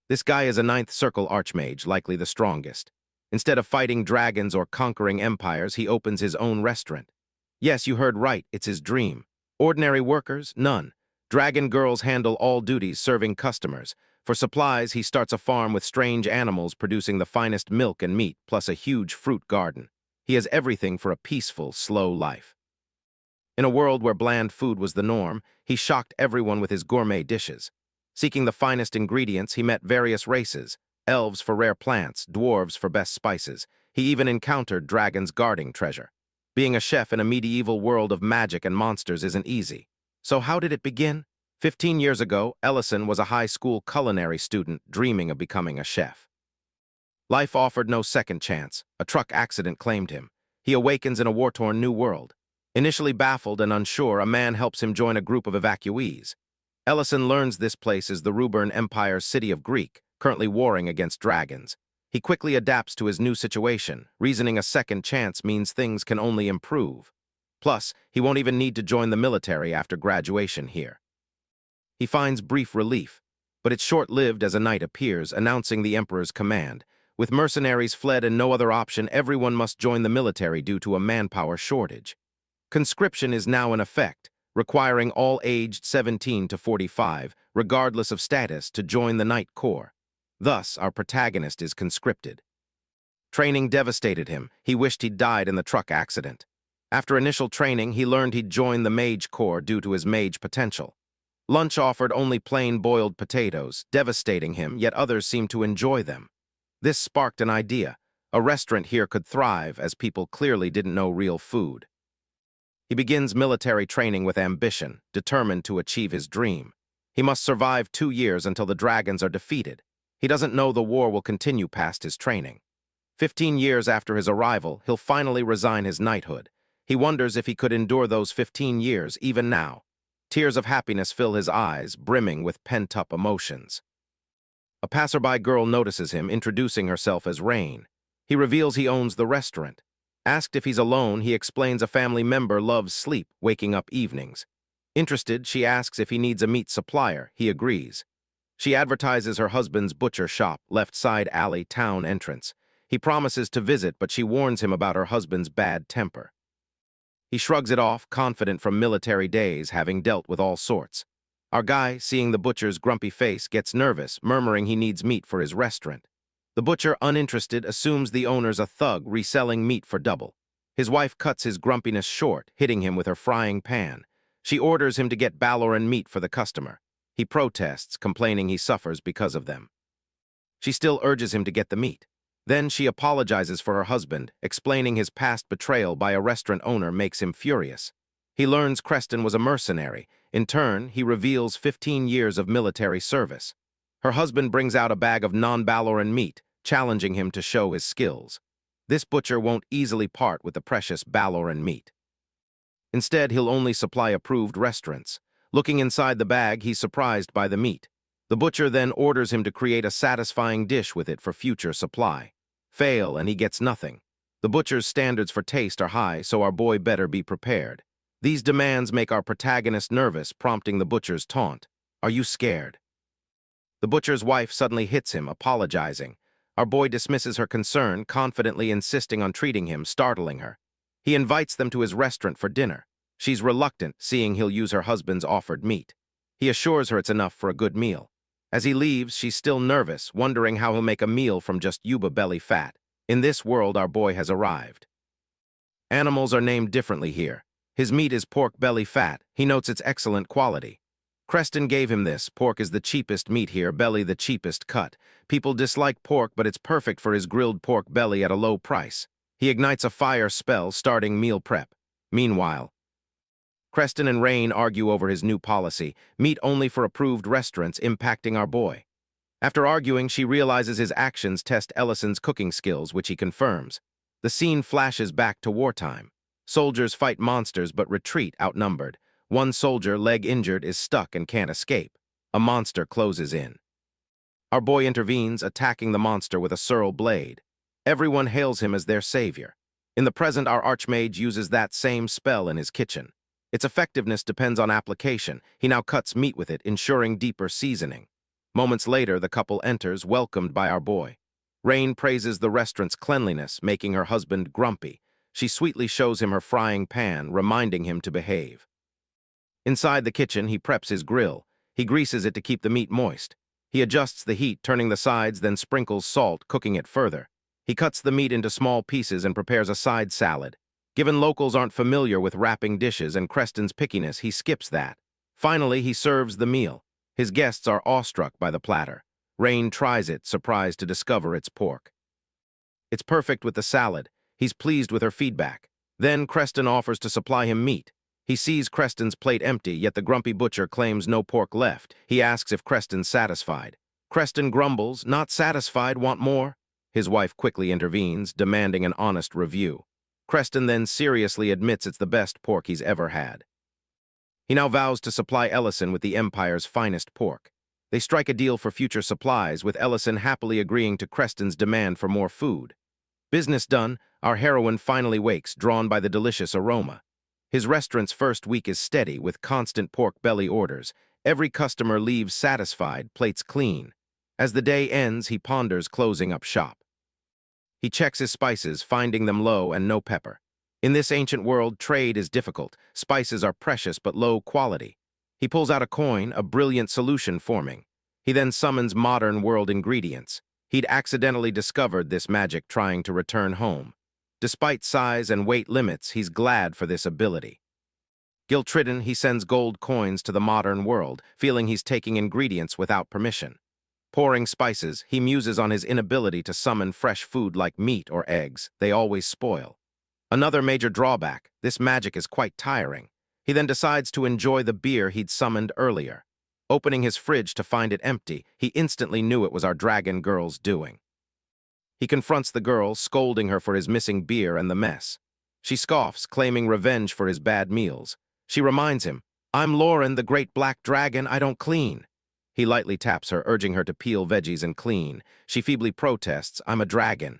This guy is a ninth circle archmage, likely the strongest. Instead of fighting dragons or conquering empires, he opens his own restaurant. Yes, you heard right, it's his dream. Ordinary workers? None. Dragon girls handle all duties serving customers. For supplies, he starts a farm with strange animals producing the finest milk and meat, plus a huge fruit garden. He has everything for a peaceful, slow life. In a world where bland food was the norm, he shocked everyone with his gourmet dishes. Seeking the finest ingredients, he met various races, elves for rare plants, dwarves for best spices. He even encountered dragons guarding treasure. Being a chef in a medieval world of magic and monsters isn't easy. So how did it begin? 15 years ago, Ellison was a high school culinary student dreaming of becoming a chef. Life offered no second chance. A truck accident claimed him. He awakens in a war-torn new world. Initially baffled and unsure, a man helps him join a group of evacuees. Ellison learns this place is the Rubern Empire's city of Greek, currently warring against dragons. He quickly adapts to his new situation, reasoning a second chance means things can only improve. Plus, he won't even need to join the military after graduation here. He finds brief relief, but it's short-lived as a knight appears, announcing the Emperor's command. With mercenaries fled and no other option, everyone must join the military due to a manpower shortage. Conscription is now in effect, requiring all aged 17 to 45, regardless of status, to join the Knight Corps. Thus, our protagonist is conscripted. Training devastated him. He wished he'd died in the truck accident. After initial training, he learned he'd join the Mage Corps due to his mage potential. Lunch offered only plain boiled potatoes, devastating him, yet others seemed to enjoy them. This sparked an idea. A restaurant here could thrive, as people clearly didn't know real food. He begins military training with ambition, determined to achieve his dream. He must survive 2 years until the dragons are defeated. He doesn't know the war will continue past his training. 15 years after his arrival, he'll finally resign his knighthood. He wonders if he could endure those 15 years, even now. Tears of happiness fill his eyes, brimming with pent-up emotions. A passerby girl notices him, introducing herself as Rain. He reveals he owns the restaurant. Asked if he's alone, he explains a family member loves sleep, waking up evenings. Interested, she asks if he needs a meat supplier. He agrees. She advertises her husband's butcher shop, left side alley, town entrance. He promises to visit, but she warns him about her husband's bad temper. He shrugs it off, confident from military days, having dealt with all sorts. Our guy, seeing the butcher's grumpy face, gets nervous, murmuring he needs meat for his restaurant. The butcher, uninterested, assumes the owner's a thug, reselling meat for double. His wife cuts his grumpiness short, hitting him with her frying pan. She orders him to get Baloran meat for the customer. He protests, complaining he suffers because of them. She still urges him to get the meat. Then she apologizes for her husband, explaining his past betrayal by a restaurant owner makes him furious. He learns Creston was a mercenary. In turn, he reveals 15 years of military service. Her husband brings out a bag of non-Baloran meat, challenging him to show his skills. This butcher won't easily part with the precious Baloran meat. Instead, he'll only supply approved restaurants. Looking inside the bag, he's surprised by the meat. The butcher then orders him to create a satisfying dish with it for future supply. Fail, and he gets nothing. The butcher's standards for taste are high, so our boy better be prepared. These demands make our protagonist nervous, prompting the butcher's taunt. Are you scared? The butcher's wife suddenly hits him, apologizing. Our boy dismisses her concern, confidently insisting on treating him, startling her. He invites them to his restaurant for dinner. She's reluctant, seeing he'll use her husband's offered meat. He assures her it's enough for a good meal. As he leaves, she's still nervous, wondering how he'll make a meal from just Yuba belly fat. In this world, our boy has arrived. Animals are named differently here. His meat is pork belly fat. He notes its excellent quality. Creston gave him this. Pork is the cheapest meat here, belly the cheapest cut. People dislike pork, but it's perfect for his grilled pork belly at a low price. He ignites a fire spell, starting meal prep. Meanwhile, Creston and Rain argue over his new policy, meat only for approved restaurants, impacting our boy. After arguing, she realizes his actions test Ellison's cooking skills, which he confirms. The scene flashes back to wartime. Soldiers fight monsters but retreat outnumbered. One soldier, leg injured, is stuck and can't escape. A monster closes in. Our boy intervenes, attacking the monster with a surl blade. Everyone hails him as their savior. In the present, our archmage uses that same spell in his kitchen. Its effectiveness depends on application. He now cuts meat with it, ensuring deeper seasoning. Moments later, the couple enters, welcomed by our boy. Rain praises the restaurant's cleanliness, making her husband grumpy. She sweetly shows him her frying pan, reminding him to behave. Inside the kitchen, he preps his grill. He greases it to keep the meat moist. He adjusts the heat, turning the sides, then sprinkles salt, cooking it further. He cuts the meat into small pieces and prepares a side salad. Given locals aren't familiar with wrapping dishes and Creston's pickiness, he skips that. Finally, he serves the meal. His guests are awestruck by the platter. Rain tries it, surprised to discover it's pork. It's perfect with the salad. He's pleased with her feedback. Then Creston offers to supply him meat. He sees Creston's plate empty, yet the grumpy butcher claims no pork left. He asks if Creston's satisfied. Creston grumbles, not satisfied, want more? His wife quickly intervenes, demanding an honest review. Creston then seriously admits it's the best pork he's ever had. He now vows to supply Ellison with the Empire's finest pork. They strike a deal for future supplies, with Ellison happily agreeing to Creston's demand for more food. Business done, our heroine finally wakes, drawn by the delicious aroma. His restaurant's first week is steady, with constant pork belly orders. Every customer leaves satisfied, plates clean. As the day ends, he ponders closing up shop. He checks his spices, finding them low and no pepper. In this ancient world, trade is difficult. Spices are precious but low quality. He pulls out a coin, a brilliant solution forming. He then summons modern world ingredients. He'd accidentally discovered this magic trying to return home. Despite size and weight limits, he's glad for this ability. Guilt-ridden, he sends gold coins to the modern world, feeling he's taking ingredients without permission. Pouring spices, he muses on his inability to summon fresh food like meat or eggs. They always spoil. Another major drawback, this magic is quite tiring. He then decides to enjoy the beer he'd summoned earlier. Opening his fridge to find it empty, he instantly knew it was our dragon girl's doing. He confronts the girl, scolding her for his missing beer and the mess. She scoffs, claiming revenge for his bad meals. She reminds him, "I'm Lauren, the great black dragon, I don't clean." He lightly taps her, urging her to peel veggies and clean. She feebly protests, "I'm a dragon."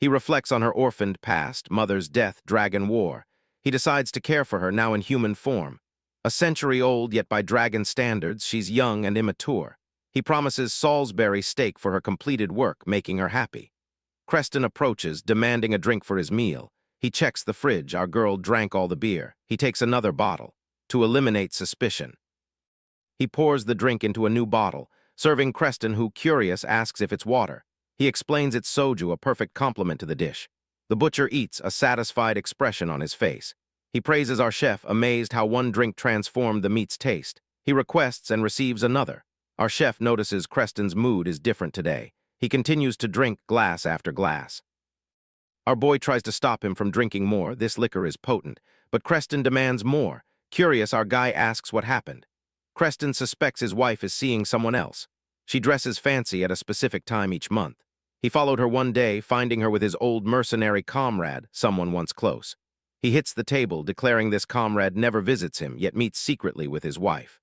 He reflects on her orphaned past, mother's death, dragon war. He decides to care for her, now in human form. A century old, yet by dragon standards, she's young and immature. He promises Salisbury steak for her completed work, making her happy. Creston approaches, demanding a drink for his meal. He checks the fridge. Our girl drank all the beer. He takes another bottle, to eliminate suspicion. He pours the drink into a new bottle, serving Creston, who, curious, asks if it's water. He explains it's soju, a perfect complement to the dish. The butcher eats, a satisfied expression on his face. He praises our chef, amazed how one drink transformed the meat's taste. He requests and receives another. Our chef notices Creston's mood is different today. He continues to drink glass after glass. Our boy tries to stop him from drinking more. This liquor is potent, but Creston demands more. Curious, our guy asks what happened. Creston suspects his wife is seeing someone else. She dresses fancy at a specific time each month. He followed her one day, finding her with his old mercenary comrade, someone once close. He hits the table, declaring this comrade never visits him, yet meets secretly with his wife.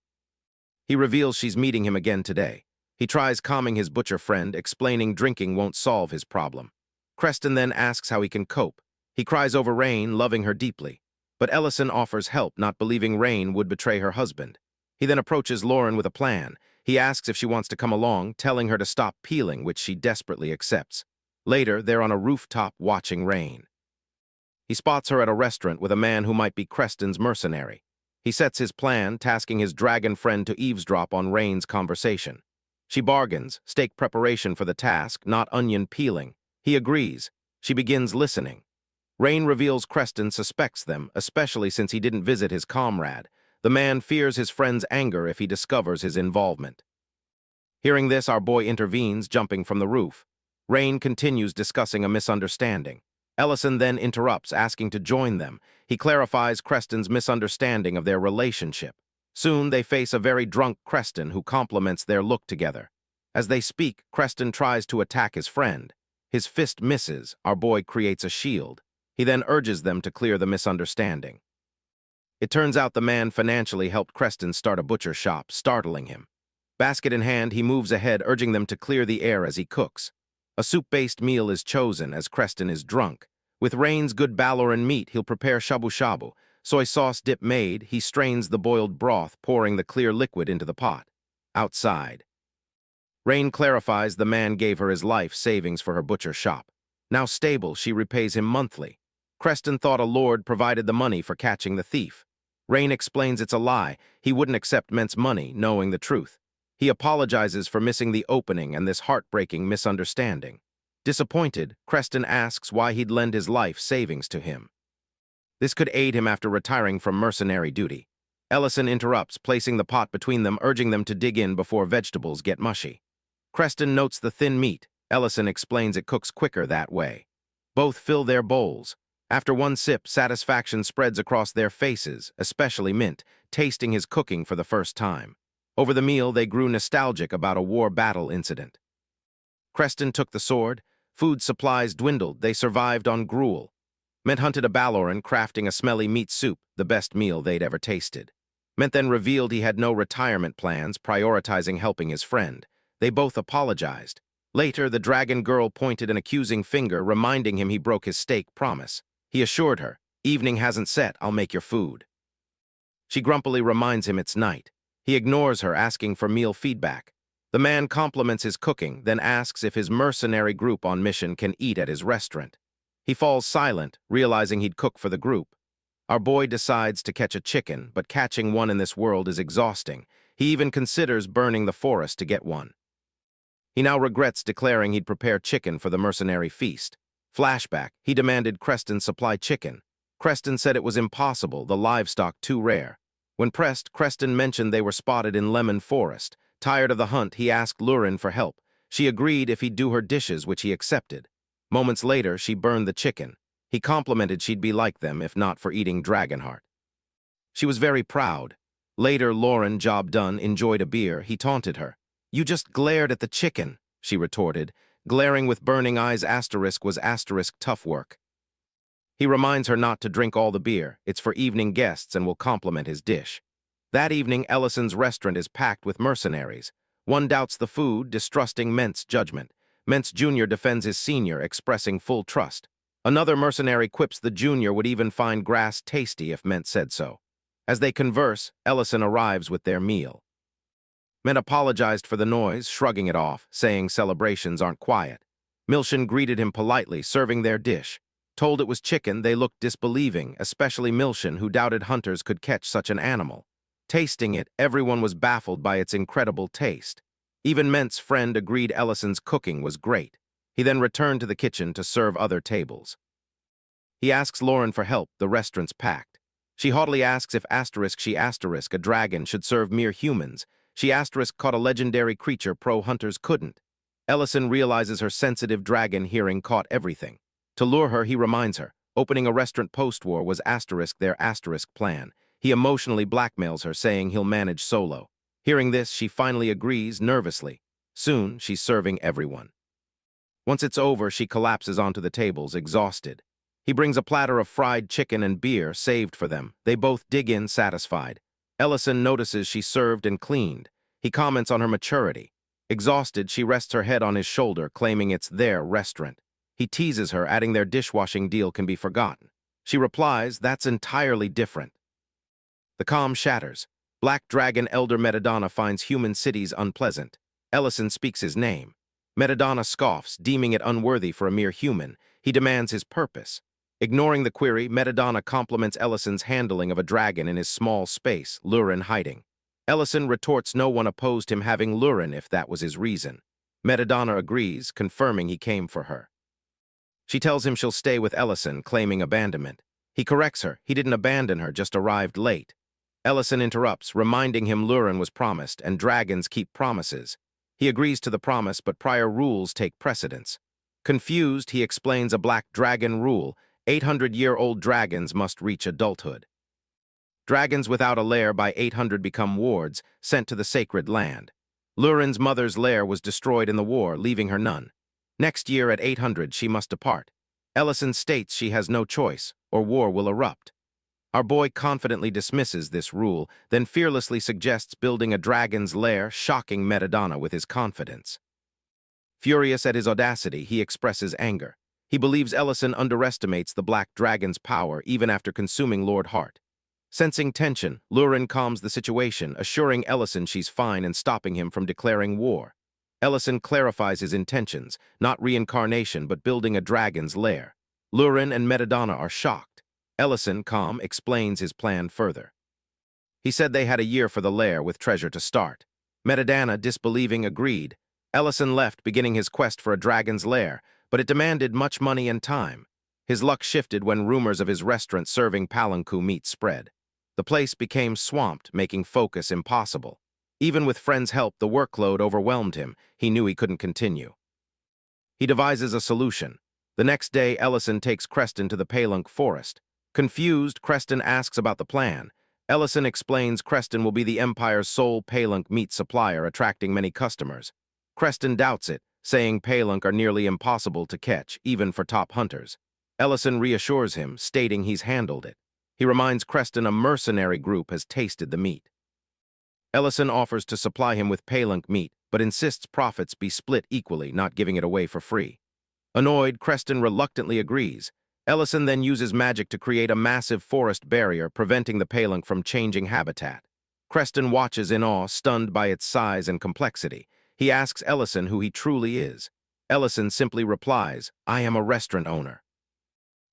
He reveals she's meeting him again today. He tries calming his butcher friend, explaining drinking won't solve his problem. Creston then asks how he can cope. He cries over Rain, loving her deeply. But Ellison offers help, not believing Rain would betray her husband. He then approaches Lauren with a plan. He asks if she wants to come along, telling her to stop peeling, which she desperately accepts. Later, they're on a rooftop watching Rain. He spots her at a restaurant with a man who might be Creston's mercenary. He sets his plan, tasking his dragon friend to eavesdrop on Rain's conversation. She bargains, steak preparation for the task, not onion peeling. He agrees. She begins listening. Rain reveals Creston suspects them, especially since he didn't visit his comrade. The man fears his friend's anger if he discovers his involvement. Hearing this, our boy intervenes, jumping from the roof. Rain continues discussing a misunderstanding. Ellison then interrupts, asking to join them. He clarifies Creston's misunderstanding of their relationship. Soon, they face a very drunk Creston who compliments their look together. As they speak, Creston tries to attack his friend. His fist misses. Our boy creates a shield. He then urges them to clear the misunderstanding. It turns out the man financially helped Creston start a butcher shop, startling him. Basket in hand, he moves ahead, urging them to clear the air as he cooks. A soup-based meal is chosen as Creston is drunk. With Rain's good Baloran meat, he'll prepare shabu-shabu. Soy sauce dip made, he strains the boiled broth, pouring the clear liquid into the pot. Outside, Rain clarifies the man gave her his life savings for her butcher shop. Now stable, she repays him monthly. Creston thought a lord provided the money for catching the thief. Rain explains it's a lie. He wouldn't accept Ment's money, knowing the truth. He apologizes for missing the opening and this heartbreaking misunderstanding. Disappointed, Creston asks why he'd lend his life savings to him. This could aid him after retiring from mercenary duty. Ellison interrupts, placing the pot between them, urging them to dig in before vegetables get mushy. Creston notes the thin meat. Ellison explains it cooks quicker that way. Both fill their bowls. After one sip, satisfaction spreads across their faces, especially Mint, tasting his cooking for the first time. Over the meal, they grew nostalgic about a war battle incident. Creston took the sword. Food supplies dwindled. They survived on gruel. Mint hunted a Baloran, crafting a smelly meat soup, the best meal they'd ever tasted. Mint then revealed he had no retirement plans, prioritizing helping his friend. They both apologized. Later, the dragon girl pointed an accusing finger, reminding him he broke his steak promise. He assured her, "Evening hasn't set, I'll make your food." She grumpily reminds him it's night. He ignores her, asking for meal feedback. The man compliments his cooking, then asks if his mercenary group on mission can eat at his restaurant. He falls silent, realizing he'd cook for the group. Our boy decides to catch a chicken, but catching one in this world is exhausting. He even considers burning the forest to get one. He now regrets declaring he'd prepare chicken for the mercenary feast. Flashback, he demanded Creston supply chicken. Creston said it was impossible, the livestock too rare. When pressed, Creston mentioned they were spotted in Lemon Forest. Tired of the hunt, he asked Lurin for help. She agreed if he'd do her dishes, which he accepted. Moments later, she burned the chicken. He complimented she'd be like them if not for eating Dragonheart. She was very proud. Later, Lauren, job done, enjoyed a beer. He taunted her. "You just glared at the chicken," she retorted. Glaring with burning eyes was tough work. He reminds her not to drink all the beer. It's for evening guests and will compliment his dish. That evening, Ellison's restaurant is packed with mercenaries. One doubts the food, distrusting Ment's judgment. Ment's junior defends his senior, expressing full trust. Another mercenary quips the junior would even find grass tasty if Ment said so. As they converse, Ellison arrives with their meal. Ment apologized for the noise, shrugging it off, saying celebrations aren't quiet. Milshin greeted him politely, serving their dish. Told it was chicken, they looked disbelieving, especially Milshin, who doubted hunters could catch such an animal. Tasting it, everyone was baffled by its incredible taste. Even Ment's friend agreed Ellison's cooking was great. He then returned to the kitchen to serve other tables. He asks Lauren for help, the restaurant's packed. She haughtily asks if a dragon should serve mere humans. She caught a legendary creature pro-hunters couldn't. Ellison realizes her sensitive dragon hearing caught everything. To lure her, he reminds her, opening a restaurant post-war was their plan. He emotionally blackmails her, saying he'll manage solo. Hearing this, she finally agrees, nervously. Soon, she's serving everyone. Once it's over, she collapses onto the tables, exhausted. He brings a platter of fried chicken and beer, saved for them. They both dig in, satisfied. Ellison notices she served and cleaned. He comments on her maturity. Exhausted, she rests her head on his shoulder, claiming it's their restaurant. He teases her, adding their dishwashing deal can be forgotten. She replies, that's entirely different. The calm shatters. Black Dragon Elder Metadonna finds human cities unpleasant. Ellison speaks his name. Metadonna scoffs, deeming it unworthy for a mere human. He demands his purpose. Ignoring the query, Metadonna compliments Ellison's handling of a dragon in his small space, Lurin hiding. Ellison retorts no one opposed him having Lurin if that was his reason. Metadonna agrees, confirming he came for her. She tells him she'll stay with Ellison, claiming abandonment. He corrects her. He didn't abandon her, just arrived late. Ellison interrupts, reminding him Lurin was promised, and dragons keep promises. He agrees to the promise, but prior rules take precedence. Confused, he explains a black dragon rule: 800-year-old dragons must reach adulthood. Dragons without a lair by 800 become wards, sent to the sacred land. Lurin's mother's lair was destroyed in the war, leaving her none. Next year at 800, she must depart. Ellison states she has no choice, or war will erupt. Our boy confidently dismisses this rule, then fearlessly suggests building a dragon's lair, shocking Metadonna with his confidence. Furious at his audacity, he expresses anger. He believes Ellison underestimates the black dragon's power even after consuming Lord Hart. Sensing tension, Lurin calms the situation, assuring Ellison she's fine and stopping him from declaring war. Ellison clarifies his intentions, not reincarnation but building a dragon's lair. Lurin and Metadonna are shocked. Ellison, calm, explains his plan further. He said they had a year for the lair with treasure to start. Metadonna, disbelieving, agreed. Ellison left, beginning his quest for a dragon's lair, but it demanded much money and time. His luck shifted when rumors of his restaurant serving palanku meat spread. The place became swamped, making focus impossible. Even with friends' help, the workload overwhelmed him. He knew he couldn't continue. He devises a solution. The next day, Ellison takes Creston to the Palunk forest. Confused, Creston asks about the plan. Ellison explains Creston will be the Empire's sole Palunk meat supplier, attracting many customers. Creston doubts it, saying Palunk are nearly impossible to catch, even for top hunters. Ellison reassures him, stating he's handled it. He reminds Creston a mercenary group has tasted the meat. Ellison offers to supply him with Palunk meat, but insists profits be split equally, not giving it away for free. Annoyed, Creston reluctantly agrees. Ellison then uses magic to create a massive forest barrier, preventing the Palunk from changing habitat. Creston watches in awe, stunned by its size and complexity. He asks Ellison who he truly is. Ellison simply replies, "I am a restaurant owner."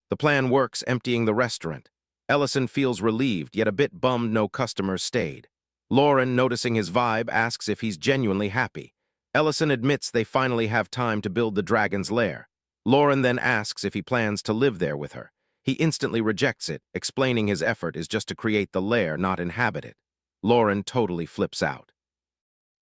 The plan works, emptying the restaurant. Ellison feels relieved, yet a bit bummed no customers stayed. Lauren, noticing his vibe, asks if he's genuinely happy. Ellison admits they finally have time to build the dragon's lair. Lauren then asks if he plans to live there with her. He instantly rejects it, explaining his effort is just to create the lair, not inhabit it. Lauren totally flips out.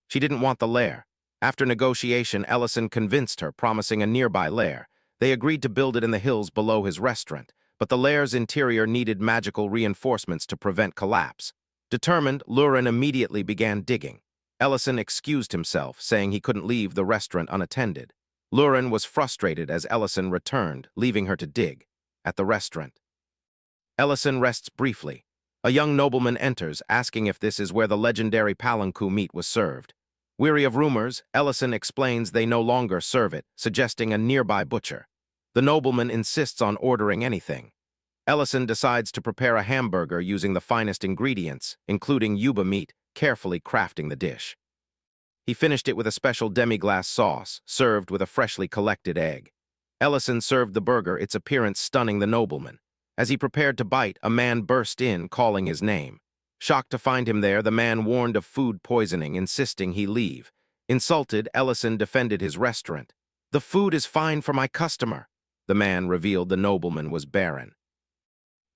She didn't want the lair. After negotiation, Ellison convinced her, promising a nearby lair. They agreed to build it in the hills below his restaurant, but the lair's interior needed magical reinforcements to prevent collapse. Determined, Lauren immediately began digging. Ellison excused himself, saying he couldn't leave the restaurant unattended. Lauren was frustrated as Ellison returned, leaving her to dig. At the restaurant, Ellison rests briefly. A young nobleman enters, asking if this is where the legendary palanku meat was served. Weary of rumors, Ellison explains they no longer serve it, suggesting a nearby butcher. The nobleman insists on ordering anything. Ellison decides to prepare a hamburger using the finest ingredients, including yuba meat, carefully crafting the dish. He finished it with a special demi-glace sauce, served with a freshly collected egg. Ellison served the burger, its appearance stunning the nobleman. As he prepared to bite, a man burst in, calling his name. Shocked to find him there, the man warned of food poisoning, insisting he leave. Insulted, Ellison defended his restaurant. "The food is fine for my customer." The man revealed the nobleman was Baron.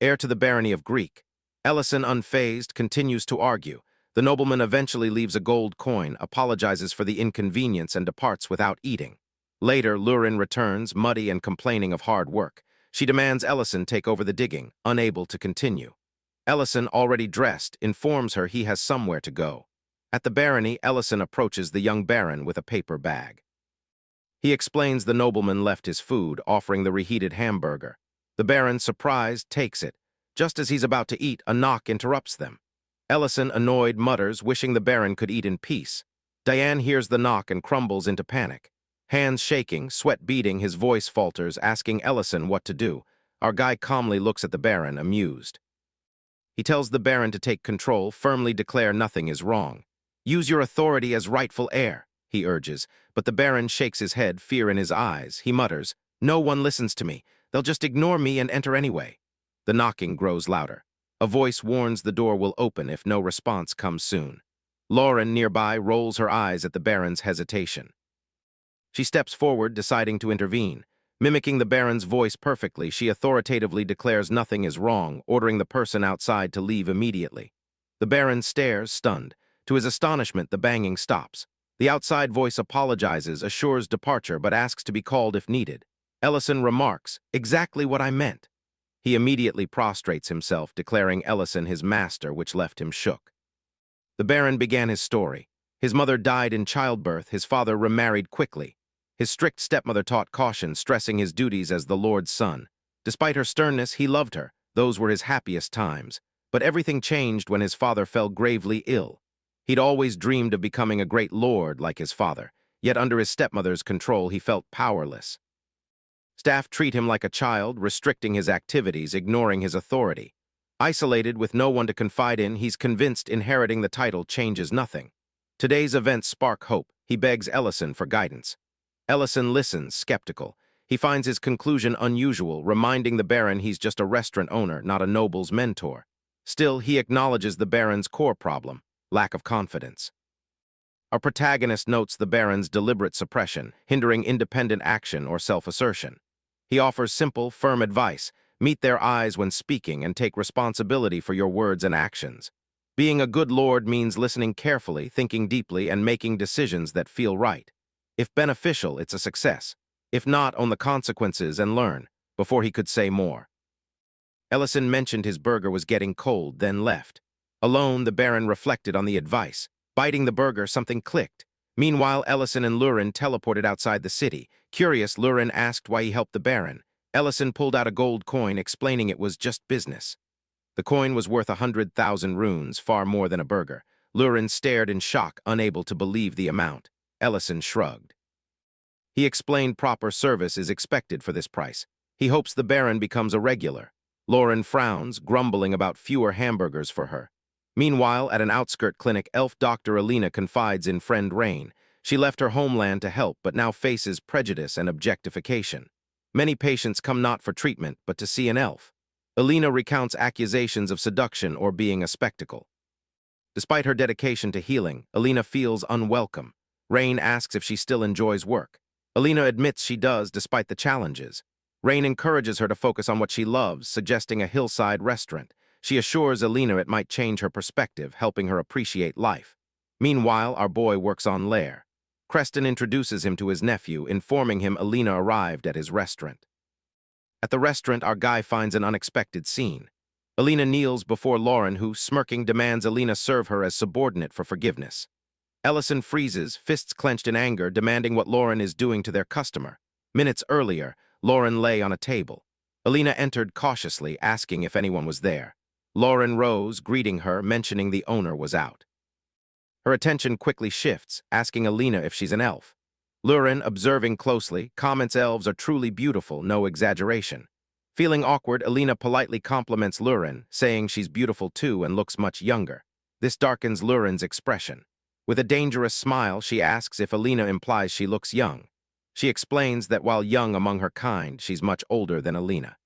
Heir to the barony of Greek. Ellison, unfazed, continues to argue. The nobleman eventually leaves a gold coin, apologizes for the inconvenience, and departs without eating. Later, Lurin returns, muddy and complaining of hard work. She demands Ellison take over the digging, unable to continue. Ellison, already dressed, informs her he has somewhere to go. At the barony, Ellison approaches the young baron with a paper bag. He explains the nobleman left his food, offering the reheated hamburger. The baron, surprised, takes it. Just as he's about to eat, a knock interrupts them. Ellison, annoyed, mutters, wishing the baron could eat in peace. Diane hears the knock and crumbles into panic. Hands shaking, sweat beading, his voice falters, asking Ellison what to do. Our guy calmly looks at the baron, amused. He tells the baron to take control, firmly declare nothing is wrong. "Use your authority as rightful heir," he urges, but the baron shakes his head, fear in his eyes. He mutters, "No one listens to me. They'll just ignore me and enter anyway." The knocking grows louder. A voice warns the door will open if no response comes soon. Lauren, nearby, rolls her eyes at the baron's hesitation. She steps forward, deciding to intervene. Mimicking the baron's voice perfectly, she authoritatively declares nothing is wrong, ordering the person outside to leave immediately. The baron stares, stunned. To his astonishment, the banging stops. The outside voice apologizes, assures departure, but asks to be called if needed. Ellison remarks, "Exactly what I meant." He immediately prostrates himself, declaring Ellison his master, which left him shook. The baron began his story. His mother died in childbirth, his father remarried quickly. His strict stepmother taught caution, stressing his duties as the Lord's son. Despite her sternness, he loved her. Those were his happiest times. But everything changed when his father fell gravely ill. He'd always dreamed of becoming a great lord like his father, yet under his stepmother's control he felt powerless. Staff treat him like a child, restricting his activities, ignoring his authority. Isolated with no one to confide in, he's convinced inheriting the title changes nothing. Today's events spark hope. He begs Ellison for guidance. Ellison listens, skeptical. He finds his conclusion unusual, reminding the Baron he's just a restaurant owner, not a noble's mentor. Still, he acknowledges the Baron's core problem, lack of confidence. Our protagonist notes the Baron's deliberate suppression, hindering independent action or self-assertion. He offers simple, firm advice: meet their eyes when speaking and take responsibility for your words and actions. Being a good lord means listening carefully, thinking deeply, and making decisions that feel right. If beneficial, it's a success. If not, own the consequences and learn. Before he could say more, Ellison mentioned his burger was getting cold, then left. Alone, the Baron reflected on the advice. Biting the burger, something clicked. Meanwhile, Ellison and Lurin teleported outside the city. Curious, Lurin asked why he helped the Baron. Ellison pulled out a gold coin, explaining it was just business. The coin was worth 100,000 runes, far more than a burger. Lurin stared in shock, unable to believe the amount. Ellison shrugged. He explained proper service is expected for this price. He hopes the Baron becomes a regular. Lauren frowns, grumbling about fewer hamburgers for her. Meanwhile, at an outskirt clinic, elf Dr. Alina confides in friend Rain. She left her homeland to help, but now faces prejudice and objectification. Many patients come not for treatment, but to see an elf. Alina recounts accusations of seduction or being a spectacle. Despite her dedication to healing, Alina feels unwelcome. Rain asks if she still enjoys work. Alina admits she does, despite the challenges. Rain encourages her to focus on what she loves, suggesting a hillside restaurant. She assures Alina it might change her perspective, helping her appreciate life. Meanwhile, our boy works on Lair. Creston introduces him to his nephew, informing him Alina arrived at his restaurant. At the restaurant, our guy finds an unexpected scene. Alina kneels before Lauren, who, smirking, demands Alina serve her as subordinate for forgiveness. Ellison freezes, fists clenched in anger, demanding what Lauren is doing to their customer. Minutes earlier, Lauren lay on a table. Alina entered cautiously, asking if anyone was there. Lauren rose, greeting her, mentioning the owner was out. Her attention quickly shifts, asking Alina if she's an elf. Lauren, observing closely, comments elves are truly beautiful, no exaggeration. Feeling awkward, Alina politely compliments Lauren, saying she's beautiful too and looks much younger. This darkens Lauren's expression. With a dangerous smile, she asks if Alina implies she looks young. She explains that while young among her kind, she's much older than Alina.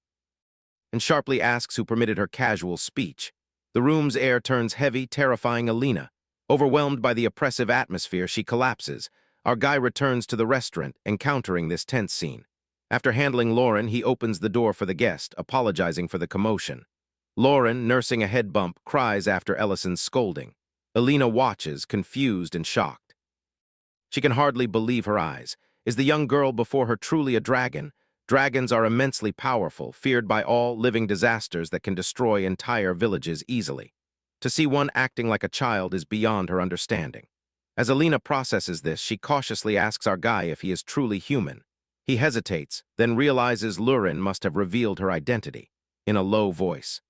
And sharply asks who permitted her casual speech. The room's air turns heavy, terrifying Alina. Overwhelmed by the oppressive atmosphere, she collapses. Our guy returns to the restaurant, encountering this tense scene. After handling Lauren, he opens the door for the guest, apologizing for the commotion. Lauren, nursing a head bump, cries after Ellison's scolding. Alina watches, confused and shocked. She can hardly believe her eyes. Is the young girl before her truly a dragon? Dragons are immensely powerful, feared by all, living disasters that can destroy entire villages easily. To see one acting like a child is beyond her understanding. As Alina processes this, she cautiously asks our guy if he is truly human. He hesitates, then realizes Lurin must have revealed her identity, in a low voice.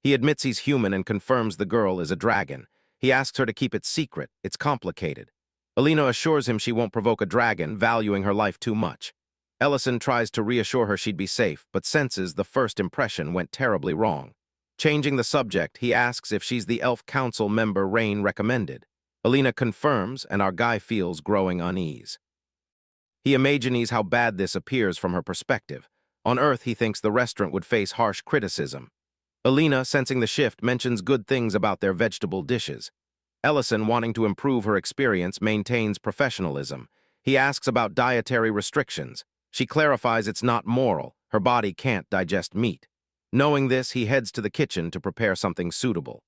He admits he's human and confirms the girl is a dragon. He asks her to keep it secret, it's complicated. Alina assures him she won't provoke a dragon, valuing her life too much. Ellison tries to reassure her she'd be safe, but senses the first impression went terribly wrong. Changing the subject, he asks if she's the elf council member Rain recommended. Alina confirms, and our guy feels growing unease. He imagines how bad this appears from her perspective. On Earth, he thinks the restaurant would face harsh criticism. Alina, sensing the shift, mentions good things about their vegetable dishes. Ellison, wanting to improve her experience, maintains professionalism. He asks about dietary restrictions. She clarifies it's not moral. Her body can't digest meat. Knowing this, he heads to the kitchen to prepare something suitable.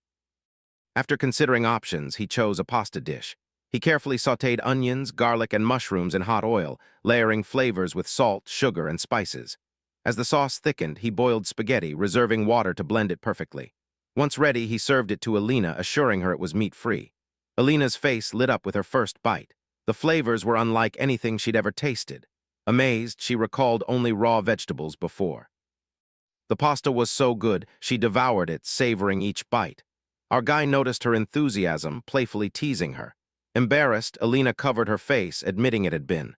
After considering options, he chose a pasta dish. He carefully sautéed onions, garlic, and mushrooms in hot oil, layering flavors with salt, sugar, and spices. As the sauce thickened, he boiled spaghetti, reserving water to blend it perfectly. Once ready, he served it to Alina, assuring her it was meat-free. Alina's face lit up with her first bite. The flavors were unlike anything she'd ever tasted. Amazed, she recalled only raw vegetables before. The pasta was so good, she devoured it, savoring each bite. Our guy noticed her enthusiasm, playfully teasing her. Embarrassed, Alina covered her face, admitting it had been.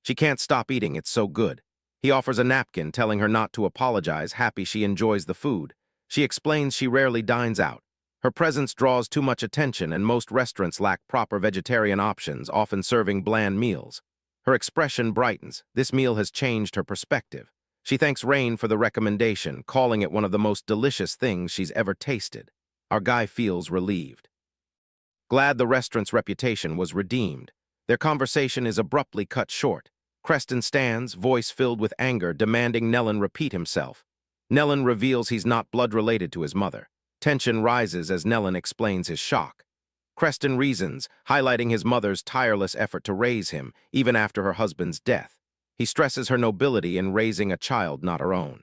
She can't stop eating, it's so good. He offers a napkin, telling her not to apologize, happy she enjoys the food. She explains she rarely dines out. Her presence draws too much attention, and most restaurants lack proper vegetarian options, often serving bland meals. Her expression brightens. This meal has changed her perspective. She thanks Rain for the recommendation, calling it one of the most delicious things she's ever tasted. Our guy feels relieved. Glad the restaurant's reputation was redeemed. Their conversation is abruptly cut short. Creston stands, voice filled with anger, demanding Nellen repeat himself. Nellen reveals he's not blood-related to his mother. Tension rises as Nellen explains his shock. Creston reasons, highlighting his mother's tireless effort to raise him, even after her husband's death. He stresses her nobility in raising a child not her own.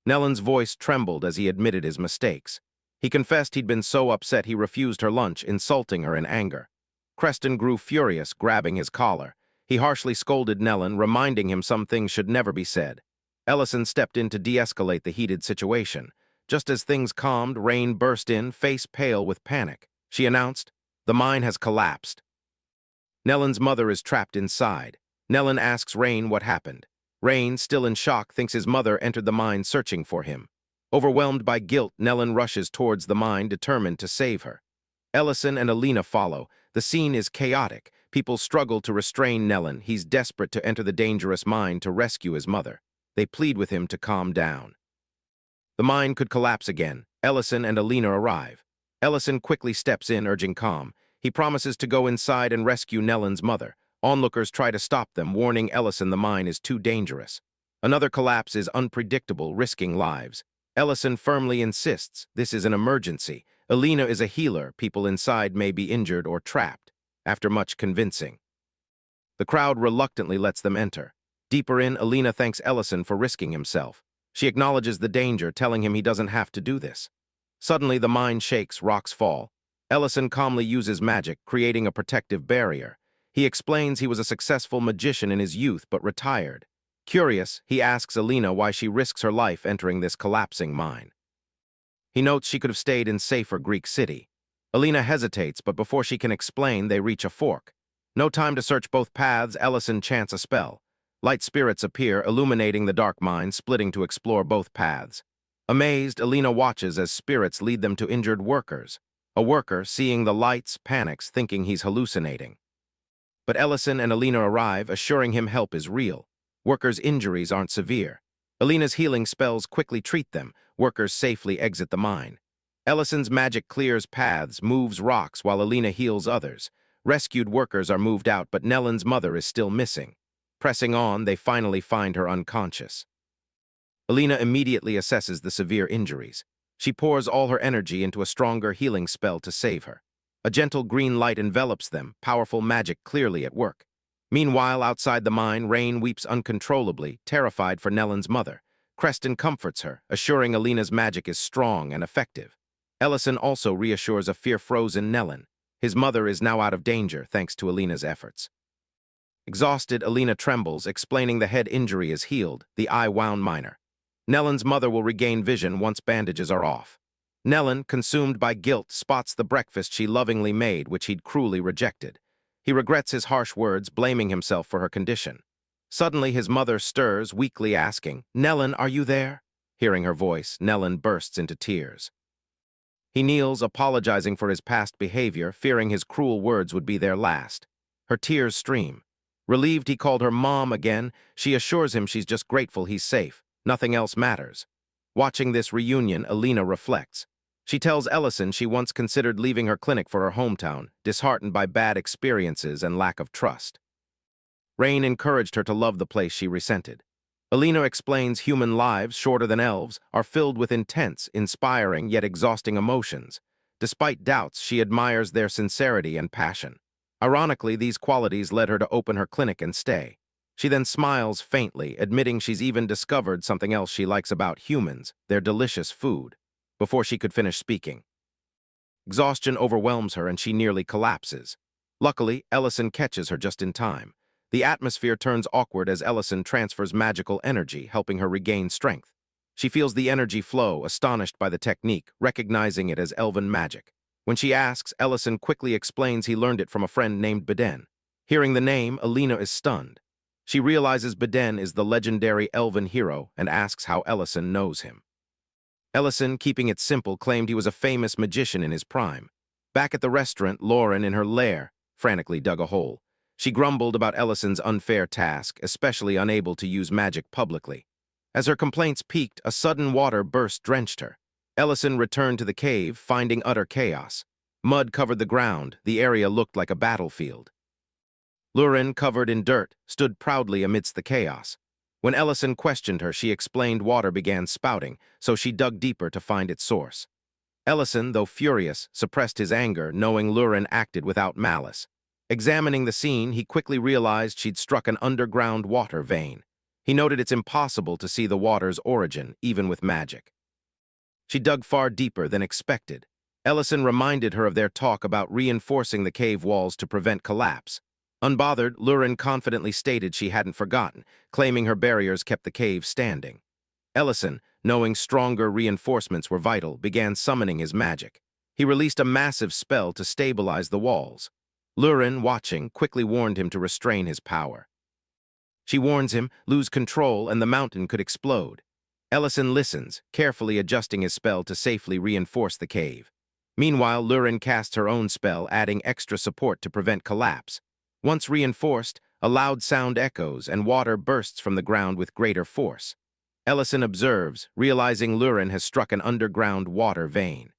Nellen's voice trembled as he admitted his mistakes. He confessed he'd been so upset he refused her lunch, insulting her in anger. Creston grew furious, grabbing his collar. He harshly scolded Nellen, reminding him some things should never be said. Ellison stepped in to de-escalate the heated situation. Just as things calmed, Rain burst in, face pale with panic. She announced, "The mine has collapsed." Nellen's mother is trapped inside. Nellen asks Rain what happened. Rain, still in shock, thinks his mother entered the mine searching for him. Overwhelmed by guilt, Nellen rushes towards the mine, determined to save her. Ellison and Alina follow. The scene is chaotic. People struggle to restrain Nellen. He's desperate to enter the dangerous mine to rescue his mother. They plead with him to calm down. The mine could collapse again. Ellison and Alina arrive. Ellison quickly steps in, urging calm. He promises to go inside and rescue Nellen's mother. Onlookers try to stop them, warning Ellison the mine is too dangerous. Another collapse is unpredictable, risking lives. Ellison firmly insists this is an emergency. Alina is a healer. People inside may be injured or trapped. After much convincing, the crowd reluctantly lets them enter. Deeper in, Alina thanks Ellison for risking himself. She acknowledges the danger, telling him he doesn't have to do this. Suddenly, the mine shakes, rocks fall. Ellison calmly uses magic, creating a protective barrier. He explains he was a successful magician in his youth, but retired. Curious, he asks Alina why she risks her life entering this collapsing mine. He notes she could have stayed in safer Greek city. Alina hesitates, but before she can explain, they reach a fork. No time to search both paths, Ellison chants a spell. Light spirits appear, illuminating the dark mine, splitting to explore both paths. Amazed, Alina watches as spirits lead them to injured workers. A worker, seeing the lights, panics, thinking he's hallucinating. But Ellison and Alina arrive, assuring him help is real. Workers' injuries aren't severe. Alina's healing spells quickly treat them. Workers safely exit the mine. Ellison's magic clears paths, moves rocks, while Alina heals others. Rescued workers are moved out, but Nellen's mother is still missing. Pressing on, they finally find her unconscious. Alina immediately assesses the severe injuries. She pours all her energy into a stronger healing spell to save her. A gentle green light envelops them, powerful magic clearly at work. Meanwhile, outside the mine, Rain weeps uncontrollably, terrified for Nellen's mother. Creston comforts her, assuring Alina's magic is strong and effective. Ellison also reassures a fear-frozen Nellen. His mother is now out of danger, thanks to Alina's efforts. Exhausted, Alina trembles, explaining the head injury is healed, the eye wound minor. Nellen's mother will regain vision once bandages are off. Nellen, consumed by guilt, spots the breakfast she lovingly made, which he'd cruelly rejected. He regrets his harsh words, blaming himself for her condition. Suddenly, his mother stirs, weakly asking, "Nellen, are you there?" Hearing her voice, Nellen bursts into tears. He kneels, apologizing for his past behavior, fearing his cruel words would be their last. Her tears stream. Relieved he called her Mom again, she assures him she's just grateful he's safe. Nothing else matters. Watching this reunion, Alina reflects. She tells Ellison she once considered leaving her clinic for her hometown, disheartened by bad experiences and lack of trust. Rain encouraged her to love the place she resented. Alina explains human lives, shorter than elves, are filled with intense, inspiring, yet exhausting emotions. Despite doubts, she admires their sincerity and passion. Ironically, these qualities led her to open her clinic and stay. She then smiles faintly, admitting she's even discovered something else she likes about humans, their delicious food, before she could finish speaking. Exhaustion overwhelms her and she nearly collapses. Luckily, Ellison catches her just in time. The atmosphere turns awkward as Ellison transfers magical energy, helping her regain strength. She feels the energy flow, astonished by the technique, recognizing it as elven magic. When she asks, Ellison quickly explains he learned it from a friend named Beden. Hearing the name, Alina is stunned. She realizes Beden is the legendary elven hero and asks how Ellison knows him. Ellison, keeping it simple, claimed he was a famous magician in his prime. Back at the restaurant, Lauren, in her lair, frantically dug a hole. She grumbled about Ellison's unfair task, especially unable to use magic publicly. As her complaints peaked, a sudden water burst drenched her. Ellison returned to the cave, finding utter chaos. Mud covered the ground. The area looked like a battlefield. Lauren, covered in dirt, stood proudly amidst the chaos. When Ellison questioned her, she explained water began spouting, so she dug deeper to find its source. Ellison, though furious, suppressed his anger, knowing Lauren acted without malice. Examining the scene, he quickly realized she'd struck an underground water vein. He noted it's impossible to see the water's origin, even with magic. She dug far deeper than expected. Ellison reminded her of their talk about reinforcing the cave walls to prevent collapse. Unbothered, Lauren confidently stated she hadn't forgotten, claiming her barriers kept the cave standing. Ellison, knowing stronger reinforcements were vital, began summoning his magic. He released a massive spell to stabilize the walls. Lauren, watching, quickly warned him to restrain his power. She warns him, lose control, and the mountain could explode. Ellison listens, carefully adjusting his spell to safely reinforce the cave. Meanwhile, Lauren casts her own spell, adding extra support to prevent collapse. Once reinforced, a loud sound echoes and water bursts from the ground with greater force. Ellison observes, realizing Lauren has struck an underground water vein.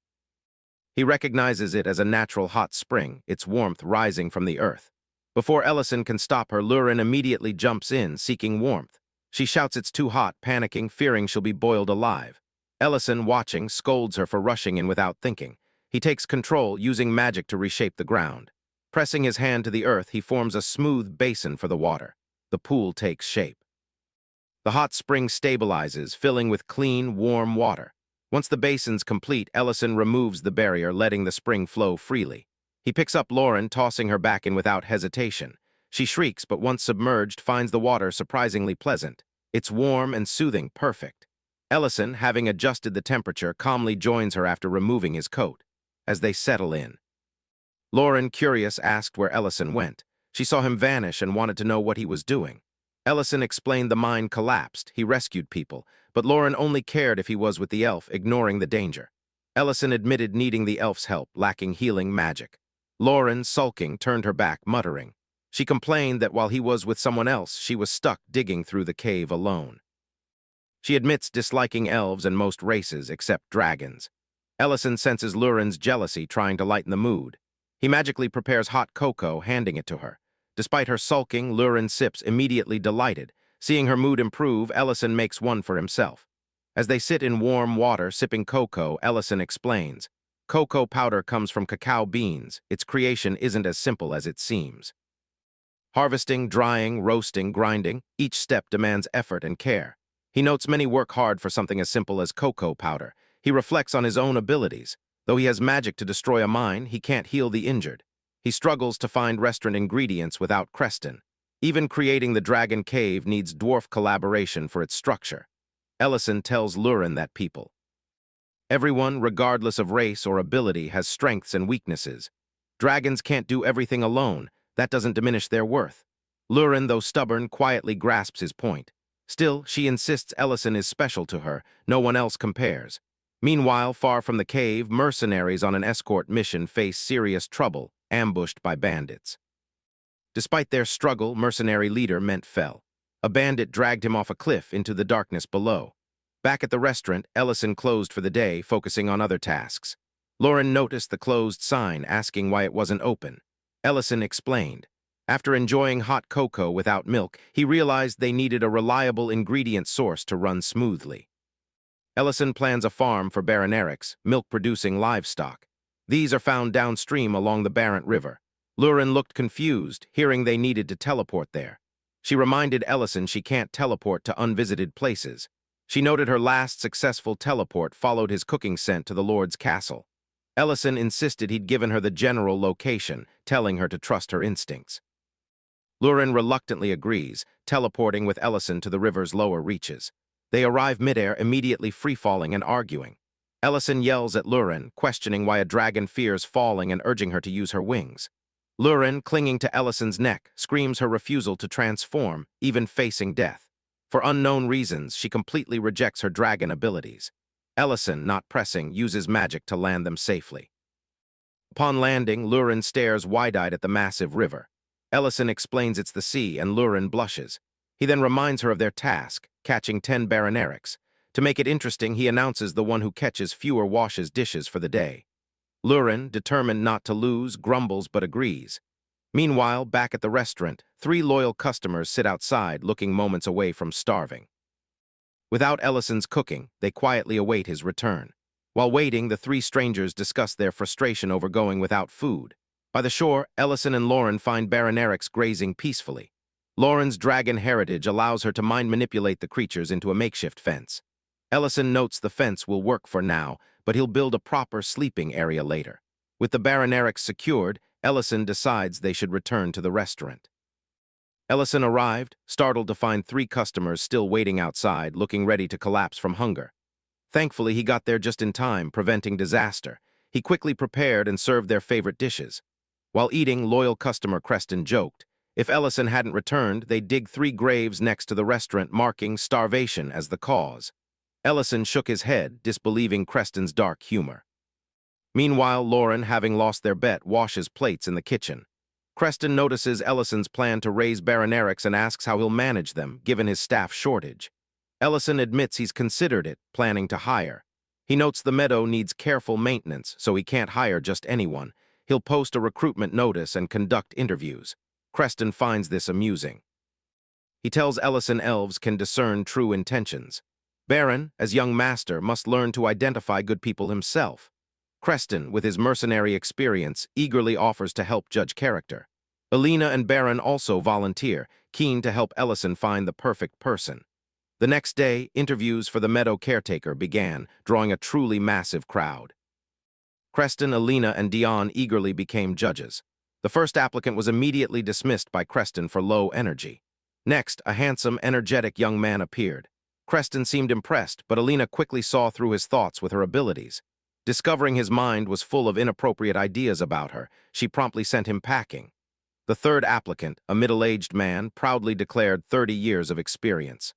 He recognizes it as a natural hot spring, its warmth rising from the earth. Before Ellison can stop her, Lauren immediately jumps in, seeking warmth. She shouts it's too hot, panicking, fearing she'll be boiled alive. Ellison, watching, scolds her for rushing in without thinking. He takes control, using magic to reshape the ground. Pressing his hand to the earth, he forms a smooth basin for the water. The pool takes shape. The hot spring stabilizes, filling with clean, warm water. Once the basin's complete, Ellison removes the barrier, letting the spring flow freely. He picks up Lauren, tossing her back in without hesitation. She shrieks, but once submerged, finds the water surprisingly pleasant. It's warm and soothing, perfect. Ellison, having adjusted the temperature, calmly joins her after removing his coat. As they settle in, Lauren, curious, asked where Ellison went. She saw him vanish and wanted to know what he was doing. Ellison explained the mine collapsed. He rescued people, but Lauren only cared if he was with the elf, ignoring the danger. Ellison admitted needing the elf's help, lacking healing magic. Lauren, sulking, turned her back, muttering. She complained that while he was with someone else, she was stuck digging through the cave alone. She admits disliking elves and most races except dragons. Ellison senses Lauren's jealousy, trying to lighten the mood. He magically prepares hot cocoa, handing it to her. Despite her sulking, Lauren sips, immediately delighted. Seeing her mood improve, Ellison makes one for himself. As they sit in warm water, sipping cocoa, Ellison explains. Cocoa powder comes from cacao beans. Its creation isn't as simple as it seems. Harvesting, drying, roasting, grinding, each step demands effort and care. He notes many work hard for something as simple as cocoa powder. He reflects on his own abilities. Though he has magic to destroy a mine, he can't heal the injured. He struggles to find restaurant ingredients without Creston. Even creating the Dragon Cave needs dwarf collaboration for its structure. Ellison tells Lauren that people. Everyone, regardless of race or ability, has strengths and weaknesses. Dragons can't do everything alone. That doesn't diminish their worth. Lauren, though stubborn, quietly grasps his point. Still, she insists Ellison is special to her. No one else compares. Meanwhile, far from the cave, mercenaries on an escort mission face serious trouble, ambushed by bandits. Despite their struggle, mercenary leader Ment fell. A bandit dragged him off a cliff into the darkness below. Back at the restaurant, Ellison closed for the day, focusing on other tasks. Lauren noticed the closed sign, asking why it wasn't open. Ellison explained. After enjoying hot cocoa without milk, he realized they needed a reliable ingredient source to run smoothly. Ellison plans a farm for Baronerics, milk-producing livestock. These are found downstream along the Barrent River. Lauren looked confused, hearing they needed to teleport there. She reminded Ellison she can't teleport to unvisited places. She noted her last successful teleport followed his cooking scent to the Lord's castle. Ellison insisted he'd given her the general location, telling her to trust her instincts. Lauren reluctantly agrees, teleporting with Ellison to the river's lower reaches. They arrive midair, immediately free-falling and arguing. Ellison yells at Lauren, questioning why a dragon fears falling and urging her to use her wings. Lauren, clinging to Ellison's neck, screams her refusal to transform, even facing death. For unknown reasons, she completely rejects her dragon abilities. Ellison, not pressing, uses magic to land them safely. Upon landing, Lurin stares wide-eyed at the massive river. Ellison explains it's the sea, and Lurin blushes. He then reminds her of their task, catching 10 Baronerics. To make it interesting, he announces the one who catches fewer washes dishes for the day. Lurin, determined not to lose, grumbles but agrees. Meanwhile, back at the restaurant, 3 loyal customers sit outside, looking moments away from starving. Without Ellison's cooking, they quietly await his return. While waiting, the 3 strangers discuss their frustration over going without food. By the shore, Ellison and Lauren find Baronerics grazing peacefully. Lauren's dragon heritage allows her to mind-manipulate the creatures into a makeshift fence. Ellison notes the fence will work for now, but he'll build a proper sleeping area later. With the Baronerics secured, Ellison decides they should return to the restaurant. Ellison arrived, startled to find 3 customers still waiting outside, looking ready to collapse from hunger. Thankfully, he got there just in time, preventing disaster. He quickly prepared and served their favorite dishes. While eating, loyal customer Creston joked, if Ellison hadn't returned, they'd dig 3 graves next to the restaurant, marking starvation as the cause. Ellison shook his head, disbelieving Creston's dark humor. Meanwhile, Lauren, having lost their bet, washes plates in the kitchen. Creston notices Ellison's plan to raise Baronerics and asks how he'll manage them, given his staff shortage. Ellison admits he's considered it, planning to hire. He notes the meadow needs careful maintenance, so he can't hire just anyone. He'll post a recruitment notice and conduct interviews. Creston finds this amusing. He tells Ellison elves can discern true intentions. Baron, as young master, must learn to identify good people himself. Creston, with his mercenary experience, eagerly offers to help judge character. Alina and Baron also volunteer, keen to help Ellison find the perfect person. The next day, interviews for the meadow caretaker began, drawing a truly massive crowd. Creston, Alina, and Dion eagerly became judges. The first applicant was immediately dismissed by Creston for low energy. Next, a handsome, energetic young man appeared. Creston seemed impressed, but Alina quickly saw through his thoughts with her abilities. Discovering his mind was full of inappropriate ideas about her, she promptly sent him packing. The third applicant, a middle-aged man, proudly declared 30 years of experience.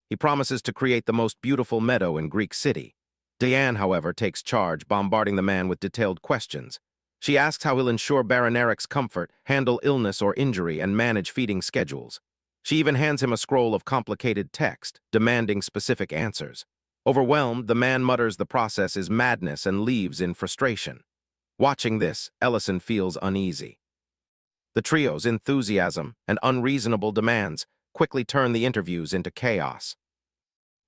He promises to create the most beautiful meadow in Greek City. Diane, however, takes charge, bombarding the man with detailed questions. She asks how he'll ensure Baroneric's comfort, handle illness or injury, and manage feeding schedules. She even hands him a scroll of complicated text, demanding specific answers. Overwhelmed, the man mutters the process is madness and leaves in frustration. Watching this, Ellison feels uneasy. The trio's enthusiasm and unreasonable demands quickly turn the interviews into chaos.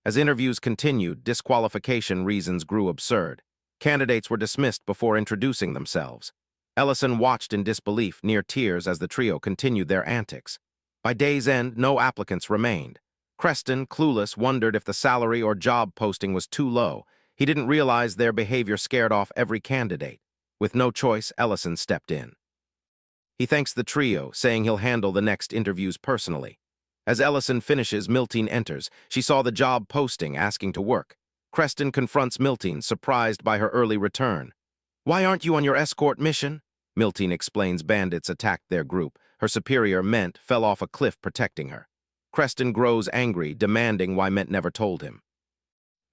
As interviews continued, disqualification reasons grew absurd. Candidates were dismissed before introducing themselves. Ellison watched in disbelief, near tears, as the trio continued their antics. By day's end, no applicants remained. Creston, clueless, wondered if the salary or job posting was too low. He didn't realize their behavior scared off every candidate. With no choice, Ellison stepped in. He thanks the trio, saying he'll handle the next interviews personally. As Ellison finishes, Miltine enters. She saw the job posting, asking to work. Creston confronts Miltine, surprised by her early return. "Why aren't you on your escort mission?" Miltine explains bandits attacked their group. Her superior, Ment, fell off a cliff protecting her. Creston grows angry, demanding why Ment never told him.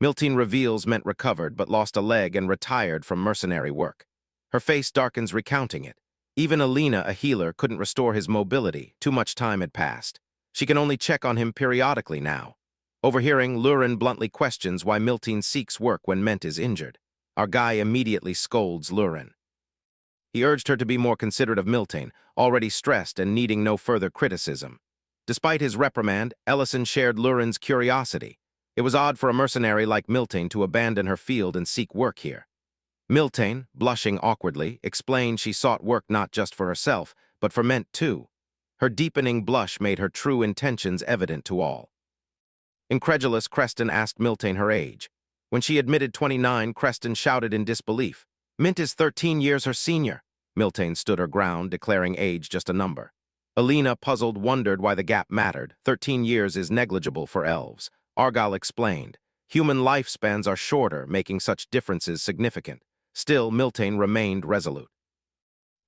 Miltine reveals Ment recovered but lost a leg and retired from mercenary work. Her face darkens recounting it. Even Alina, a healer, couldn't restore his mobility. Too much time had passed. She can only check on him periodically now. Overhearing, Lurin bluntly questions why Miltine seeks work when Ment is injured. Our guy immediately scolds Lurin. He urged her to be more considerate of Miltine, already stressed and needing no further criticism. Despite his reprimand, Ellison shared Lurin's curiosity. It was odd for a mercenary like Miltine to abandon her field and seek work here. Miltine, blushing awkwardly, explained she sought work not just for herself, but for Ment too. Her deepening blush made her true intentions evident to all. Incredulous, Creston asked Miltine her age. When she admitted 29, Creston shouted in disbelief. "Mint is 13 years her senior." Miltine stood her ground, declaring age just a number. Alina, puzzled, wondered why the gap mattered. 13 years is negligible for elves. Argyle explained. Human lifespans are shorter, making such differences significant. Still, Miltine remained resolute.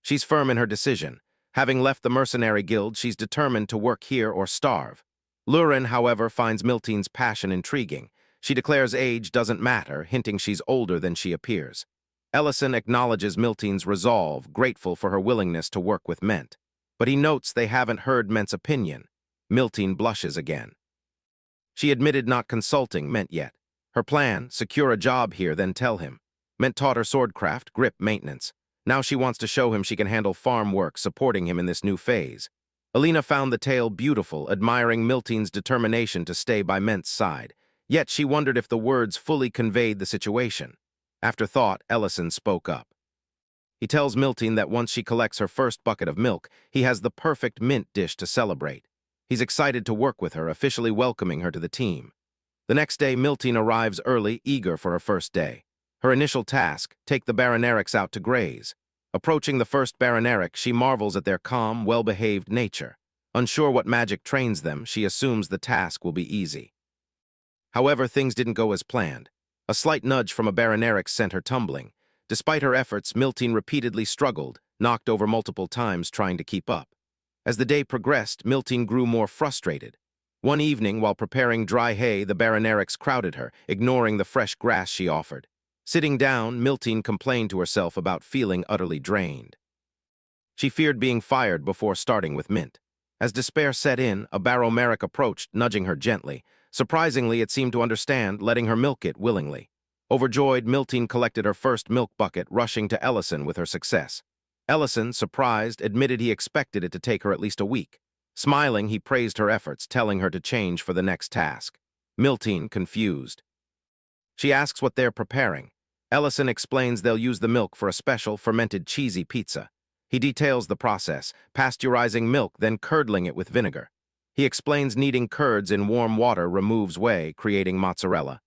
She's firm in her decision. Having left the mercenary guild, she's determined to work here or starve. Lurin, however, finds Miltine's passion intriguing. She declares age doesn't matter, hinting she's older than she appears. Ellison acknowledges Milteen's resolve, grateful for her willingness to work with Ment. But he notes they haven't heard Ment's opinion. Milteen blushes again. She admitted not consulting Ment yet. Her plan, secure a job here, then tell him. Ment taught her swordcraft, grip, maintenance. Now she wants to show him she can handle farm work, supporting him in this new phase. Alina found the tale beautiful, admiring Milteen's determination to stay by Ment's side. Yet she wondered if the words fully conveyed the situation. After thought, Ellison spoke up. He tells Milteen that once she collects her first bucket of milk, he has the perfect mint dish to celebrate. He's excited to work with her, officially welcoming her to the team. The next day, Milteen arrives early, eager for her first day. Her initial task, take the Baronerics out to graze. Approaching the first Baroneric, she marvels at their calm, well-behaved nature. Unsure what magic trains them, she assumes the task will be easy. However, things didn't go as planned. A slight nudge from a Baroneric sent her tumbling. Despite her efforts, Milteen repeatedly struggled, knocked over multiple times trying to keep up. As the day progressed, Milteen grew more frustrated. One evening, while preparing dry hay, the Baronerics crowded her, ignoring the fresh grass she offered. Sitting down, Milteen complained to herself about feeling utterly drained. She feared being fired before starting with Mint. As despair set in, a Baromeric approached, nudging her gently. Surprisingly, it seemed to understand, letting her milk it willingly. Overjoyed, Milteen collected her first milk bucket, rushing to Ellison with her success. Ellison, surprised, admitted he expected it to take her at least a week. Smiling, he praised her efforts, telling her to change for the next task. Milteen, confused. She asks what they're preparing. Ellison explains they'll use the milk for a special fermented cheesy pizza. He details the process, pasteurizing milk, then curdling it with vinegar. He explains kneading curds in warm water removes whey, creating mozzarella.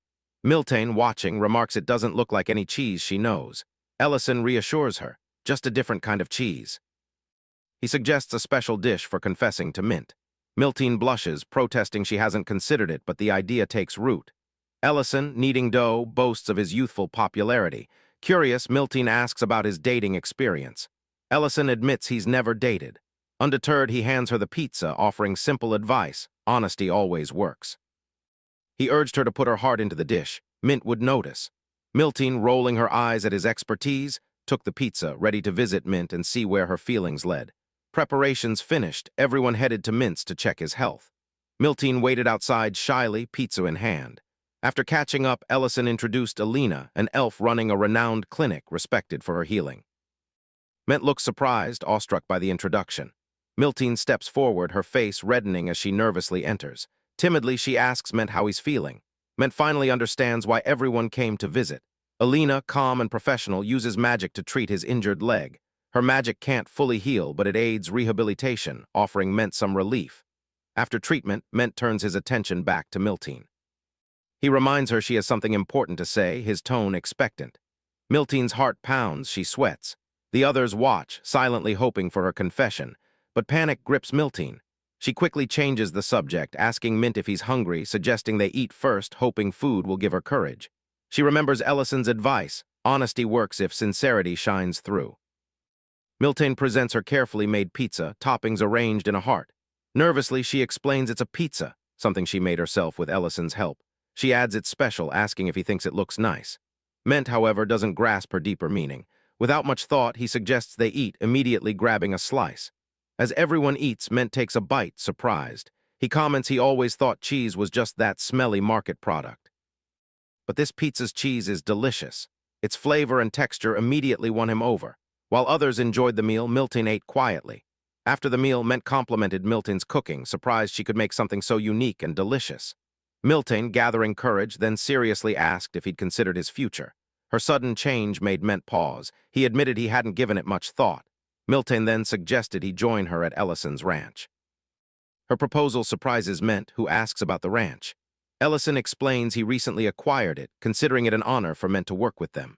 Milteen, watching, remarks it doesn't look like any cheese she knows. Ellison reassures her, just a different kind of cheese. He suggests a special dish for confessing to Mint. Milteen blushes, protesting she hasn't considered it, but the idea takes root. Ellison, kneading dough, boasts of his youthful popularity. Curious, Milteen asks about his dating experience. Ellison admits he's never dated. Undeterred, he hands her the pizza, offering simple advice. Honesty always works. He urged her to put her heart into the dish. Mint would notice. Milteen, rolling her eyes at his expertise, took the pizza, ready to visit Mint and see where her feelings led. Preparations finished, everyone headed to Mint's to check his health. Milteen waited outside shyly, pizza in hand. After catching up, Ellison introduced Alina, an elf running a renowned clinic respected for her healing. Mint looks surprised, awestruck by the introduction. Milteen steps forward, her face reddening as she nervously enters. Timidly, she asks Mint how he's feeling. Mint finally understands why everyone came to visit. Alina, calm and professional, uses magic to treat his injured leg. Her magic can't fully heal, but it aids rehabilitation, offering Mint some relief. After treatment, Mint turns his attention back to Milteen. He reminds her she has something important to say, his tone expectant. Milteen's heart pounds, she sweats. The others watch, silently hoping for her confession, but panic grips Milteen. She quickly changes the subject, asking Mint if he's hungry, suggesting they eat first, hoping food will give her courage. She remembers Ellison's advice, honesty works if sincerity shines through. Milteen presents her carefully made pizza, toppings arranged in a heart. Nervously, she explains it's a pizza, something she made herself with Ellison's help. She adds it's special, asking if he thinks it looks nice. Mint, however, doesn't grasp her deeper meaning. Without much thought, he suggests they eat, immediately grabbing a slice. As everyone eats, Mint takes a bite, surprised. He comments he always thought cheese was just that smelly market product. But this pizza's cheese is delicious. Its flavor and texture immediately won him over. While others enjoyed the meal, Milteen ate quietly. After the meal, Mint complimented Milteen's cooking, surprised she could make something so unique and delicious. Milteen, gathering courage, then seriously asked if he'd considered his future. Her sudden change made Mint pause. He admitted he hadn't given it much thought. Milteen then suggested he join her at Ellison's ranch. Her proposal surprises Mint, who asks about the ranch. Ellison explains he recently acquired it, considering it an honor for Mint to work with them.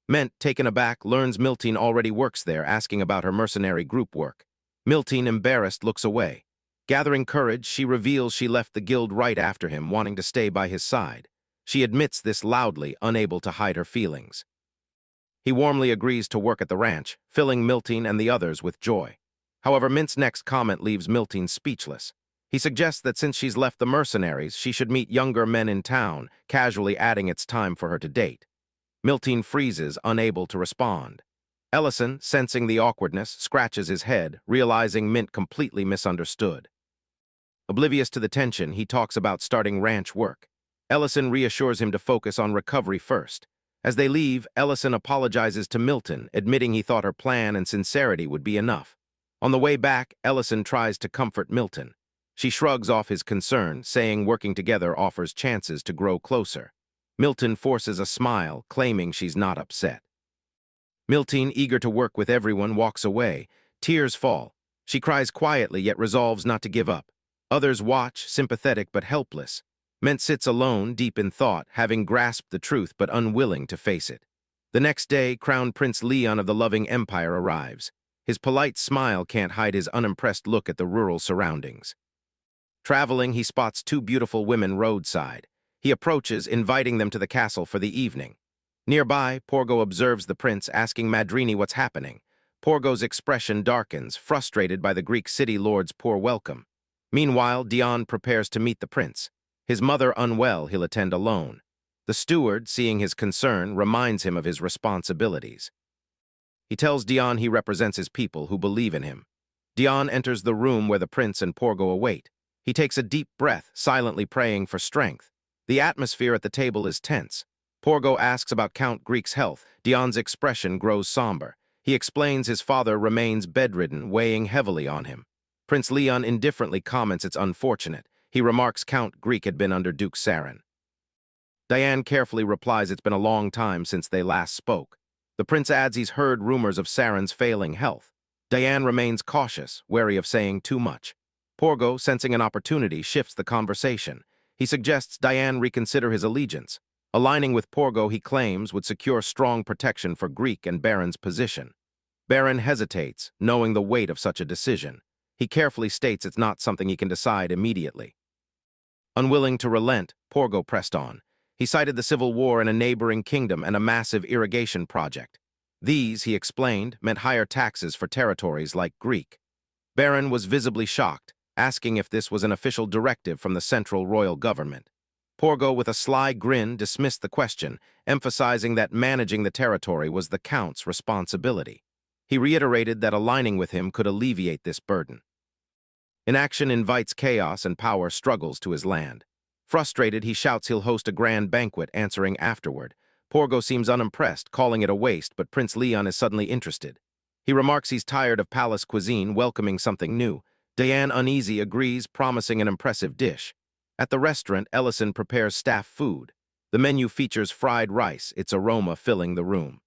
Mint, taken aback, learns Milteen already works there, asking about her mercenary group work. Milteen, embarrassed, looks away. Gathering courage, she reveals she left the guild right after him, wanting to stay by his side. She admits this loudly, unable to hide her feelings. He warmly agrees to work at the ranch, filling Milteen and the others with joy. However, Mint's next comment leaves Milteen speechless. He suggests that since she's left the mercenaries, she should meet younger men in town, casually adding it's time for her to date. Miltine freezes, unable to respond. Ellison, sensing the awkwardness, scratches his head, realizing Mint completely misunderstood. Oblivious to the tension, he talks about starting ranch work. Ellison reassures him to focus on recovery first. As they leave, Ellison apologizes to Milton, admitting he thought her plan and sincerity would be enough. On the way back, Ellison tries to comfort Milton. She shrugs off his concern, saying working together offers chances to grow closer. Milton forces a smile, claiming she's not upset. Miltine, eager to work with everyone, walks away. Tears fall. She cries quietly, yet resolves not to give up. Others watch, sympathetic but helpless. Ment sits alone, deep in thought, having grasped the truth but unwilling to face it. The next day, Crown Prince Leon of the Loving Empire arrives. His polite smile can't hide his unimpressed look at the rural surroundings. Traveling, he spots two beautiful women roadside. He approaches, inviting them to the castle for the evening. Nearby, Porgo observes the prince, asking Madrini what's happening. Porgo's expression darkens, frustrated by the Greek city lord's poor welcome. Meanwhile, Dion prepares to meet the prince. His mother unwell, he'll attend alone. The steward, seeing his concern, reminds him of his responsibilities. He tells Dion he represents his people who believe in him. Dion enters the room where the prince and Porgo await. He takes a deep breath, silently praying for strength. The atmosphere at the table is tense. Porgo asks about Count Greek's health. Dion's expression grows somber. He explains his father remains bedridden, weighing heavily on him. Prince Leon indifferently comments it's unfortunate. He remarks Count Greek had been under Duke Sarin. Diane carefully replies it's been a long time since they last spoke. The prince adds he's heard rumors of Sarin's failing health. Diane remains cautious, wary of saying too much. Porgo, sensing an opportunity, shifts the conversation. He suggests Diane reconsider his allegiance. Aligning with Porgo, he claims, would secure strong protection for Greek and Baron's position. Baron hesitates, knowing the weight of such a decision. He carefully states it's not something he can decide immediately. Unwilling to relent, Porgo pressed on. He cited the civil war in a neighboring kingdom and a massive irrigation project. These, he explained, meant higher taxes for territories like Greek. Baron was visibly shocked, asking if this was an official directive from the central royal government. Porgo, with a sly grin, dismissed the question, emphasizing that managing the territory was the count's responsibility. He reiterated that aligning with him could alleviate this burden. Inaction invites chaos and power struggles to his land. Frustrated, he shouts he'll host a grand banquet, answering afterward. Porgo seems unimpressed, calling it a waste, but Prince Leon is suddenly interested. He remarks he's tired of palace cuisine, welcoming something new. Diane, uneasy, agrees, promising an impressive dish. At the restaurant, Ellison prepares staff food. The menu features fried rice, its aroma filling the room.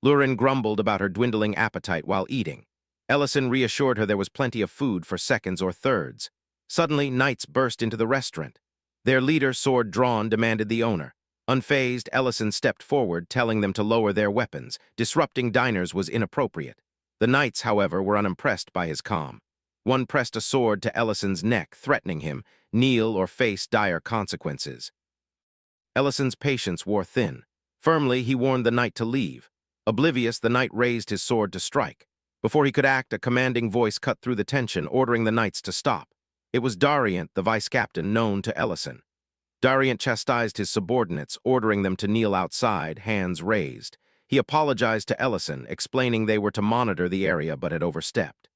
Lurin grumbled about her dwindling appetite while eating. Ellison reassured her there was plenty of food for seconds or thirds. Suddenly, knights burst into the restaurant. Their leader, sword drawn, demanded the owner. Unfazed, Ellison stepped forward, telling them to lower their weapons. Disrupting diners was inappropriate. The knights, however, were unimpressed by his calm. One pressed a sword to Ellison's neck, threatening him, kneel or face dire consequences. Ellison's patience wore thin. Firmly, he warned the knight to leave. Oblivious, the knight raised his sword to strike. Before he could act, a commanding voice cut through the tension, ordering the knights to stop. It was Dariant, the vice-captain, known to Ellison. Dariant chastised his subordinates, ordering them to kneel outside, hands raised. He apologized to Ellison, explaining they were to monitor the area but had overstepped.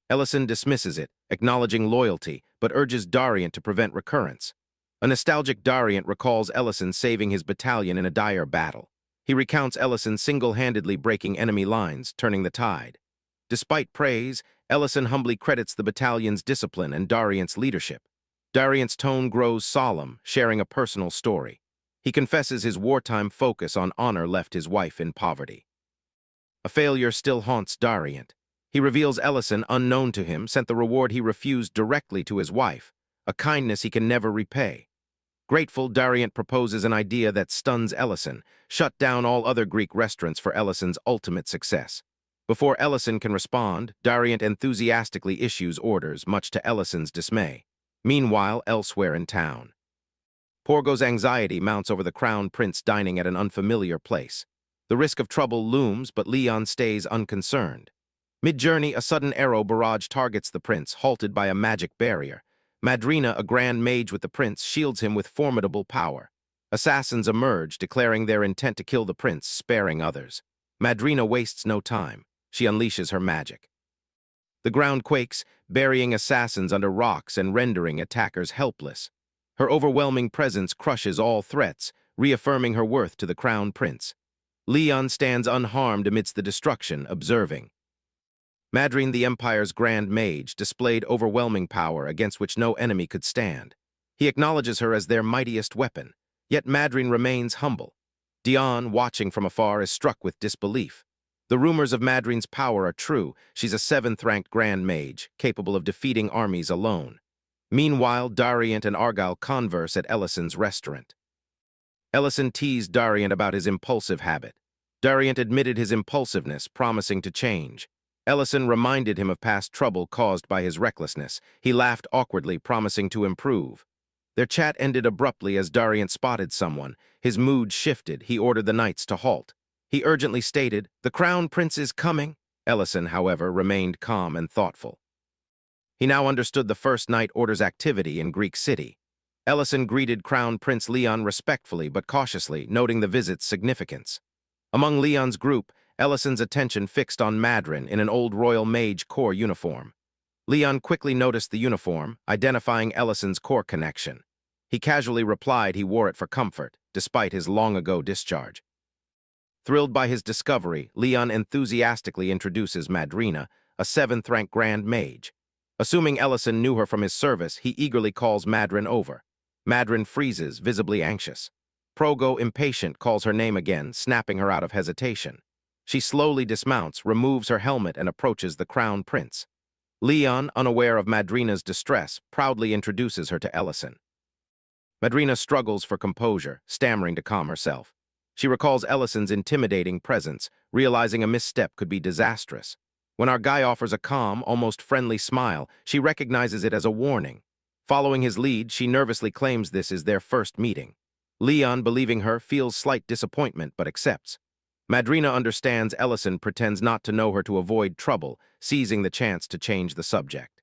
Ellison dismisses it, acknowledging loyalty, but urges Dariant to prevent recurrence. A nostalgic Dariant recalls Ellison saving his battalion in a dire battle. He recounts Ellison single-handedly breaking enemy lines, turning the tide. Despite praise, Ellison humbly credits the battalion's discipline and Dariant's leadership. Dariant's tone grows solemn, sharing a personal story. He confesses his wartime focus on honor left his wife in poverty. A failure still haunts Dariant. He reveals Ellison, unknown to him, sent the reward he refused directly to his wife, a kindness he can never repay. Grateful, Dariant proposes an idea that stuns Ellison: shut down all other Greek restaurants for Ellison's ultimate success. Before Ellison can respond, Dariant enthusiastically issues orders, much to Ellison's dismay. Meanwhile, elsewhere in town, Porgo's anxiety mounts over the crown prince dining at an unfamiliar place. The risk of trouble looms, but Leon stays unconcerned. Mid-journey, a sudden arrow barrage targets the prince, halted by a magic barrier. Madrina, a grand mage with the prince, shields him with formidable power. Assassins emerge, declaring their intent to kill the prince, sparing others. Madrina wastes no time. She unleashes her magic. The ground quakes, burying assassins under rocks and rendering attackers helpless. Her overwhelming presence crushes all threats, reaffirming her worth to the crown prince. Leon stands unharmed amidst the destruction, observing. Madrine, the Empire's Grand Mage, displayed overwhelming power against which no enemy could stand. He acknowledges her as their mightiest weapon, yet Madrine remains humble. Dion, watching from afar, is struck with disbelief. The rumors of Madrine's power are true. She's a 7th-ranked Grand Mage, capable of defeating armies alone. Meanwhile, Dariant and Argyle converse at Ellison's restaurant. Ellison teased Dariant about his impulsive habit. Dariant admitted his impulsiveness, promising to change. Ellison reminded him of past trouble caused by his recklessness. He laughed awkwardly, promising to improve. Their chat ended abruptly as Dariant spotted someone. His mood shifted. He ordered the knights to halt. He urgently stated, "The crown prince is coming." Ellison, however, remained calm and thoughtful. He now understood the First Knight Order's activity in Greek City. Ellison greeted Crown Prince Leon respectfully but cautiously, noting the visit's significance. Among Leon's group, Ellison's attention fixed on Madrine in an old Royal Mage Corps uniform. Leon quickly noticed the uniform, identifying Ellison's Corps connection. He casually replied he wore it for comfort, despite his long-ago discharge. Thrilled by his discovery, Leon enthusiastically introduces Madrina, a 7th-ranked Grand Mage. Assuming Ellison knew her from his service, he eagerly calls Madrine over. Madrine freezes, visibly anxious. Progo, impatient, calls her name again, snapping her out of hesitation. She slowly dismounts, removes her helmet, and approaches the crown prince. Leon, unaware of Madrina's distress, proudly introduces her to Ellison. Madrina struggles for composure, stammering to calm herself. She recalls Ellison's intimidating presence, realizing a misstep could be disastrous. When our guy offers a calm, almost friendly smile, she recognizes it as a warning. Following his lead, she nervously claims this is their first meeting. Leon, believing her, feels slight disappointment but accepts. Madrina understands Ellison pretends not to know her to avoid trouble, seizing the chance to change the subject.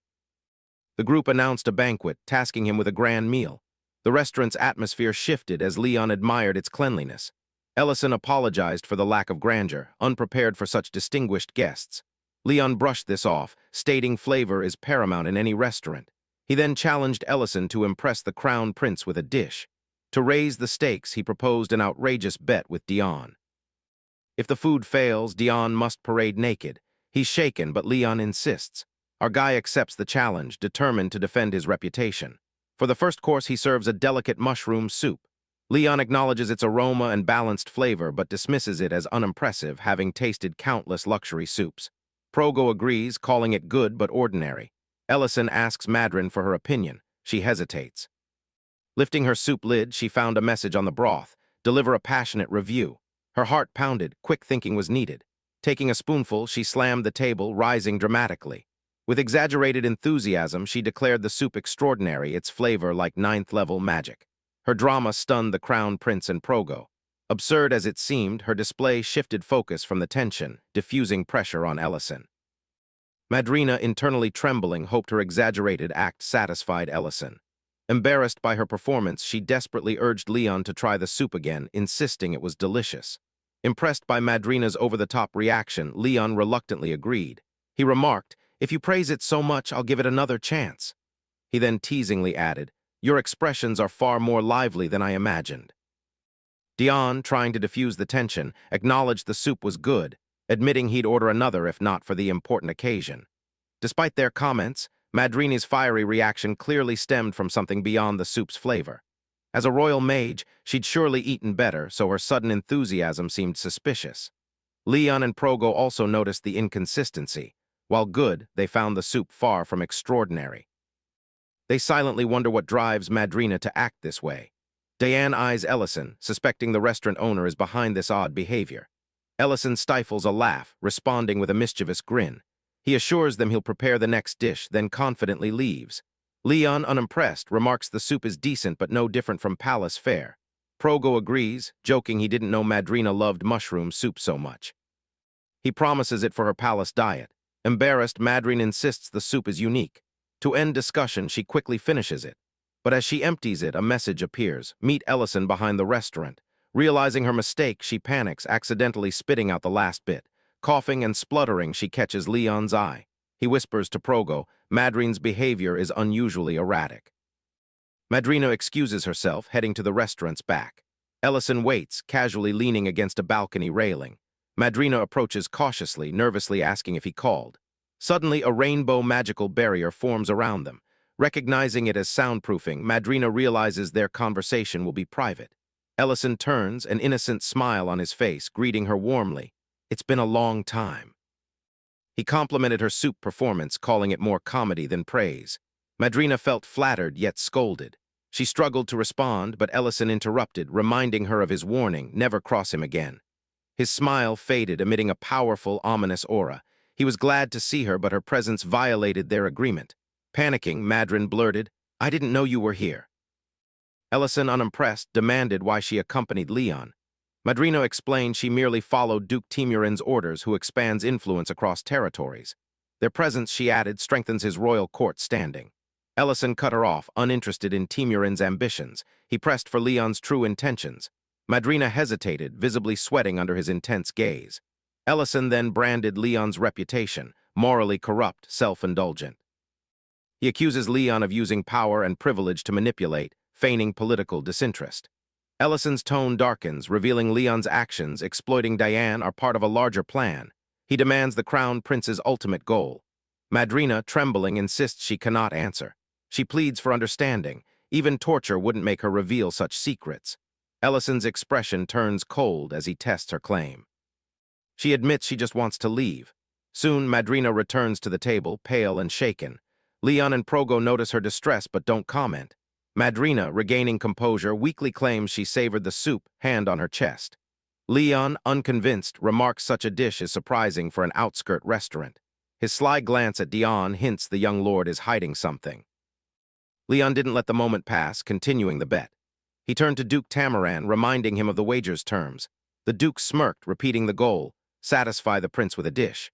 The group announced a banquet, tasking him with a grand meal. The restaurant's atmosphere shifted as Leon admired its cleanliness. Ellison apologized for the lack of grandeur, unprepared for such distinguished guests. Leon brushed this off, stating flavor is paramount in any restaurant. He then challenged Ellison to impress the crown prince with a dish. To raise the stakes, he proposed an outrageous bet with Dion. If the food fails, Dion must parade naked. He's shaken, but Leon insists. Our guy accepts the challenge, determined to defend his reputation. For the first course, he serves a delicate mushroom soup. Leon acknowledges its aroma and balanced flavor, but dismisses it as unimpressive, having tasted countless luxury soups. Progo agrees, calling it good but ordinary. Ellison asks Madrine for her opinion. She hesitates. Lifting her soup lid, she found a message on the broth. Deliver a passionate review. Her heart pounded. Quick thinking was needed. Taking a spoonful, she slammed the table, rising dramatically. With exaggerated enthusiasm, she declared the soup extraordinary, its flavor like 9th-level magic. Her drama stunned the crown prince and Progo. Absurd as it seemed, her display shifted focus from the tension, diffusing pressure on Ellison. Madrina, internally trembling, hoped her exaggerated act satisfied Ellison. Embarrassed by her performance, she desperately urged Leon to try the soup again, insisting it was delicious. Impressed by Madrina's over-the-top reaction, Leon reluctantly agreed. He remarked, "If you praise it so much, I'll give it another chance." He then teasingly added, "Your expressions are far more lively than I imagined." Dion, trying to diffuse the tension, acknowledged the soup was good, admitting he'd order another if not for the important occasion. Despite their comments, Madrini's fiery reaction clearly stemmed from something beyond the soup's flavor. As a royal mage, she'd surely eaten better, so her sudden enthusiasm seemed suspicious. Leon and Progo also noticed the inconsistency. While good, they found the soup far from extraordinary. They silently wonder what drives Madrina to act this way. Diane eyes Ellison, suspecting the restaurant owner is behind this odd behavior. Ellison stifles a laugh, responding with a mischievous grin. He assures them he'll prepare the next dish, then confidently leaves. Leon, unimpressed, remarks the soup is decent but no different from palace fare. Progo agrees, joking he didn't know Madrina loved mushroom soup so much. He promises it for her palace diet. Embarrassed, Madryn insists the soup is unique. To end discussion, she quickly finishes it. But as she empties it, a message appears. Meet Ellison behind the restaurant. Realizing her mistake, she panics, accidentally spitting out the last bit. Coughing and spluttering, she catches Leon's eye. He whispers to Progo, Madryn's behavior is unusually erratic. Madrina excuses herself, heading to the restaurant's back. Ellison waits, casually leaning against a balcony railing. Madrina approaches cautiously, nervously asking if he called. Suddenly, a rainbow magical barrier forms around them. Recognizing it as soundproofing, Madrina realizes their conversation will be private. Ellison turns, an innocent smile on his face, greeting her warmly. It's been a long time. He complimented her soup performance, calling it more comedy than praise. Madrina felt flattered yet scolded. She struggled to respond, but Ellison interrupted, reminding her of his warning, never cross him again. His smile faded, emitting a powerful, ominous aura. He was glad to see her, but her presence violated their agreement. Panicking, Madryn blurted, I didn't know you were here. Ellison, unimpressed, demanded why she accompanied Leon. Madrina explained she merely followed Duke Timurin's orders, who expands influence across territories. Their presence, she added, strengthens his royal court standing. Ellison cut her off, uninterested in Timurin's ambitions. He pressed for Leon's true intentions. Madrina hesitated, visibly sweating under his intense gaze. Ellison then branded Leon's reputation, morally corrupt, self-indulgent. He accuses Leon of using power and privilege to manipulate, feigning political disinterest. Ellison's tone darkens, revealing Leon's actions, exploiting Diane, are part of a larger plan. He demands the Crown Prince's ultimate goal. Madrina, trembling, insists she cannot answer. She pleads for understanding. Even torture wouldn't make her reveal such secrets. Ellison's expression turns cold as he tests her claim. She admits she just wants to leave. Soon, Madrina returns to the table, pale and shaken. Leon and Progo notice her distress but don't comment. Madrina, regaining composure, weakly claims she savored the soup, hand on her chest. Leon, unconvinced, remarks such a dish is surprising for an outskirt restaurant. His sly glance at Dion hints the young lord is hiding something. Leon didn't let the moment pass, continuing the bet. He turned to Duke Tamaran, reminding him of the wager's terms. The Duke smirked, repeating the goal, satisfy the prince with a dish.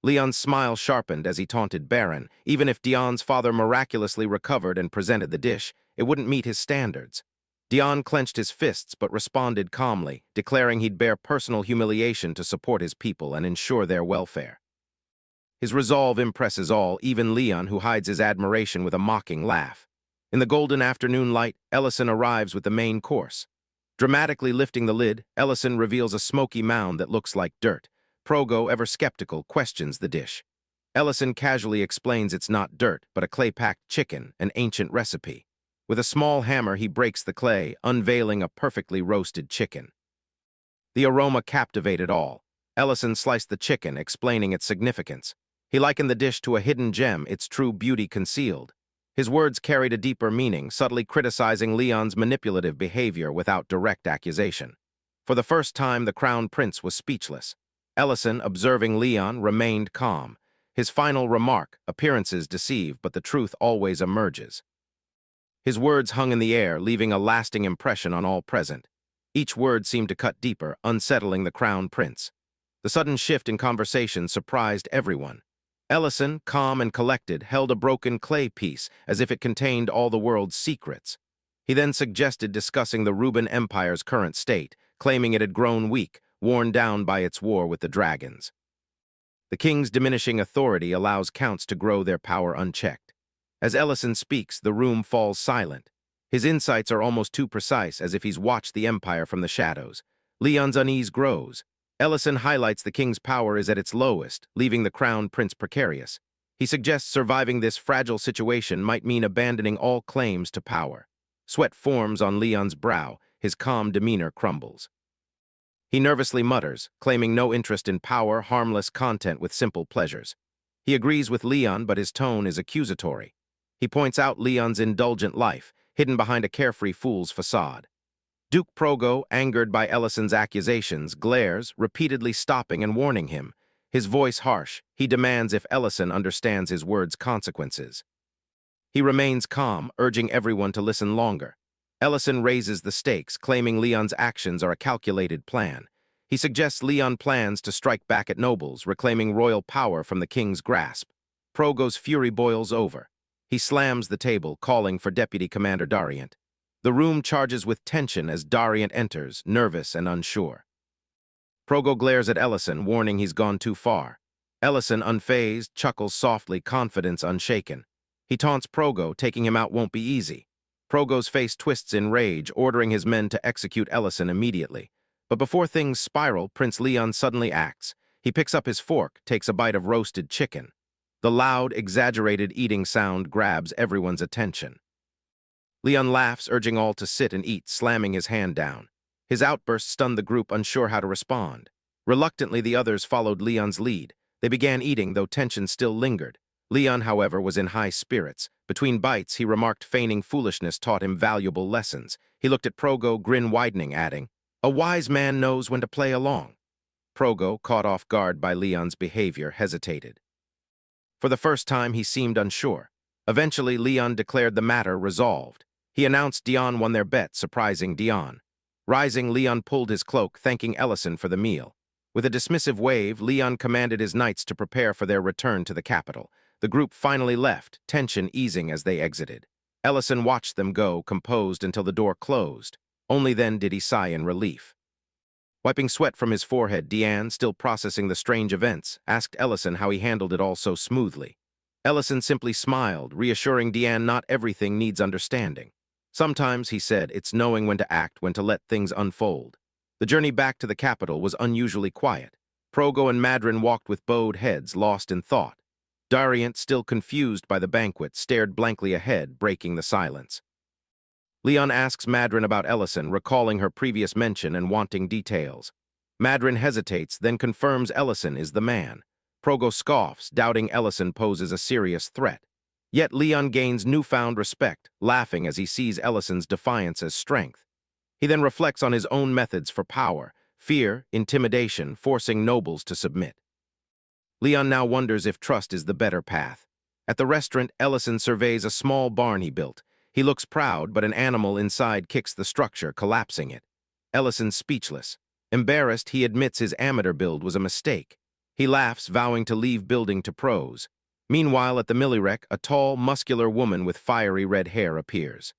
Leon's smile sharpened as he taunted Baron. Even if Dion's father miraculously recovered and presented the dish, it wouldn't meet his standards. Dion clenched his fists but responded calmly, declaring he'd bear personal humiliation to support his people and ensure their welfare. His resolve impresses all, even Leon, who hides his admiration with a mocking laugh. In the golden afternoon light, Ellison arrives with the main course. Dramatically lifting the lid, Ellison reveals a smoky mound that looks like dirt. Progo, ever skeptical, questions the dish. Ellison casually explains it's not dirt, but a clay-packed chicken, an ancient recipe. With a small hammer, he breaks the clay, unveiling a perfectly roasted chicken. The aroma captivated all. Ellison sliced the chicken, explaining its significance. He likened the dish to a hidden gem, its true beauty concealed. His words carried a deeper meaning, subtly criticizing Leon's manipulative behavior without direct accusation. For the first time, the Crown Prince was speechless. Ellison, observing Leon, remained calm. His final remark, appearances deceive, but the truth always emerges. His words hung in the air, leaving a lasting impression on all present. Each word seemed to cut deeper, unsettling the Crown Prince. The sudden shift in conversation surprised everyone. Ellison, calm and collected, held a broken clay piece as if it contained all the world's secrets. He then suggested discussing the Ruben Empire's current state, claiming it had grown weak, worn down by its war with the dragons. The king's diminishing authority allows counts to grow their power unchecked. As Ellison speaks, the room falls silent. His insights are almost too precise, as if he's watched the empire from the shadows. Leon's unease grows. Ellison highlights the king's power is at its lowest, leaving the Crown Prince precarious. He suggests surviving this fragile situation might mean abandoning all claims to power. Sweat forms on Leon's brow, his calm demeanor crumbles. He nervously mutters, claiming no interest in power, harmless content with simple pleasures. He agrees with Leon, but his tone is accusatory. He points out Leon's indulgent life, hidden behind a carefree fool's facade. Duke Progo, angered by Ellison's accusations, glares, repeatedly stopping and warning him. His voice harsh, he demands if Ellison understands his words' consequences. He remains calm, urging everyone to listen longer. Ellison raises the stakes, claiming Leon's actions are a calculated plan. He suggests Leon plans to strike back at nobles, reclaiming royal power from the king's grasp. Progo's fury boils over. He slams the table, calling for Deputy Commander Dariant. The room charges with tension as Dariant enters, nervous and unsure. Progo glares at Ellison, warning he's gone too far. Ellison, unfazed, chuckles softly, confidence unshaken. He taunts Progo, taking him out won't be easy. Progo's face twists in rage, ordering his men to execute Ellison immediately. But before things spiral, Prince Leon suddenly acts. He picks up his fork, takes a bite of roasted chicken. The loud, exaggerated eating sound grabs everyone's attention. Leon laughs, urging all to sit and eat, slamming his hand down. His outburst stunned the group, unsure how to respond. Reluctantly, the others followed Leon's lead. They began eating, though tension still lingered. Leon, however, was in high spirits. Between bites, he remarked feigning foolishness taught him valuable lessons. He looked at Progo, grin widening, adding, "A wise man knows when to play along." Progo, caught off guard by Leon's behavior, hesitated. For the first time, he seemed unsure. Eventually, Leon declared the matter resolved. He announced Dion won their bet, surprising Dion. Rising, Leon pulled his cloak, thanking Ellison for the meal. With a dismissive wave, Leon commanded his knights to prepare for their return to the capital. The group finally left, tension easing as they exited. Ellison watched them go, composed until the door closed. Only then did he sigh in relief. Wiping sweat from his forehead, Diane, still processing the strange events, asked Ellison how he handled it all so smoothly. Ellison simply smiled, reassuring Diane not everything needs understanding. Sometimes, he said, it's knowing when to act, when to let things unfold. The journey back to the capital was unusually quiet. Progo and Madrin walked with bowed heads, lost in thought. Dariant, still confused by the banquet, stared blankly ahead, breaking the silence. Leon asks Madrin about Ellison, recalling her previous mention and wanting details. Madrin hesitates, then confirms Ellison is the man. Progo scoffs, doubting Ellison poses a serious threat. Yet Leon gains newfound respect, laughing as he sees Ellison's defiance as strength. He then reflects on his own methods for power, fear, intimidation, forcing nobles to submit. Leon now wonders if trust is the better path. At the restaurant, Ellison surveys a small barn he built. He looks proud, but an animal inside kicks the structure, collapsing it. Ellison's speechless. Embarrassed, he admits his amateur build was a mistake. He laughs, vowing to leave building to pros. Meanwhile, at the Millirec, a tall, muscular woman with fiery red hair appears.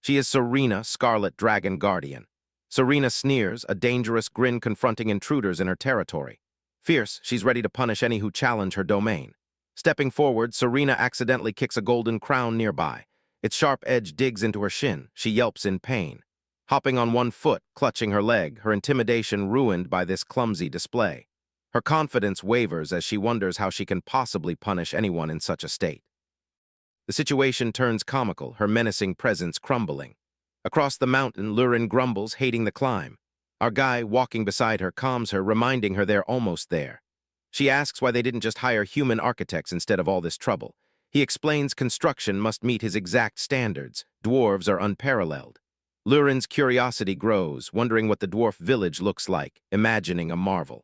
She is Serena, Scarlet Dragon Guardian. Serena sneers, a dangerous grin confronting intruders in her territory. Fierce, she's ready to punish any who challenge her domain. Stepping forward, Serena accidentally kicks a golden crown nearby. Its sharp edge digs into her shin. She yelps in pain. Hopping on one foot, clutching her leg, her intimidation ruined by this clumsy display. Her confidence wavers as she wonders how she can possibly punish anyone in such a state. The situation turns comical, her menacing presence crumbling. Across the mountain, Lurin grumbles, hating the climb. Our guy, walking beside her, calms her, reminding her they're almost there. She asks why they didn't just hire human architects instead of all this trouble. He explains construction must meet his exact standards. Dwarves are unparalleled. Lurin's curiosity grows, wondering what the dwarf village looks like, imagining a marvel.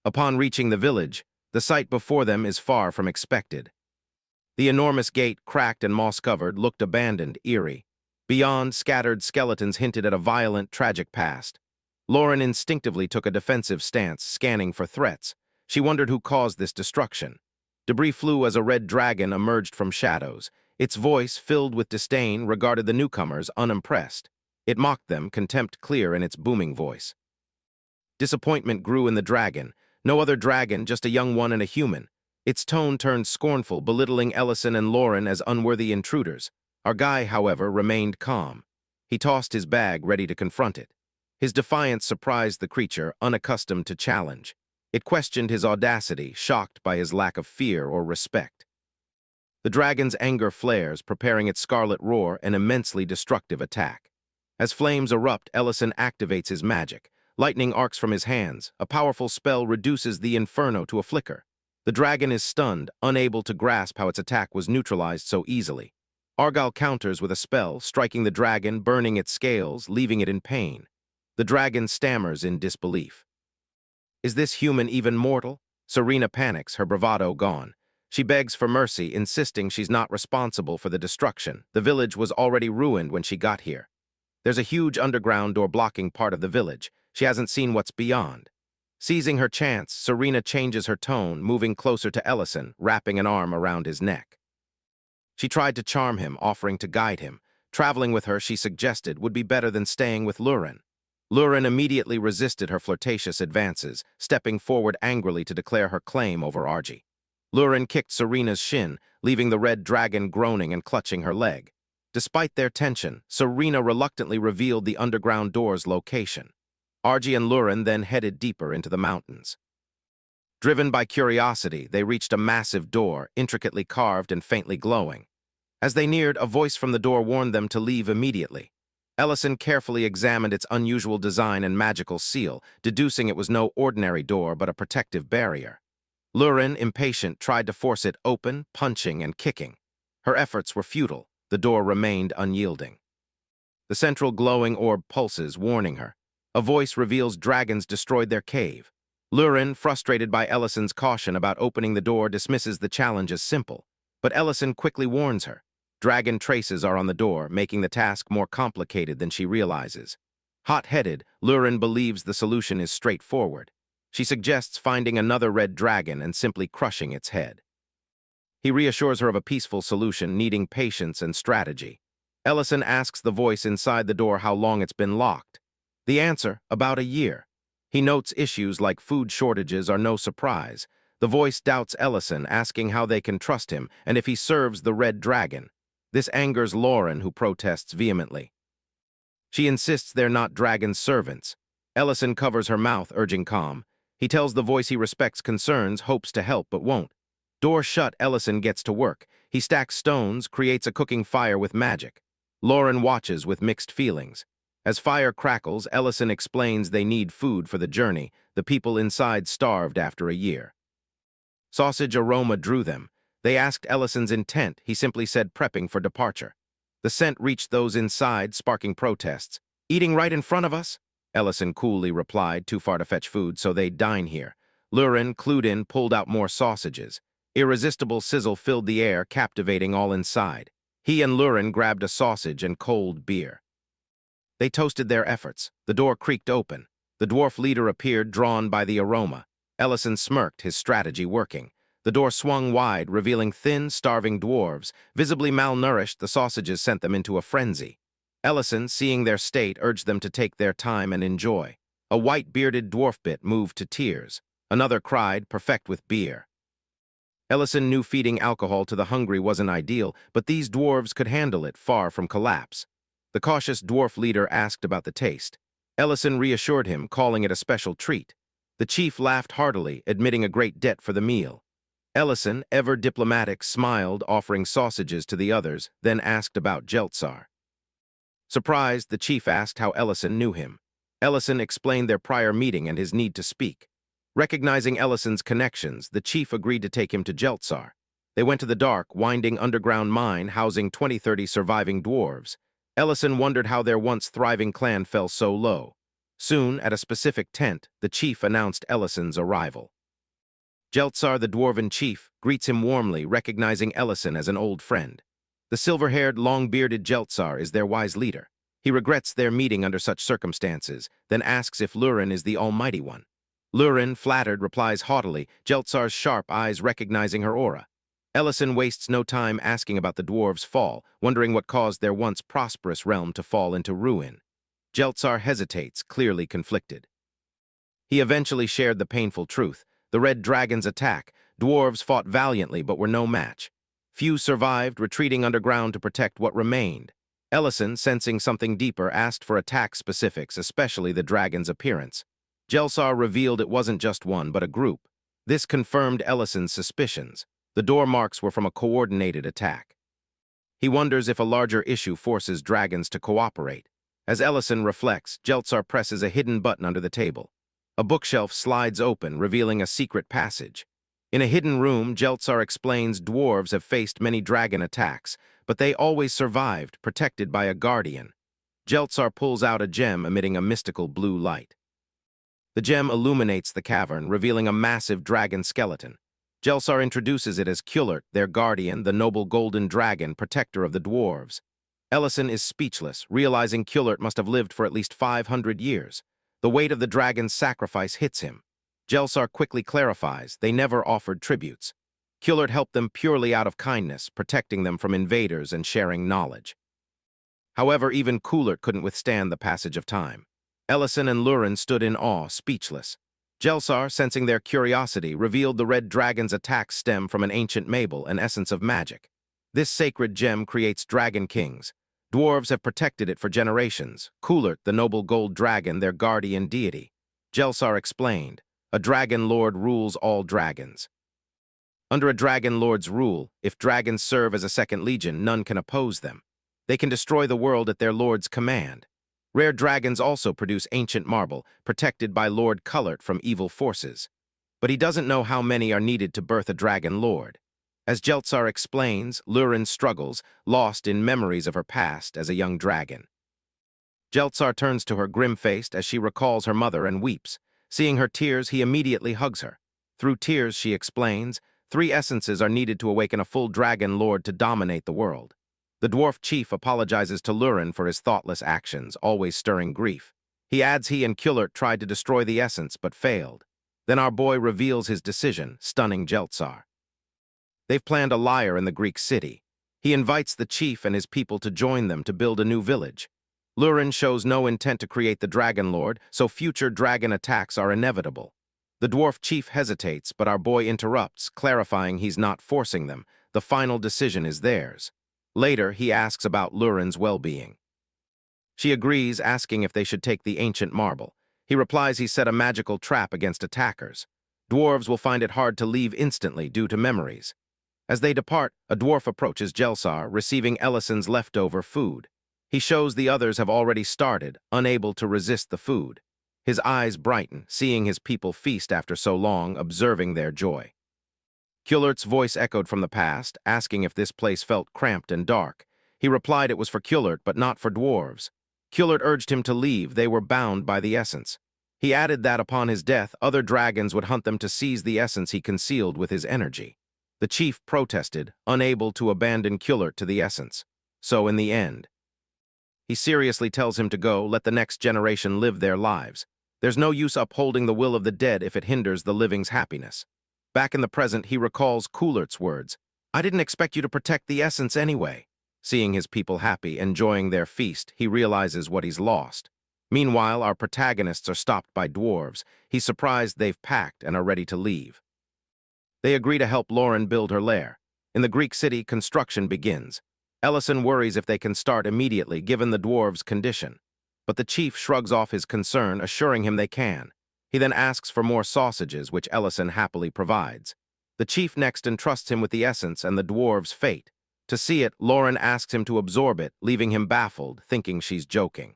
Upon reaching the village, the sight before them is far from expected. The enormous gate, cracked and moss-covered, looked abandoned, eerie. Beyond, scattered skeletons hinted at a violent, tragic past. Lauren instinctively took a defensive stance, scanning for threats. She wondered who caused this destruction. Debris flew as a red dragon emerged from shadows. Its voice, filled with disdain, regarded the newcomers, unimpressed. It mocked them, contempt clear in its booming voice. Disappointment grew in the dragon. No other dragon, just a young one and a human. Its tone turned scornful, belittling Ellison and Lauren as unworthy intruders. Our guy, however, remained calm. He tossed his bag, ready to confront it. His defiance surprised the creature, unaccustomed to challenge. It questioned his audacity, shocked by his lack of fear or respect. The dragon's anger flares, preparing its scarlet roar, an immensely destructive attack. As flames erupt, Ellison activates his magic. Lightning arcs from his hands. A powerful spell reduces the inferno to a flicker. The dragon is stunned, unable to grasp how its attack was neutralized so easily. Argyle counters with a spell, striking the dragon, burning its scales, leaving it in pain. The dragon stammers in disbelief. Is this human even mortal? Serena panics, her bravado gone. She begs for mercy, insisting she's not responsible for the destruction. The village was already ruined when she got here. There's a huge underground door blocking part of the village. She hasn't seen what's beyond. Seizing her chance, Serena changes her tone, moving closer to Ellison, wrapping an arm around his neck. She tried to charm him, offering to guide him. Traveling with her, she suggested, would be better than staying with Lurin. Lurin immediately resisted her flirtatious advances, stepping forward angrily to declare her claim over Argy. Lurin kicked Serena's shin, leaving the red dragon groaning and clutching her leg. Despite their tension, Serena reluctantly revealed the underground door's location. Argy and Lurin then headed deeper into the mountains. Driven by curiosity, they reached a massive door, intricately carved and faintly glowing. As they neared, a voice from the door warned them to leave immediately. Ellison carefully examined its unusual design and magical seal, deducing it was no ordinary door but a protective barrier. Lurin, impatient, tried to force it open, punching and kicking. Her efforts were futile. The door remained unyielding. The central glowing orb pulses, warning her. A voice reveals dragons destroyed their cave. Lurin, frustrated by Ellison's caution about opening the door, dismisses the challenge as simple. But Ellison quickly warns her. Dragon traces are on the door, making the task more complicated than she realizes. Hot-headed, Lurin believes the solution is straightforward. She suggests finding another red dragon and simply crushing its head. He reassures her of a peaceful solution, needing patience and strategy. Ellison asks the voice inside the door how long it's been locked. The answer, about a year. He notes issues like food shortages are no surprise. The voice doubts Ellison, asking how they can trust him and if he serves the red dragon. This angers Lauren, who protests vehemently. She insists they're not dragon's servants. Ellison covers her mouth, urging calm. He tells the voice he respects concerns, hopes to help, but won't. Door shut, Ellison gets to work. He stacks stones, creates a cooking fire with magic. Lauren watches with mixed feelings. As fire crackles, Ellison explains they need food for the journey. The people inside starved after a year. Sausage aroma drew them. They asked Ellison's intent. He simply said prepping for departure. The scent reached those inside, sparking protests. Eating right in front of us? Ellison coolly replied, too far to fetch food, so they'd dine here. Lurin, clued in, pulled out more sausages. Irresistible sizzle filled the air, captivating all inside. He and Lurin grabbed a sausage and cold beer. They toasted their efforts. The door creaked open. The dwarf leader appeared, drawn by the aroma. Ellison smirked, his strategy working. The door swung wide, revealing thin, starving dwarves. Visibly malnourished, the sausages sent them into a frenzy. Ellison, seeing their state, urged them to take their time and enjoy. A white-bearded dwarf-bit moved to tears. Another cried, perfect with beer. Ellison knew feeding alcohol to the hungry wasn't ideal, but these dwarves could handle it, far from collapse. The cautious dwarf leader asked about the taste. Ellison reassured him, calling it a special treat. The chief laughed heartily, admitting a great debt for the meal. Ellison, ever diplomatic, smiled, offering sausages to the others, then asked about Jeltsar. Surprised, the chief asked how Ellison knew him. Ellison explained their prior meeting and his need to speak. Recognizing Ellison's connections, the chief agreed to take him to Jeltsar. They went to the dark, winding underground mine housing 20-30 surviving dwarves. Ellison wondered how their once thriving clan fell so low. Soon, at a specific tent, the chief announced Ellison's arrival. Jeltsar, the dwarven chief, greets him warmly, recognizing Ellison as an old friend. The silver-haired, long-bearded Jeltsar is their wise leader. He regrets their meeting under such circumstances, then asks if Lurin is the Almighty One. Lurin, flattered, replies haughtily, Jeltsar's sharp eyes recognizing her aura. Ellison wastes no time asking about the dwarves' fall, wondering what caused their once prosperous realm to fall into ruin. Jeltsar hesitates, clearly conflicted. He eventually shared the painful truth. The red dragon's attack. Dwarves fought valiantly but were no match. Few survived, retreating underground to protect what remained. Ellison, sensing something deeper, asked for attack specifics, especially the dragon's appearance. Jeltsar revealed it wasn't just one, but a group. This confirmed Ellison's suspicions. The door marks were from a coordinated attack. He wonders if a larger issue forces dragons to cooperate. As Ellison reflects, Jeltsar presses a hidden button under the table. A bookshelf slides open, revealing a secret passage. In a hidden room, Jeltsar explains dwarves have faced many dragon attacks, but they always survived, protected by a guardian. Jeltsar pulls out a gem emitting a mystical blue light. The gem illuminates the cavern, revealing a massive dragon skeleton. Jeltsar introduces it as Kulert, their guardian, the noble golden dragon, protector of the dwarves. Ellison is speechless, realizing Kulert must have lived for at least 500 years. The weight of the dragon's sacrifice hits him. Jelsar quickly clarifies they never offered tributes. Kullert helped them purely out of kindness, protecting them from invaders and sharing knowledge. However, even Kullert couldn't withstand the passage of time. Ellison and Lurin stood in awe, speechless. Jelsar, sensing their curiosity, revealed the red dragon's attacks stem from an ancient Mabel, an essence of magic. This sacred gem creates dragon kings. Dwarves have protected it for generations. Kullert, the noble gold dragon, their guardian deity. Jelsar explained, a dragon lord rules all dragons. Under a dragon lord's rule, if dragons serve as a second legion, none can oppose them. They can destroy the world at their lord's command. Rare dragons also produce ancient marble, protected by Lord Kullert from evil forces. But he doesn't know how many are needed to birth a dragon lord. As Jelsar explains, Lurin struggles, lost in memories of her past as a young dragon. Jelsar turns to her grim-faced as she recalls her mother and weeps. Seeing her tears, he immediately hugs her. Through tears, she explains, 3 essences are needed to awaken a full dragon lord to dominate the world. The dwarf chief apologizes to Lurin for his thoughtless actions, always stirring grief. He adds he and Kullert tried to destroy the essence but failed. Then our boy reveals his decision, stunning Jelsar. They've planned a lair in the Greek city. He invites the chief and his people to join them to build a new village. Lurin shows no intent to create the Dragon Lord, so future dragon attacks are inevitable. The dwarf chief hesitates, but our boy interrupts, clarifying he's not forcing them. The final decision is theirs. Later, he asks about Lurin's well-being. She agrees, asking if they should take the ancient marble. He replies he set a magical trap against attackers. Dwarves will find it hard to leave instantly due to memories. As they depart, a dwarf approaches Jelsar, receiving Ellison's leftover food. He shows the others have already started, unable to resist the food. His eyes brighten, seeing his people feast after so long, observing their joy. Kullert's voice echoed from the past, asking if this place felt cramped and dark. He replied it was for Kullert, but not for dwarves. Kullert urged him to leave, they were bound by the essence. He added that upon his death, other dragons would hunt them to seize the essence he concealed with his energy. The chief protested, unable to abandon Kullert to the essence. So in the end, he seriously tells him to go, let the next generation live their lives. There's no use upholding the will of the dead if it hinders the living's happiness. Back in the present, he recalls Kullert's words, I didn't expect you to protect the essence anyway. Seeing his people happy, enjoying their feast, he realizes what he's lost. Meanwhile, our protagonists are stopped by dwarves. He's surprised they've packed and are ready to leave. They agree to help Lauren build her lair. In the Greek city, construction begins. Ellison worries if they can start immediately, given the dwarves' condition. But the chief shrugs off his concern, assuring him they can. He then asks for more sausages, which Ellison happily provides. The chief next entrusts him with the essence and the dwarves' fate. To see it, Lauren asks him to absorb it, leaving him baffled, thinking she's joking.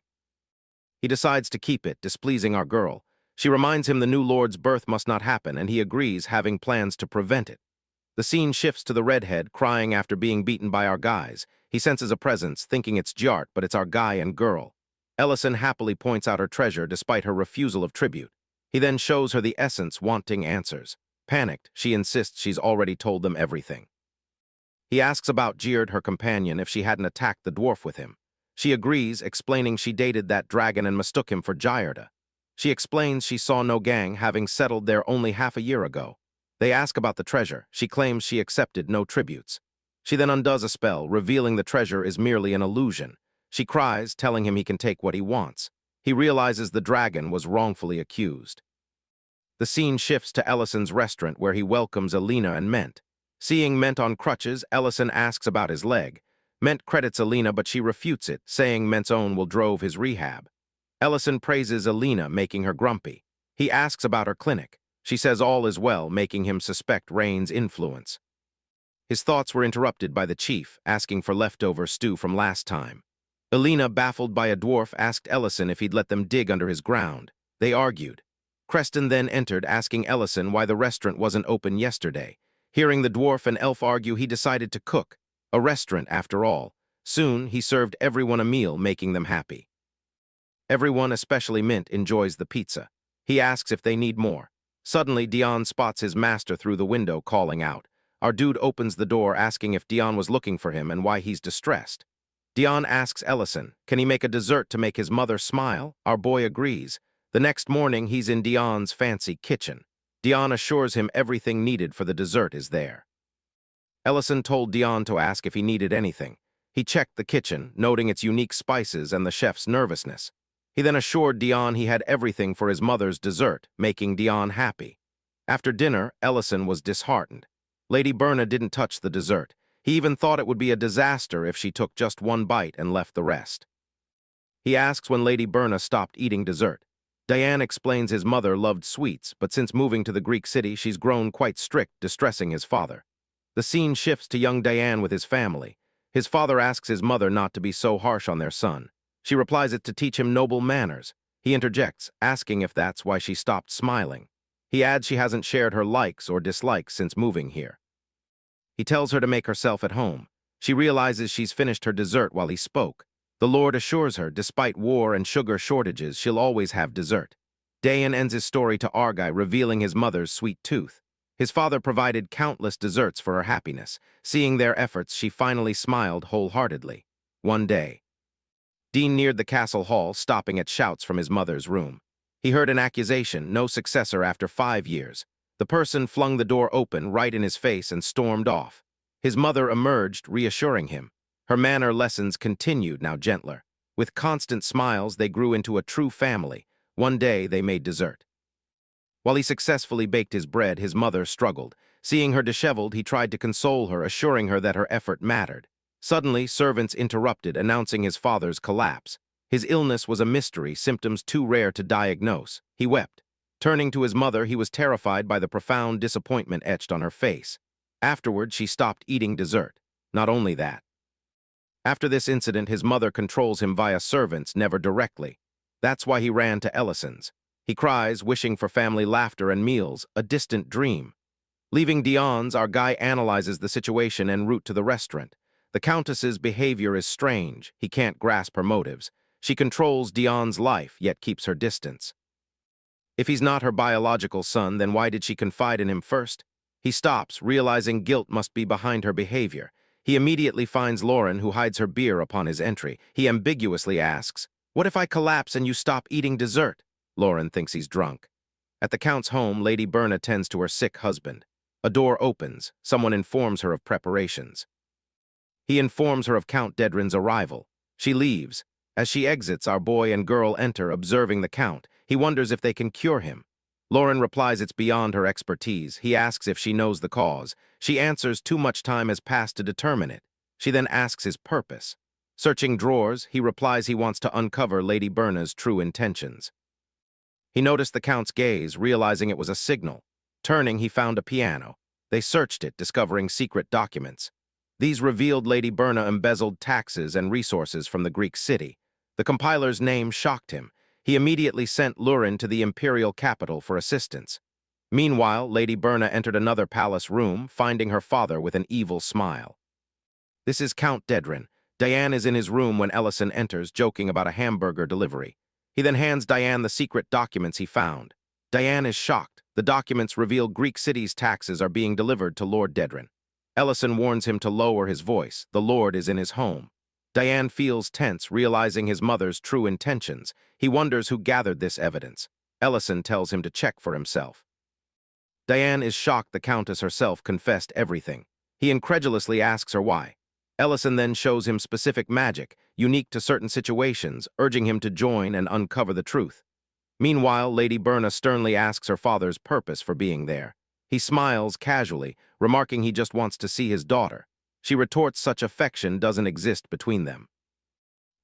He decides to keep it, displeasing our girl. She reminds him the new lord's birth must not happen, and he agrees, having plans to prevent it. The scene shifts to the redhead, crying after being beaten by our guys. He senses a presence, thinking it's Jart, but it's our guy and girl. Ellison happily points out her treasure, despite her refusal of tribute. He then shows her the essence, wanting answers. Panicked, she insists she's already told them everything. He asks about Jerd, her companion, if she hadn't attacked the dwarf with him. She agrees, explaining she dated that dragon and mistook him for Jyrda. She explains she saw no gang, having settled there only half a year ago. They ask about the treasure. She claims she accepted no tributes. She then undoes a spell, revealing the treasure is merely an illusion. She cries, telling him he can take what he wants. He realizes the dragon was wrongfully accused. The scene shifts to Ellison's restaurant, where he welcomes Alina and Ment. Seeing Ment on crutches, Ellison asks about his leg. Ment credits Alina, but she refutes it, saying Ment's own will drove his rehab. Ellison praises Alina, making her grumpy. He asks about her clinic. She says all is well, making him suspect Rain's influence. His thoughts were interrupted by the chief, asking for leftover stew from last time. Alina, baffled by a dwarf, asked Ellison if he'd let them dig under his ground. They argued. Creston then entered, asking Ellison why the restaurant wasn't open yesterday. Hearing the dwarf and elf argue, he decided to cook. A restaurant, after all. Soon, he served everyone a meal, making them happy. Everyone, especially Mint, enjoys the pizza. He asks if they need more. Suddenly, Dion spots his master through the window, calling out. Our dude opens the door, asking if Dion was looking for him and why he's distressed. Dion asks Ellison, can he make a dessert to make his mother smile? Our boy agrees. The next morning, he's in Dion's fancy kitchen. Dion assures him everything needed for the dessert is there. Ellison told Dion to ask if he needed anything. He checked the kitchen, noting its unique spices and the chef's nervousness. He then assured Dion he had everything for his mother's dessert, making Dion happy. After dinner, Ellison was disheartened. Lady Berna didn't touch the dessert. He even thought it would be a disaster if she took just one bite and left the rest. He asks when Lady Berna stopped eating dessert. Diane explains his mother loved sweets, but since moving to the Greek city, she's grown quite strict, distressing his father. The scene shifts to young Diane with his family. His father asks his mother not to be so harsh on their son. She replies it's to teach him noble manners. He interjects, asking if that's why she stopped smiling. He adds she hasn't shared her likes or dislikes since moving here. He tells her to make herself at home. She realizes she's finished her dessert while he spoke. The Lord assures her, despite war and sugar shortages, she'll always have dessert. Dayan ends his story to Argai, revealing his mother's sweet tooth. His father provided countless desserts for her happiness. Seeing their efforts, she finally smiled wholeheartedly. One day, Dean neared the castle hall, stopping at shouts from his mother's room. He heard an accusation, no successor after 5 years. The person flung the door open right in his face and stormed off. His mother emerged, reassuring him. Her manner lessons continued, now gentler. With constant smiles, they grew into a true family. One day, they made dessert. While he successfully baked his bread, his mother struggled. Seeing her disheveled, he tried to console her, assuring her that her effort mattered. Suddenly, servants interrupted, announcing his father's collapse. His illness was a mystery, symptoms too rare to diagnose. He wept. Turning to his mother, he was terrified by the profound disappointment etched on her face. Afterward, she stopped eating dessert. Not only that. After this incident, his mother controls him via servants, never directly. That's why he ran to Ellison's. He cries, wishing for family laughter and meals, a distant dream. Leaving Dion's, our guy analyzes the situation en route to the restaurant. The Countess's behavior is strange. He can't grasp her motives. She controls Dion's life, yet keeps her distance. If he's not her biological son, then why did she confide in him first? He stops, realizing guilt must be behind her behavior. He immediately finds Lauren, who hides her beer upon his entry. He ambiguously asks, "What if I collapse and you stop eating dessert?" Lauren thinks he's drunk. At the Count's home, Lady Berna tends to her sick husband. A door opens. Someone informs her of preparations. He informs her of Count Dedrin's arrival. She leaves. As she exits, our boy and girl enter, observing the Count. He wonders if they can cure him. Lauren replies it's beyond her expertise. He asks if she knows the cause. She answers too much time has passed to determine it. She then asks his purpose. Searching drawers, he replies he wants to uncover Lady Berna's true intentions. He noticed the Count's gaze, realizing it was a signal. Turning, he found a piano. They searched it, discovering secret documents. These revealed Lady Berna embezzled taxes and resources from the Greek city. The compiler's name shocked him. He immediately sent Lurin to the imperial capital for assistance. Meanwhile, Lady Berna entered another palace room, finding her father with an evil smile. This is Count Dedrin. Diane is in his room when Ellison enters, joking about a hamburger delivery. He then hands Diane the secret documents he found. Diane is shocked. The documents reveal Greek city's taxes are being delivered to Lord Dedrin. Ellison warns him to lower his voice. The Lord is in his home. Diane feels tense, realizing his mother's true intentions. He wonders who gathered this evidence. Ellison tells him to check for himself. Diane is shocked the Countess herself confessed everything. He incredulously asks her why. Ellison then shows him specific magic, unique to certain situations, urging him to join and uncover the truth. Meanwhile, Lady Berna sternly asks her father's purpose for being there. He smiles casually, remarking he just wants to see his daughter. She retorts such affection doesn't exist between them.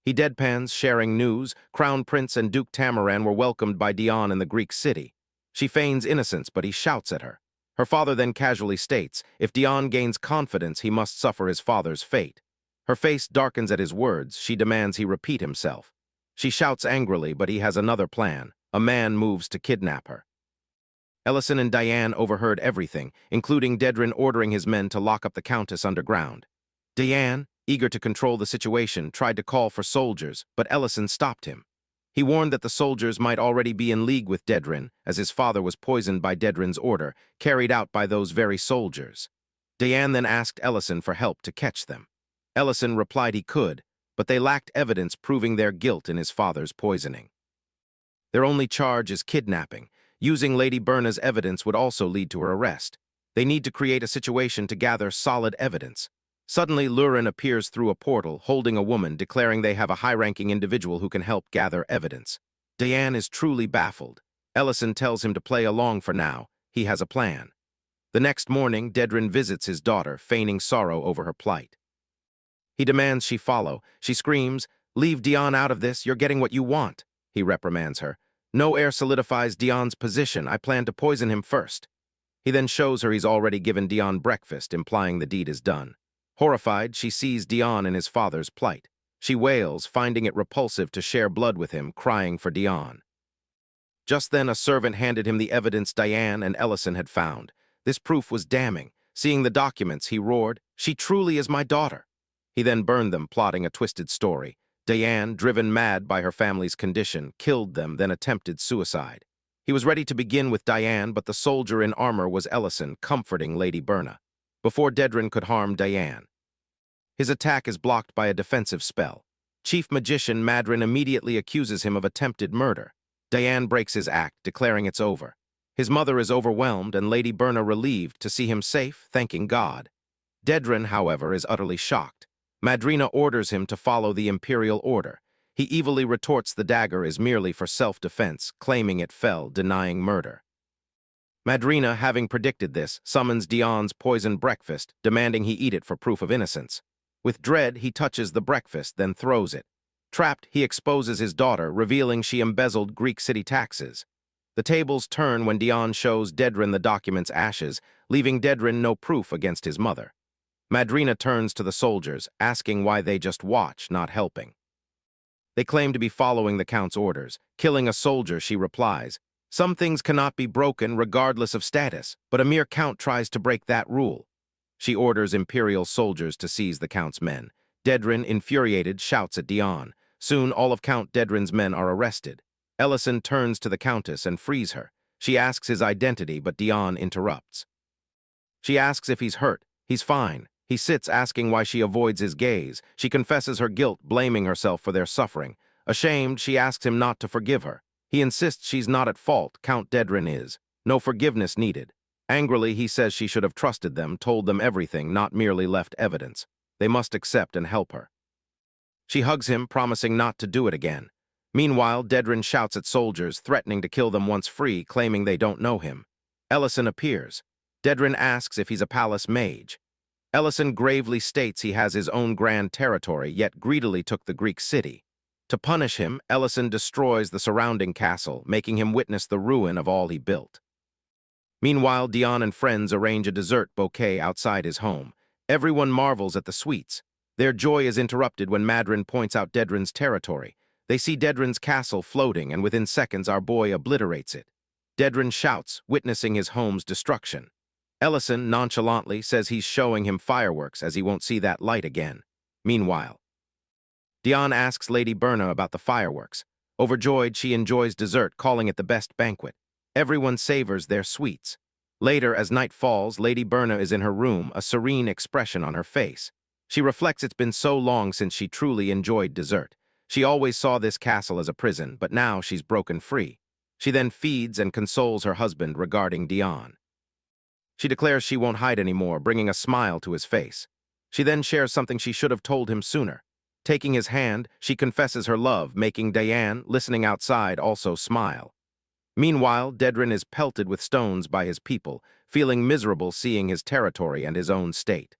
He deadpans, sharing news. Crown Prince and Duke Tamaran were welcomed by Dion in the Greek city. She feigns innocence, but he shouts at her. Her father then casually states, if Dion gains confidence, he must suffer his father's fate. Her face darkens at his words. She demands he repeat himself. She shouts angrily, but he has another plan. A man moves to kidnap her. Ellison and Diane overheard everything, including Dedrin ordering his men to lock up the Countess underground. Diane, eager to control the situation, tried to call for soldiers, but Ellison stopped him. He warned that the soldiers might already be in league with Dedrin, as his father was poisoned by Dedrin's order, carried out by those very soldiers. Diane then asked Ellison for help to catch them. Ellison replied he could, but they lacked evidence proving their guilt in his father's poisoning. Their only charge is kidnapping. Using Lady Berna's evidence would also lead to her arrest. They need to create a situation to gather solid evidence. Suddenly, Lurin appears through a portal, holding a woman, declaring they have a high-ranking individual who can help gather evidence. Diane is truly baffled. Ellison tells him to play along for now. He has a plan. The next morning, Dedrin visits his daughter, feigning sorrow over her plight. He demands she follow. She screams, "Leave Dion out of this, you're getting what you want." He reprimands her. "No air solidifies Dion's position. I plan to poison him first." He then shows her he's already given Dion breakfast, implying the deed is done. Horrified, she sees Dion in his father's plight. She wails, finding it repulsive to share blood with him, crying for Dion. Just then, a servant handed him the evidence Diane and Ellison had found. This proof was damning. Seeing the documents, he roared, "She truly is my daughter." He then burned them, plotting a twisted story. Diane, driven mad by her family's condition, killed them, then attempted suicide. He was ready to begin with Diane, but the soldier in armor was Ellison, comforting Lady Berna. Before Dedrin could harm Diane. His attack is blocked by a defensive spell. Chief Magician Madrin immediately accuses him of attempted murder. Diane breaks his act, declaring it's over. His mother is overwhelmed and Lady Berna relieved to see him safe, thanking God. Dedrin, however, is utterly shocked. Madrina orders him to follow the imperial order. He evilly retorts the dagger is merely for self-defense, claiming it fell, denying murder. Madrina, having predicted this, summons Dion's poisoned breakfast, demanding he eat it for proof of innocence. With dread, he touches the breakfast, then throws it. Trapped, he exposes his daughter, revealing she embezzled Greek city taxes. The tables turn when Dion shows Dedrin the document's ashes, leaving Dedrin no proof against his mother. Madrina turns to the soldiers, asking why they just watch, not helping. They claim to be following the Count's orders. Killing a soldier, she replies, "Some things cannot be broken regardless of status, but a mere Count tries to break that rule." She orders Imperial soldiers to seize the Count's men. Dedrin, infuriated, shouts at Dion. Soon, all of Count Dedrin's men are arrested. Ellison turns to the Countess and frees her. She asks his identity, but Dion interrupts. She asks if he's hurt. He's fine. He sits asking why she avoids his gaze. She confesses her guilt, blaming herself for their suffering. Ashamed, she asks him not to forgive her. He insists she's not at fault, Count Dedrin is. No forgiveness needed. Angrily, he says she should have trusted them, told them everything, not merely left evidence. They must accept and help her. She hugs him, promising not to do it again. Meanwhile, Dedrin shouts at soldiers, threatening to kill them once free, claiming they don't know him. Ellison appears. Dedrin asks if he's a palace mage. Ellison gravely states he has his own grand territory, yet greedily took the Greek city. To punish him, Ellison destroys the surrounding castle, making him witness the ruin of all he built. Meanwhile, Dion and friends arrange a dessert bouquet outside his home. Everyone marvels at the sweets. Their joy is interrupted when Madrin points out Dedrin's territory. They see Dedrin's castle floating, and within seconds our boy obliterates it. Dedrin shouts, witnessing his home's destruction. Ellison nonchalantly says he's showing him fireworks as he won't see that light again. Meanwhile, Dion asks Lady Berna about the fireworks. Overjoyed, she enjoys dessert, calling it the best banquet. Everyone savors their sweets. Later, as night falls, Lady Berna is in her room, a serene expression on her face. She reflects it's been so long since she truly enjoyed dessert. She always saw this castle as a prison, but now she's broken free. She then feeds and consoles her husband regarding Dion. She declares she won't hide anymore, bringing a smile to his face. She then shares something she should have told him sooner. Taking his hand, she confesses her love, making Diane, listening outside, also smile. Meanwhile, Dedrin is pelted with stones by his people, feeling miserable seeing his territory and his own state.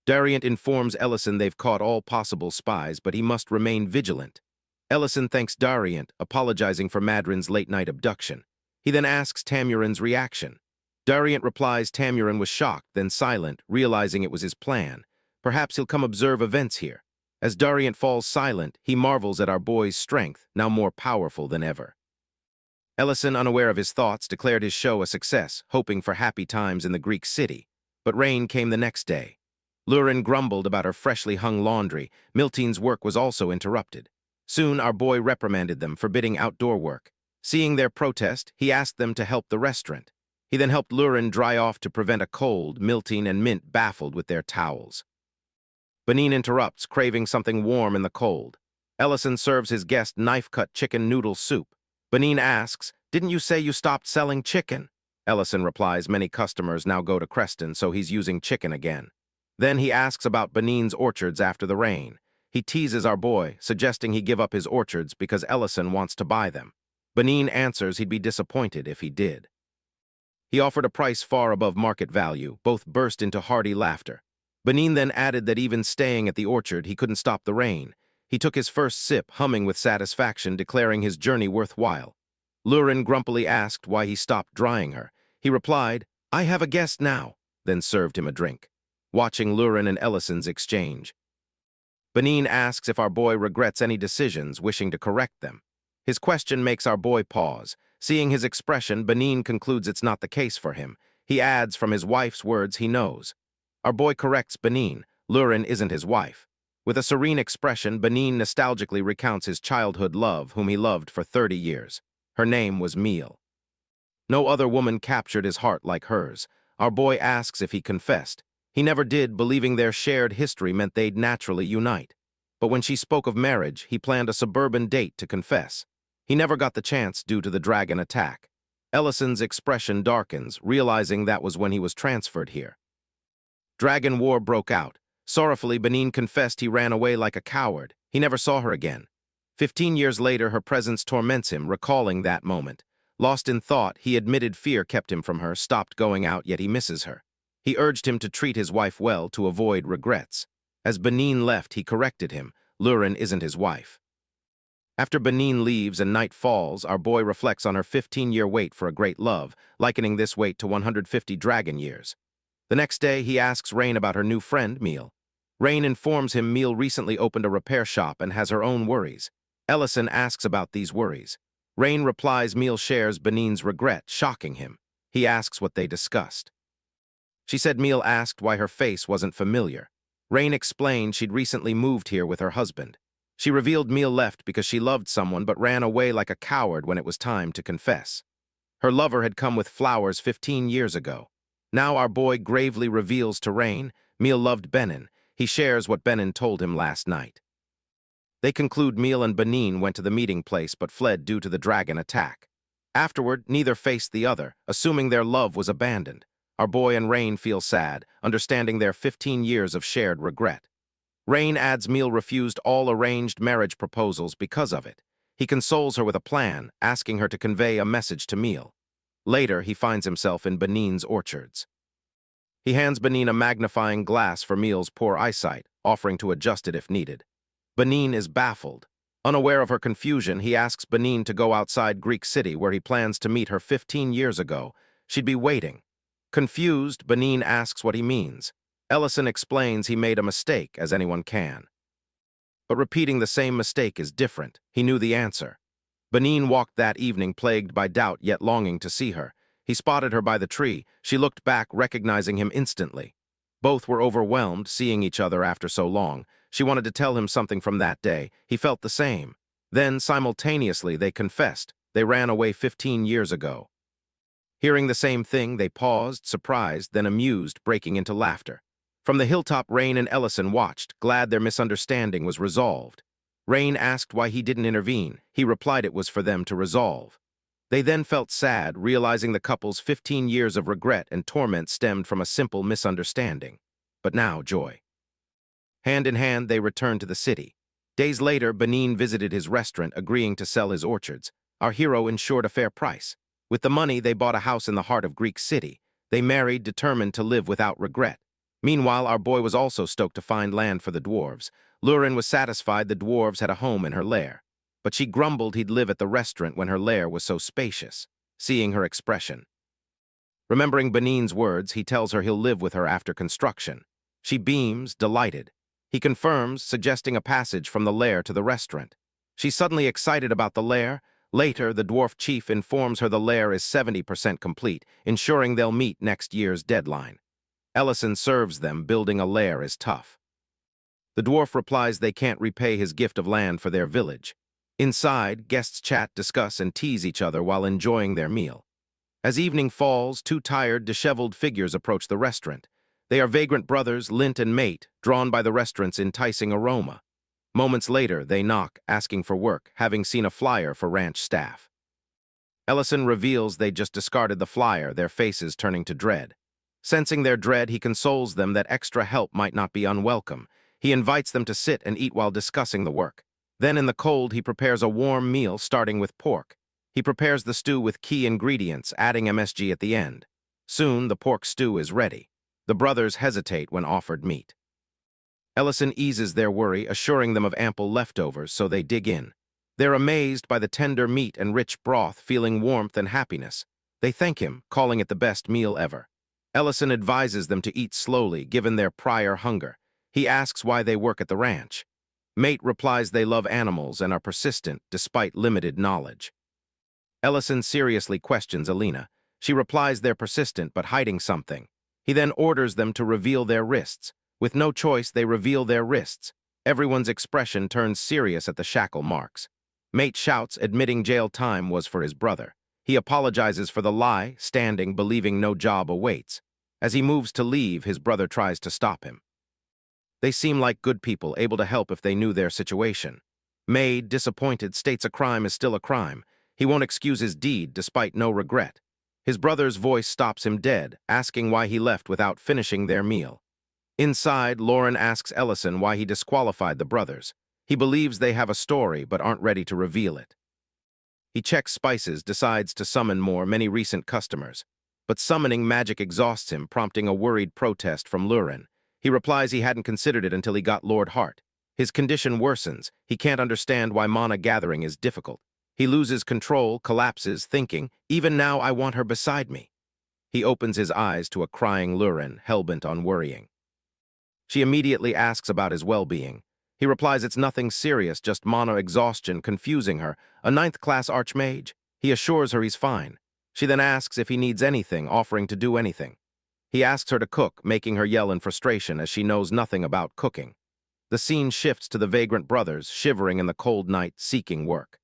Darient informs Ellison they've caught all possible spies, but he must remain vigilant. Ellison thanks Darient, apologizing for Madrin's late-night abduction. He then asks Tamurin's reaction. Darient replies Tamurin was shocked, then silent, realizing it was his plan. Perhaps he'll come observe events here. As Darient falls silent, he marvels at our boy's strength, now more powerful than ever. Ellison, unaware of his thoughts, declared his show a success, hoping for happy times in the Greek city. But rain came the next day. Lurin grumbled about her freshly hung laundry. Miltine's work was also interrupted. Soon, our boy reprimanded them, forbidding outdoor work. Seeing their protest, he asked them to help the restaurant. He then helped Lurin dry off to prevent a cold, Miltine and Mint baffled with their towels. Benin interrupts, craving something warm in the cold. Ellison serves his guest knife-cut chicken noodle soup. Benin asks, "Didn't you say you stopped selling chicken?" Ellison replies, "Many customers now go to Creston, so he's using chicken again." Then he asks about Benin's orchards after the rain. He teases our boy, suggesting he give up his orchards because Ellison wants to buy them. Benin answers he'd be disappointed if he did. He offered a price far above market value. Both burst into hearty laughter. Benin then added that even staying at the orchard, he couldn't stop the rain. He took his first sip, humming with satisfaction, declaring his journey worthwhile. Lurin grumpily asked why he stopped drying her. He replied, "I have a guest now," then served him a drink. Watching Lurin and Ellison's exchange, Benin asks if our boy regrets any decisions, wishing to correct them. His question makes our boy pause. Seeing his expression, Benin concludes it's not the case for him. He adds from his wife's words he knows. Our boy corrects Benin. Lurin isn't his wife. With a serene expression, Benin nostalgically recounts his childhood love, whom he loved for 30 years. Her name was Meal. No other woman captured his heart like hers. Our boy asks if he confessed. He never did, believing their shared history meant they'd naturally unite. But when she spoke of marriage, he planned a suburban date to confess. He never got the chance due to the dragon attack. Ellison's expression darkens, realizing that was when he was transferred here. Dragon war broke out. Sorrowfully, Benin confessed he ran away like a coward. He never saw her again. 15 years later, her presence torments him, recalling that moment. Lost in thought, he admitted fear kept him from her, stopped going out, yet he misses her. He urged him to treat his wife well to avoid regrets. As Benin left, he corrected him. Lurin isn't his wife. After Benin leaves and night falls, our boy reflects on her 15-year wait for a great love, likening this wait to 150 dragon years. The next day, he asks Rain about her new friend, Meal. Rain informs him Meal recently opened a repair shop and has her own worries. Ellison asks about these worries. Rain replies Meal shares Benin's regret, shocking him. He asks what they discussed. She said Meal asked why her face wasn't familiar. Rain explained she'd recently moved here with her husband. She revealed Meal left because she loved someone but ran away like a coward when it was time to confess. Her lover had come with flowers 15 years ago. Now our boy gravely reveals to Rain Meal loved Benin. He shares what Benin told him last night. They conclude Meal and Benin went to the meeting place but fled due to the dragon attack. Afterward, neither faced the other, assuming their love was abandoned. Our boy and Rain feel sad, understanding their 15 years of shared regret. Rain adds Meal refused all arranged marriage proposals because of it. He consoles her with a plan, asking her to convey a message to Meal. Later, he finds himself in Benin's orchards. He hands Benin a magnifying glass for Meal's poor eyesight, offering to adjust it if needed. Benin is baffled. Unaware of her confusion, he asks Benin to go outside Greek City where he plans to meet her 15 years ago. She'd be waiting. Confused, Benin asks what he means. Ellison explains he made a mistake, as anyone can. But repeating the same mistake is different. He knew the answer. Benin walked that evening plagued by doubt yet longing to see her. He spotted her by the tree. She looked back, recognizing him instantly. Both were overwhelmed, seeing each other after so long. She wanted to tell him something from that day. He felt the same. Then, simultaneously, they confessed. They ran away 15 years ago. Hearing the same thing, they paused, surprised, then amused, breaking into laughter. From the hilltop, Rain and Ellison watched, glad their misunderstanding was resolved. Rain asked why he didn't intervene. He replied it was for them to resolve. They then felt sad, realizing the couple's 15 years of regret and torment stemmed from a simple misunderstanding. But now, joy. Hand in hand, they returned to the city. Days later, Benin visited his restaurant, agreeing to sell his orchards. Our hero ensured a fair price. With the money, they bought a house in the heart of Greek City. They married, determined to live without regret. Meanwhile, our boy was also stoked to find land for the dwarves. Lurin was satisfied the dwarves had a home in her lair. But she grumbled he'd live at the restaurant when her lair was so spacious, seeing her expression. Remembering Benin's words, he tells her he'll live with her after construction. She beams, delighted. He confirms, suggesting a passage from the lair to the restaurant. She's suddenly excited about the lair. Later, the dwarf chief informs her the lair is 70% complete, ensuring they'll meet next year's deadline. Ellison serves them, building a lair is tough. The dwarf replies they can't repay his gift of land for their village. Inside, guests chat, discuss, and tease each other while enjoying their meal. As evening falls, two tired, disheveled figures approach the restaurant. They are vagrant brothers, Lint and Mate, drawn by the restaurant's enticing aroma. Moments later, they knock, asking for work, having seen a flyer for ranch staff. Ellison reveals they just discarded the flyer, their faces turning to dread. Sensing their dread, he consoles them that extra help might not be unwelcome. He invites them to sit and eat while discussing the work. Then in the cold, he prepares a warm meal starting with pork. He prepares the stew with key ingredients, adding MSG at the end. Soon, the pork stew is ready. The brothers hesitate when offered meat. Ellison eases their worry, assuring them of ample leftovers, so they dig in. They're amazed by the tender meat and rich broth, feeling warmth and happiness. They thank him, calling it the best meal ever. Ellison advises them to eat slowly, given their prior hunger. He asks why they work at the ranch. Mate replies they love animals and are persistent despite limited knowledge. Ellison seriously questions Alina. She replies they're persistent but hiding something. He then orders them to reveal their wrists. With no choice, they reveal their wrists. Everyone's expression turns serious at the shackle marks. Mate shouts, admitting jail time was for his brother. He apologizes for the lie, standing, believing no job awaits. As he moves to leave, his brother tries to stop him. They seem like good people, able to help if they knew their situation. Mage, disappointed, states a crime is still a crime. He won't excuse his deed, despite no regret. His brother's voice stops him dead, asking why he left without finishing their meal. Inside, Lauren asks Ellison why he disqualified the brothers. He believes they have a story, but aren't ready to reveal it. He checks spices, decides to summon many recent customers. But summoning magic exhausts him, prompting a worried protest from Lauren. He replies he hadn't considered it until he got Lord Hart. His condition worsens. He can't understand why mana gathering is difficult. He loses control, collapses, thinking, even now I want her beside me. He opens his eyes to a crying Lauren, hellbent on worrying. She immediately asks about his well-being. He replies it's nothing serious, just mana exhaustion, confusing her. A 9th-class archmage? He assures her he's fine. She then asks if he needs anything, offering to do anything. He asks her to cook, making her yell in frustration as she knows nothing about cooking. The scene shifts to the vagrant brothers, shivering in the cold night, seeking work.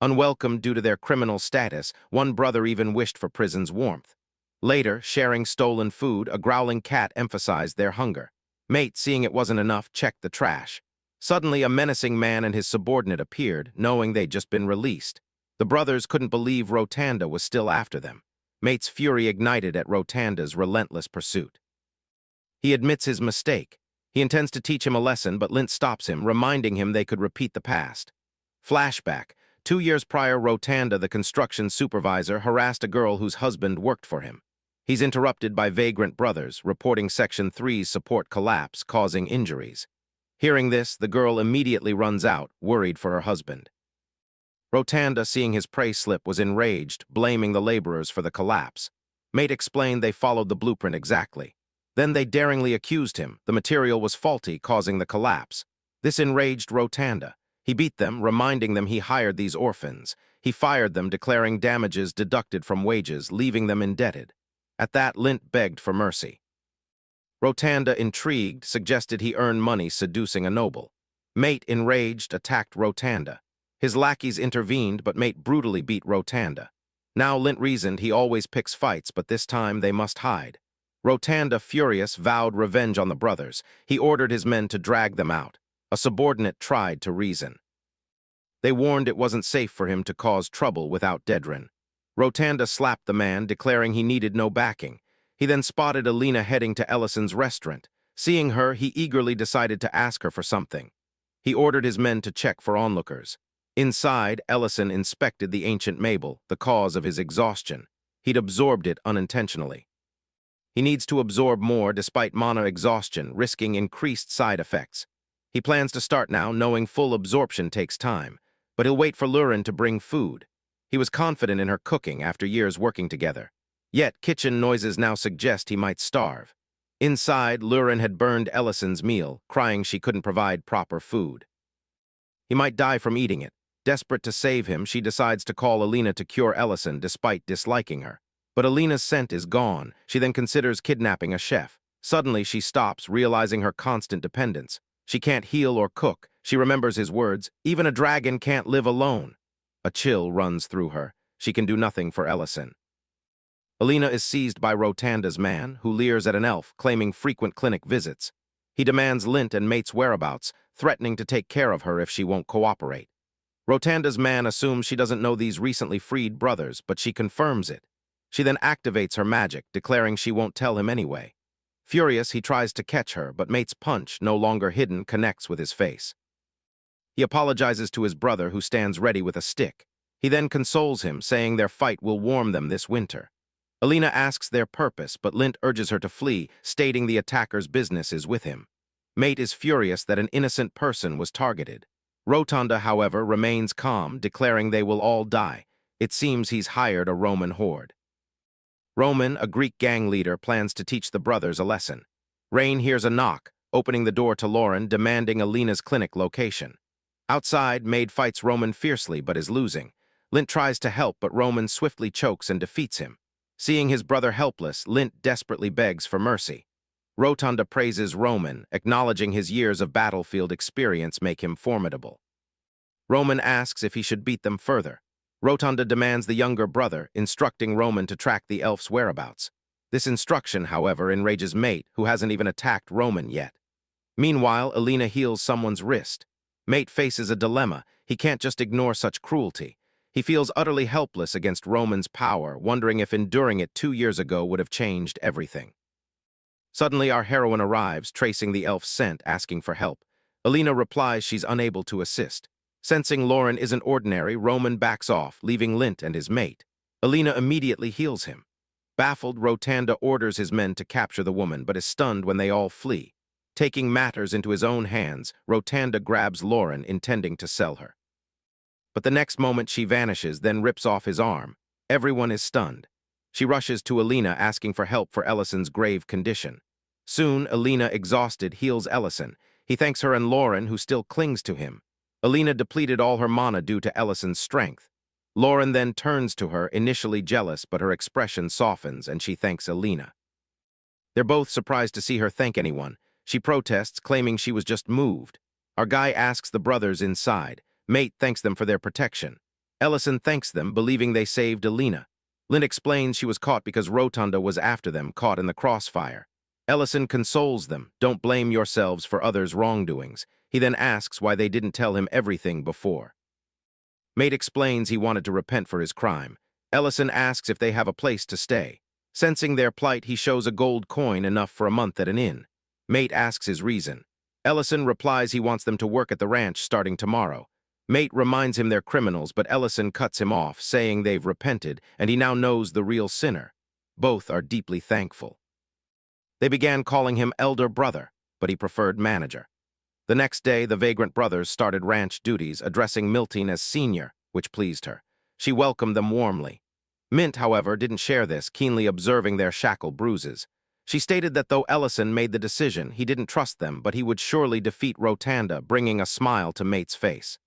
Unwelcome due to their criminal status, one brother even wished for prison's warmth. Later, sharing stolen food, a growling cat emphasized their hunger. Mate, seeing it wasn't enough, checked the trash. Suddenly, a menacing man and his subordinate appeared, knowing they'd just been released. The brothers couldn't believe Rotanda was still after them. Mate's fury ignited at Rotanda's relentless pursuit. He admits his mistake. He intends to teach him a lesson, but Lint stops him, reminding him they could repeat the past. Flashback. 2 years prior, Rotanda, the construction supervisor, harassed a girl whose husband worked for him. He's interrupted by vagrant brothers, reporting Section 3's support collapse, causing injuries. Hearing this, the girl immediately runs out, worried for her husband. Rotanda, seeing his prey slip, was enraged, blaming the laborers for the collapse. Mate explained they followed the blueprint exactly. Then they daringly accused him. The material was faulty, causing the collapse. This enraged Rotanda. He beat them, reminding them he hired these orphans. He fired them, declaring damages deducted from wages, leaving them indebted. At that, Lint begged for mercy. Rotanda, intrigued, suggested he earn money seducing a noble. Mate, enraged, attacked Rotanda. His lackeys intervened, but Mate brutally beat Rotanda. Now Lint reasoned he always picks fights, but this time they must hide. Rotanda, furious, vowed revenge on the brothers. He ordered his men to drag them out. A subordinate tried to reason. They warned it wasn't safe for him to cause trouble without Dedrin. Rotanda slapped the man, declaring he needed no backing. He then spotted Alina heading to Ellison's restaurant. Seeing her, he eagerly decided to ask her for something. He ordered his men to check for onlookers. Inside, Ellison inspected the ancient Mabel, the cause of his exhaustion. He'd absorbed it unintentionally. He needs to absorb more despite mana exhaustion, risking increased side effects. He plans to start now, knowing full absorption takes time, but he'll wait for Lurin to bring food. He was confident in her cooking after years working together. Yet, kitchen noises now suggest he might starve. Inside, Lurin had burned Ellison's meal, crying she couldn't provide proper food. He might die from eating it. Desperate to save him, she decides to call Alina to cure Ellison despite disliking her. But Alina's scent is gone. She then considers kidnapping a chef. Suddenly, she stops, realizing her constant dependence. She can't heal or cook. She remembers his words, even a dragon can't live alone. A chill runs through her. She can do nothing for Ellison. Alina is seized by Rotanda's man, who leers at an elf, claiming frequent clinic visits. He demands Lint and Mate's whereabouts, threatening to take care of her if she won't cooperate. Rotanda's man assumes she doesn't know these recently freed brothers, but she confirms it. She then activates her magic, declaring she won't tell him anyway. Furious, he tries to catch her, but Mate's punch, no longer hidden, connects with his face. He apologizes to his brother, who stands ready with a stick. He then consoles him, saying their fight will warm them this winter. Alina asks their purpose, but Lint urges her to flee, stating the attacker's business is with him. Mate is furious that an innocent person was targeted. Rotunda, however, remains calm, declaring they will all die. It seems he's hired a Roman horde. Roman, a Greek gang leader, plans to teach the brothers a lesson. Rain hears a knock, opening the door to Lauren, demanding Alina's clinic location. Outside, Mage fights Roman fiercely but is losing. Lint tries to help, but Roman swiftly chokes and defeats him. Seeing his brother helpless, Lint desperately begs for mercy. Rotunda praises Roman, acknowledging his years of battlefield experience make him formidable. Roman asks if he should beat them further. Rotunda demands the younger brother, instructing Roman to track the elf's whereabouts. This instruction, however, enrages Mate, who hasn't even attacked Roman yet. Meanwhile, Alina heals someone's wrist. Mate faces a dilemma. He can't just ignore such cruelty. He feels utterly helpless against Roman's power, wondering if enduring it 2 years ago would have changed everything. Suddenly, our heroine arrives, tracing the elf's scent, asking for help. Alina replies she's unable to assist. Sensing Lauren isn't ordinary, Roman backs off, leaving Lint and his mate. Alina immediately heals him. Baffled, Rotunda orders his men to capture the woman, but is stunned when they all flee. Taking matters into his own hands, Rotunda grabs Lauren, intending to sell her. But the next moment she vanishes, then rips off his arm. Everyone is stunned. She rushes to Alina, asking for help for Ellison's grave condition. Soon, Alina, exhausted, heals Ellison. He thanks her and Lauren, who still clings to him. Alina depleted all her mana due to Ellison's strength. Lauren then turns to her, initially jealous, but her expression softens and she thanks Alina. They're both surprised to see her thank anyone. She protests, claiming she was just moved. Our guy asks the brothers inside. Mate thanks them for their protection. Ellison thanks them, believing they saved Alina. Lynn explains she was caught because Rotunda was after them, caught in the crossfire. Ellison consoles them, don't blame yourselves for others' wrongdoings. He then asks why they didn't tell him everything before. Mate explains he wanted to repent for his crime. Ellison asks if they have a place to stay. Sensing their plight, he shows a gold coin, enough for a month at an inn. Mate asks his reason. Ellison replies he wants them to work at the ranch starting tomorrow. Mate reminds him they're criminals, but Ellison cuts him off, saying they've repented and he now knows the real sinner. Both are deeply thankful. They began calling him elder brother, but he preferred manager. The next day, the Vagrant brothers started ranch duties, addressing Miltine as senior, which pleased her. She welcomed them warmly. Mint, however, didn't share this, keenly observing their shackle bruises. She stated that though Ellison made the decision, he didn't trust them, but he would surely defeat Rotunda, bringing a smile to Mate's face.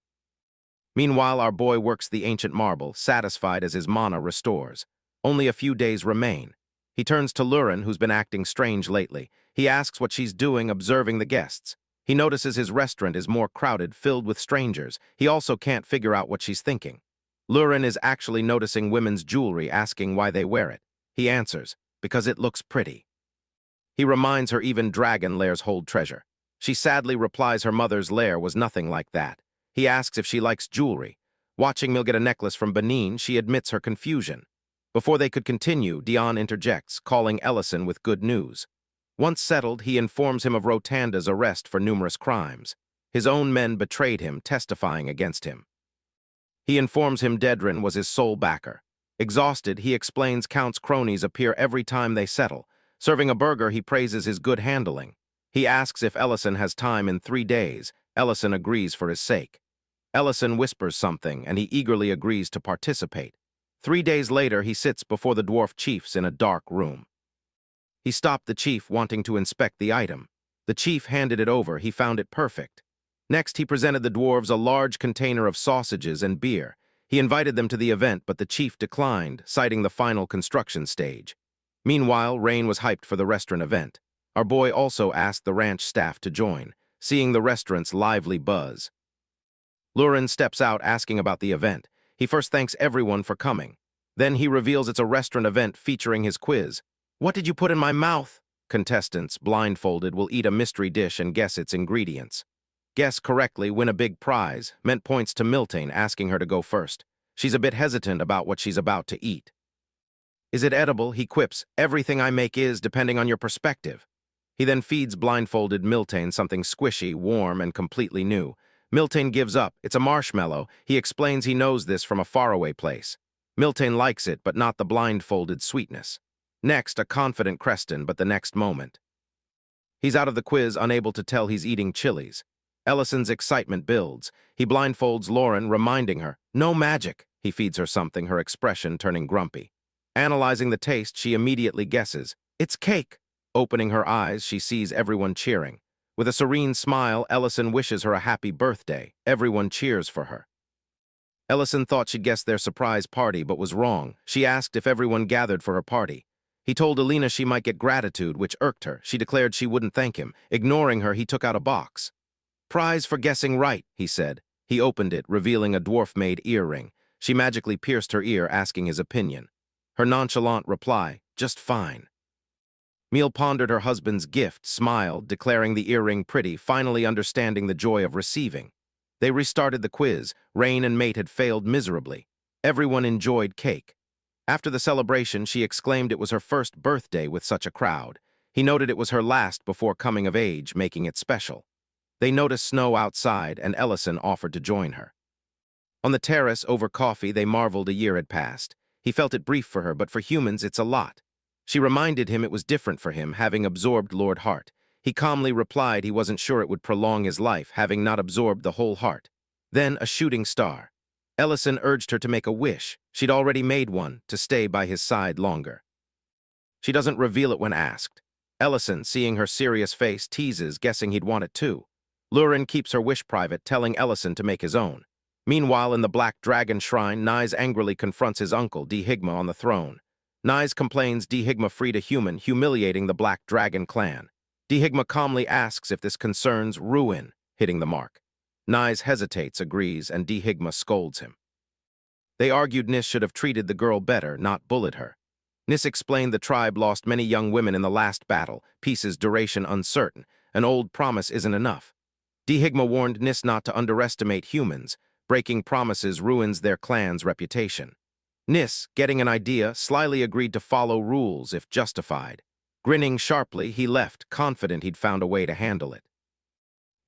Meanwhile, our boy works the ancient marble, satisfied as his mana restores. Only a few days remain. He turns to Lurin, who's been acting strange lately. He asks what she's doing, observing the guests. He notices his restaurant is more crowded, filled with strangers. He also can't figure out what she's thinking. Lurin is actually noticing women's jewelry, asking why they wear it. He answers, because it looks pretty. He reminds her even dragon lairs hold treasure. She sadly replies her mother's lair was nothing like that. He asks if she likes jewelry. Watching Mil get a necklace from Benin, she admits her confusion. Before they could continue, Dion interjects, calling Ellison with good news. Once settled, he informs him of Rotanda's arrest for numerous crimes. His own men betrayed him, testifying against him. He informs him Dedrin was his sole backer. Exhausted, he explains Count's cronies appear every time they settle. Serving a burger, he praises his good handling. He asks if Ellison has time in 3 days. Ellison agrees for his sake. Ellison whispers something, and he eagerly agrees to participate. 3 days later, he sits before the dwarf chiefs in a dark room. He stopped the chief, wanting to inspect the item. The chief handed it over. He found it perfect. Next, he presented the dwarves a large container of sausages and beer. He invited them to the event, but the chief declined, citing the final construction stage. Meanwhile, Rain was hyped for the restaurant event. Our boy also asked the ranch staff to join, seeing the restaurant's lively buzz. Lurin steps out, asking about the event. He first thanks everyone for coming. Then he reveals it's a restaurant event featuring his quiz. What did you put in my mouth? Contestants, blindfolded, will eat a mystery dish and guess its ingredients. Guess correctly, win a big prize, meant points to Miltane, asking her to go first. She's a bit hesitant about what she's about to eat. Is it edible? He quips. Everything I make is, depending on your perspective. He then feeds blindfolded Miltane something squishy, warm, and completely new. Miltane gives up. It's a marshmallow. He explains he knows this from a faraway place. Miltane likes it, but not the blindfolded sweetness. Next, a confident Creston, but the next moment. He's out of the quiz, unable to tell he's eating chilies. Ellison's excitement builds. He blindfolds Lauren, reminding her, no magic. He feeds her something, her expression turning grumpy. Analyzing the taste, she immediately guesses, it's cake. Opening her eyes, she sees everyone cheering. With a serene smile, Ellison wishes her a happy birthday. Everyone cheers for her. Ellison thought she'd guessed their surprise party, but was wrong. She asked if everyone gathered for her party. He told Alina she might get gratitude, which irked her. She declared she wouldn't thank him. Ignoring her, he took out a box. Prize for guessing right, he said. He opened it, revealing a dwarf-made earring. She magically pierced her ear, asking his opinion. Her nonchalant reply, just fine. Miel pondered her husband's gift, smiled, declaring the earring pretty, finally understanding the joy of receiving. They restarted the quiz. Rain and Mate had failed miserably. Everyone enjoyed cake. After the celebration, she exclaimed it was her first birthday with such a crowd. He noted it was her last before coming of age, making it special. They noticed snow outside, and Ellison offered to join her. On the terrace, over coffee, they marveled a year had passed. He felt it brief for her, but for humans, it's a lot. She reminded him it was different for him, having absorbed Lord Heart. He calmly replied he wasn't sure it would prolong his life, having not absorbed the whole heart. Then a shooting star. Ellison urged her to make a wish. She'd already made one, to stay by his side longer. She doesn't reveal it when asked. Ellison, seeing her serious face, teases, guessing he'd want it too. Lurin keeps her wish private, telling Ellison to make his own. Meanwhile, in the Black Dragon Shrine, Nyes angrily confronts his uncle, Dihigma, on the throne. Nyes complains Dihigma freed a human, humiliating the Black Dragon clan. Dihigma calmly asks if this concerns Ruin, hitting the mark. Nyes hesitates, agrees, and Dihigma scolds him. They argued Nis should have treated the girl better, not bullied her. Nis explained the tribe lost many young women in the last battle, peace's duration uncertain. An old promise isn't enough. Dihigma warned Nis not to underestimate humans. Breaking promises ruins their clan's reputation. Nis, getting an idea, slyly agreed to follow rules if justified. Grinning sharply, he left, confident he'd found a way to handle it.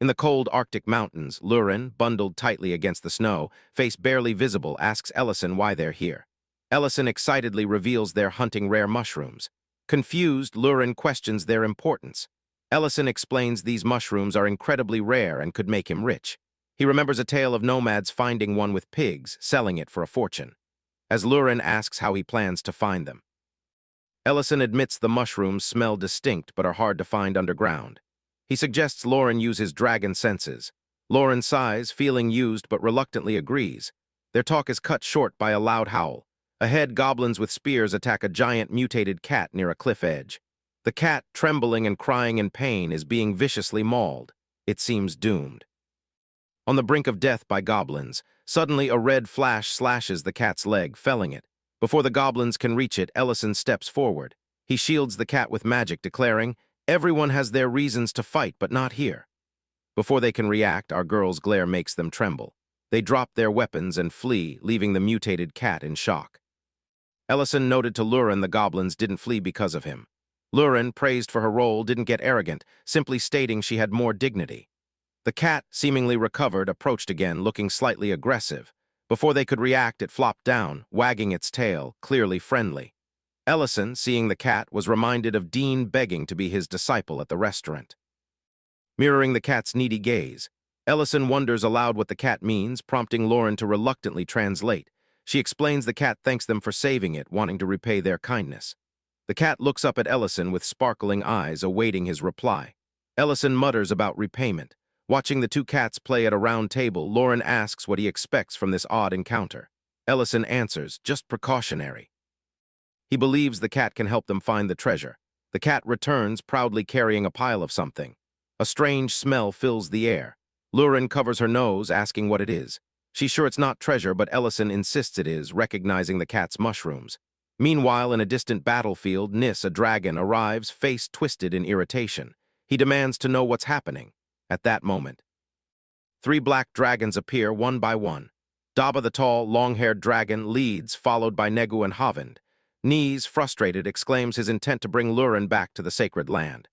In the cold Arctic mountains, Lurin, bundled tightly against the snow, face barely visible, asks Ellison why they're here. Ellison excitedly reveals they're hunting rare mushrooms. Confused, Lurin questions their importance. Ellison explains these mushrooms are incredibly rare and could make him rich. He remembers a tale of nomads finding one with pigs, selling it for a fortune. As Lurin asks how he plans to find them. Ellison admits the mushrooms smell distinct but are hard to find underground. He suggests Lauren use his dragon senses. Lauren sighs, feeling used but reluctantly agrees. Their talk is cut short by a loud howl. Ahead, goblins with spears attack a giant mutated cat near a cliff edge. The cat, trembling and crying in pain, is being viciously mauled. It seems doomed. On the brink of death by goblins, suddenly a red flash slashes the cat's leg, felling it. Before the goblins can reach it, Ellison steps forward. He shields the cat with magic, declaring, everyone has their reasons to fight, but not here. Before they can react, our girl's glare makes them tremble. They drop their weapons and flee, leaving the mutated cat in shock. Ellison noted to Lurin the goblins didn't flee because of him. Lurin, praised for her role, didn't get arrogant, simply stating she had more dignity. The cat, seemingly recovered, approached again, looking slightly aggressive. Before they could react, it flopped down, wagging its tail, clearly friendly. Ellison, seeing the cat, was reminded of Dean begging to be his disciple at the restaurant. Mirroring the cat's needy gaze, Ellison wonders aloud what the cat means, prompting Lauren to reluctantly translate. She explains the cat thanks them for saving it, wanting to repay their kindness. The cat looks up at Ellison with sparkling eyes, awaiting his reply. Ellison mutters about repayment. Watching the two cats play at a round table, Lauren asks what he expects from this odd encounter. Ellison answers, just precautionary. He believes the cat can help them find the treasure. The cat returns, proudly carrying a pile of something. A strange smell fills the air. Lauren covers her nose, asking what it is. She's sure it's not treasure, but Ellison insists it is, recognizing the cat's mushrooms. Meanwhile, in a distant battlefield, Nis, a dragon, arrives, face twisted in irritation. He demands to know what's happening. At that moment, Three black dragons appear one by one. Daba the tall, long-haired dragon leads, followed by Negu and Havind. Knees, frustrated, exclaims his intent to bring Lurin back to the sacred land.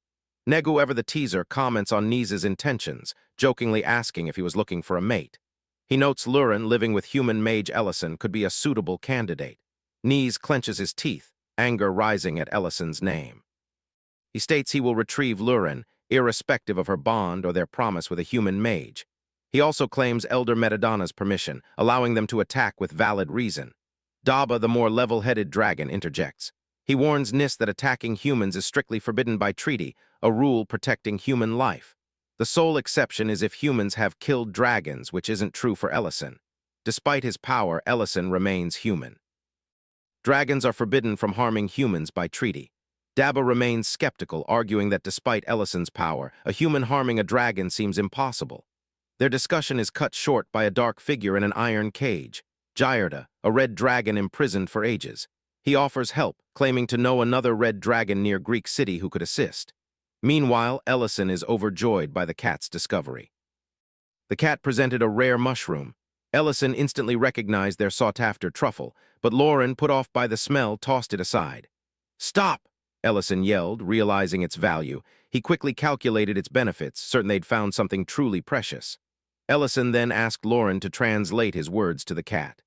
Negu, ever the teaser, comments on Knees' intentions, jokingly asking if he was looking for a mate. He notes Lurin, living with human mage Ellison, could be a suitable candidate. Knees clenches his teeth, anger rising at Ellison's name. He states he will retrieve Lurin, irrespective of her bond or their promise with a human mage. He also claims Elder Metadonna's permission, allowing them to attack with valid reason. Daba, the more level-headed dragon, interjects. He warns Nis that attacking humans is strictly forbidden by treaty, a rule protecting human life. The sole exception is if humans have killed dragons, which isn't true for Ellison. Despite his power, Ellison remains human. Dragons are forbidden from harming humans by treaty. Daba remains skeptical, arguing that despite Ellison's power, a human harming a dragon seems impossible. Their discussion is cut short by a dark figure in an iron cage, Gyarda, a red dragon imprisoned for ages. He offers help, claiming to know another red dragon near Greek City who could assist. Meanwhile, Ellison is overjoyed by the cat's discovery. The cat presented a rare mushroom. Ellison instantly recognized their sought-after truffle, but Lauren, put off by the smell, tossed it aside. "Stop!" Ellison yelled, realizing its value. He quickly calculated its benefits, certain they'd found something truly precious. Ellison then asked Lauren to translate his words to the cat.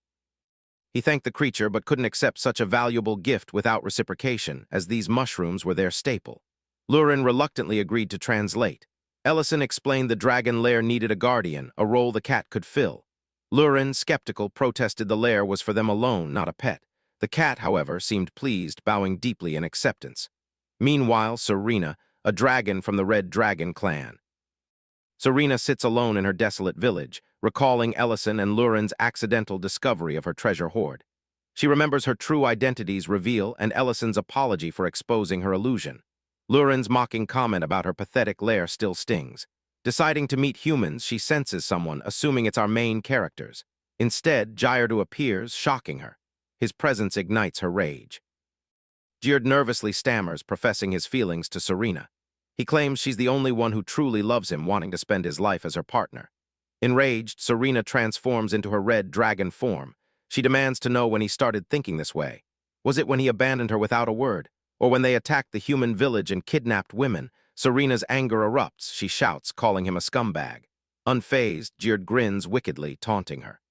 He thanked the creature but couldn't accept such a valuable gift without reciprocation, as these mushrooms were their staple. Lauren reluctantly agreed to translate. Ellison explained the dragon lair needed a guardian, a role the cat could fill. Lauren, skeptical, protested the lair was for them alone, not a pet. The cat, however, seemed pleased, bowing deeply in acceptance. Meanwhile, Serena, a dragon from the Red Dragon clan. Serena sits alone in her desolate village, recalling Ellison and Lurin's accidental discovery of her treasure hoard. She remembers her true identity's reveal and Ellison's apology for exposing her illusion. Lurin's mocking comment about her pathetic lair still stings. Deciding to meet humans, she senses someone, assuming it's our main characters. Instead, Gyardu appears, shocking her. His presence ignites her rage. Gyard nervously stammers, professing his feelings to Serena. He claims she's the only one who truly loves him, wanting to spend his life as her partner. Enraged, Serena transforms into her red dragon form. She demands to know when he started thinking this way. Was it when he abandoned her without a word? Or when they attacked the human village and kidnapped women? Serena's anger erupts. She shouts, calling him a scumbag. Unfazed, Gyard grins wickedly, taunting her.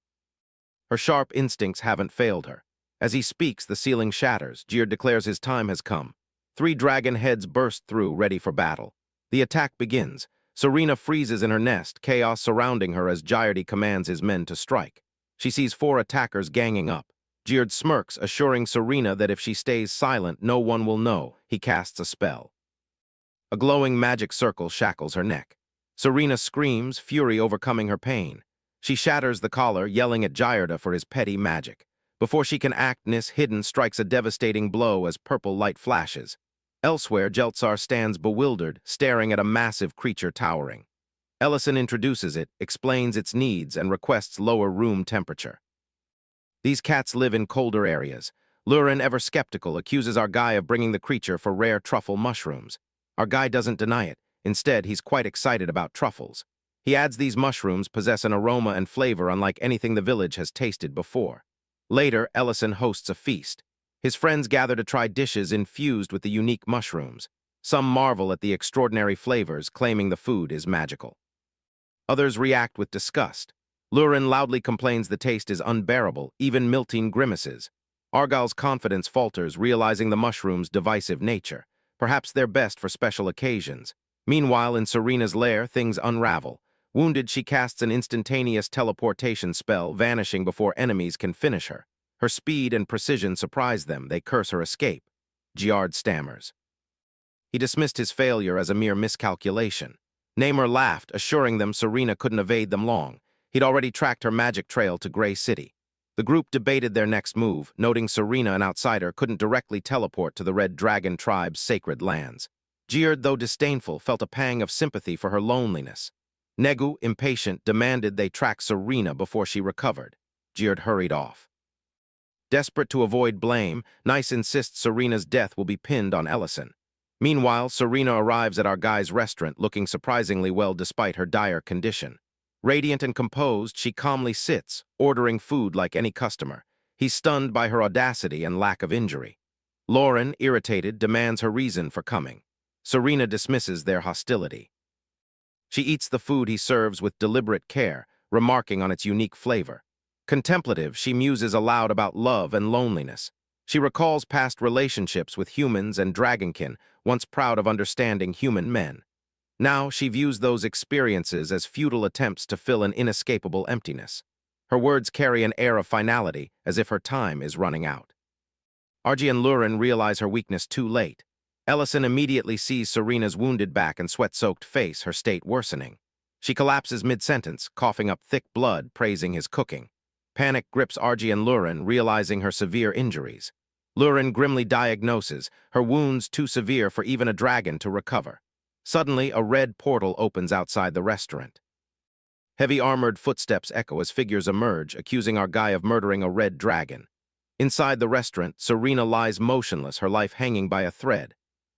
Her sharp instincts haven't failed her. As he speaks, the ceiling shatters. Gyard declares his time has come. 3 dragon heads burst through, ready for battle. The attack begins. Serena freezes in her nest, chaos surrounding her as Gyardy commands his men to strike. She sees 4 attackers ganging up. Gyard smirks, assuring Serena that if she stays silent, no one will know. He casts a spell. A glowing magic circle shackles her neck. Serena screams, fury overcoming her pain. She shatters the collar, yelling at Gyarda for his petty magic. Before she can act, Nis, hidden, strikes a devastating blow as purple light flashes. Elsewhere, Jeltsar stands bewildered, staring at a massive creature towering. Ellison introduces it, explains its needs, and requests lower room temperature. These cats live in colder areas. Lurin, ever skeptical, accuses our guy of bringing the creature for rare truffle mushrooms. Our guy doesn't deny it. Instead, he's quite excited about truffles. He adds these mushrooms possess an aroma and flavor unlike anything the village has tasted before. Later, Ellison hosts a feast. His friends gather to try dishes infused with the unique mushrooms. Some marvel at the extraordinary flavors, claiming the food is magical. Others react with disgust. Lurin loudly complains the taste is unbearable, even Miltine grimaces. Argyle's confidence falters, realizing the mushroom's divisive nature. Perhaps they're best for special occasions. Meanwhile, in Serena's lair, things unravel. Wounded, she casts an instantaneous teleportation spell, vanishing before enemies can finish her. Her speed and precision surprise them. They curse her escape. Gyard stammers. He dismissed his failure as a mere miscalculation. Namor laughed, assuring them Serena couldn't evade them long. He'd already tracked her magic trail to Grey City. The group debated their next move, noting Serena, an outsider, couldn't directly teleport to the Red Dragon tribe's sacred lands. Gyard, though disdainful, felt a pang of sympathy for her loneliness. Negu, impatient, demanded they track Serena before she recovered. Gyard hurried off. Desperate to avoid blame, Nice insists Serena's death will be pinned on Ellison. Meanwhile, Serena arrives at our guy's restaurant looking surprisingly well despite her dire condition. Radiant and composed, she calmly sits, ordering food like any customer. He's stunned by her audacity and lack of injury. Lauren, irritated, demands her reason for coming. Serena dismisses their hostility. She eats the food he serves with deliberate care, remarking on its unique flavor. Contemplative, she muses aloud about love and loneliness. She recalls past relationships with humans and dragonkin, once proud of understanding human men. Now she views those experiences as futile attempts to fill an inescapable emptiness. Her words carry an air of finality, as if her time is running out. Argy and Lurin realize her weakness too late. Ellison immediately sees Serena's wounded back and sweat-soaked face, her state worsening. She collapses mid-sentence, coughing up thick blood, praising his cooking. Panic grips Argy and Lurin, realizing her severe injuries. Lurin grimly diagnoses her wounds too severe for even a dragon to recover. Suddenly, a red portal opens outside the restaurant. Heavy armored footsteps echo as figures emerge, accusing our guy of murdering a red dragon. Inside the restaurant, Serena lies motionless, her life hanging by a thread.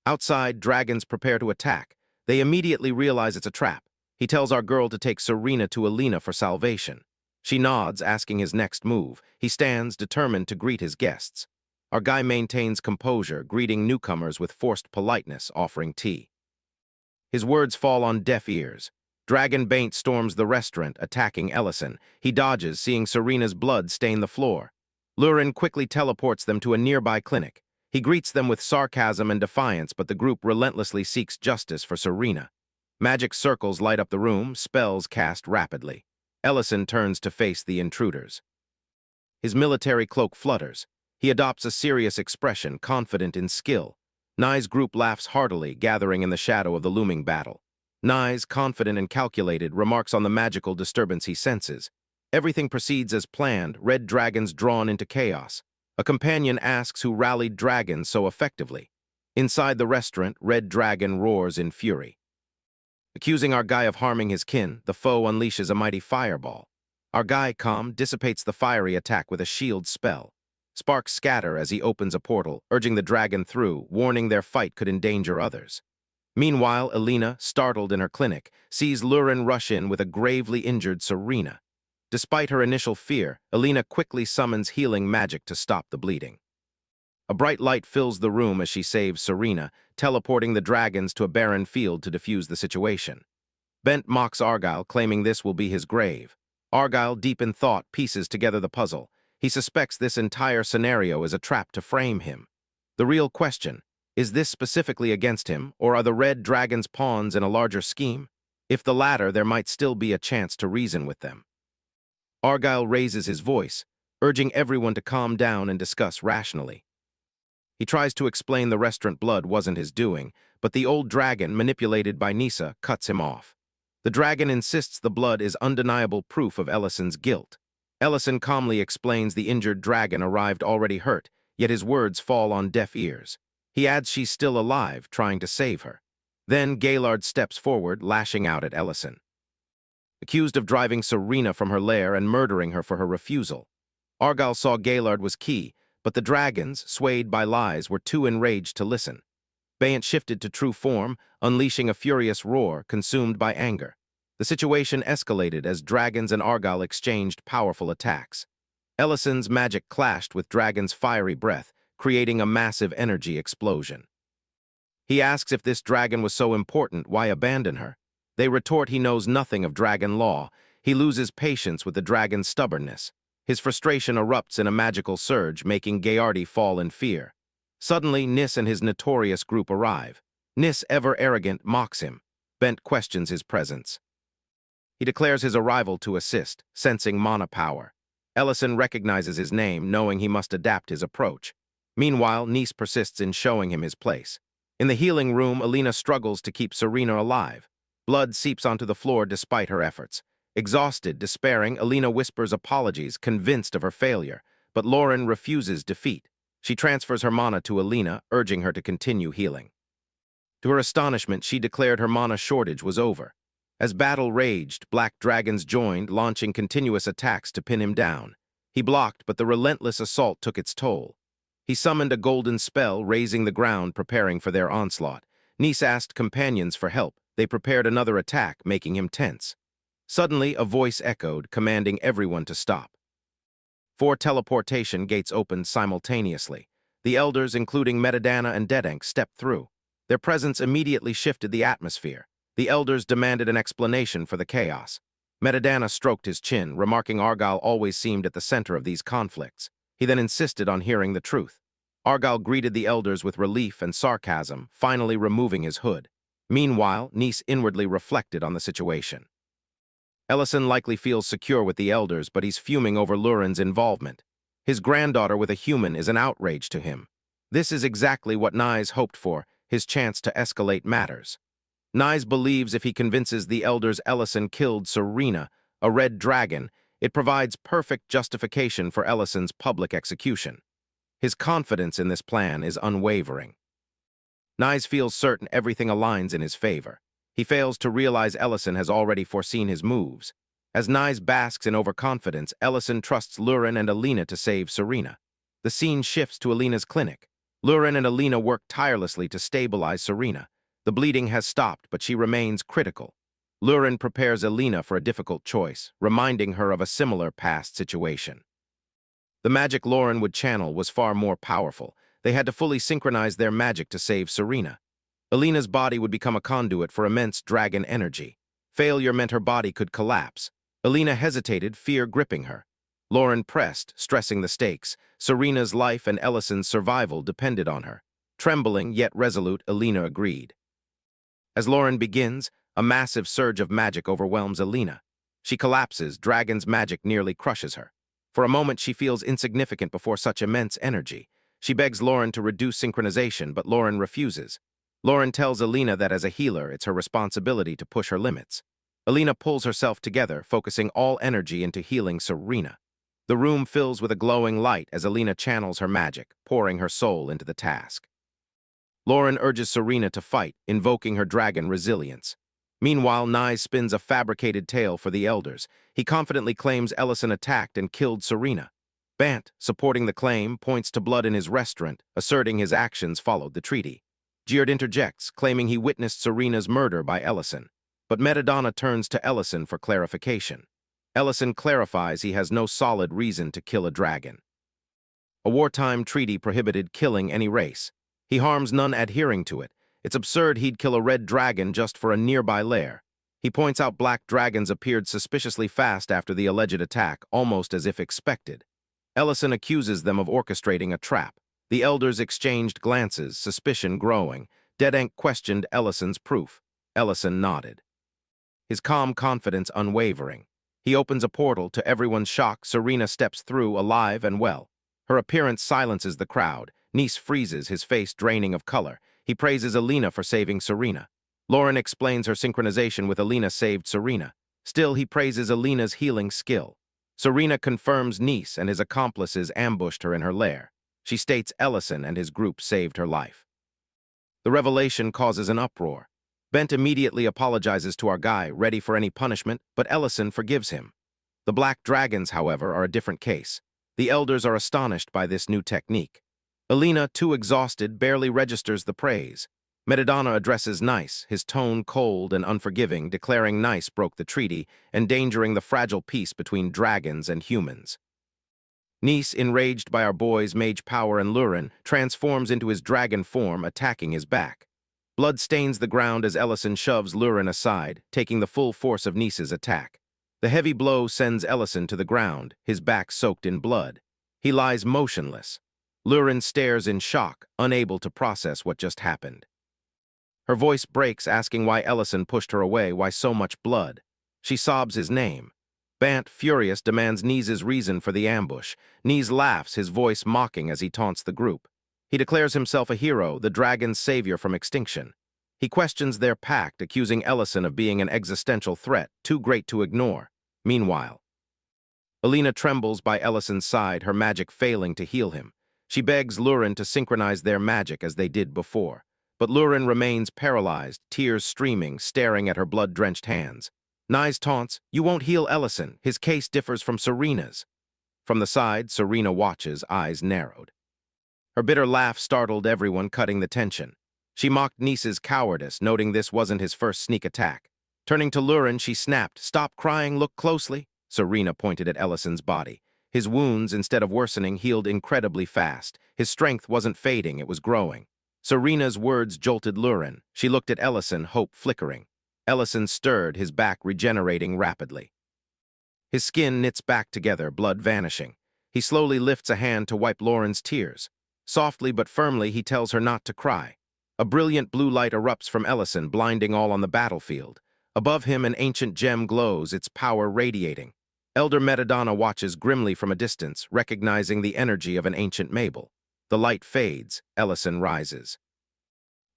Outside, dragons prepare to attack. They immediately realize it's a trap. He tells our girl to take Serena to Alina for salvation. She nods, asking his next move. He stands, determined to greet his guests. Our guy maintains composure, greeting newcomers with forced politeness, offering tea. His words fall on deaf ears. Dragonbane storms the restaurant, attacking Ellison. He dodges, seeing Serena's blood stain the floor. Lurin quickly teleports them to a nearby clinic. He greets them with sarcasm and defiance, but the group relentlessly seeks justice for Serena. Magic circles light up the room, spells cast rapidly. Ellison turns to face the intruders. His military cloak flutters. He adopts a serious expression, confident in skill. Nye's group laughs heartily, gathering in the shadow of the looming battle. Nye's, confident and calculated, remarks on the magical disturbance he senses. Everything proceeds as planned, red dragons drawn into chaos. A companion asks who rallied dragons so effectively. Inside the restaurant, Red Dragon roars in fury. Accusing our guy of harming his kin, the foe unleashes a mighty fireball. Our guy, calm, dissipates the fiery attack with a shield spell. Sparks scatter as he opens a portal, urging the dragon through, warning their fight could endanger others. Meanwhile, Alina, startled in her clinic, sees Lurin rush in with a gravely injured Serena. Despite her initial fear, Alina quickly summons healing magic to stop the bleeding. A bright light fills the room as she saves Serena, teleporting the dragons to a barren field to defuse the situation. Bent mocks Argyle, claiming this will be his grave. Argyle, deep in thought, pieces together the puzzle. He suspects this entire scenario is a trap to frame him. The real question, is this specifically against him, or are the red dragons pawns in a larger scheme? If the latter, there might still be a chance to reason with them. Argyle raises his voice, urging everyone to calm down and discuss rationally. He tries to explain the restaurant blood wasn't his doing, but the old dragon, manipulated by Nisa, cuts him off. The dragon insists the blood is undeniable proof of Ellison's guilt. Ellison calmly explains the injured dragon arrived already hurt, yet his words fall on deaf ears. He adds she's still alive, trying to save her. Then Gaylord steps forward, lashing out at Ellison. Accused of driving Serena from her lair and murdering her for her refusal. Argyle saw Gaylord was key, but the dragons, swayed by lies, were too enraged to listen. Bayant shifted to true form, unleashing a furious roar, consumed by anger. The situation escalated as dragons and Argyle exchanged powerful attacks. Ellison's magic clashed with Dragon's fiery breath, creating a massive energy explosion. He asks if this dragon was so important, why abandon her? They retort he knows nothing of dragon law. He loses patience with the dragon's stubbornness. His frustration erupts in a magical surge, making Gayardi fall in fear. Suddenly, Nis and his notorious group arrive. Nis, ever arrogant, mocks him. Bent questions his presence. He declares his arrival to assist, sensing mana power. Ellison recognizes his name, knowing he must adapt his approach. Meanwhile, Nis persists in showing him his place. In the healing room, Alina struggles to keep Serena alive. Blood seeps onto the floor despite her efforts. Exhausted, despairing, Alina whispers apologies, convinced of her failure, but Lauren refuses defeat. She transfers her mana to Alina, urging her to continue healing. To her astonishment, she declared her mana shortage was over. As battle raged, black dragons joined, launching continuous attacks to pin him down. He blocked, but the relentless assault took its toll. He summoned a golden spell, raising the ground, preparing for their onslaught. Nis asked companions for help. They prepared another attack, making him tense. Suddenly, a voice echoed, commanding everyone to stop. 4 teleportation gates opened simultaneously. The elders, including Metadana and Dedenk, stepped through. Their presence immediately shifted the atmosphere. The elders demanded an explanation for the chaos. Metadana stroked his chin, remarking Argyle always seemed at the center of these conflicts. He then insisted on hearing the truth. Argyle greeted the elders with relief and sarcasm, finally removing his hood. Meanwhile, Nice inwardly reflected on the situation. Ellison likely feels secure with the elders, but he's fuming over Lurin's involvement. His granddaughter with a human is an outrage to him. This is exactly what Nyes hoped for, his chance to escalate matters. Nyes believes if he convinces the elders Ellison killed Serena, a red dragon, it provides perfect justification for Ellison's public execution. His confidence in this plan is unwavering. Nyes feels certain everything aligns in his favor. He fails to realize Ellison has already foreseen his moves. As Nyes basks in overconfidence, Ellison trusts Lurin and Alina to save Serena. The scene shifts to Alina's clinic. Lurin and Alina work tirelessly to stabilize Serena. The bleeding has stopped, but she remains critical. Lurin prepares Alina for a difficult choice, reminding her of a similar past situation. The magic Lurin would channel was far more powerful. They had to fully synchronize their magic to save Serena. Alina's body would become a conduit for immense dragon energy. Failure meant her body could collapse. Alina hesitated, fear gripping her. Lurin pressed, stressing the stakes. Serena's life and Ellison's survival depended on her. Trembling, yet resolute, Alina agreed. As Lurin begins, a massive surge of magic overwhelms Alina. She collapses, dragon's magic nearly crushes her. For a moment, she feels insignificant before such immense energy. She begs Lurin to reduce synchronization, but Lurin refuses. Lurin tells Alina that as a healer, it's her responsibility to push her limits. Alina pulls herself together, focusing all energy into healing Serena. The room fills with a glowing light as Alina channels her magic, pouring her soul into the task. Lurin urges Serena to fight, invoking her dragon resilience. Meanwhile, Nyes spins a fabricated tale for the elders. He confidently claims Ellison attacked and killed Serena. Bant, supporting the claim, points to blood in his restaurant, asserting his actions followed the treaty. Geard interjects, claiming he witnessed Serena's murder by Ellison. But Metadonna turns to Ellison for clarification. Ellison clarifies he has no solid reason to kill a dragon. A wartime treaty prohibited killing any race. He harms none adhering to it. It's absurd he'd kill a red dragon just for a nearby lair. He points out black dragons appeared suspiciously fast after the alleged attack, almost as if expected. Ellison accuses them of orchestrating a trap. The elders exchanged glances, suspicion growing. Dedenk questioned Ellison's proof. Ellison nodded. His calm confidence unwavering. He opens a portal. To everyone's shock, Serena steps through, alive and well. Her appearance silences the crowd. Nice freezes, his face draining of color. He praises Alina for saving Serena. Lurin explains her synchronization with Alina saved Serena. Still, he praises Alina's healing skill. Serena confirms Nice and his accomplices ambushed her in her lair. She states Ellison and his group saved her life. The revelation causes an uproar. Bent immediately apologizes to our guy, ready for any punishment, but Ellison forgives him. The black dragons, however, are a different case. The elders are astonished by this new technique. Alina, too exhausted, barely registers the praise. Metadonna addresses Nice, his tone cold and unforgiving, declaring Nice broke the treaty, endangering the fragile peace between dragons and humans. Nice, enraged by our boy's mage power and Lurin, transforms into his dragon form, attacking his back. Blood stains the ground as Ellison shoves Lurin aside, taking the full force of Nice's attack. The heavy blow sends Ellison to the ground, his back soaked in blood. He lies motionless. Lurin stares in shock, unable to process what just happened. Her voice breaks, asking why Ellison pushed her away, why so much blood. She sobs his name. Bant, furious, demands Nice's reason for the ambush. Nice laughs, his voice mocking as he taunts the group. He declares himself a hero, the dragon's savior from extinction. He questions their pact, accusing Ellison of being an existential threat, too great to ignore. Meanwhile, Alina trembles by Ellison's side, her magic failing to heal him. She begs Lurin to synchronize their magic as they did before. But Lurin remains paralyzed, tears streaming, staring at her blood-drenched hands. Nyes taunts, "You won't heal Ellison. His case differs from Serena's." From the side, Serena watches, eyes narrowed. Her bitter laugh startled everyone, cutting the tension. She mocked Nice's cowardice, noting this wasn't his first sneak attack. Turning to Lurin, she snapped, "Stop crying, look closely." Serena pointed at Ellison's body. His wounds, instead of worsening, healed incredibly fast. His strength wasn't fading, it was growing. Serena's words jolted Lurin. She looked at Ellison, hope flickering. Ellison stirred, his back regenerating rapidly. His skin knits back together, blood vanishing. He slowly lifts a hand to wipe Lauren's tears. Softly but firmly, he tells her not to cry. A brilliant blue light erupts from Ellison, blinding all on the battlefield. Above him, an ancient gem glows, its power radiating. Elder Metadonna watches grimly from a distance, recognizing the energy of an ancient Mabel. The light fades. Ellison rises.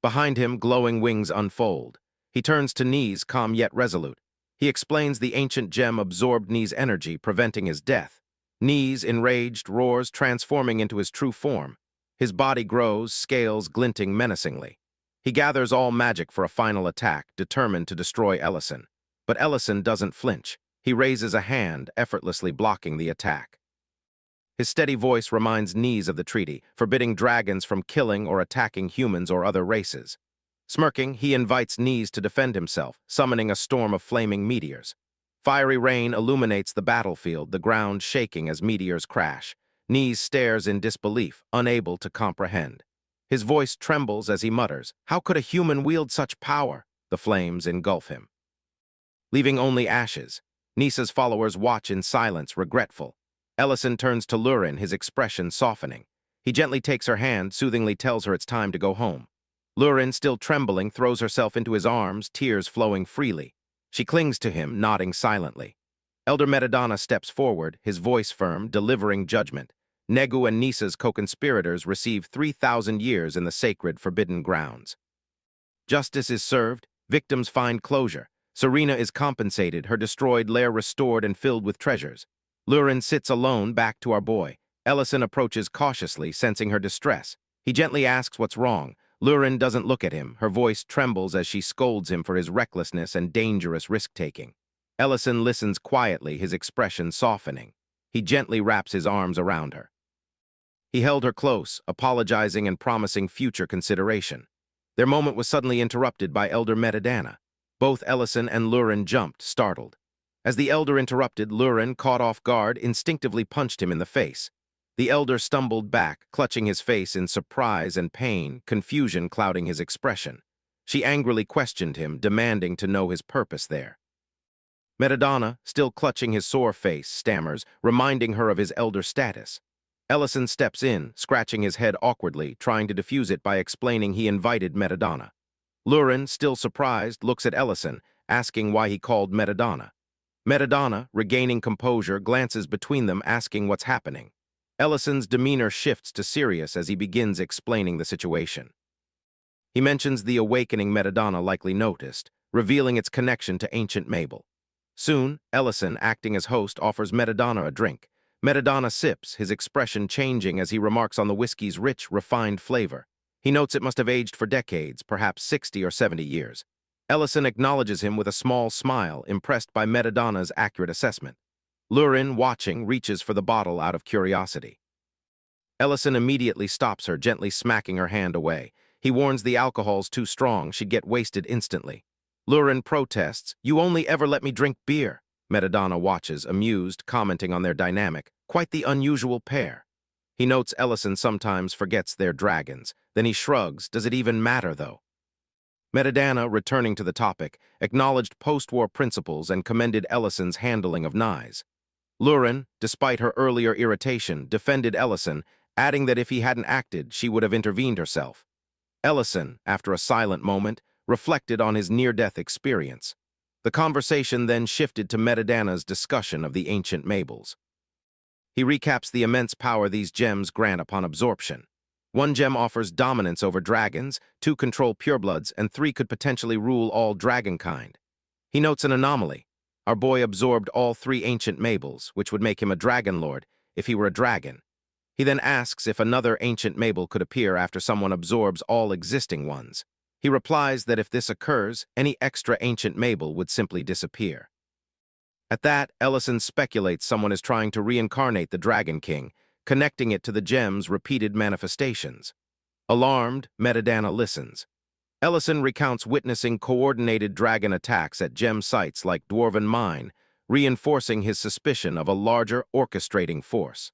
Behind him, glowing wings unfold. He turns to Knees, calm yet resolute. He explains the ancient gem absorbed Knees' energy, preventing his death. Knees, enraged, roars, transforming into his true form. His body grows, scales glinting menacingly. He gathers all magic for a final attack, determined to destroy Ellison. But Ellison doesn't flinch. He raises a hand, effortlessly blocking the attack. His steady voice reminds Knees of the treaty, forbidding dragons from killing or attacking humans or other races. Smirking, he invites Knees to defend himself, summoning a storm of flaming meteors. Fiery rain illuminates the battlefield, the ground shaking as meteors crash. Knees stares in disbelief, unable to comprehend. His voice trembles as he mutters, "How could a human wield such power?" The flames engulf him. Leaving only ashes, Nisa's followers watch in silence, regretful. Ellison turns to Lurin, his expression softening. He gently takes her hand, soothingly tells her it's time to go home. Lurin, still trembling, throws herself into his arms, tears flowing freely. She clings to him, nodding silently. Elder Metadonna steps forward, his voice firm, delivering judgment. Negu and Nisa's co-conspirators receive 3,000 years in the sacred, forbidden grounds. Justice is served, victims find closure. Serena is compensated, her destroyed lair restored and filled with treasures. Lurin sits alone, back to our boy. Ellison approaches cautiously, sensing her distress. He gently asks what's wrong. Lurin doesn't look at him. Her voice trembles as she scolds him for his recklessness and dangerous risk-taking. Ellison listens quietly, his expression softening. He gently wraps his arms around her. He held her close, apologizing and promising future consideration. Their moment was suddenly interrupted by Elder Metadonna. Both Ellison and Lurin jumped, startled. As the Elder interrupted, Lurin, caught off guard, instinctively punched him in the face. The Elder stumbled back, clutching his face in surprise and pain, confusion clouding his expression. She angrily questioned him, demanding to know his purpose there. Metadonna, still clutching his sore face, stammers, reminding her of his Elder status. Ellison steps in, scratching his head awkwardly, trying to defuse it by explaining he invited Metadonna. Lurin, still surprised, looks at Ellison, asking why he called Metadonna. Metadonna, regaining composure, glances between them, asking what's happening. Ellison's demeanor shifts to serious as he begins explaining the situation. He mentions the awakening Metadonna likely noticed, revealing its connection to ancient Mabel. Soon, Ellison, acting as host, offers Metadonna a drink. Metadonna sips, his expression changing as he remarks on the whiskey's rich, refined flavor. He notes it must have aged for decades, perhaps 60 or 70 years. Ellison acknowledges him with a small smile, impressed by Metadonna's accurate assessment. Lurin, watching, reaches for the bottle out of curiosity. Ellison immediately stops her, gently smacking her hand away. He warns the alcohol's too strong, she'd get wasted instantly. Lurin protests, "You only ever let me drink beer." Metadonna watches, amused, commenting on their dynamic, quite the unusual pair. He notes Ellison sometimes forgets they're dragons. Then he shrugs, does it even matter, though? Metadonna, returning to the topic, acknowledged post-war principles and commended Ellison's handling of knives. Lurin, despite her earlier irritation, defended Ellison, adding that if he hadn't acted, she would have intervened herself. Ellison, after a silent moment, reflected on his near-death experience. The conversation then shifted to Metadonna's discussion of the ancient Mabels. He recaps the immense power these gems grant upon absorption. One gem offers dominance over dragons, 2 control purebloods, and 3 could potentially rule all dragonkind. He notes an anomaly. Our boy absorbed all 3 ancient Mabels, which would make him a dragon lord if he were a dragon. He then asks if another ancient Mabel could appear after someone absorbs all existing ones. He replies that if this occurs, any extra ancient Mabel would simply disappear. At that, Ellison speculates someone is trying to reincarnate the Dragon King, connecting it to the gem's repeated manifestations. Alarmed, Metadonna listens. Ellison recounts witnessing coordinated dragon attacks at gem sites like Dwarven Mine, reinforcing his suspicion of a larger orchestrating force.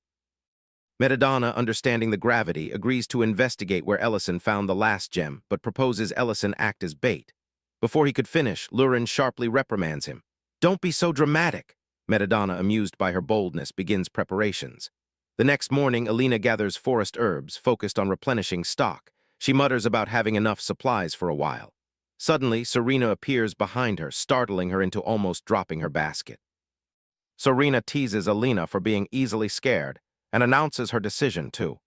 Metadonna, understanding the gravity, agrees to investigate where Ellison found the last gem, but proposes Ellison act as bait. Before he could finish, Lurin sharply reprimands him. "Don't be so dramatic." Metadonna, amused by her boldness, begins preparations. The next morning, Alina gathers forest herbs, focused on replenishing stock. She mutters about having enough supplies for a while. Suddenly, Serena appears behind her, startling her into almost dropping her basket. Serena teases Alina for being easily scared and announces her decision, too.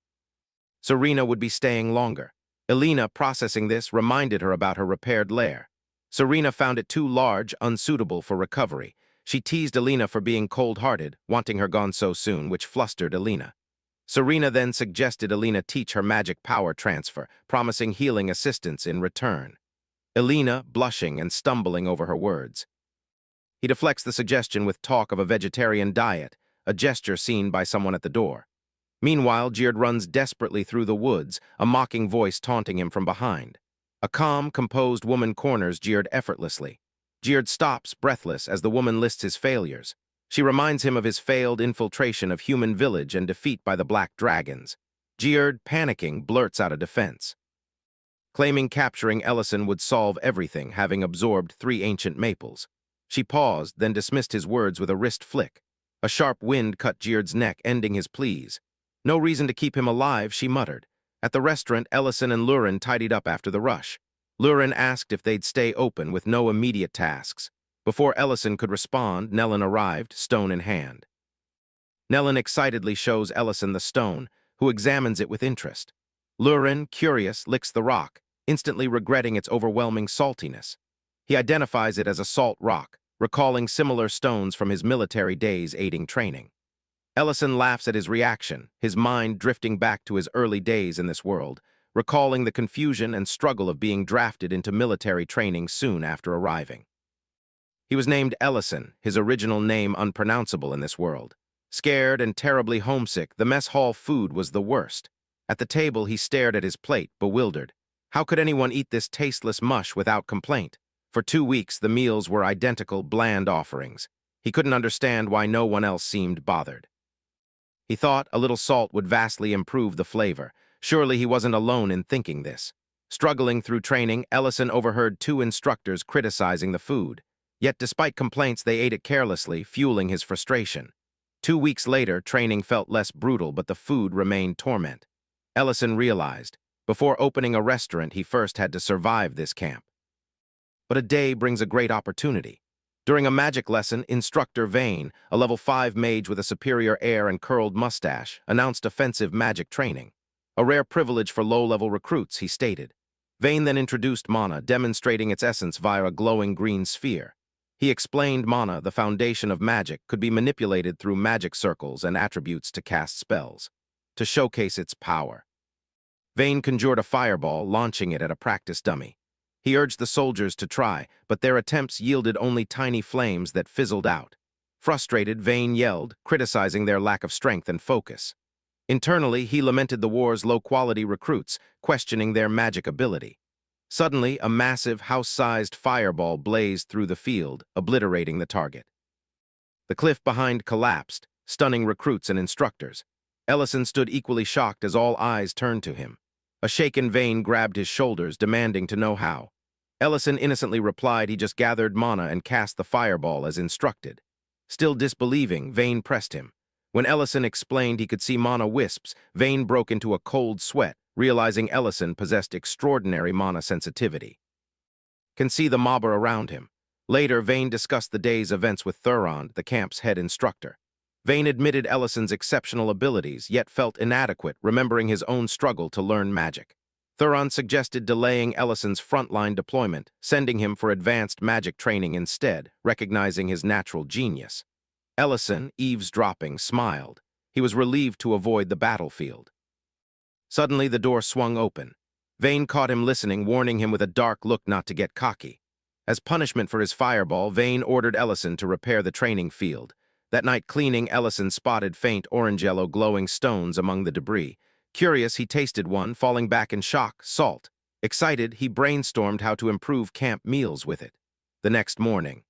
Serena would be staying longer. Alina, processing this, reminded her about her repaired lair. Serena found it too large, unsuitable for recovery. She teased Alina for being cold-hearted, wanting her gone so soon, which flustered Alina. Serena then suggested Alina teach her magic power transfer, promising healing assistance in return. Alina, blushing and stumbling over her words. He deflects the suggestion with talk of a vegetarian diet, a gesture seen by someone at the door. Meanwhile, Geard runs desperately through the woods, a mocking voice taunting him from behind. A calm, composed woman corners Geard effortlessly. Geard stops, breathless, as the woman lists his failures. She reminds him of his failed infiltration of human village and defeat by the Black Dragons. Geard, panicking, blurts out a defense. Claiming capturing Ellison would solve everything, having absorbed 3 ancient maples. She paused, then dismissed his words with a wrist flick. A sharp wind cut Geard's neck, ending his pleas. "No reason to keep him alive," she muttered. At the restaurant, Ellison and Lurin tidied up after the rush. Lurin asked if they'd stay open with no immediate tasks. Before Ellison could respond, Nellin arrived, stone in hand. Nellin excitedly shows Ellison the stone, who examines it with interest. Lurin, curious, licks the rock, instantly regretting its overwhelming saltiness. He identifies it as a salt rock, recalling similar stones from his military days aiding training. Ellison laughs at his reaction, his mind drifting back to his early days in this world, recalling the confusion and struggle of being drafted into military training soon after arriving. He was named Ellison, his original name unpronounceable in this world. Scared and terribly homesick, the mess hall food was the worst. At the table, he stared at his plate, bewildered. How could anyone eat this tasteless mush without complaint? For 2 weeks, the meals were identical, bland offerings. He couldn't understand why no one else seemed bothered. He thought a little salt would vastly improve the flavor. Surely he wasn't alone in thinking this. Struggling through training, Ellison overheard 2 instructors criticizing the food. Yet despite complaints, they ate it carelessly, fueling his frustration. 2 weeks later, training felt less brutal, but the food remained torment. Ellison realized, before opening a restaurant, he first had to survive this camp. But a day brings a great opportunity. During a magic lesson, Instructor Vane, a level 5 mage with a superior air and curled mustache, announced offensive magic training. A rare privilege for low-level recruits, he stated. Vane then introduced mana, demonstrating its essence via a glowing green sphere. He explained mana, the foundation of magic, could be manipulated through magic circles and attributes to cast spells, to showcase its power. Vane conjured a fireball, launching it at a practice dummy. He urged the soldiers to try, but their attempts yielded only tiny flames that fizzled out. Frustrated, Vane yelled, criticizing their lack of strength and focus. Internally, he lamented the war's low-quality recruits, questioning their magic ability. Suddenly, a massive, house-sized fireball blazed through the field, obliterating the target. The cliff behind collapsed, stunning recruits and instructors. Ellison stood equally shocked as all eyes turned to him. A shaken Vane grabbed his shoulders, demanding to know how. Ellison innocently replied he just gathered mana and cast the fireball as instructed. Still disbelieving, Vane pressed him. When Ellison explained he could see mana wisps, Vane broke into a cold sweat, realizing Ellison possessed extraordinary mana sensitivity. Can see the mobber around him. Later, Vane discussed the day's events with Thurond, the camp's head instructor. Vane admitted Ellison's exceptional abilities, yet felt inadequate, remembering his own struggle to learn magic. Thurond suggested delaying Ellison's frontline deployment, sending him for advanced magic training instead, recognizing his natural genius. Ellison, eavesdropping, smiled. He was relieved to avoid the battlefield. Suddenly, the door swung open. Vane caught him listening, warning him with a dark look not to get cocky. As punishment for his fireball, Vane ordered Ellison to repair the training field. That night cleaning, Ellison spotted faint orange-yellow glowing stones among the debris. Curious, he tasted one, falling back in shock, salt. Excited, he brainstormed how to improve camp meals with it. The next morning,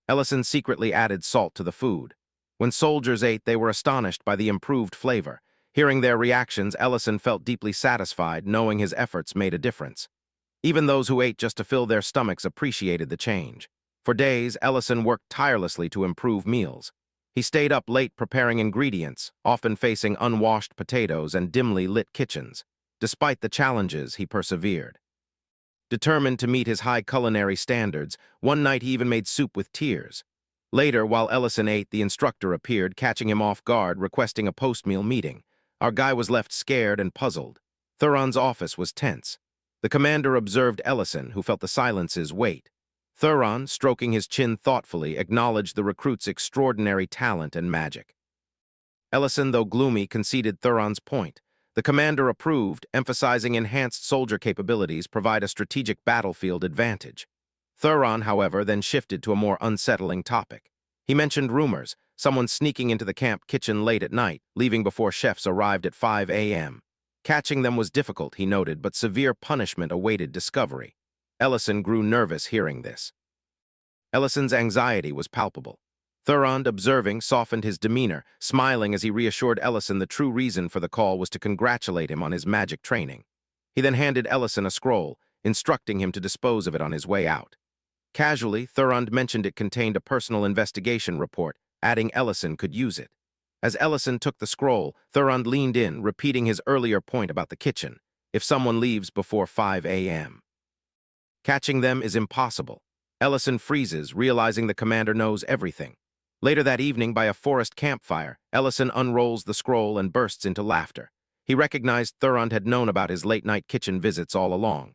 Ellison secretly added salt to the food. When soldiers ate, they were astonished by the improved flavor. Hearing their reactions, Ellison felt deeply satisfied, knowing his efforts made a difference. Even those who ate just to fill their stomachs appreciated the change. For days, Ellison worked tirelessly to improve meals. He stayed up late preparing ingredients, often facing unwashed potatoes and dimly lit kitchens. Despite the challenges, he persevered. Determined to meet his high culinary standards, one night he even made soup with tears. Later, while Ellison ate, the instructor appeared, catching him off guard, requesting a post-meal meeting. Our guy was left scared and puzzled. Thuron's office was tense. The commander observed Ellison, who felt the silence's weight. Thuron, stroking his chin thoughtfully, acknowledged the recruit's extraordinary talent and magic. Ellison, though gloomy, conceded Thuron's point. The commander approved, emphasizing enhanced soldier capabilities provide a strategic battlefield advantage. Thuron, however, then shifted to a more unsettling topic. He mentioned rumors, someone sneaking into the camp kitchen late at night, leaving before chefs arrived at 5 a.m. Catching them was difficult, he noted, but severe punishment awaited discovery. Ellison grew nervous hearing this. Ellison's anxiety was palpable. Thuron, observing, softened his demeanor, smiling as he reassured Ellison the true reason for the call was to congratulate him on his magic training. He then handed Ellison a scroll, instructing him to dispose of it on his way out. Casually, Thuron mentioned it contained a personal investigation report, adding Ellison could use it. As Ellison took the scroll, Thuron leaned in, repeating his earlier point about the kitchen, if someone leaves before 5 a.m. Catching them is impossible. Ellison freezes, realizing the commander knows everything. Later that evening, by a forest campfire, Ellison unrolls the scroll and bursts into laughter. He recognized Thuron had known about his late-night kitchen visits all along.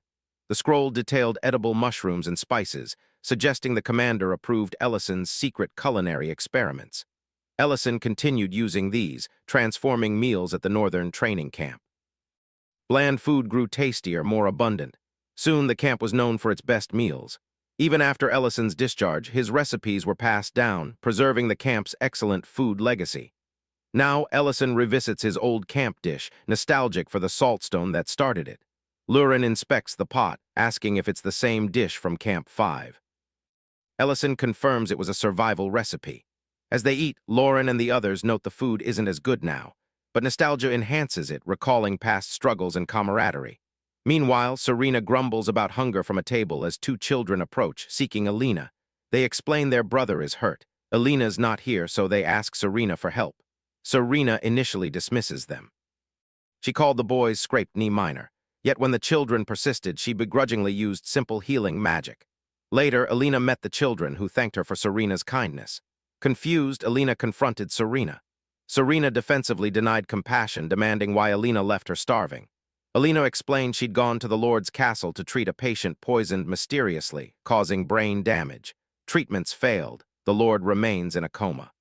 The scroll detailed edible mushrooms and spices, suggesting the commander approved Ellison's secret culinary experiments. Ellison continued using these, transforming meals at the northern training camp. Bland food grew tastier, more abundant. Soon the camp was known for its best meals. Even after Ellison's discharge, his recipes were passed down, preserving the camp's excellent food legacy. Now Ellison revisits his old camp dish, nostalgic for the saltstone that started it. Lurin inspects the pot, asking if it's the same dish from Camp 5. Ellison confirms it was a survival recipe. As they eat, Lauren and the others note the food isn't as good now, but nostalgia enhances it, recalling past struggles and camaraderie. Meanwhile, Serena grumbles about hunger from a table as two children approach, seeking Alina. They explain their brother is hurt. Alina's not here, so they ask Serena for help. Serena initially dismisses them. She called the boys scraped knee minor, yet when the children persisted, she begrudgingly used simple healing magic. Later, Alina met the children, who thanked her for Serena's kindness. Confused, Alina confronted Serena. Serena defensively denied compassion, demanding why Alina left her starving. Alina explained she'd gone to the Lord's castle to treat a patient poisoned mysteriously, causing brain damage. Treatments failed. The Lord remains in a coma.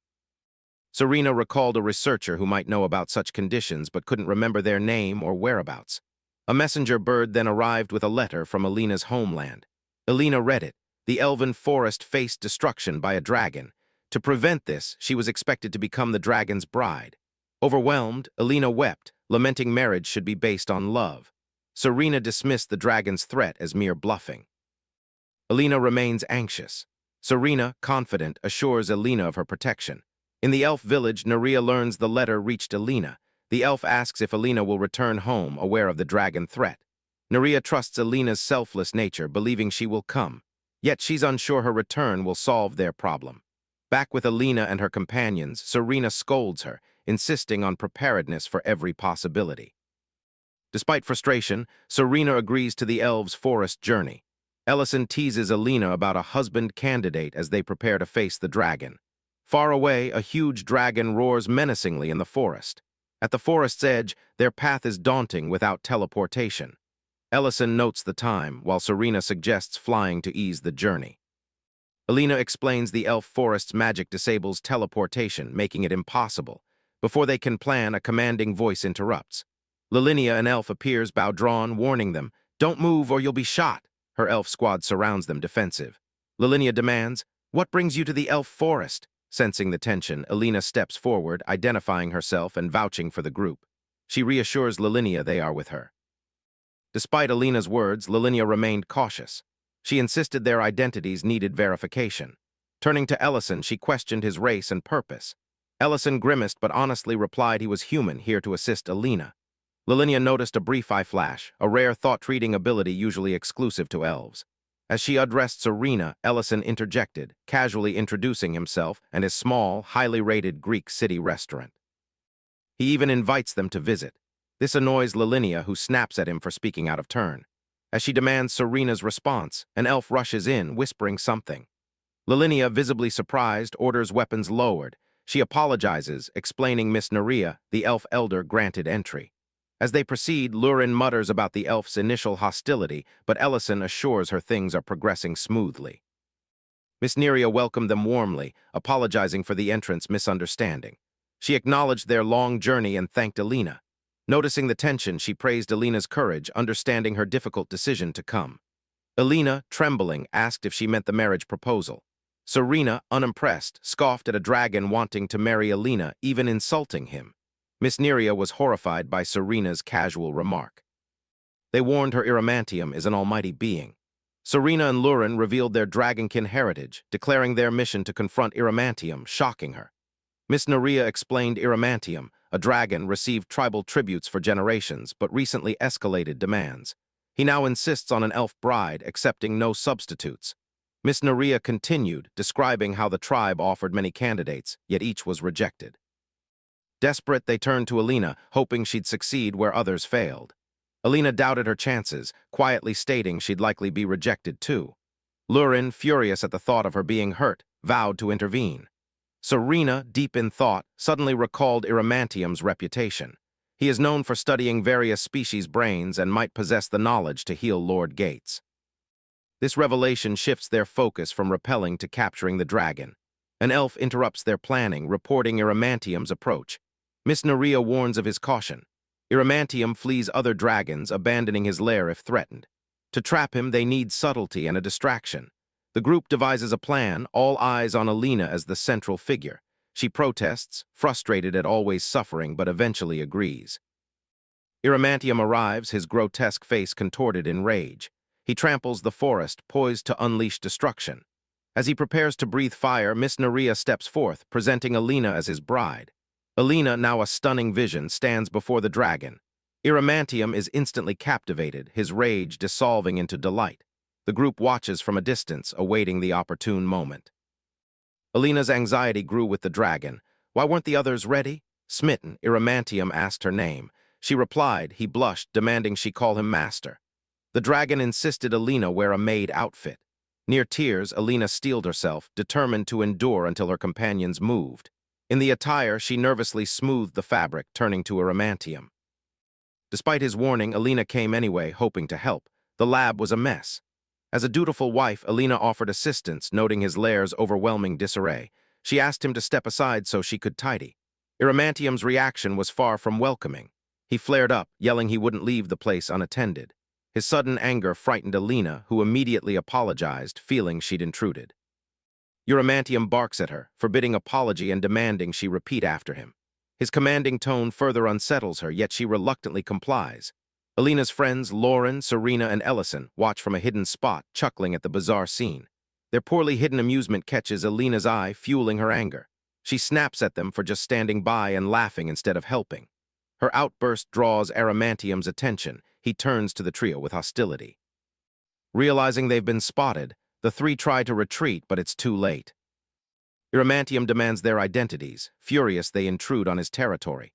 Serena recalled a researcher who might know about such conditions but couldn't remember their name or whereabouts. A messenger bird then arrived with a letter from Alina's homeland. Alina read it. The elven forest faced destruction by a dragon. To prevent this, she was expected to become the dragon's bride. Overwhelmed, Alina wept, lamenting marriage should be based on love. Serena dismissed the dragon's threat as mere bluffing. Alina remains anxious. Serena, confident, assures Alina of her protection. In the elf village, Nerea learns the letter reached Alina. The elf asks if Alina will return home, aware of the dragon threat. Nerea trusts Alina's selfless nature, believing she will come. Yet she's unsure her return will solve their problem. Back with Alina and her companions, Serena scolds her, insisting on preparedness for every possibility. Despite frustration, Serena agrees to the elves' forest journey. Ellison teases Alina about a husband candidate as they prepare to face the dragon. Far away, a huge dragon roars menacingly in the forest. At the forest's edge, their path is daunting without teleportation. Ellison notes the time, while Serena suggests flying to ease the journey. Alina explains the elf forest's magic disables teleportation, making it impossible. Before they can plan, a commanding voice interrupts. Lilinia, an elf, appears, bow drawn, warning them, "Don't move or you'll be shot." Her elf squad surrounds them, defensive. Lilinia demands, "What brings you to the elf forest?" Sensing the tension, Alina steps forward, identifying herself and vouching for the group. She reassures Lilinia they are with her. Despite Alina's words, Lilinia remained cautious. She insisted their identities needed verification. Turning to Ellison, she questioned his race and purpose. Ellison grimaced but honestly replied he was human, here to assist Alina. Lilinia noticed a brief eye flash, a rare thought-reading ability usually exclusive to elves. As she addressed Serena, Ellison interjected, casually introducing himself and his small, highly rated Greek city restaurant. He even invites them to visit. This annoys Lilinia, who snaps at him for speaking out of turn. As she demands Serena's response, an elf rushes in, whispering something. Lilinia, visibly surprised, orders weapons lowered. She apologizes, explaining Miss Nerea, the elf elder, granted entry. As they proceed, Lurin mutters about the elf's initial hostility, but Ellison assures her things are progressing smoothly. Miss Nerea welcomed them warmly, apologizing for the entrance misunderstanding. She acknowledged their long journey and thanked Alina. Noticing the tension, she praised Alina's courage, understanding her difficult decision to come. Alina, trembling, asked if she meant the marriage proposal. Serena, unimpressed, scoffed at a dragon wanting to marry Alina, even insulting him. Miss Nerea was horrified by Serena's casual remark. They warned her Iramantium is an almighty being. Serena and Lurin revealed their dragonkin heritage, declaring their mission to confront Iramantium, shocking her. Miss Nerea explained Iramantium, a dragon, received tribal tributes for generations, but recently escalated demands. He now insists on an elf bride, accepting no substitutes. Miss Nerea continued, describing how the tribe offered many candidates, yet each was rejected. Desperate, they turned to Alina, hoping she'd succeed where others failed. Alina doubted her chances, quietly stating she'd likely be rejected too. Lurin, furious at the thought of her being hurt, vowed to intervene. Serena, deep in thought, suddenly recalled Iramantium's reputation. He is known for studying various species' brains and might possess the knowledge to heal Lord Gates. This revelation shifts their focus from repelling to capturing the dragon. An elf interrupts their planning, reporting Iramantium's approach. Miss Nerea warns of his caution. Iramantium flees other dragons, abandoning his lair if threatened. To trap him, they need subtlety and a distraction. The group devises a plan, all eyes on Alina as the central figure. She protests, frustrated at always suffering, but eventually agrees. Iramantium arrives, his grotesque face contorted in rage. He tramples the forest, poised to unleash destruction. As he prepares to breathe fire, Miss Nerea steps forth, presenting Alina as his bride. Alina, now a stunning vision, stands before the dragon. Iramantium is instantly captivated, his rage dissolving into delight. The group watches from a distance, awaiting the opportune moment. Alina's anxiety grew with the dragon. Why weren't the others ready? Smitten, Iramantium asked her name. She replied, he blushed, demanding she call him master. The dragon insisted Alina wear a maid outfit. Near tears, Alina steeled herself, determined to endure until her companions moved. In the attire, she nervously smoothed the fabric, turning to Iramantium. Despite his warning, Alina came anyway, hoping to help. The lab was a mess. As a dutiful wife, Alina offered assistance, noting his lair's overwhelming disarray. She asked him to step aside so she could tidy. Iramantium's reaction was far from welcoming. He flared up, yelling he wouldn't leave the place unattended. His sudden anger frightened Alina, who immediately apologized, feeling she'd intruded. Iramantium barks at her, forbidding apology and demanding she repeat after him. His commanding tone further unsettles her, yet she reluctantly complies. Alina's friends, Lauren, Serena, and Ellison, watch from a hidden spot, chuckling at the bizarre scene. Their poorly hidden amusement catches Alina's eye, fueling her anger. She snaps at them for just standing by and laughing instead of helping. Her outburst draws Iramantium's attention. He turns to the trio with hostility. Realizing they've been spotted, the three try to retreat, but it's too late. Iramantium demands their identities. Furious, they intrude on his territory.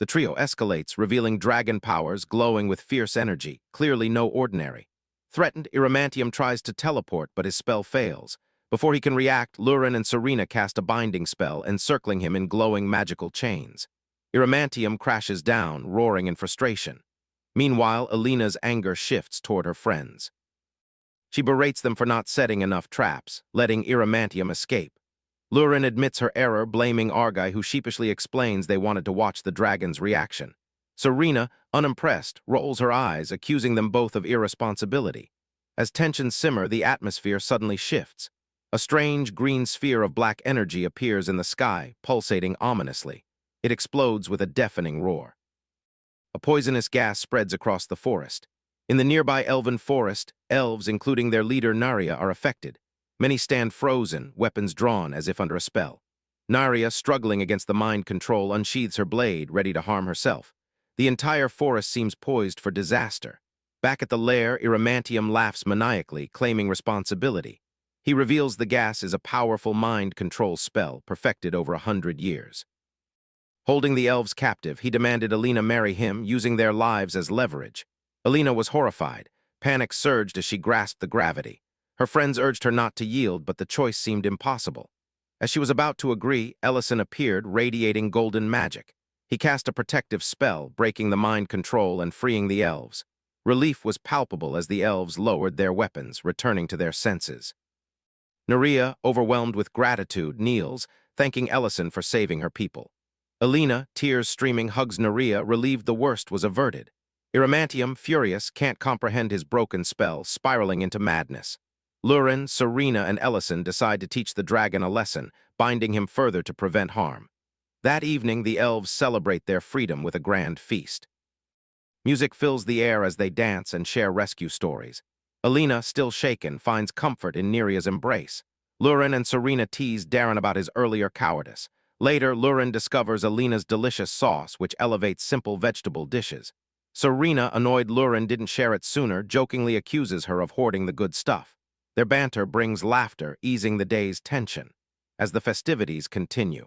The trio escalates, revealing dragon powers glowing with fierce energy, clearly no ordinary. Threatened, Iramantium tries to teleport, but his spell fails. Before he can react, Lurin and Serena cast a binding spell, encircling him in glowing magical chains. Iramantium crashes down, roaring in frustration. Meanwhile, Alina's anger shifts toward her friends. She berates them for not setting enough traps, letting Iramantium escape. Lurin admits her error, blaming Argai, who sheepishly explains they wanted to watch the dragon's reaction. Serena, unimpressed, rolls her eyes, accusing them both of irresponsibility. As tensions simmer, the atmosphere suddenly shifts. A strange green sphere of black energy appears in the sky, pulsating ominously. It explodes with a deafening roar. A poisonous gas spreads across the forest. In the nearby elven forest, elves, including their leader Narya, are affected. Many stand frozen, weapons drawn as if under a spell. Narya, struggling against the mind control, unsheathes her blade, ready to harm herself. The entire forest seems poised for disaster. Back at the lair, Iramantium laughs maniacally, claiming responsibility. He reveals the gas is a powerful mind control spell perfected over 100 years. Holding the elves captive, he demanded Alina marry him, using their lives as leverage. Alina was horrified. Panic surged as she grasped the gravity. Her friends urged her not to yield, but the choice seemed impossible. As she was about to agree, Ellison appeared, radiating golden magic. He cast a protective spell, breaking the mind control and freeing the elves. Relief was palpable as the elves lowered their weapons, returning to their senses. Narya, overwhelmed with gratitude, kneels, thanking Ellison for saving her people. Alina, tears streaming, hugs Narya, relieved the worst was averted. Iramantium, furious, can't comprehend his broken spell, spiraling into madness. Lurin, Serena, and Ellison decide to teach the dragon a lesson, binding him further to prevent harm. That evening, the elves celebrate their freedom with a grand feast. Music fills the air as they dance and share rescue stories. Alina, still shaken, finds comfort in Neria's embrace. Lurin and Serena tease Darren about his earlier cowardice. Later, Lurin discovers Alina's delicious sauce, which elevates simple vegetable dishes. Serena, annoyed Lurin didn't share it sooner, jokingly accuses her of hoarding the good stuff. Their banter brings laughter, easing the day's tension. As the festivities continue,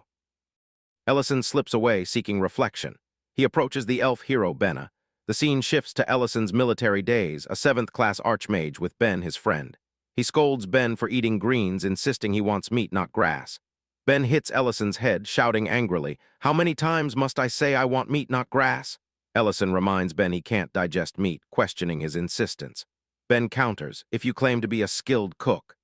Ellison slips away, seeking reflection. He approaches the elf hero, Benna. The scene shifts to Ellison's military days, a 7th-class archmage with Ben, his friend. He scolds Ben for eating greens, insisting he wants meat, not grass. Ben hits Ellison's head, shouting angrily, "How many times must I say I want meat, not grass?" Ellison reminds Ben he can't digest meat, questioning his insistence. Ben counters, "If you claim to be a skilled cook,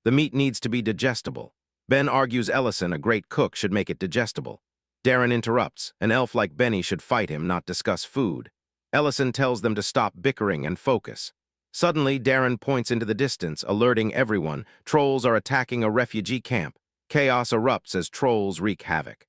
the meat needs to be digestible." Ben argues Ellison, a great cook, should make it digestible. Darren interrupts. An elf like Benny should fight him, not discuss food. Ellison tells them to stop bickering and focus. Suddenly, Darren points into the distance, alerting everyone. Trolls are attacking a refugee camp. Chaos erupts as trolls wreak havoc.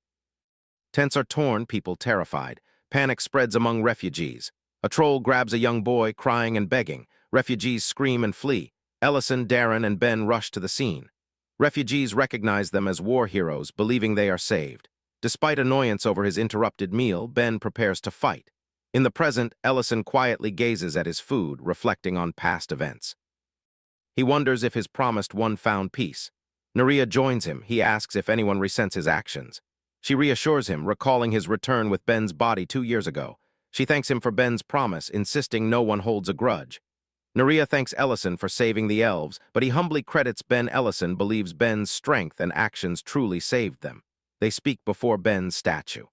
Tents are torn, people terrified. Panic spreads among refugees. A troll grabs a young boy, crying and begging. Refugees scream and flee. Ellison, Darren, and Ben rush to the scene. Refugees recognize them as war heroes, believing they are saved. Despite annoyance over his interrupted meal, Ben prepares to fight. In the present, Ellison quietly gazes at his food, reflecting on past events. He wonders if his promised one found peace. Narya joins him. He asks if anyone resents his actions. She reassures him, recalling his return with Ben's body 2 years ago. She thanks him for Ben's promise, insisting no one holds a grudge. Narya thanks Ellison for saving the elves, but he humbly credits Ben. Ellison believes Ben's strength and actions truly saved them. They speak before Ben's statue.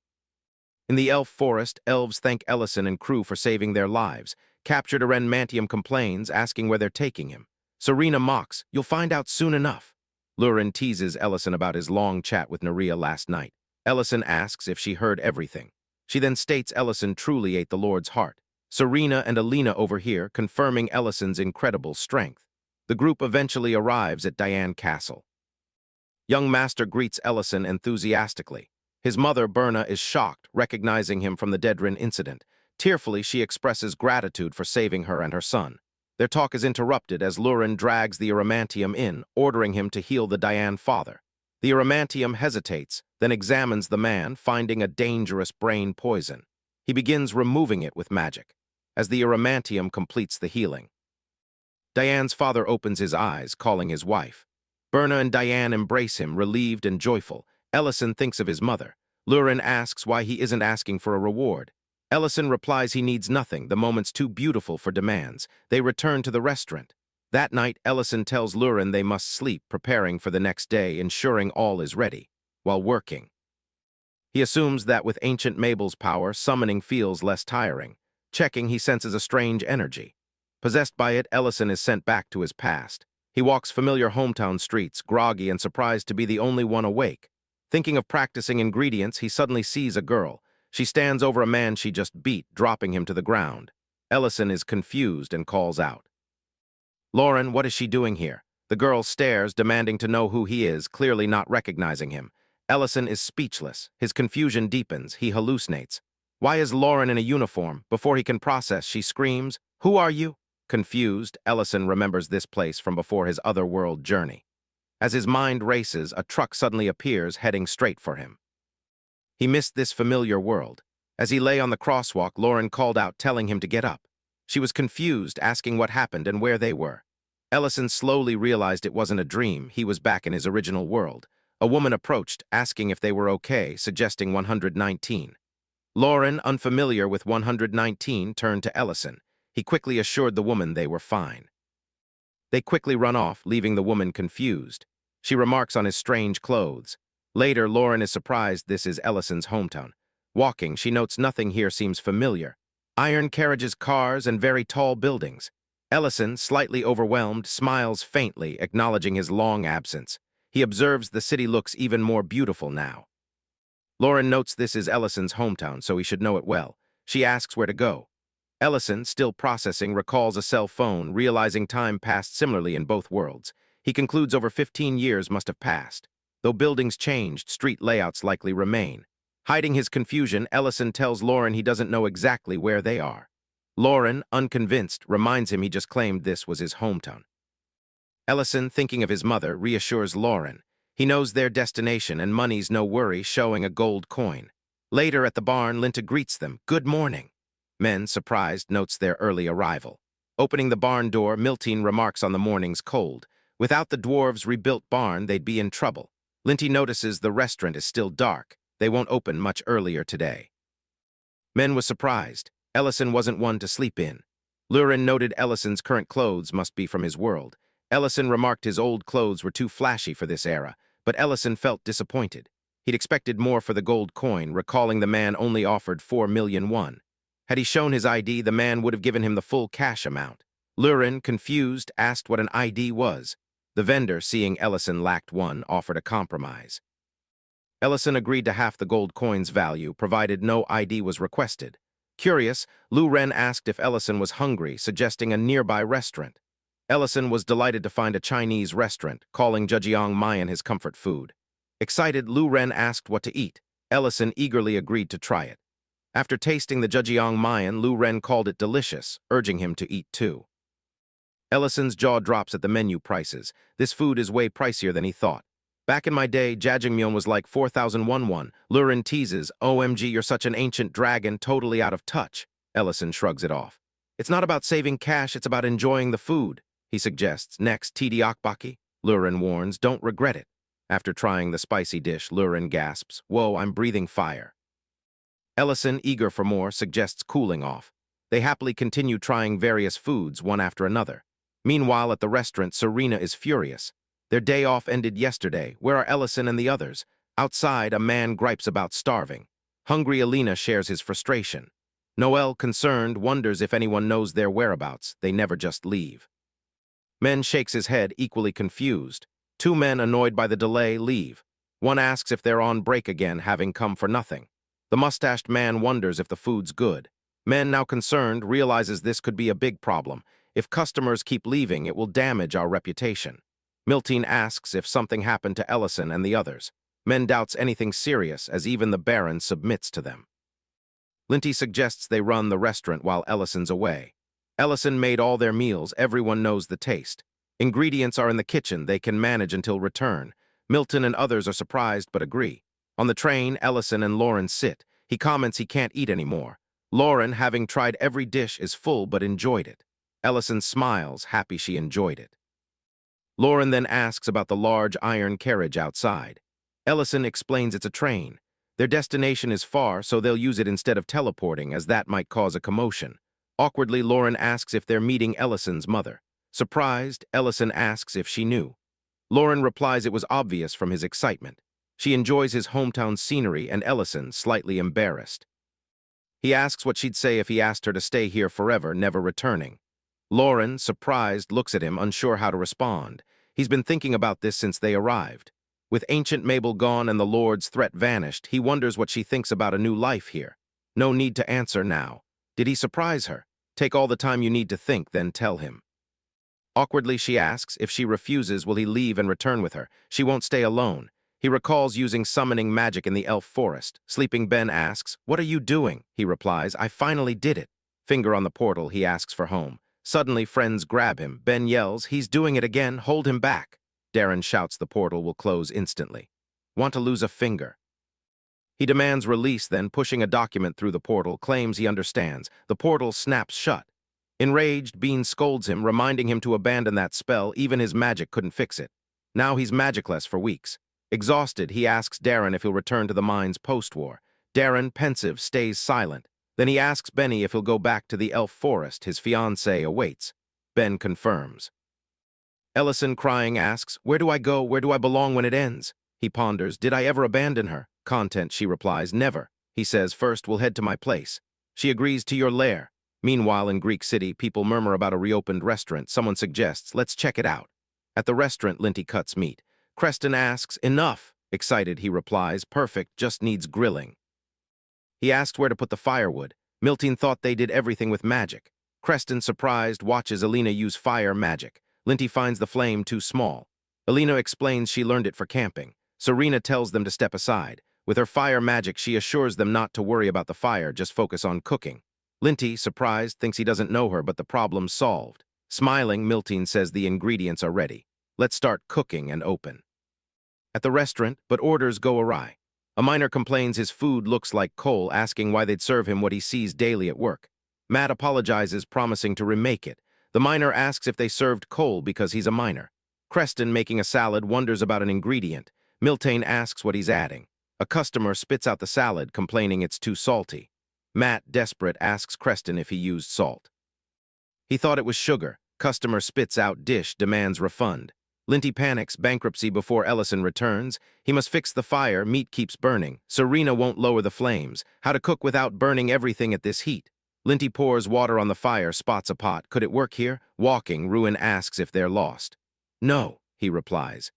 In the elf forest, elves thank Ellison and crew for saving their lives. Captured Iramantium complains, asking where they're taking him. Serena mocks, "You'll find out soon enough." Lurin teases Ellison about his long chat with Narya last night. Ellison asks if she heard everything. She then states Ellison truly ate the Lord's heart. Serena and Alina overhear, confirming Ellison's incredible strength. The group eventually arrives at Diane Castle. Young Master greets Ellison enthusiastically. His mother, Berna, is shocked, recognizing him from the Dedrin incident. Tearfully, she expresses gratitude for saving her and her son. Their talk is interrupted as Lurin drags the Iramantium in, ordering him to heal the Diane father. The Iramantium hesitates, then examines the man, finding a dangerous brain poison. He begins removing it with magic. As the Iramantium completes the healing, Diane's father opens his eyes, calling his wife. Berna and Diane embrace him, relieved and joyful. Ellison thinks of his mother. Lurin asks why he isn't asking for a reward. Ellison replies he needs nothing, the moment's too beautiful for demands. They return to the restaurant. That night, Ellison tells Lurin they must sleep, preparing for the next day, ensuring all is ready. While working, he assumes that with ancient Mabel's power, summoning feels less tiring. Checking, he senses a strange energy. Possessed by it, Ellison is sent back to his past. He walks familiar hometown streets, groggy and surprised to be the only one awake. Thinking of practicing ingredients, he suddenly sees a girl. She stands over a man she just beat, dropping him to the ground. Ellison is confused and calls out, "Lauren, what is she doing here?" The girl stares, demanding to know who he is, clearly not recognizing him. Ellison is speechless. His confusion deepens. He hallucinates. Why is Lauren in a uniform? Before he can process, she screams, Who are you? Confused, Ellison remembers this place from before his other-world journey. As his mind races, a truck suddenly appears, heading straight for him. He missed this familiar world. As he lay on the crosswalk, Lauren called out, telling him to get up. She was confused, asking what happened and where they were. Ellison slowly realized it wasn't a dream. He was back in his original world. A woman approached, asking if they were okay, suggesting 119. Lauren, unfamiliar with 119, turned to Ellison. He quickly assured the woman they were fine. They quickly run off, leaving the woman confused. She remarks on his strange clothes. Later, Lauren is surprised this is Ellison's hometown. Walking, she notes nothing here seems familiar. Iron carriages, cars, and very tall buildings. Ellison, slightly overwhelmed, smiles faintly, acknowledging his long absence. He observes the city looks even more beautiful now. Lauren notes this is Ellison's hometown, so he should know it well. She asks where to go. Ellison, still processing, recalls a cell phone, realizing time passed similarly in both worlds. He concludes over 15 years must have passed. Though buildings changed, street layouts likely remain. Hiding his confusion, Ellison tells Lauren he doesn't know exactly where they are. Lauren, unconvinced, reminds him he just claimed this was his hometown. Ellison, thinking of his mother, reassures Lauren. He knows their destination and money's no worry, showing a gold coin. Later at the barn, Linta greets them. Good morning. Men, surprised, notes their early arrival. Opening the barn door, Miltine remarks on the morning's cold. Without the dwarves' rebuilt barn, they'd be in trouble. Linty notices the restaurant is still dark. They won't open much earlier today. Men was surprised. Ellison wasn't one to sleep in. Lurin noted Ellison's current clothes must be from his world. Ellison remarked his old clothes were too flashy for this era, but Ellison felt disappointed. He'd expected more for the gold coin, recalling the man only offered 4,000,001. Had he shown his ID, the man would have given him the full cash amount. Lurin, confused, asked what an ID was. The vendor, seeing Ellison lacked one, offered a compromise. Ellison agreed to half the gold coin's value, provided no ID was requested. Curious, Lu Ren asked if Ellison was hungry, suggesting a nearby restaurant. Ellison was delighted to find a Chinese restaurant, calling Zhejiang Mayan his comfort food. Excited, Lu Ren asked what to eat. Ellison eagerly agreed to try it. After tasting the Zhejiang Mayan, Lu Ren called it delicious, urging him to eat too. Ellison's jaw drops at the menu prices. This food is way pricier than he thought. Back in my day, jjajangmyeon was like 4,000 won. Lurin teases, OMG, you're such an ancient dragon, totally out of touch. Ellison shrugs it off. It's not about saving cash, it's about enjoying the food, he suggests. Next, tteokbokki. Lurin warns, don't regret it. After trying the spicy dish, Lurin gasps, whoa, I'm breathing fire. Ellison, eager for more, suggests cooling off. They happily continue trying various foods, one after another. Meanwhile, at the restaurant, Serena is furious. Their day off ended yesterday. Where are Ellison and the others? Outside, a man gripes about starving. Hungry Alina shares his frustration. Noel, concerned, wonders if anyone knows their whereabouts. They never just leave. Men shakes his head, equally confused. Two men, annoyed by the delay, leave. One asks if they're on break again, having come for nothing. The mustached man wonders if the food's good. Men, now concerned, realizes this could be a big problem. If customers keep leaving, it will damage our reputation. Miltine asks if something happened to Ellison and the others. Men doubts anything serious, as even the Baron submits to them. Linty suggests they run the restaurant while Ellison's away. Ellison made all their meals, everyone knows the taste. Ingredients are in the kitchen, they can manage until return. Milton and others are surprised but agree. On the train, Ellison and Lauren sit. He comments he can't eat anymore. Lauren, having tried every dish, is full but enjoyed it. Ellison smiles, happy she enjoyed it. Lauren then asks about the large iron carriage outside. Ellison explains it's a train. Their destination is far, so they'll use it instead of teleporting, as that might cause a commotion. Awkwardly, Lauren asks if they're meeting Ellison's mother. Surprised, Ellison asks if she knew. Lauren replies it was obvious from his excitement. She enjoys his hometown scenery, and Ellison, slightly embarrassed. He asks what she'd say if he asked her to stay here forever, never returning. Lauren, surprised, looks at him, unsure how to respond. He's been thinking about this since they arrived. With ancient Mabel gone and the Lord's threat vanished, he wonders what she thinks about a new life here. No need to answer now. Did he surprise her? Take all the time you need to think, then tell him. Awkwardly, she asks, if she refuses, will he leave and return with her? She won't stay alone. He recalls using summoning magic in the elf forest. Sleeping Ben asks, what are you doing? He replies, I finally did it. Finger on the portal, he asks for home. Suddenly, friends grab him. Ben yells, "He's doing it again, hold him back." Darren shouts the portal will close instantly. Want to lose a finger. He demands release, then, pushing a document through the portal, claims he understands. The portal snaps shut. Enraged, Bean scolds him, reminding him to abandon that spell. Even his magic couldn't fix it. Now he's magicless for weeks. Exhausted, he asks Darren if he'll return to the mines post-war. Darren, pensive, stays silent. Then he asks Benny if he'll go back to the elf forest. His fiancée awaits. Ben confirms. Ellison, crying, asks, "Where do I go? Where do I belong when it ends?" He ponders, "Did I ever abandon her?" Content, she replies, "Never." He says, "First, we'll head to my place." She agrees, "To your lair." Meanwhile, in Greek City, people murmur about a reopened restaurant. Someone suggests, "Let's check it out." At the restaurant, Linty cuts meat. Creston asks, "Enough." Excited, he replies, "Perfect, just needs grilling." He asks where to put the firewood. Milton thought they did everything with magic. Creston, surprised, watches Alina use fire magic. Linty finds the flame too small. Alina explains she learned it for camping. Serena tells them to step aside. With her fire magic, she assures them not to worry about the fire, just focus on cooking. Linty, surprised, thinks he doesn't know her, but the problem's solved. Smiling, Milton says the ingredients are ready. Let's start cooking and open. At the restaurant, but orders go awry. A miner complains his food looks like coal, asking why they'd serve him what he sees daily at work. Matt apologizes, promising to remake it. The miner asks if they served coal because he's a miner. Creston, making a salad, wonders about an ingredient. Milton asks what he's adding. A customer spits out the salad, complaining it's too salty. Matt, desperate, asks Creston if he used salt. He thought it was sugar. Customer spits out dish, demands refund. Linty panics, bankruptcy before Ellison returns. He must fix the fire, meat keeps burning. Serena won't lower the flames. How to cook without burning everything at this heat. Linty pours water on the fire, spots a pot. Could it work here? Walking, Ruin asks if they're lost. No, he replies.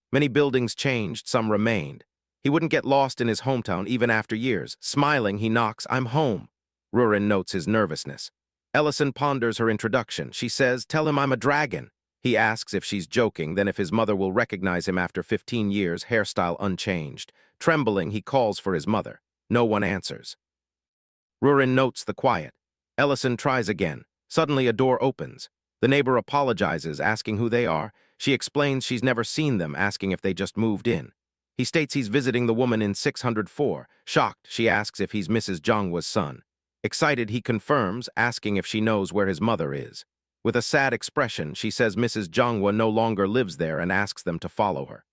Many buildings changed, some remained. He wouldn't get lost in his hometown even after years. Smiling, he knocks, "I'm home." Rurin notes his nervousness. Ellison ponders her introduction. She says, "Tell him I'm a dragon." He asks if she's joking, then if his mother will recognize him after 15 years, hairstyle unchanged. Trembling, he calls for his mother. No one answers. Rurin notes the quiet. Ellison tries again. Suddenly, a door opens. The neighbor apologizes, asking who they are. She explains she's never seen them, asking if they just moved in. He states he's visiting the woman in 604. Shocked, she asks if he's Mrs. Jongwa's son. Excited, he confirms, asking if she knows where his mother is. With a sad expression, she says Mrs. Jongwa no longer lives there and asks them to follow her.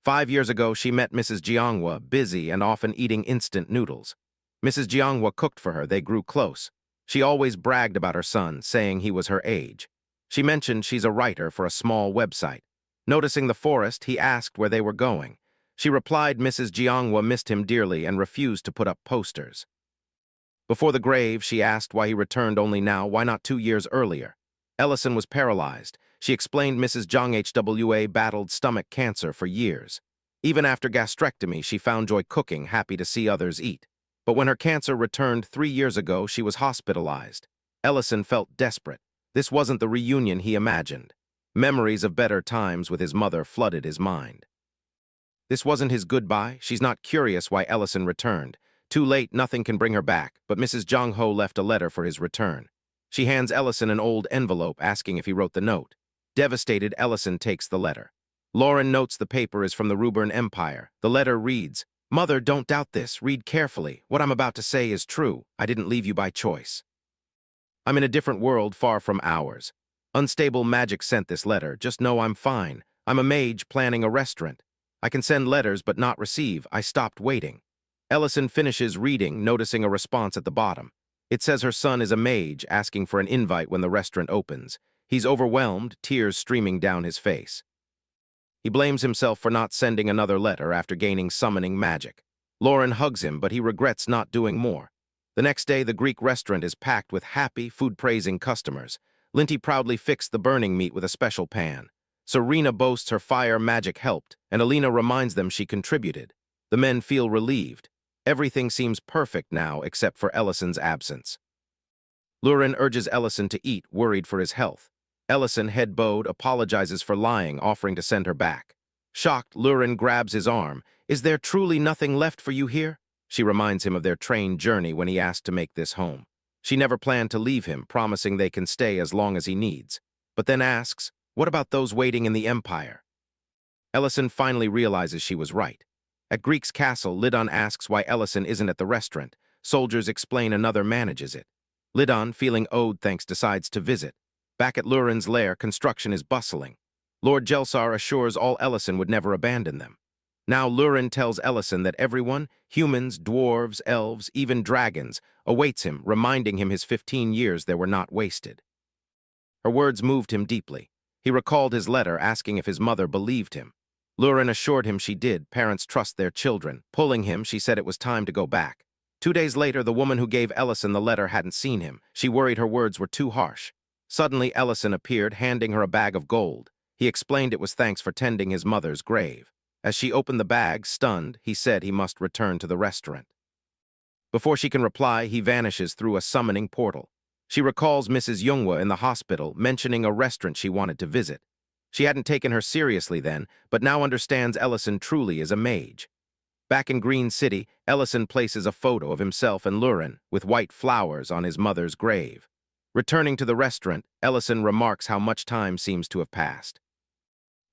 5 years ago, she met Mrs. Jongwa, busy and often eating instant noodles. Mrs. Jongwa cooked for her, they grew close. She always bragged about her son, saying he was her age. She mentioned she's a writer for a small website. Noticing the forest, he asked where they were going. She replied Mrs. Jongwa missed him dearly and refused to put up posters. Before the grave, she asked why he returned only now, why not 2 years earlier. Ellison was paralyzed. She explained Mrs. Jong Hwa battled stomach cancer for years. Even after gastrectomy, she found joy cooking, happy to see others eat. But when her cancer returned 3 years ago, she was hospitalized. Ellison felt desperate. This wasn't the reunion he imagined. Memories of better times with his mother flooded his mind. This wasn't his goodbye. She's not curious why Ellison returned. Too late, nothing can bring her back, but Mrs. Jong-ho left a letter for his return. She hands Ellison an old envelope, asking if he wrote the note. Devastated, Ellison takes the letter. Lauren notes the paper is from the Rubern Empire. The letter reads, "Mother, don't doubt this. Read carefully. What I'm about to say is true. I didn't leave you by choice. I'm in a different world far from ours. Unstable magic sent this letter. Just know I'm fine. I'm a mage planning a restaurant. I can send letters but not receive. I stopped waiting." Ellison finishes reading, noticing a response at the bottom. It says her son is a mage, asking for an invite when the restaurant opens. He's overwhelmed, tears streaming down his face. He blames himself for not sending another letter after gaining summoning magic. Lauren hugs him, but he regrets not doing more. The next day, the Greek restaurant is packed with happy, food-praising customers. Linty proudly fixed the burning meat with a special pan. Serena boasts her fire magic helped, and Alina reminds them she contributed. The men feel relieved. Everything seems perfect now except for Ellison's absence. Lurin urges Ellison to eat, worried for his health. Ellison, head bowed, apologizes for lying, offering to send her back. Shocked, Lurin grabs his arm. "Is there truly nothing left for you here?" She reminds him of their train journey when he asked to make this home. She never planned to leave him, promising they can stay as long as he needs. But then asks, what about those waiting in the Empire? Ellison finally realizes she was right. At Greek's castle, Lidon asks why Ellison isn't at the restaurant. Soldiers explain another manages it. Lidon, feeling owed thanks, decides to visit. Back at Lurin's lair, construction is bustling. Lord Gelsar assures all Ellison would never abandon them. Now Lurin tells Ellison that everyone, humans, dwarves, elves, even dragons, awaits him, reminding him his 15 years there were not wasted. Her words moved him deeply. He recalled his letter asking if his mother believed him. Lurin assured him she did. Parents trust their children. Pulling him, she said it was time to go back. 2 days later, the woman who gave Ellison the letter hadn't seen him. She worried her words were too harsh. Suddenly, Ellison appeared, handing her a bag of gold. He explained it was thanks for tending his mother's grave. As she opened the bag, stunned, he said he must return to the restaurant. Before she can reply, he vanishes through a summoning portal. She recalls Mrs. Younghwa in the hospital, mentioning a restaurant she wanted to visit. She hadn't taken her seriously then, but now understands Ellison truly is a mage. Back in Green City, Ellison places a photo of himself and Lurin with white flowers on his mother's grave. Returning to the restaurant, Ellison remarks how much time seems to have passed.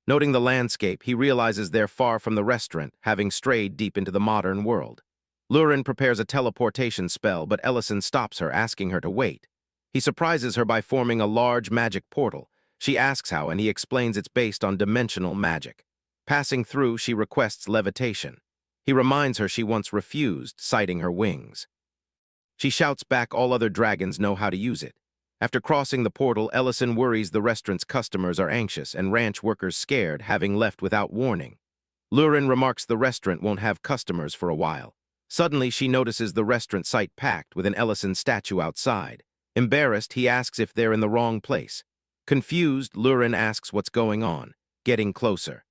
Noting the landscape, he realizes they're far from the restaurant, having strayed deep into the modern world. Lurin prepares a teleportation spell, but Ellison stops her, asking her to wait. He surprises her by forming a large magic portal. She asks how, and he explains it's based on dimensional magic. Passing through, she requests levitation. He reminds her she once refused, citing her wings. She shouts back all other dragons know how to use it. After crossing the portal, Ellison worries the restaurant's customers are anxious and ranch workers scared, having left without warning. Lurin remarks the restaurant won't have customers for a while. Suddenly, she notices the restaurant site packed with an Ellison statue outside. Embarrassed, he asks if they're in the wrong place. Confused, Lurin asks what's going on, getting closer.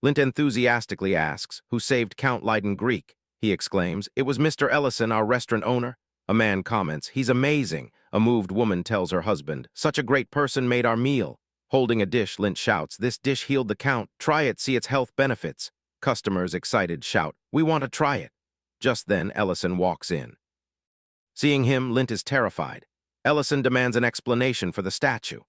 Lint enthusiastically asks, who saved Count Leiden Greek? He exclaims, it was Mr. Ellison, our restaurant owner. A man comments, he's amazing. A moved woman tells her husband, such a great person made our meal. Holding a dish, Lint shouts, this dish healed the Count. Try it, see its health benefits. Customers, excited, shout, we want to try it. Just then, Ellison walks in. Seeing him, Lint is terrified. Ellison demands an explanation for the statue.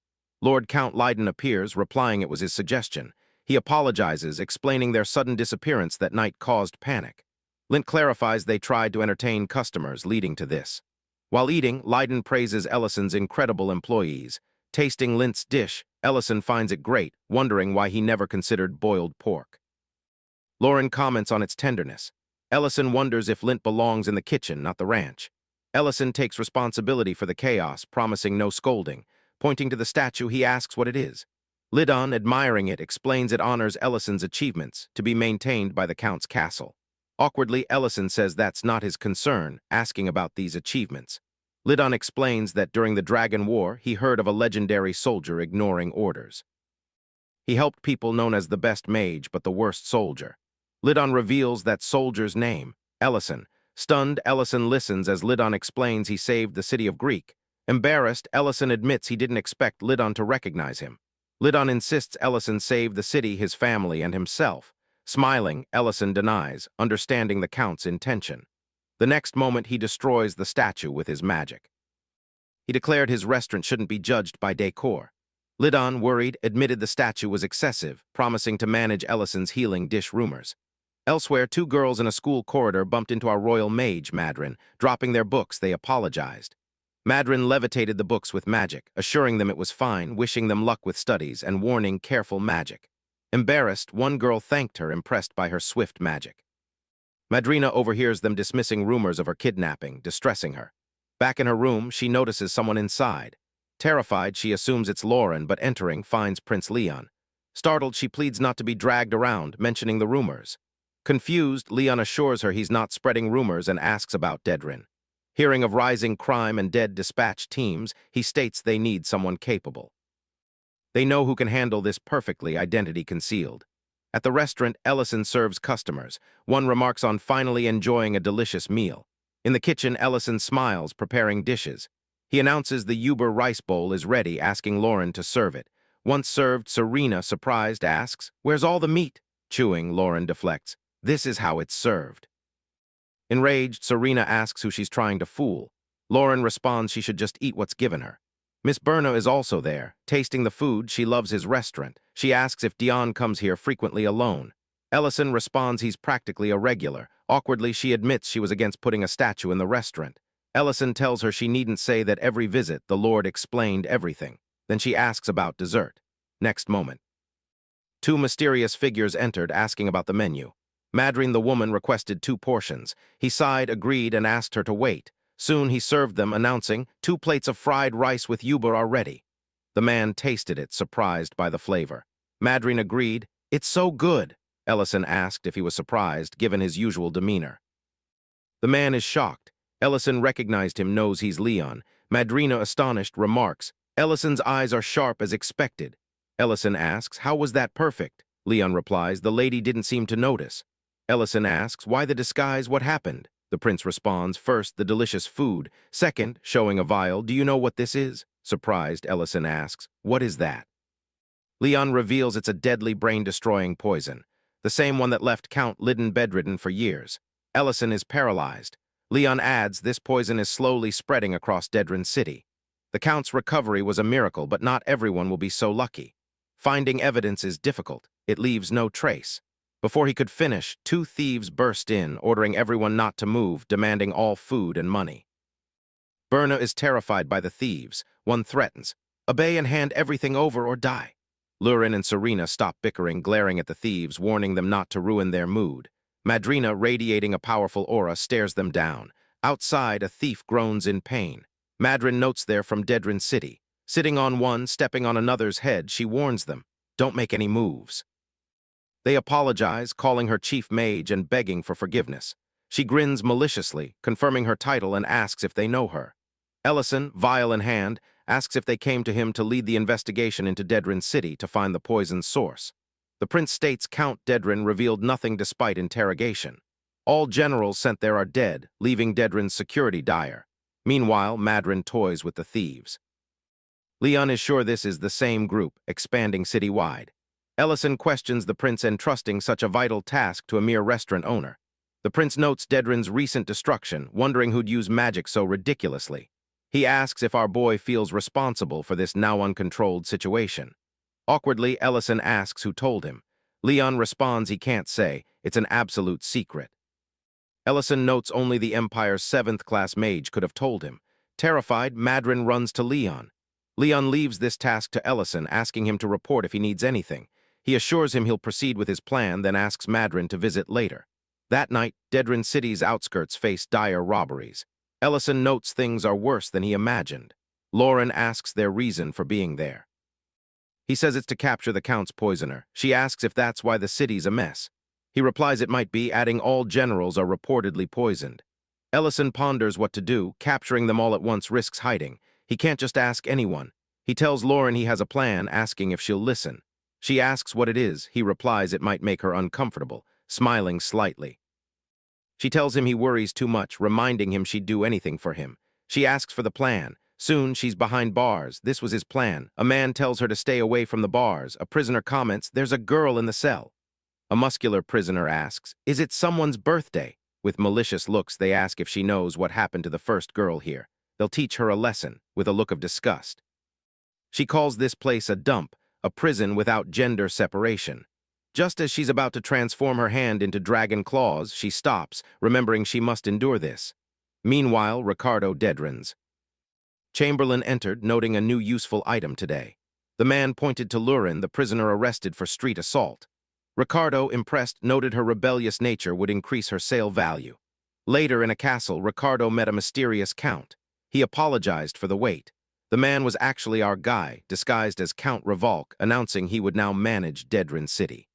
Lord Count Leiden appears, replying it was his suggestion. He apologizes, explaining their sudden disappearance that night caused panic. Lint clarifies they tried to entertain customers, leading to this. While eating, Leiden praises Ellison's incredible employees. Tasting Lint's dish, Ellison finds it great, wondering why he never considered boiled pork. Lauren comments on its tenderness. Ellison wonders if Lint belongs in the kitchen, not the ranch. Ellison takes responsibility for the chaos, promising no scolding. Pointing to the statue, he asks what it is. Lidon, admiring it, explains it honors Ellison's achievements, to be maintained by the Count's castle. Awkwardly, Ellison says that's not his concern, asking about these achievements. Lidon explains that during the Dragon War, he heard of a legendary soldier ignoring orders. He helped people known as the best mage, but the worst soldier. Lidon reveals that soldier's name, Ellison. Stunned, Ellison listens as Lidon explains he saved the city of Greek. Embarrassed, Ellison admits he didn't expect Lidon to recognize him. Lidon insists Ellison saved the city, his family, and himself. Smiling, Ellison denies, understanding the Count's intention. The next moment, he destroys the statue with his magic. He declared his restaurant shouldn't be judged by decor. Lidon, worried, admitted the statue was excessive, promising to manage Ellison's healing dish rumors. Elsewhere, 2 girls in a school corridor bumped into our royal mage, Madrin. Dropping their books, they apologized. Madrin levitated the books with magic, assuring them it was fine, wishing them luck with studies, and warning careful magic. Embarrassed, one girl thanked her, impressed by her swift magic. Madrina overhears them dismissing rumors of her kidnapping, distressing her. Back in her room, she notices someone inside. Terrified, she assumes it's Lauren, but entering, finds Prince Leon. Startled, she pleads not to be dragged around, mentioning the rumors. Confused, Leon assures her he's not spreading rumors and asks about Dedrin. Hearing of rising crime and dead dispatch teams, he states they need someone capable. They know who can handle this perfectly, identity concealed. At the restaurant, Ellison serves customers. One remarks on finally enjoying a delicious meal. In the kitchen, Ellison smiles, preparing dishes. He announces the Uber rice bowl is ready, asking Lauren to serve it. Once served, Serena, surprised, asks, "Where's all the meat?" Chewing, Lauren deflects, "This is how it's served." Enraged, Serena asks who she's trying to fool. Lauren responds she should just eat what's given her. Miss Berna is also there, tasting the food. She loves his restaurant. She asks if Dion comes here frequently alone. Ellison responds he's practically a regular. Awkwardly, she admits she was against putting a statue in the restaurant. Ellison tells her she needn't say that every visit the Lord explained everything. Then she asks about dessert. Next moment. Two mysterious figures entered asking about the menu. Madrine the woman requested 2 portions. He sighed, agreed, and asked her to wait. Soon he served them, announcing, 2 plates of fried rice with yuba are ready. The man tasted it, surprised by the flavor. Madrine agreed. It's so good. Ellison asked if he was surprised, given his usual demeanor. The man is shocked. Ellison recognized him, knows he's Leon. Madrina, astonished, remarks, Ellison's eyes are sharp as expected. Ellison asks, how was that perfect? Leon replies, the lady didn't seem to notice. Ellison asks, why the disguise, what happened? The prince responds, first, the delicious food. Second, showing a vial, do you know what this is? Surprised, Ellison asks, what is that? Leon reveals it's a deadly brain-destroying poison, the same one that left Count Lidden bedridden for years. Ellison is paralyzed. Leon adds this poison is slowly spreading across Dedran City. The Count's recovery was a miracle, but not everyone will be so lucky. Finding evidence is difficult. It leaves no trace. Before he could finish, 2 thieves burst in, ordering everyone not to move, demanding all food and money. Berna is terrified by the thieves. One threatens, obey and hand everything over or die. Lurin and Serena stop bickering, glaring at the thieves, warning them not to ruin their mood. Madrina, radiating a powerful aura, stares them down. Outside, a thief groans in pain. Madryn notes they're from Dedran City. Sitting on one, stepping on another's head, she warns them, don't make any moves. They apologize, calling her Chief Mage and begging for forgiveness. She grins maliciously, confirming her title, and asks if they know her. Ellison, vial in hand, asks if they came to him to lead the investigation into Dedran City to find the poison's source. The prince states Count Dedran revealed nothing despite interrogation. All generals sent there are dead, leaving Dedran's security dire. Meanwhile, Madryn toys with the thieves. Leon is sure this is the same group, expanding citywide. Ellison questions the prince entrusting such a vital task to a mere restaurant owner. The prince notes Dedran's recent destruction, wondering who'd use magic so ridiculously. He asks if our boy feels responsible for this now uncontrolled situation. Awkwardly, Ellison asks who told him. Leon responds he can't say, it's an absolute secret. Ellison notes only the Empire's 7th-class mage could have told him. Terrified, Madryn runs to Leon. Leon leaves this task to Ellison, asking him to report if he needs anything. He assures him he'll proceed with his plan, then asks Madryn to visit later. That night, Dedran City's outskirts face dire robberies. Ellison notes things are worse than he imagined. Lauren asks their reason for being there. He says it's to capture the Count's poisoner. She asks if that's why the city's a mess. He replies it might be, adding all generals are reportedly poisoned. Ellison ponders what to do. Capturing them all at once risks hiding. He can't just ask anyone. He tells Lauren he has a plan, asking if she'll listen. She asks what it is. He replies it might make her uncomfortable, smiling slightly. She tells him he worries too much, reminding him she'd do anything for him. She asks for the plan. Soon, she's behind bars. This was his plan. A man tells her to stay away from the bars. A prisoner comments, there's a girl in the cell. A muscular prisoner asks, is it someone's birthday? With malicious looks, they ask if she knows what happened to the first girl here. They'll teach her a lesson, with a look of disgust. She calls this place a dump, a prison without gender separation. Just as she's about to transform her hand into dragon claws, she stops, remembering she must endure this. Meanwhile, Ricardo Dedrans. Chamberlain entered, noting a new useful item today. The man pointed to Lurin, the prisoner arrested for street assault. Ricardo, impressed, noted her rebellious nature would increase her sale value. Later, in a castle, Ricardo met a mysterious count. He apologized for the wait. The man was actually our guy, disguised as Count Revolk, announcing he would now manage Dedran City.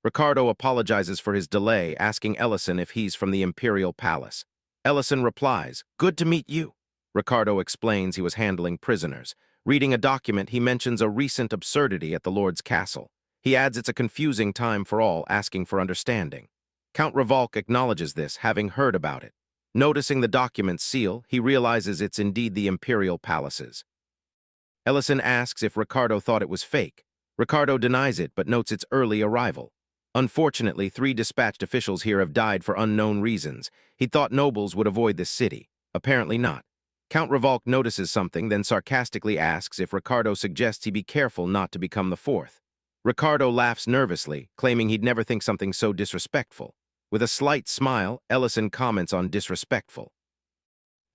Ricardo apologizes for his delay, asking Ellison if he's from the Imperial Palace. Ellison replies, good to meet you. Ricardo explains he was handling prisoners. Reading a document, he mentions a recent absurdity at the Lord's castle. He adds it's a confusing time for all, asking for understanding. Count Revolk acknowledges this, having heard about it. Noticing the document's seal, he realizes it's indeed the Imperial Palace's. Ellison asks if Ricardo thought it was fake. Ricardo denies it, but notes its early arrival. Unfortunately, 3 dispatched officials here have died for unknown reasons. He thought nobles would avoid this city. Apparently not. Count Revolk notices something, then sarcastically asks if Ricardo suggests he be careful not to become the fourth. Ricardo laughs nervously, claiming he'd never think something so disrespectful. With a slight smile, Ellison comments on disrespectful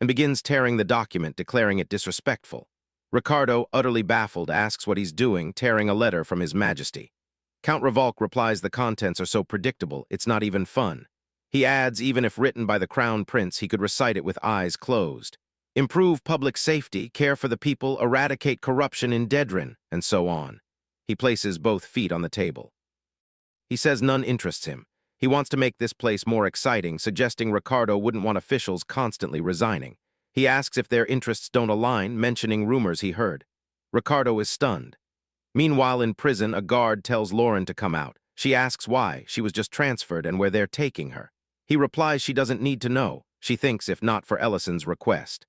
and begins tearing the document, declaring it disrespectful. Ricardo, utterly baffled, asks what he's doing, tearing a letter from His Majesty. Count Revolk replies the contents are so predictable, it's not even fun. He adds even if written by the Crown Prince, he could recite it with eyes closed. Improve public safety, care for the people, eradicate corruption in Dedrin, and so on. He places both feet on the table. He says none interests him. He wants to make this place more exciting, suggesting Ricardo wouldn't want officials constantly resigning. He asks if their interests don't align, mentioning rumors he heard. Ricardo is stunned. Meanwhile, in prison, a guard tells Lauren to come out. She asks why, she was just transferred and where they're taking her. He replies she doesn't need to know. She thinks if not for Ellison's request,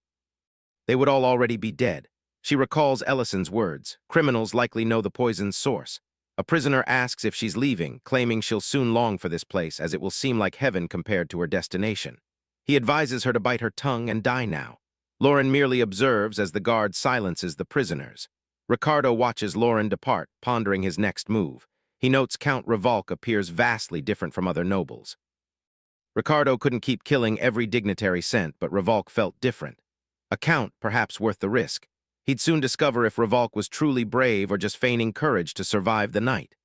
they would all already be dead. She recalls Ellison's words. Criminals likely know the poison's source. A prisoner asks if she's leaving, claiming she'll soon long for this place as it will seem like heaven compared to her destination. He advises her to bite her tongue and die now. Lauren merely observes as the guard silences the prisoners. Ricardo watches Lauren depart, pondering his next move. He notes Count Revolk appears vastly different from other nobles. Ricardo couldn't keep killing every dignitary sent, but Revolk felt different. A count, perhaps worth the risk. He'd soon discover if Revolk was truly brave or just feigning courage to survive the night.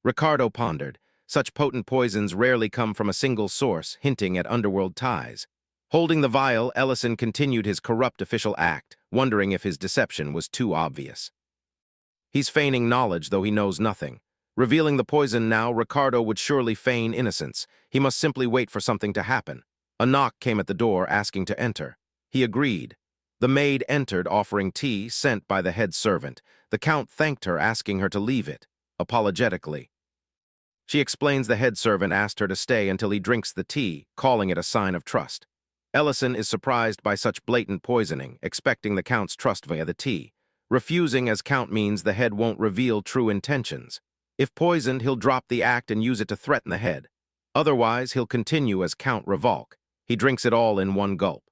Ricardo pondered. Such potent poisons rarely come from a single source, hinting at underworld ties. Holding the vial, Ellison continued his corrupt official act, wondering if his deception was too obvious. He's feigning knowledge, though he knows nothing. Revealing the poison now, Ricardo would surely feign innocence. He must simply wait for something to happen. A knock came at the door, asking to enter. He agreed. The maid entered, offering tea sent by the head servant. The count thanked her, asking her to leave it, apologetically. She explains the head servant asked her to stay until he drinks the tea, calling it a sign of trust. Ellison is surprised by such blatant poisoning, expecting the count's trust via the tea. Refusing as count means the head won't reveal true intentions. If poisoned, he'll drop the act and use it to threaten the head. Otherwise, he'll continue as Count Revolk. He drinks it all in one gulp.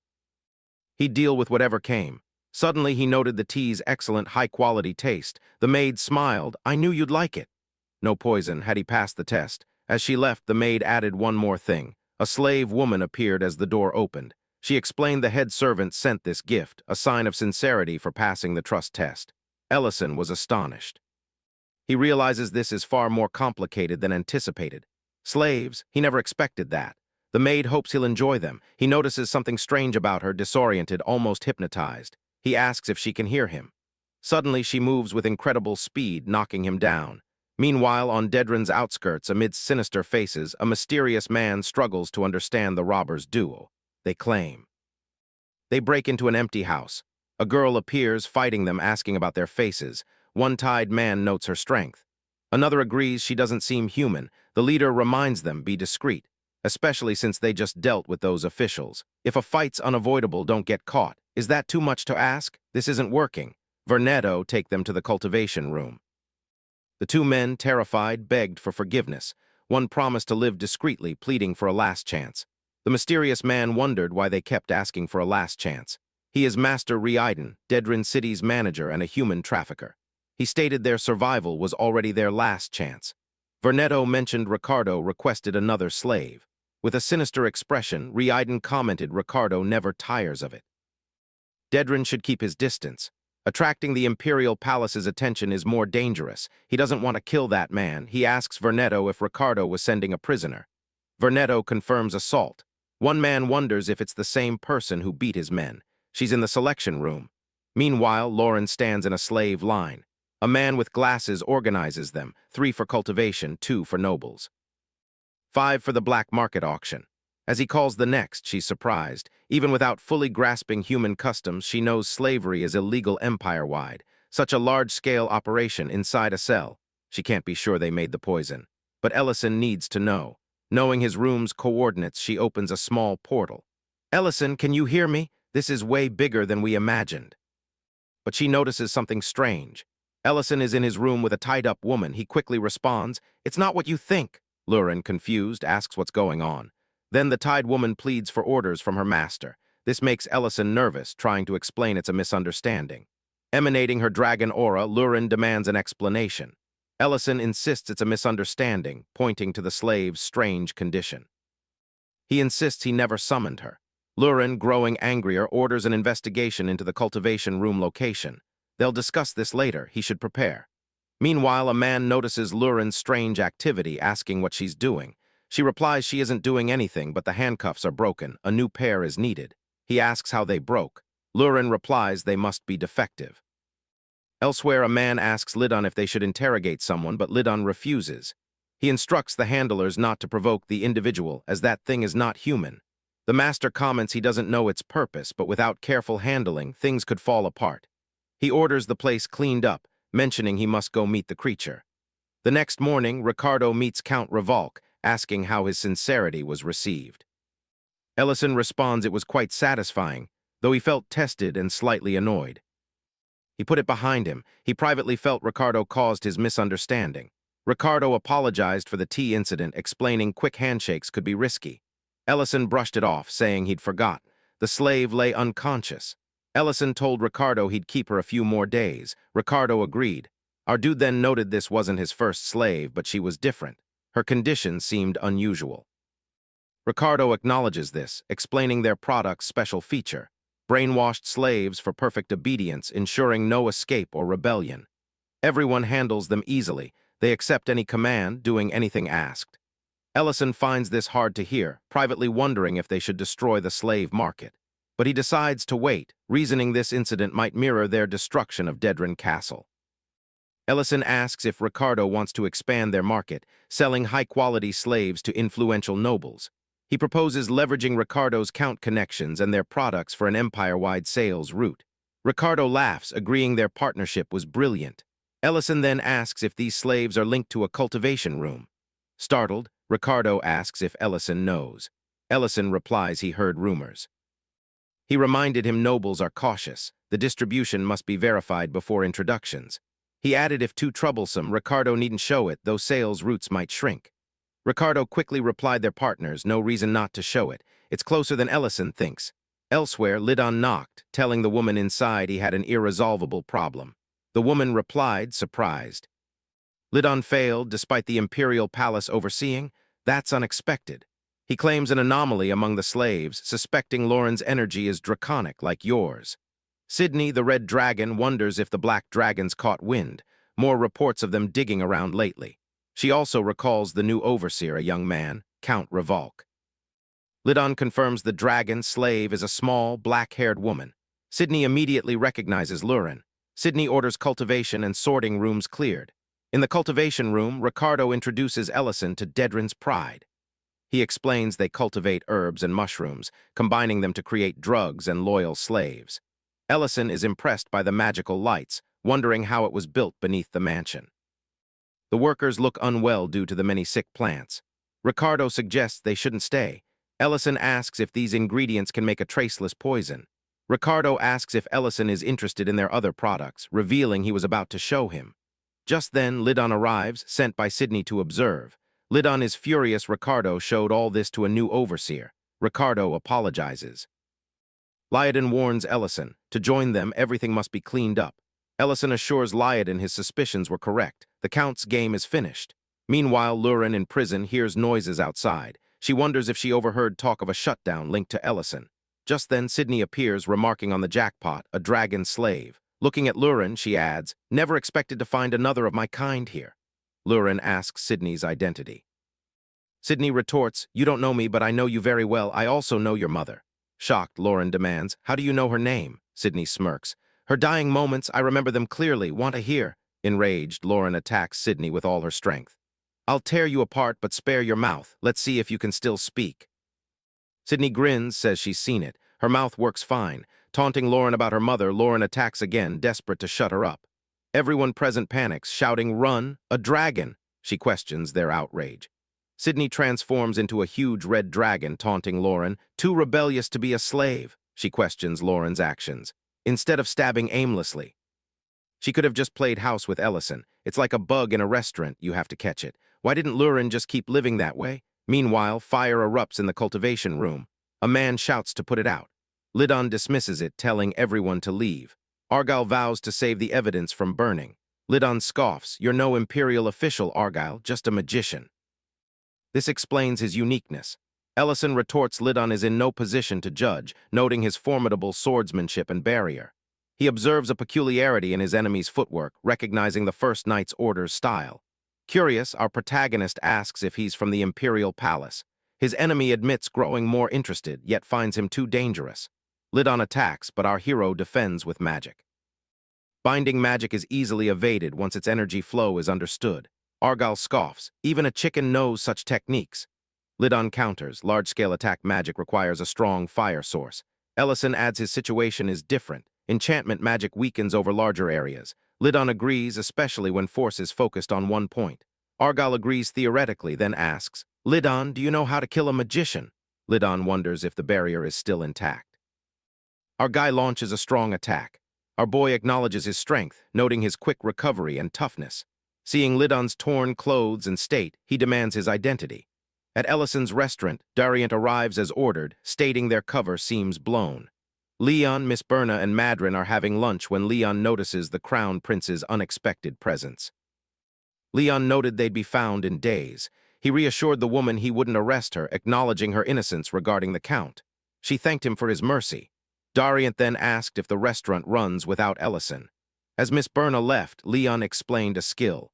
He'd deal with whatever came. Suddenly, he noted the tea's excellent high-quality taste. The maid smiled. "I knew you'd like it." No poison, had he passed the test. As she left, the maid added one more thing. A slave woman appeared as the door opened. She explained the head servant sent this gift, a sign of sincerity for passing the trust test. Ellison was astonished. He realizes this is far more complicated than anticipated. Slaves, he never expected that. The maid hopes he'll enjoy them. He notices something strange about her, disoriented, almost hypnotized. He asks if she can hear him. Suddenly, she moves with incredible speed, knocking him down. Meanwhile, on Dedrin's outskirts, amidst sinister faces, a mysterious man struggles to understand the robbers' duo. They claim. They break into an empty house. A girl appears, fighting them, asking about their faces. One tied man notes her strength. Another agrees she doesn't seem human. The leader reminds them be discreet, especially since they just dealt with those officials. If a fight's unavoidable, don't get caught. Is that too much to ask? This isn't working. Vernetto take them to the cultivation room. The two men, terrified, begged for forgiveness. One promised to live discreetly, pleading for a last chance. The mysterious man wondered why they kept asking for a last chance. He is Master Reiden, Dedrin City's manager and a human trafficker. He stated their survival was already their last chance. Vernetto mentioned Ricardo requested another slave. With a sinister expression, Reiden commented Ricardo never tires of it. Dedrin should keep his distance. Attracting the Imperial Palace's attention is more dangerous. He doesn't want to kill that man. He asks Vernetto if Ricardo was sending a prisoner. Vernetto confirms assault. One man wonders if it's the same person who beat his men. She's in the selection room. Meanwhile, Lauren stands in a slave line. A man with glasses organizes them, 3 for cultivation, 2 for nobles. 5 for the black market auction. As he calls the next, she's surprised. Even without fully grasping human customs, she knows slavery is illegal empire-wide. Such a large-scale operation inside a cell. She can't be sure they made the poison. But Ellison needs to know. Knowing his room's coordinates, she opens a small portal. "Ellison, can you hear me? This is way bigger than we imagined." But she notices something strange. Ellison is in his room with a tied-up woman. He quickly responds, "It's not what you think." Lauren, confused, asks what's going on. Then the tied woman pleads for orders from her master. This makes Ellison nervous, trying to explain it's a misunderstanding. Emanating her dragon aura, Lurin demands an explanation. Ellison insists it's a misunderstanding, pointing to the slave's strange condition. He insists he never summoned her. Lurin, growing angrier, orders an investigation into the cultivation room location. They'll discuss this later, he should prepare. Meanwhile, a man notices Lurin's strange activity, asking what she's doing. She replies she isn't doing anything, but the handcuffs are broken. A new pair is needed. He asks how they broke. Lurin replies they must be defective. Elsewhere, a man asks Lidon if they should interrogate someone, but Lidon refuses. He instructs the handlers not to provoke the individual, as that thing is not human. The master comments he doesn't know its purpose, but without careful handling, things could fall apart. He orders the place cleaned up, mentioning he must go meet the creature. The next morning, Ricardo meets Count Revolk, asking how his sincerity was received. Ellison responds it was quite satisfying, though he felt tested and slightly annoyed. He put it behind him. He privately felt Ricardo caused his misunderstanding. Ricardo apologized for the tea incident, explaining quick handshakes could be risky. Ellison brushed it off, saying he'd forgot. The slave lay unconscious. Ellison told Ricardo he'd keep her a few more days. Ricardo agreed. Our dude then noted this wasn't his first slave, but she was different. Her condition seemed unusual. Ricardo acknowledges this, explaining their product's special feature: brainwashed slaves for perfect obedience, ensuring no escape or rebellion. Everyone handles them easily. They accept any command, doing anything asked. Ellison finds this hard to hear, privately wondering if they should destroy the slave market. But he decides to wait, reasoning this incident might mirror their destruction of Dedran Castle. Ellison asks if Ricardo wants to expand their market, selling high-quality slaves to influential nobles. He proposes leveraging Ricardo's Count connections and their products for an empire-wide sales route. Ricardo laughs, agreeing their partnership was brilliant. Ellison then asks if these slaves are linked to a cultivation room. Startled, Ricardo asks if Ellison knows. Ellison replies he heard rumors. He reminded him nobles are cautious. The distribution must be verified before introductions. He added if too troublesome, Ricardo needn't show it, though sales routes might shrink. Ricardo quickly replied their partners, no reason not to show it. It's closer than Ellison thinks. Elsewhere, Lidon knocked, telling the woman inside he had an irresolvable problem. The woman replied, surprised. Lidon failed, despite the imperial palace overseeing. That's unexpected. He claims an anomaly among the slaves, suspecting Lauren's energy is draconic like yours. Sydney, the red dragon, wonders if the black dragons caught wind. More reports of them digging around lately. She also recalls the new overseer, a young man, Count Revolk. Lidon confirms the dragon slave is a small, black-haired woman. Sydney immediately recognizes Lurin. Sydney orders cultivation and sorting rooms cleared. In the cultivation room, Ricardo introduces Ellison to Dedran's pride. He explains they cultivate herbs and mushrooms, combining them to create drugs and loyal slaves. Ellison is impressed by the magical lights, wondering how it was built beneath the mansion. The workers look unwell due to the many sick plants. Ricardo suggests they shouldn't stay. Ellison asks if these ingredients can make a traceless poison. Ricardo asks if Ellison is interested in their other products, revealing he was about to show him. Just then, Lidon arrives, sent by Sydney to observe. Lidon is furious Ricardo showed all this to a new overseer. Ricardo apologizes. Lyodin warns Ellison. To join them, everything must be cleaned up. Ellison assures Lyodin his suspicions were correct. The Count's game is finished. Meanwhile, Lurin in prison hears noises outside. She wonders if she overheard talk of a shutdown linked to Ellison. Just then, Sydney appears, remarking on the jackpot, a dragon slave. Looking at Lurin, she adds, "Never expected to find another of my kind here." Lurin asks Sydney's identity. Sydney retorts, "You don't know me, but I know you very well. I also know your mother." Shocked, Lurin demands, "How do you know her name?" Sydney smirks. "Her dying moments, I remember them clearly. Want to hear?" Enraged, Lurin attacks Sydney with all her strength. "I'll tear you apart, but spare your mouth. Let's see if you can still speak." Sydney grins, says she's seen it. Her mouth works fine. Taunting Lurin about her mother, Lurin attacks again, desperate to shut her up. Everyone present panics, shouting, "Run! A dragon!" She questions their outrage. Sydney transforms into a huge red dragon, taunting Lurin, "Too rebellious to be a slave." She questions Lurin's actions. Instead of stabbing aimlessly, she could have just played house with Ellison. It's like a bug in a restaurant, you have to catch it. Why didn't Lurin just keep living that way? Meanwhile, fire erupts in the cultivation room. A man shouts to put it out. Lidon dismisses it, telling everyone to leave. Argyle vows to save the evidence from burning. Lidon scoffs, "You're no imperial official, Argyle, just a magician." This explains his uniqueness. Ellison retorts Lidon is in no position to judge, noting his formidable swordsmanship and barrier. He observes a peculiarity in his enemy's footwork, recognizing the First Knight's Order's style. Curious, our protagonist asks if he's from the Imperial Palace. His enemy admits growing more interested, yet finds him too dangerous. Lidon attacks, but our hero defends with magic. Binding magic is easily evaded once its energy flow is understood. Argyle scoffs, "Even a chicken knows such techniques." Lidon counters, "Large-scale attack magic requires a strong fire source." Ellison adds his situation is different. Enchantment magic weakens over larger areas. Lidon agrees, especially when force is focused on one point. Argyle agrees theoretically, then asks, "Lidon, do you know how to kill a magician?" Lidon wonders if the barrier is still intact. Our guy launches a strong attack. Our boy acknowledges his strength, noting his quick recovery and toughness. Seeing Lidon's torn clothes and state, he demands his identity. At Ellison's restaurant, Dariant arrives as ordered, stating their cover seems blown. Leon, Miss Berna, and Madrin are having lunch when Leon notices the Crown Prince's unexpected presence. Leon noted they'd be found in days. He reassured the woman he wouldn't arrest her, acknowledging her innocence regarding the Count. She thanked him for his mercy. Dariant then asked if the restaurant runs without Ellison. As Miss Berna left, Leon explained a skill.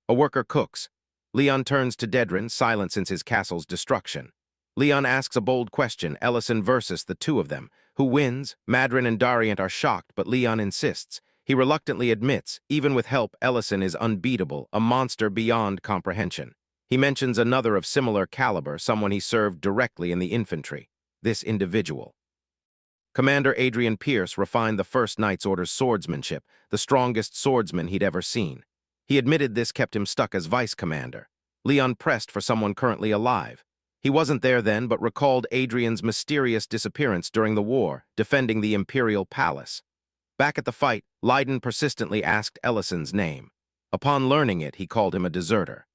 A worker cooks. Leon turns to Dedrin, silent since his castle's destruction. Leon asks a bold question, Ellison versus the two of them. Who wins? Madrin and Dariant are shocked, but Leon insists. He reluctantly admits, even with help, Ellison is unbeatable, a monster beyond comprehension. He mentions another of similar caliber, someone he served directly in the infantry. This individual. Commander Adrian Pierce refined the First Knight's Order's swordsmanship, the strongest swordsman he'd ever seen. He admitted this kept him stuck as vice commander. Leon pressed for someone currently alive. He wasn't there then, but recalled Adrian's mysterious disappearance during the war, defending the Imperial Palace. Back at the fight, Leiden persistently asked Ellison's name. Upon learning it, he called him a deserter.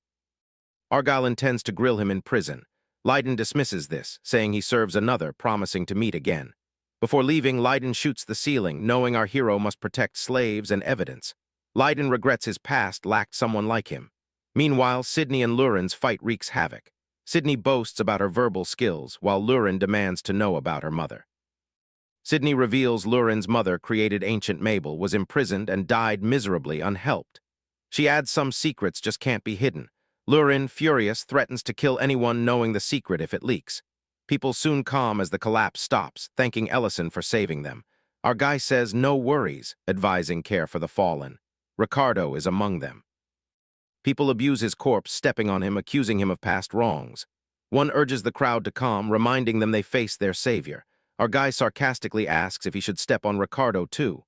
Argyle intends to grill him in prison. Leiden dismisses this, saying he serves another, promising to meet again. Before leaving, Leiden shoots the ceiling, knowing our hero must protect slaves and evidence. Leiden regrets his past lacked someone like him. Meanwhile, Sydney and Lurin's fight wreaks havoc. Sydney boasts about her verbal skills, while Lurin demands to know about her mother. Sydney reveals Lurin's mother created ancient Mabel, was imprisoned, and died miserably unhelped. She adds some secrets just can't be hidden. Lurin, furious, threatens to kill anyone knowing the secret if it leaks. People soon calm as the collapse stops, thanking Ellison for saving them. Our guy says no worries, advising care for the fallen. Ricardo is among them. People abuse his corpse, stepping on him, accusing him of past wrongs. One urges the crowd to calm, reminding them they face their savior. Our guy sarcastically asks if he should step on Ricardo too.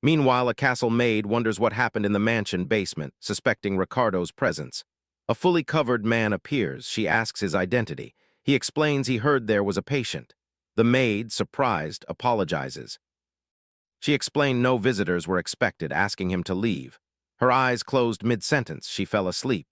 Meanwhile, a castle maid wonders what happened in the mansion basement, suspecting Ricardo's presence. A fully covered man appears. She asks his identity. He explains he heard there was a patient. The maid, surprised, apologizes. She explained no visitors were expected, asking him to leave. Her eyes closed mid-sentence. She fell asleep.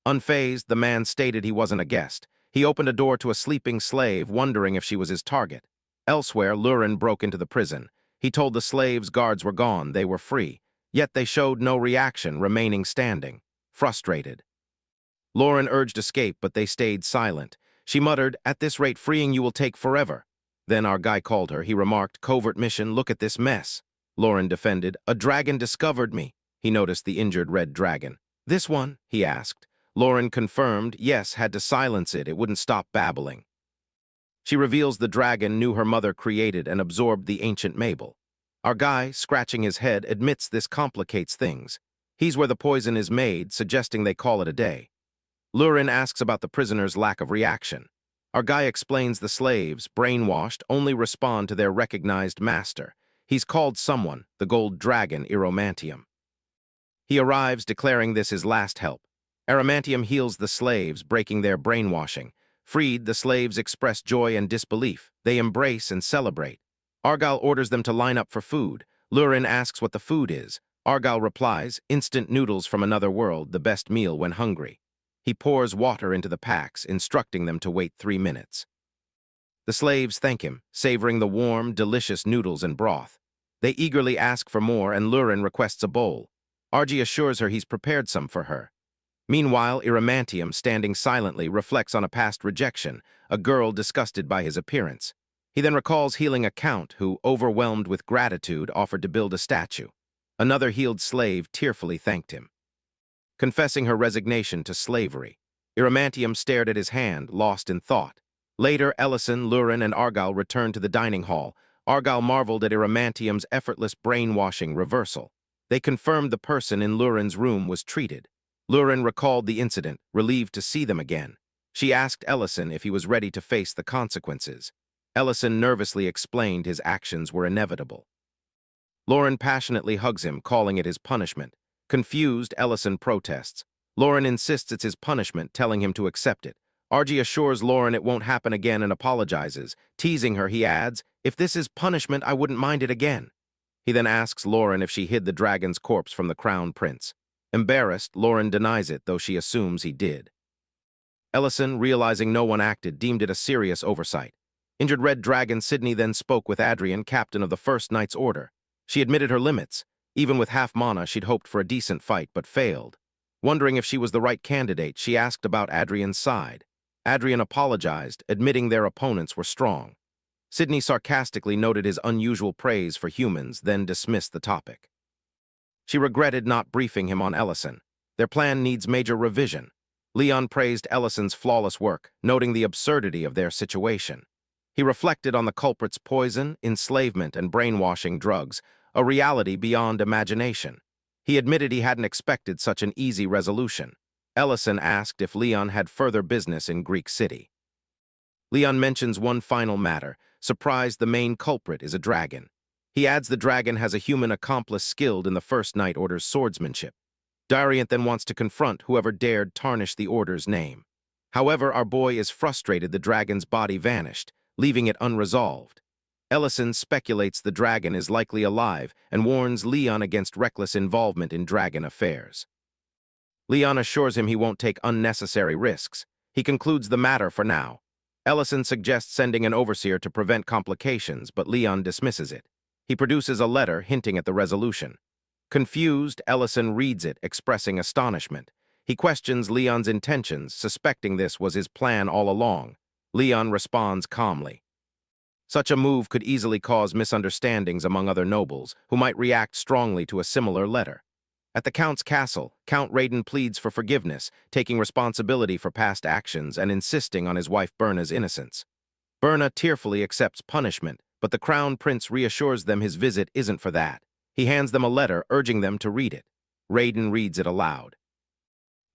Unfazed, the man stated he wasn't a guest. He opened a door to a sleeping slave, wondering if she was his target. Elsewhere, Lurin broke into the prison. He told the slaves guards were gone, they were free. Yet they showed no reaction, remaining standing. Frustrated. Lurin urged escape, but they stayed silent. She muttered, "At this rate, freeing you will take forever." Then our guy called her. He remarked, "Covert mission, look at this mess." Lurin defended, "A dragon discovered me." He noticed the injured red dragon. "This one?" he asked. Lurin confirmed, yes, had to silence it. It wouldn't stop babbling. She reveals the dragon knew her mother created and absorbed the ancient Mabel. Our guy, scratching his head, admits this complicates things. He's where the poison is made, suggesting they call it a day. Lurin asks about the prisoner's lack of reaction. Our guy explains the slaves, brainwashed, only respond to their recognized master. He's called someone, the gold dragon Eromantium. He arrives, declaring this his last help. Eromantium heals the slaves, breaking their brainwashing. Freed, the slaves express joy and disbelief. They embrace and celebrate. Argyle orders them to line up for food. Lurin asks what the food is. Argyle replies, instant noodles from another world, the best meal when hungry. He pours water into the packs, instructing them to wait 3 minutes. The slaves thank him, savoring the warm, delicious noodles and broth. They eagerly ask for more, and Lurin requests a bowl. Argy assures her he's prepared some for her. Meanwhile, Iramantium, standing silently, reflects on a past rejection, a girl disgusted by his appearance. He then recalls healing a count who, overwhelmed with gratitude, offered to build a statue. Another healed slave tearfully thanked him. Confessing her resignation to slavery, Iramantium stared at his hand, lost in thought. Later, Ellison, Lurin, and Argyle returned to the dining hall. Argyle marveled at Iramantium's effortless brainwashing reversal. They confirmed the person in Lurin's room was treated. Lurin recalled the incident, relieved to see them again. She asked Ellison if he was ready to face the consequences. Ellison nervously explained his actions were inevitable. Lurin passionately hugs him, calling it his punishment. Confused, Ellison protests. Lurin insists it's his punishment, telling him to accept it. Argy assures Lurin it won't happen again and apologizes. Teasing her, he adds, "If this is punishment, I wouldn't mind it again." He then asks Lurin if she hid the dragon's corpse from the crown prince. Embarrassed, Lurin denies it, though she assumes he did. Ellison, realizing no one acted, deemed it a serious oversight. Injured Red Dragon Sydney then spoke with Adrian, captain of the First Knight's Order. She admitted her limits. Even with half mana, she'd hoped for a decent fight, but failed. Wondering if she was the right candidate, she asked about Adrian's side. Adrian apologized, admitting their opponents were strong. Sydney sarcastically noted his unusual praise for humans, then dismissed the topic. She regretted not briefing him on Ellison. Their plan needs major revision. Leon praised Ellison's flawless work, noting the absurdity of their situation. He reflected on the culprit's poison, enslavement, and brainwashing drugs, a reality beyond imagination. He admitted he hadn't expected such an easy resolution. Ellison asked if Leon had further business in Greek City. Leon mentions one final matter, surprised the main culprit is a dragon. He adds the dragon has a human accomplice skilled in the First Knight Order's swordsmanship. Dariant then wants to confront whoever dared tarnish the Order's name. However, our boy is frustrated the dragon's body vanished, leaving it unresolved. Ellison speculates the dragon is likely alive and warns Leon against reckless involvement in dragon affairs. Leon assures him he won't take unnecessary risks. He concludes the matter for now. Ellison suggests sending an overseer to prevent complications, but Leon dismisses it. He produces a letter hinting at the resolution. Confused, Ellison reads it, expressing astonishment. He questions Leon's intentions, suspecting this was his plan all along. Leon responds calmly. Such a move could easily cause misunderstandings among other nobles, who might react strongly to a similar letter. At the Count's castle, Count Raiden pleads for forgiveness, taking responsibility for past actions and insisting on his wife Berna's innocence. Berna tearfully accepts punishment, but the Crown Prince reassures them his visit isn't for that. He hands them a letter, urging them to read it. Raiden reads it aloud.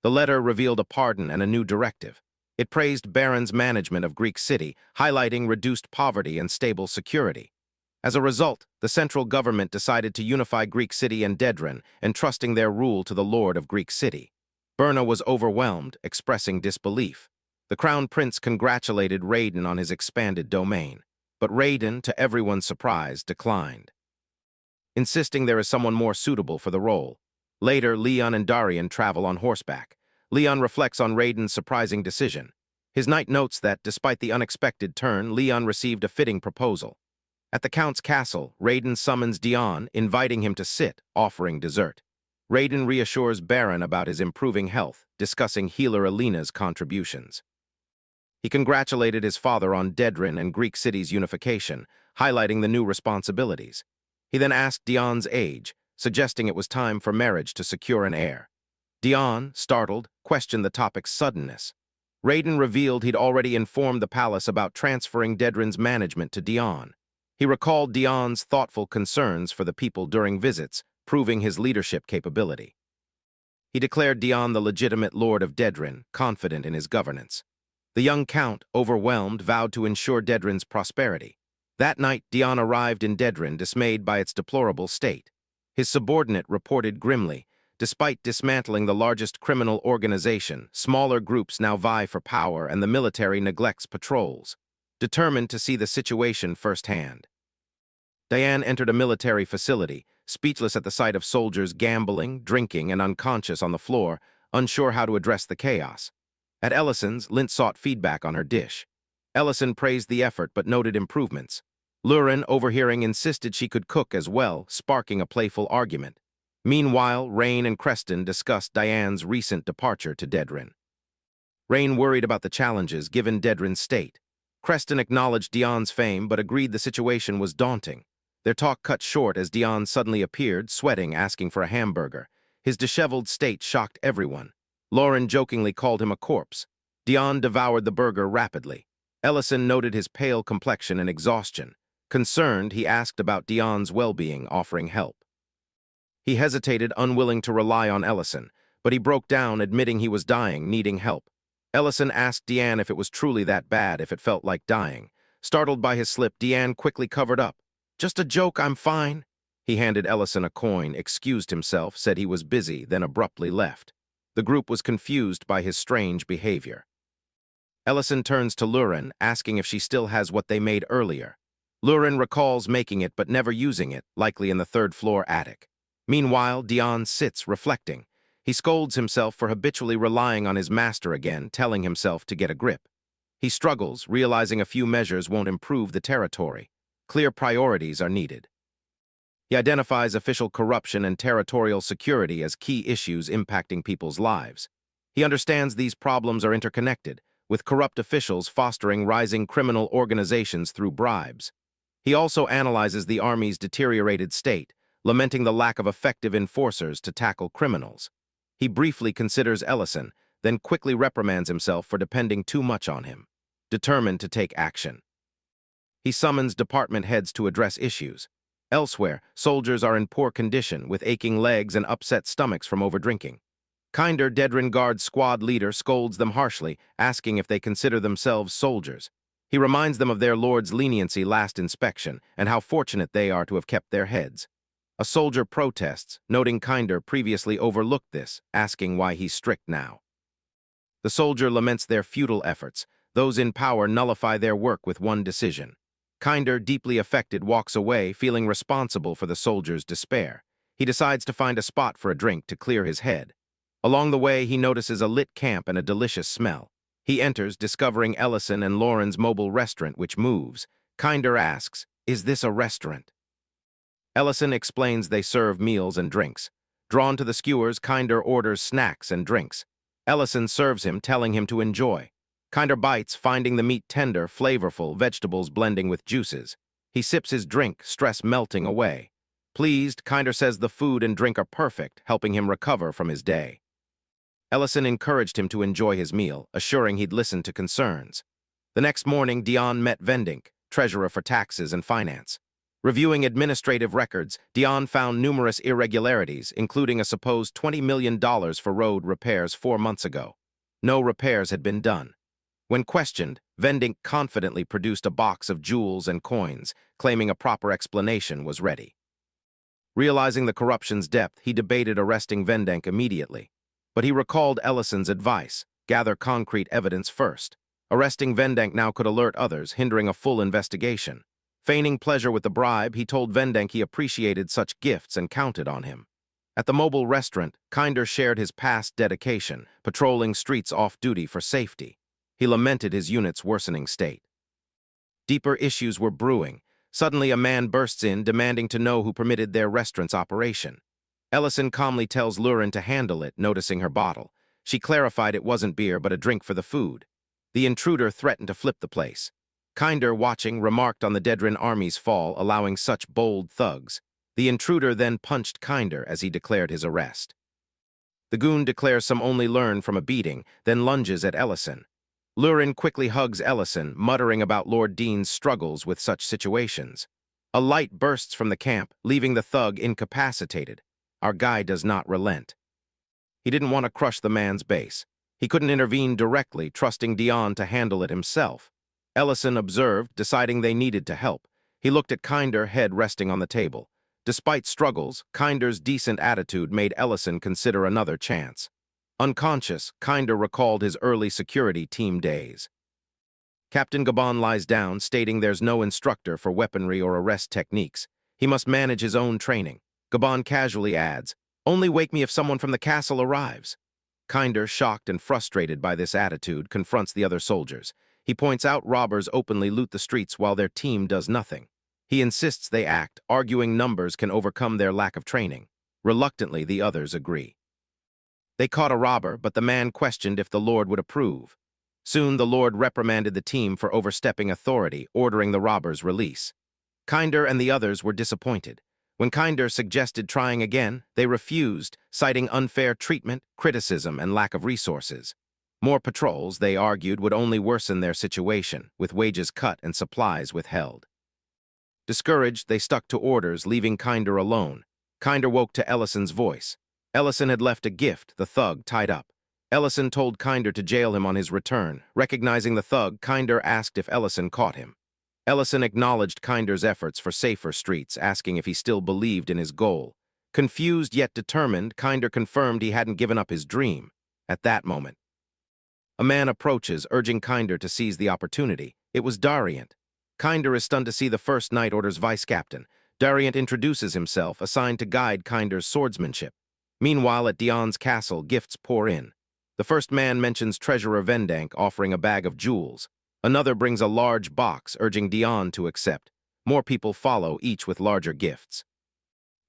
The letter revealed a pardon and a new directive. It praised Baron's management of Greek City, highlighting reduced poverty and stable security. As a result, the central government decided to unify Greek City and Dedran, entrusting their rule to the Lord of Greek City. Berna was overwhelmed, expressing disbelief. The Crown Prince congratulated Raiden on his expanded domain, but Raiden, to everyone's surprise, declined, insisting there is someone more suitable for the role. Later, Leon and Darian travel on horseback. Leon reflects on Raiden's surprising decision. His knight notes that, despite the unexpected turn, Leon received a fitting proposal. At the Count's castle, Raiden summons Dion, inviting him to sit, offering dessert. Raiden reassures Baron about his improving health, discussing healer Alina's contributions. He congratulated his father on Dedran and Greek City's unification, highlighting the new responsibilities. He then asked Dion's age, suggesting it was time for marriage to secure an heir. Dion, startled, questioned the topic's suddenness. Raiden revealed he'd already informed the palace about transferring Dedran's management to Dion. He recalled Dion's thoughtful concerns for the people during visits, proving his leadership capability. He declared Dion the legitimate lord of Dedran, confident in his governance. The young count, overwhelmed, vowed to ensure Dedran's prosperity. That night, Dion arrived in Dedran, dismayed by its deplorable state. His subordinate reported grimly, despite dismantling the largest criminal organization, smaller groups now vie for power and the military neglects patrols. Determined to see the situation firsthand, Diane entered a military facility, speechless at the sight of soldiers gambling, drinking, and unconscious on the floor, unsure how to address the chaos. At Ellison's, Lint sought feedback on her dish. Ellison praised the effort but noted improvements. Lurin, overhearing, insisted she could cook as well, sparking a playful argument. Meanwhile, Rain and Creston discussed Diane's recent departure to Dedrin. Rain worried about the challenges given Dedrin's state. Creston acknowledged Dion's fame but agreed the situation was daunting. Their talk cut short as Dion suddenly appeared, sweating, asking for a hamburger. His disheveled state shocked everyone. Lauren jokingly called him a corpse. Dion devoured the burger rapidly. Ellison noted his pale complexion and exhaustion. Concerned, he asked about Dion's well-being, offering help. He hesitated, unwilling to rely on Ellison, but he broke down, admitting he was dying, needing help. Ellison asked Deanne if it was truly that bad, if it felt like dying. Startled by his slip, Deanne quickly covered up. "Just a joke, I'm fine." He handed Ellison a coin, excused himself, said he was busy, then abruptly left. The group was confused by his strange behavior. Ellison turns to Lurin, asking if she still has what they made earlier. Lurin recalls making it but never using it, likely in the third-floor attic. Meanwhile, Dion sits, reflecting. He scolds himself for habitually relying on his master again, telling himself to get a grip. He struggles, realizing a few measures won't improve the territory. Clear priorities are needed. He identifies official corruption and territorial security as key issues impacting people's lives. He understands these problems are interconnected, with corrupt officials fostering rising criminal organizations through bribes. He also analyzes the army's deteriorated state, lamenting the lack of effective enforcers to tackle criminals. He briefly considers Ellison, then quickly reprimands himself for depending too much on him, determined to take action. He summons department heads to address issues. Elsewhere, soldiers are in poor condition, with aching legs and upset stomachs from overdrinking. Kinder, Dedrin Guard's squad leader, scolds them harshly, asking if they consider themselves soldiers. He reminds them of their lord's leniency last inspection and how fortunate they are to have kept their heads. A soldier protests, noting Kinder previously overlooked this, asking why he's strict now. The soldier laments their futile efforts. Those in power nullify their work with one decision. Kinder, deeply affected, walks away, feeling responsible for the soldier's despair. He decides to find a spot for a drink to clear his head. Along the way, he notices a lit camp and a delicious smell. He enters, discovering Ellison and Lauren's mobile restaurant, which moves. Kinder asks, "Is this a restaurant?" Ellison explains they serve meals and drinks. Drawn to the skewers, Kinder orders snacks and drinks. Ellison serves him, telling him to enjoy. Kinder bites, finding the meat tender, flavorful, vegetables blending with juices. He sips his drink, stress melting away. Pleased, Kinder says the food and drink are perfect, helping him recover from his day. Ellison encouraged him to enjoy his meal, assuring he'd listen to concerns. The next morning, Dion met Vendink, treasurer for taxes and finance. Reviewing administrative records, Dion found numerous irregularities, including a supposed $20 million for road repairs 4 months ago. No repairs had been done. When questioned, Vendink confidently produced a box of jewels and coins, claiming a proper explanation was ready. Realizing the corruption's depth, he debated arresting Vendink immediately. But he recalled Ellison's advice: gather concrete evidence first. Arresting Vendink now could alert others, hindering a full investigation. Feigning pleasure with the bribe, he told Vendink he appreciated such gifts and counted on him. At the mobile restaurant, Kinder shared his past dedication, patrolling streets off-duty for safety. He lamented his unit's worsening state. Deeper issues were brewing. Suddenly, a man bursts in, demanding to know who permitted their restaurant's operation. Ellison calmly tells Lurin to handle it, noticing her bottle. She clarified it wasn't beer, but a drink for the food. The intruder threatened to flip the place. Kinder, watching, remarked on the Dedrin army's fall, allowing such bold thugs. The intruder then punched Kinder as he declared his arrest. The goon declares some only learn from a beating, then lunges at Ellison. Lurin quickly hugs Ellison, muttering about Lord Dean's struggles with such situations. A light bursts from the camp, leaving the thug incapacitated. Our guy does not relent. He didn't want to crush the man's base. He couldn't intervene directly, trusting Dion to handle it himself. Ellison observed, deciding they needed to help. He looked at Kinder, head resting on the table. Despite struggles, Kinder's decent attitude made Ellison consider another chance. Unconscious, Kinder recalled his early security team days. Captain Gabon lies down, stating there's no instructor for weaponry or arrest techniques. He must manage his own training. Gabon casually adds, "Only wake me if someone from the castle arrives." Kinder, shocked and frustrated by this attitude, confronts the other soldiers. He points out robbers openly loot the streets while their team does nothing. He insists they act, arguing numbers can overcome their lack of training. Reluctantly, the others agree. They caught a robber, but the man questioned if the Lord would approve. Soon the Lord reprimanded the team for overstepping authority, ordering the robber's release. Kinder and the others were disappointed. When Kinder suggested trying again, they refused, citing unfair treatment, criticism, and lack of resources. More patrols, they argued, would only worsen their situation, with wages cut and supplies withheld. Discouraged, they stuck to orders, leaving Kinder alone. Kinder woke to Ellison's voice. Ellison had left a gift, the thug tied up. Ellison told Kinder to jail him on his return. Recognizing the thug, Kinder asked if Ellison caught him. Ellison acknowledged Kinder's efforts for safer streets, asking if he still believed in his goal. Confused yet determined, Kinder confirmed he hadn't given up his dream. At that moment, a man approaches, urging Kinder to seize the opportunity. It was Dariant. Kinder is stunned to see the First Night Order's vice-captain. Dariant introduces himself, assigned to guide Kinder's swordsmanship. Meanwhile, at Dion's castle, gifts pour in. The first man mentions Treasurer Vendank offering a bag of jewels. Another brings a large box, urging Dion to accept. More people follow, each with larger gifts,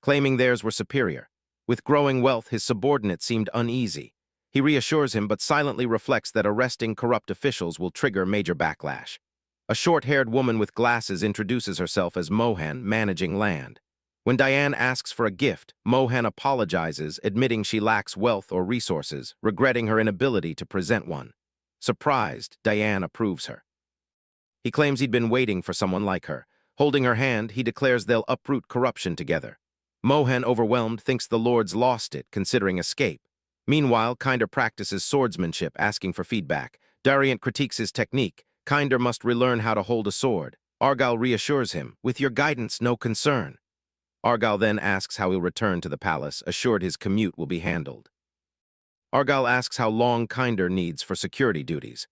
claiming theirs were superior. With growing wealth, his subordinate seemed uneasy. He reassures him, but silently reflects that arresting corrupt officials will trigger major backlash. A short-haired woman with glasses introduces herself as Mohan, managing land. When Diane asks for a gift, Mohan apologizes, admitting she lacks wealth or resources, regretting her inability to present one. Surprised, Diane approves her. He claims he'd been waiting for someone like her. Holding her hand, he declares they'll uproot corruption together. Mohan, overwhelmed, thinks the Lord's lost it, considering escape. Meanwhile, Kinder practices swordsmanship, asking for feedback. Dariant critiques his technique. Kinder must relearn how to hold a sword. Argyle reassures him, "With your guidance, no concern." Argyle then asks how he'll return to the palace, assured his commute will be handled. Argyle asks how long Kinder needs for security duties.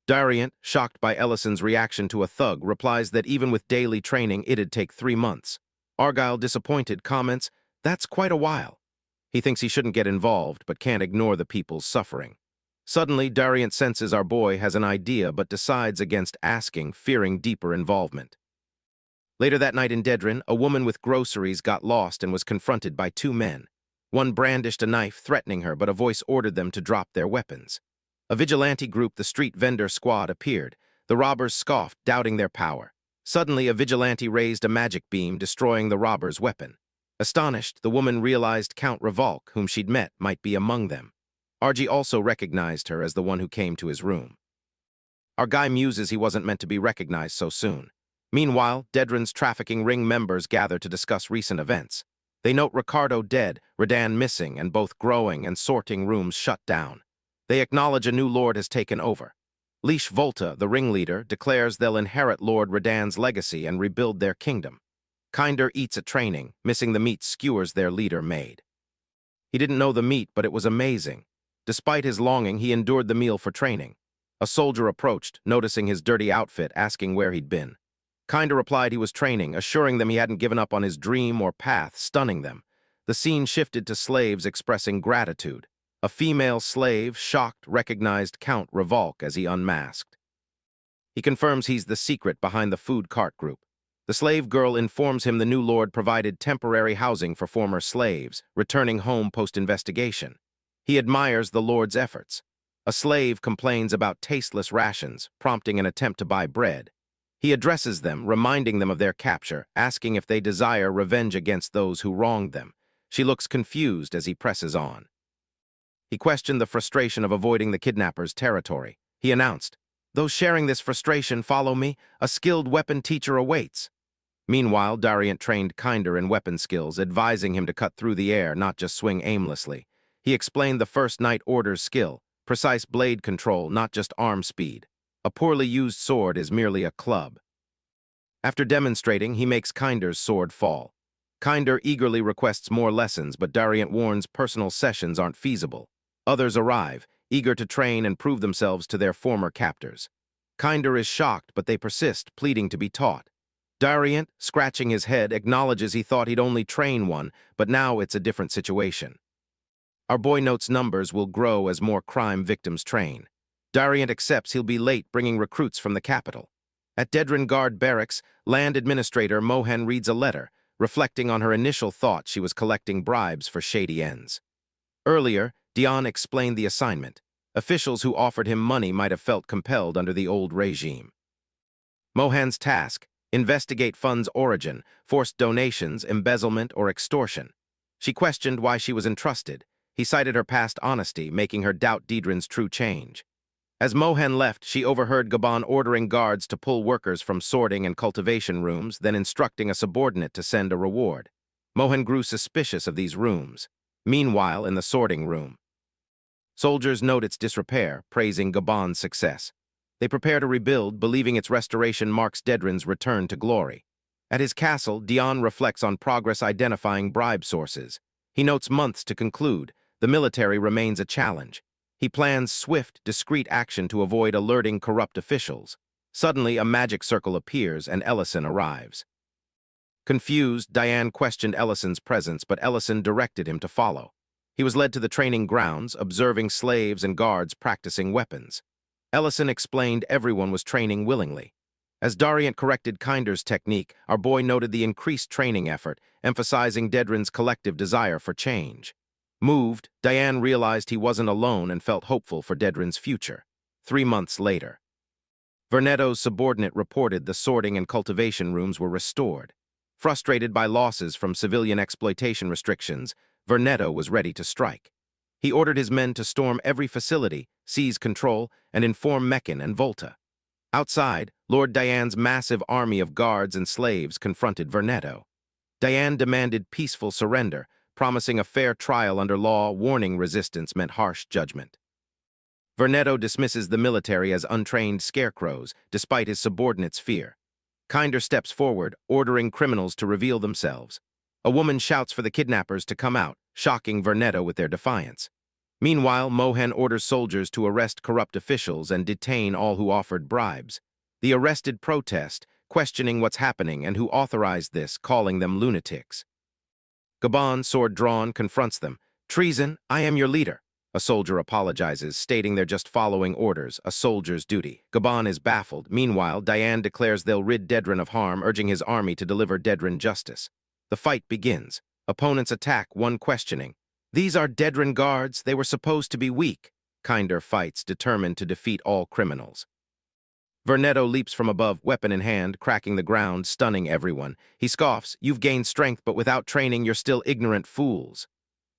Dariant, shocked by Ellison's reaction to a thug, replies that even with daily training, it'd take 3 months. Argyle, disappointed, comments, "That's quite a while." He thinks he shouldn't get involved, but can't ignore the people's suffering. Suddenly, Dariant senses our boy has an idea, but decides against asking, fearing deeper involvement. Later that night in Dedrin, a woman with groceries got lost and was confronted by 2 men. One brandished a knife, threatening her, but a voice ordered them to drop their weapons. A vigilante group, the street vendor squad, appeared. The robbers scoffed, doubting their power. Suddenly, a vigilante raised a magic beam, destroying the robber's weapon. Astonished, the woman realized Count Revolk, whom she'd met, might be among them. Argy also recognized her as the one who came to his room. Our guy muses he wasn't meant to be recognized so soon. Meanwhile, Dedrin's trafficking ring members gather to discuss recent events. They note Ricardo dead, Redan missing, and both growing and sorting rooms shut down. They acknowledge a new lord has taken over. Leash Volta, the ringleader, declares they'll inherit Lord Redan's legacy and rebuild their kingdom. Kinder eats at training, missing the meat skewers their leader made. He didn't know the meat, but it was amazing. Despite his longing, he endured the meal for training. A soldier approached, noticing his dirty outfit, asking where he'd been. Kinder replied he was training, assuring them he hadn't given up on his dream or path, stunning them. The scene shifted to slaves expressing gratitude. A female slave, shocked, recognized Count Revolk as he unmasked. He confirms he's the secret behind the food cart group. The slave girl informs him the new lord provided temporary housing for former slaves, returning home post-investigation. He admires the lord's efforts. A slave complains about tasteless rations, prompting an attempt to buy bread. He addresses them, reminding them of their capture, asking if they desire revenge against those who wronged them. She looks confused as he presses on. He questioned the frustration of avoiding the kidnapper's territory. He announced, "Those sharing this frustration follow me. A skilled weapon teacher awaits." Meanwhile, Dariant trained Kinder in weapon skills, advising him to cut through the air, not just swing aimlessly. He explained the First Night Order's skill, precise blade control, not just arm speed. A poorly used sword is merely a club. After demonstrating, he makes Kinder's sword fall. Kinder eagerly requests more lessons, but Dariant warns personal sessions aren't feasible. Others arrive, eager to train and prove themselves to their former captors. Kinder is shocked, but they persist, pleading to be taught. Dariant, scratching his head, acknowledges he thought he'd only train one, but now it's a different situation. Our boy notes numbers will grow as more crime victims train. Dariant accepts he'll be late bringing recruits from the capital. At Dedran Guard Barracks, Land Administrator Mohan reads a letter, reflecting on her initial thought she was collecting bribes for shady ends. Earlier, Dion explained the assignment. Officials who offered him money might have felt compelled under the old regime. Mohan's task: investigate funds' origin, forced donations, embezzlement, or extortion. She questioned why she was entrusted. He cited her past honesty, making her doubt Dedran's true change. As Mohan left, she overheard Gabon ordering guards to pull workers from sorting and cultivation rooms, then instructing a subordinate to send a reward. Mohan grew suspicious of these rooms. Meanwhile, in the sorting room, soldiers note its disrepair, praising Gabon's success. They prepare to rebuild, believing its restoration marks Dedran's return to glory. At his castle, Dion reflects on progress identifying bribe sources. He notes months to conclude. The military remains a challenge. He plans swift, discreet action to avoid alerting corrupt officials. Suddenly, a magic circle appears and Ellison arrives. Confused, Diane questioned Ellison's presence, but Ellison directed him to follow. He was led to the training grounds, observing slaves and guards practicing weapons. Ellison explained everyone was training willingly. As Dariant corrected Kinder's technique, our boy noted the increased training effort, emphasizing Dedran's collective desire for change. Moved, Diane realized he wasn't alone and felt hopeful for Dedran's future. 3 months later, Vernetto's subordinate reported the sorting and cultivation rooms were restored. Frustrated by losses from civilian exploitation restrictions, Vernetto was ready to strike. He ordered his men to storm every facility, seize control, and inform Meccan and Volta. Outside, Lord Diane's massive army of guards and slaves confronted Vernetto. Diane demanded peaceful surrender, promising a fair trial under law, warning resistance meant harsh judgment. Vernetto dismisses the military as untrained scarecrows, despite his subordinates' fear. Kinder steps forward, ordering criminals to reveal themselves. A woman shouts for the kidnappers to come out, shocking Vernetto with their defiance. Meanwhile, Mohan orders soldiers to arrest corrupt officials and detain all who offered bribes. The arrested protest, questioning what's happening and who authorized this, calling them lunatics. Gabon, sword drawn, confronts them. "Treason, I am your leader." A soldier apologizes, stating they're just following orders, a soldier's duty. Gabon is baffled. Meanwhile, Diane declares they'll rid Dedran of harm, urging his army to deliver Dedran justice. The fight begins. Opponents attack, one questioning. "These are Dedran guards, they were supposed to be weak." Kinder fights, determined to defeat all criminals. Vernetto leaps from above, weapon in hand, cracking the ground, stunning everyone. He scoffs, "You've gained strength, but without training, you're still ignorant fools."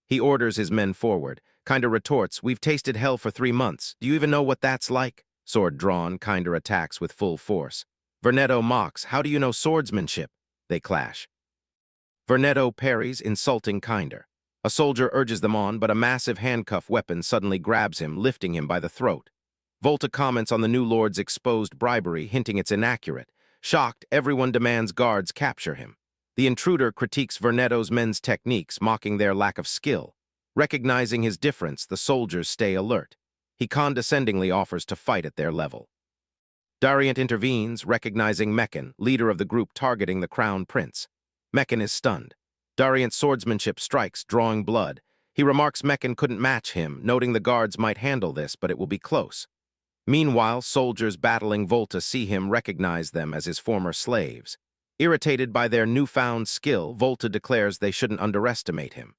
He orders his men forward. Kinder retorts, "We've tasted hell for 3 months. Do you even know what that's like?" Sword drawn, Kinder attacks with full force. Vernetto mocks, "How do you know swordsmanship?" They clash. Vernetto parries, insulting Kinder. A soldier urges them on, but a massive handcuff weapon suddenly grabs him, lifting him by the throat. Volta comments on the new lord's exposed bribery, hinting it's inaccurate. Shocked, everyone demands guards capture him. The intruder critiques Vernetto's men's techniques, mocking their lack of skill. Recognizing his difference, the soldiers stay alert. He condescendingly offers to fight at their level. Dariant intervenes, recognizing Meccan, leader of the group targeting the crown prince. Meccan is stunned. Dariant's swordsmanship strikes, drawing blood. He remarks Meccan couldn't match him, noting the guards might handle this, but it will be close. Meanwhile, soldiers battling Volta see him, recognize them as his former slaves. Irritated by their newfound skill, Volta declares they shouldn't underestimate him.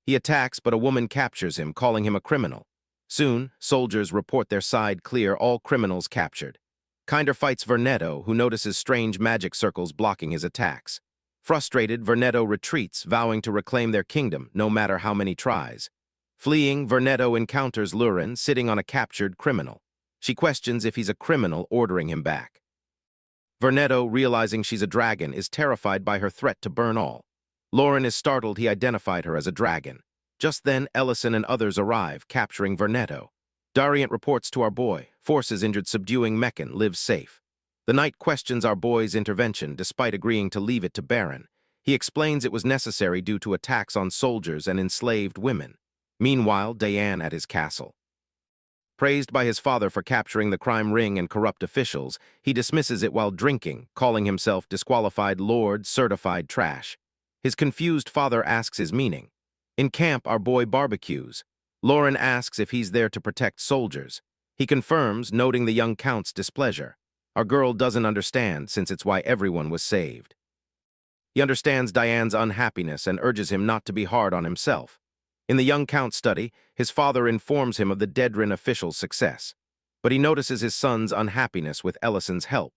He attacks, but a woman captures him, calling him a criminal. Soon, soldiers report their side clear, all criminals captured. Kinder fights Vernetto, who notices strange magic circles blocking his attacks. Frustrated, Vernetto retreats, vowing to reclaim their kingdom, no matter how many tries. Fleeing, Vernetto encounters Lurin, sitting on a captured criminal. She questions if he's a criminal, ordering him back. Vernetto, realizing she's a dragon, is terrified by her threat to burn all. Lauren is startled he identified her as a dragon. Just then, Ellison and others arrive, capturing Vernetto. Dariant reports to our boy. Forces injured subduing Meccan, lives safe. The knight questions our boy's intervention, despite agreeing to leave it to Baron. He explains it was necessary due to attacks on soldiers and enslaved women. Meanwhile, Diane at his castle. Praised by his father for capturing the crime ring and corrupt officials, he dismisses it while drinking, calling himself disqualified lord, certified trash. His confused father asks his meaning. In camp, our boy barbecues. Lauren asks if he's there to protect soldiers. He confirms, noting the young count's displeasure. Our girl doesn't understand, since it's why everyone was saved. He understands Diane's unhappiness and urges him not to be hard on himself. In the young count's study, his father informs him of the Dedran official's success, but he notices his son's unhappiness with Ellison's help.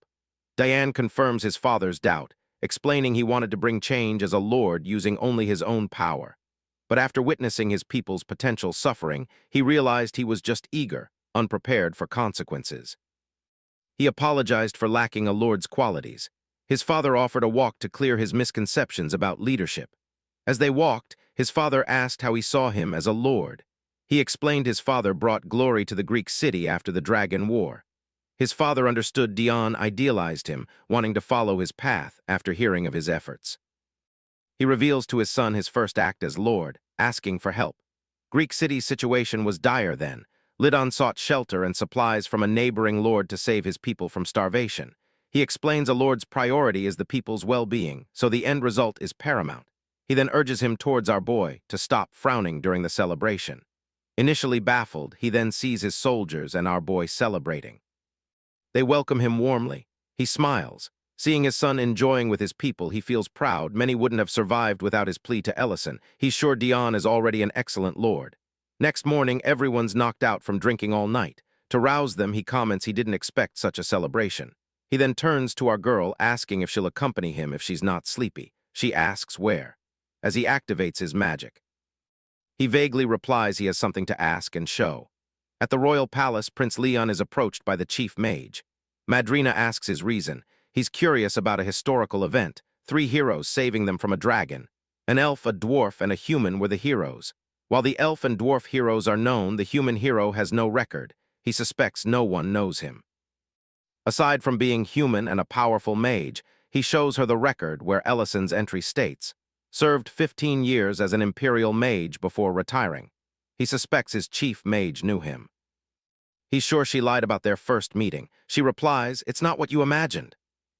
Diane confirms his father's doubt, explaining he wanted to bring change as a lord using only his own power. But after witnessing his people's potential suffering, he realized he was just eager, unprepared for consequences. He apologized for lacking a lord's qualities. His father offered a walk to clear his misconceptions about leadership. As they walked, his father asked how he saw him as a lord. He explained his father brought glory to the Greek city after the Dragon War. His father understood Dion idealized him, wanting to follow his path after hearing of his efforts. He reveals to his son his first act as lord, asking for help. Greek city's situation was dire then. Lidon sought shelter and supplies from a neighboring lord to save his people from starvation. He explains a lord's priority is the people's well-being, so the end result is paramount. He then urges him towards our boy to stop frowning during the celebration. Initially baffled, he then sees his soldiers and our boy celebrating. They welcome him warmly. He smiles. Seeing his son enjoying with his people, he feels proud. Many wouldn't have survived without his plea to Ellison. He's sure Dion is already an excellent lord. Next morning, everyone's knocked out from drinking all night. To rouse them, he comments he didn't expect such a celebration. He then turns to our girl, asking if she'll accompany him if she's not sleepy. She asks where, as he activates his magic. He vaguely replies he has something to ask and show. At the royal palace, Prince Leon is approached by the chief mage. Madrina asks his reason. He's curious about a historical event, 3 heroes saving them from a dragon. An elf, a dwarf, and a human were the heroes. While the elf and dwarf heroes are known, the human hero has no record. He suspects no one knows him. Aside from being human and a powerful mage, he shows her the record where Ellison's entry states, served 15 years as an imperial mage before retiring. He suspects his chief mage knew him. He's sure she lied about their first meeting. She replies, "It's not what you imagined."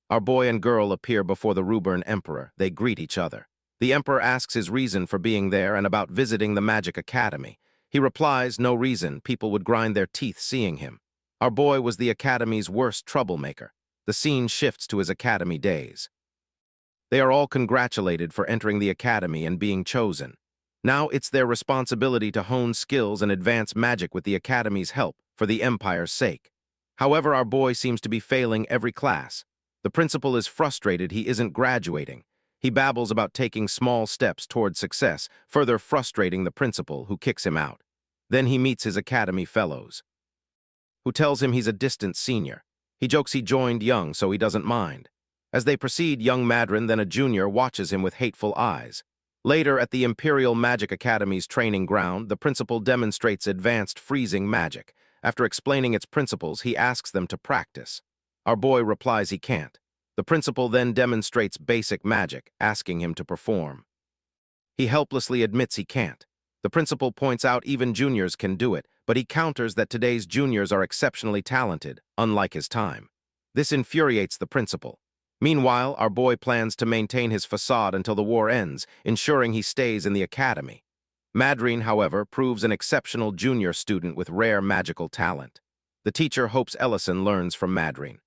Our boy and girl appear before the Ruburn Emperor. They greet each other. The Emperor asks his reason for being there and about visiting the Magic Academy. He replies, no reason, people would grind their teeth seeing him. Our boy was the Academy's worst troublemaker. The scene shifts to his Academy days. They are all congratulated for entering the Academy and being chosen. Now it's their responsibility to hone skills and advance magic with the Academy's help, for the Empire's sake. However, our boy seems to be failing every class. The principal is frustrated he isn't graduating. He babbles about taking small steps toward success, further frustrating the principal, who kicks him out. Then he meets his Academy fellows, who tells him he's a distant senior. He jokes he joined young, so he doesn't mind. As they proceed, young Madrin, then a junior, watches him with hateful eyes. Later, at the Imperial Magic Academy's training ground, the principal demonstrates advanced freezing magic. After explaining its principles, he asks them to practice. Our boy replies he can't. The principal then demonstrates basic magic, asking him to perform. He helplessly admits he can't. The principal points out even juniors can do it, but he counters that today's juniors are exceptionally talented, unlike his time. This infuriates the principal. Meanwhile, our boy plans to maintain his facade until the war ends, ensuring he stays in the academy. Madrine, however, proves an exceptional junior student with rare magical talent. The teacher hopes Ellison learns from Madrine.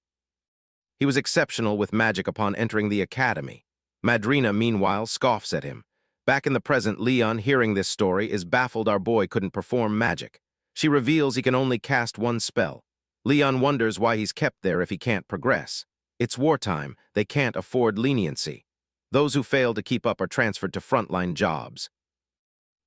He was exceptional with magic upon entering the academy. Madrina, meanwhile, scoffs at him. Back in the present, Leon, hearing this story, is baffled our boy couldn't perform magic. She reveals he can only cast one spell. Leon wonders why he's kept there if he can't progress. It's wartime, they can't afford leniency. Those who fail to keep up are transferred to frontline jobs.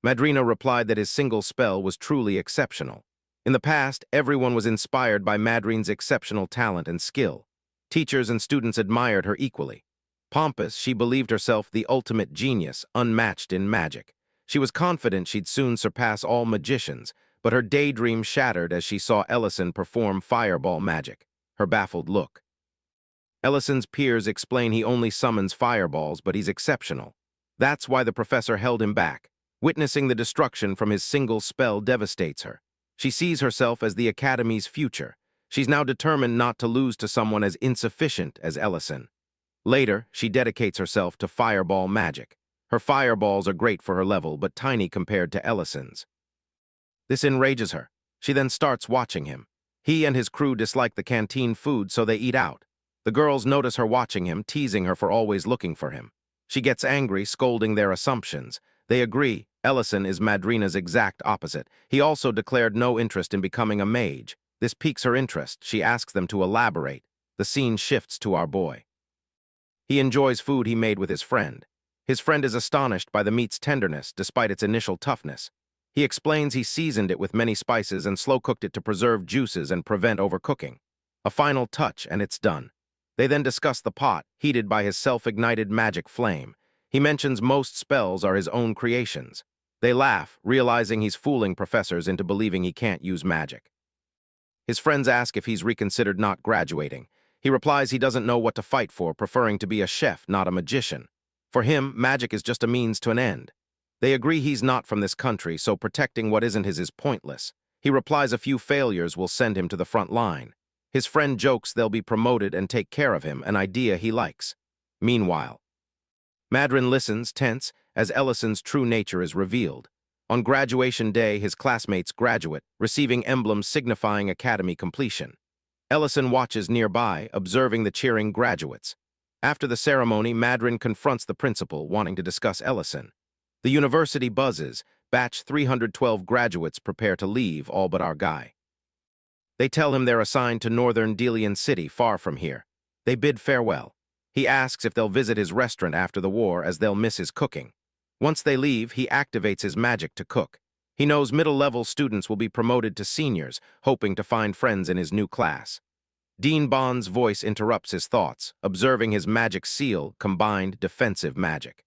Madrina replied that his single spell was truly exceptional. In the past, everyone was inspired by Madrine's exceptional talent and skill. Teachers and students admired her equally. Pompous, she believed herself the ultimate genius, unmatched in magic. She was confident she'd soon surpass all magicians, but her daydream shattered as she saw Ellison perform fireball magic. Her baffled look. Ellison's peers explain he only summons fireballs, but he's exceptional. That's why the professor held him back. Witnessing the destruction from his single spell devastates her. She sees herself as the Academy's future. She's now determined not to lose to someone as insufficient as Ellison. Later, she dedicates herself to fireball magic. Her fireballs are great for her level, but tiny compared to Ellison's. This enrages her. She then starts watching him. He and his crew dislike the canteen food, so they eat out. The girls notice her watching him, teasing her for always looking for him. She gets angry, scolding their assumptions. They agree. Ellison is Madrina's exact opposite. He also declared no interest in becoming a mage. This piques her interest. She asks them to elaborate. The scene shifts to our boy. He enjoys food he made with his friend. His friend is astonished by the meat's tenderness despite its initial toughness. He explains he seasoned it with many spices and slow-cooked it to preserve juices and prevent overcooking. A final touch, and it's done. They then discuss the pot, heated by his self-ignited magic flame. He mentions most spells are his own creations. They laugh, realizing he's fooling professors into believing he can't use magic. His friends ask if he's reconsidered not graduating. He replies he doesn't know what to fight for, preferring to be a chef, not a magician. For him, magic is just a means to an end. They agree he's not from this country, so protecting what isn't his is pointless. He replies a few failures will send him to the front line. His friend jokes they'll be promoted and take care of him, an idea he likes. Meanwhile, Madrin listens, tense, as Ellison's true nature is revealed. On graduation day, his classmates graduate, receiving emblems signifying academy completion. Ellison watches nearby, observing the cheering graduates. After the ceremony, Madrin confronts the principal, wanting to discuss Ellison. The university buzzes. Batch 312 graduates prepare to leave, all but our guy. They tell him they're assigned to northern Delian City, far from here. They bid farewell. He asks if they'll visit his restaurant after the war, as they'll miss his cooking. Once they leave, he activates his magic to cook. He knows middle-level students will be promoted to seniors, hoping to find friends in his new class. Dean Bond's voice interrupts his thoughts, observing his magic seal, combined defensive magic.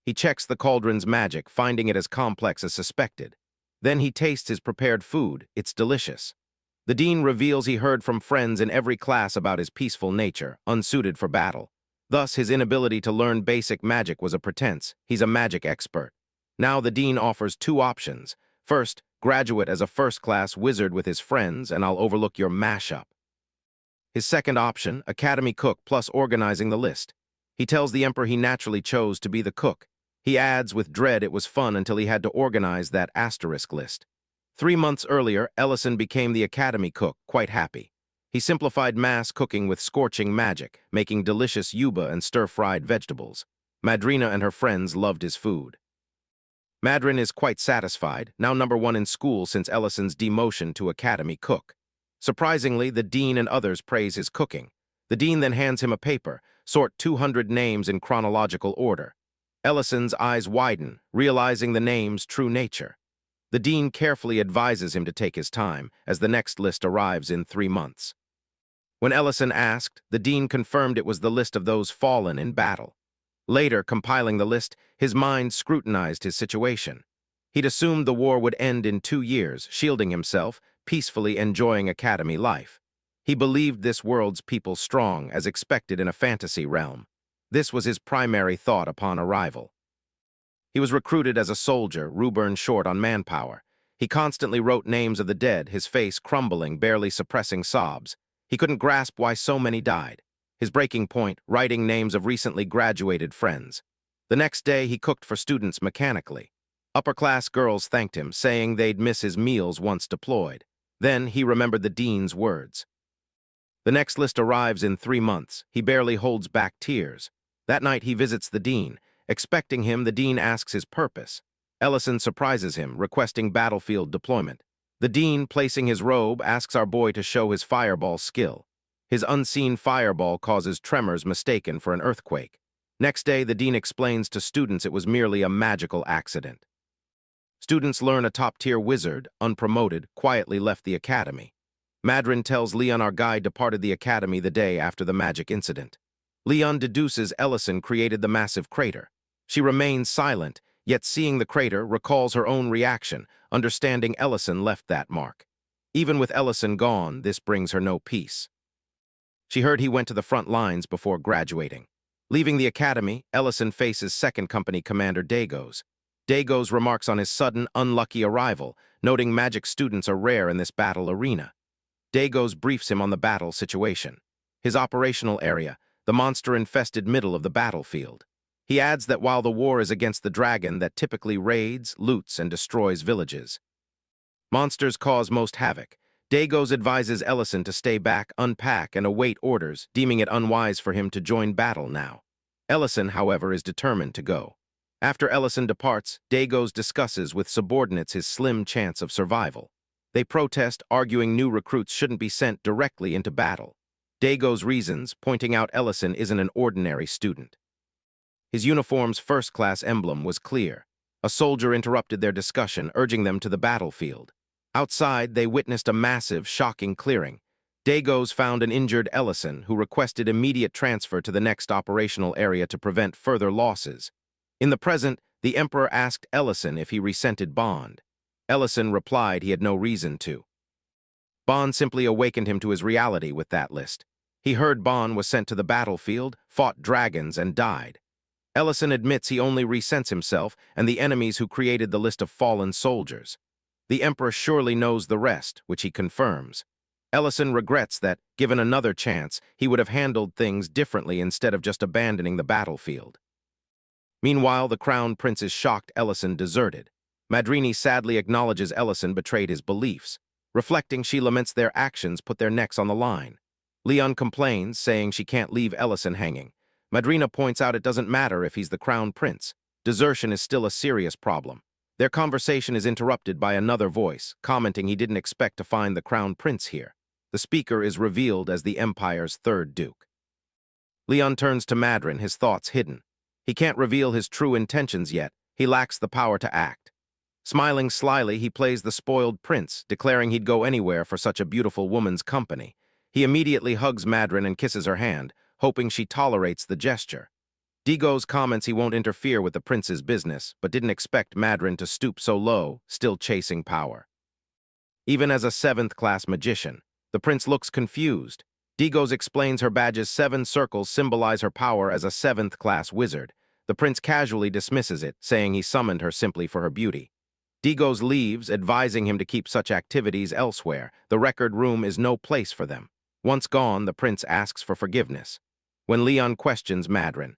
He checks the cauldron's magic, finding it as complex as suspected. Then he tastes his prepared food. It's delicious. The dean reveals he heard from friends in every class about his peaceful nature, unsuited for battle. Thus, his inability to learn basic magic was a pretense. He's a magic expert. Now the dean offers two options. First, graduate as a first-class wizard with his friends, and I'll overlook your mashup. His second option, academy cook plus organizing the list. He tells the emperor he naturally chose to be the cook. He adds with dread it was fun until he had to organize that asterisk list. 3 months earlier, Ellison became the academy cook, quite happy. He simplified mass cooking with scorching magic, making delicious yuba and stir-fried vegetables. Madrina and her friends loved his food. Madrin is quite satisfied, now #1 in school since Ellison's demotion to academy cook. Surprisingly, the dean and others praise his cooking. The dean then hands him a paper, sort 200 names in chronological order. Ellison's eyes widen, realizing the name's true nature. The dean carefully advises him to take his time, as the next list arrives in 3 months. When Ellison asked, the dean confirmed it was the list of those fallen in battle. Later, compiling the list, his mind scrutinized his situation. He'd assumed the war would end in 2 years, shielding himself, peacefully enjoying academy life. He believed this world's people strong, as expected in a fantasy realm. This was his primary thought upon arrival. He was recruited as a soldier, Ruburn short on manpower. He constantly wrote names of the dead, his face crumbling, barely suppressing sobs. He couldn't grasp why so many died. His breaking point, writing names of recently graduated friends. The next day, he cooked for students mechanically. Upper-class girls thanked him, saying they'd miss his meals once deployed. Then he remembered the dean's words. The next list arrives in 3 months. He barely holds back tears. That night, he visits the dean. Expecting him, the dean asks his purpose. Ellison surprises him, requesting battlefield deployment. The dean, placing his robe, asks our boy to show his fireball skill. His unseen fireball causes tremors mistaken for an earthquake. Next day, the dean explains to students it was merely a magical accident. Students learn a top-tier wizard, unpromoted, quietly left the academy. Madrin tells Leon our guide departed the academy the day after the magic incident. Leon deduces Ellison created the massive crater. She remains silent, yet seeing the crater recalls her own reaction, understanding Ellison left that mark. Even with Ellison gone, this brings her no peace. She heard he went to the front lines before graduating. Leaving the academy, Ellison faces 2nd Company Commander Dagos. Dagos remarks on his sudden, unlucky arrival, noting magic students are rare in this battle arena. Dagos briefs him on the battle situation. His operational area, the monster-infested middle of the battlefield. He adds that while the war is against the dragon that typically raids, loots, and destroys villages, monsters cause most havoc. Dagos advises Ellison to stay back, unpack, and await orders, deeming it unwise for him to join battle now. Ellison, however, is determined to go. After Ellison departs, Dagos discusses with subordinates his slim chance of survival. They protest, arguing new recruits shouldn't be sent directly into battle. Dagos reasons, pointing out Ellison isn't an ordinary student. His uniform's first-class emblem was clear. A soldier interrupted their discussion, urging them to the battlefield. Outside, they witnessed a massive, shocking clearing. Dagos found an injured Ellison, who requested immediate transfer to the next operational area to prevent further losses. In the present, the Emperor asked Ellison if he resented Bond. Ellison replied he had no reason to. Bond simply awakened him to his reality with that list. He heard Bond was sent to the battlefield, fought dragons, and died. Ellison admits he only resents himself and the enemies who created the list of fallen soldiers. The Emperor surely knows the rest, which he confirms. Ellison regrets that, given another chance, he would have handled things differently instead of just abandoning the battlefield. Meanwhile, the Crown Prince's shocked Ellison deserted. Madrini sadly acknowledges Ellison betrayed his beliefs. Reflecting, she laments their actions put their necks on the line. Leon complains, saying she can't leave Ellison hanging. Madrina points out it doesn't matter if he's the Crown Prince. Desertion is still a serious problem. Their conversation is interrupted by another voice, commenting he didn't expect to find the Crown Prince here. The speaker is revealed as the Empire's third Duke. Leon turns to Madrin, his thoughts hidden. He can't reveal his true intentions yet. He lacks the power to act. Smiling slyly, he plays the spoiled prince, declaring he'd go anywhere for such a beautiful woman's company. He immediately hugs Madrin and kisses her hand, hoping she tolerates the gesture. Dagos comments he won't interfere with the prince's business, but didn't expect Madrin to stoop so low, still chasing power. Even as a 7th-class magician, the prince looks confused. Dagos explains her badge's 7 circles symbolize her power as a 7th-class wizard. The prince casually dismisses it, saying he summoned her simply for her beauty. Dagos leaves, advising him to keep such activities elsewhere. The record room is no place for them. Once gone, the prince asks for forgiveness. When Leon questions Madrin,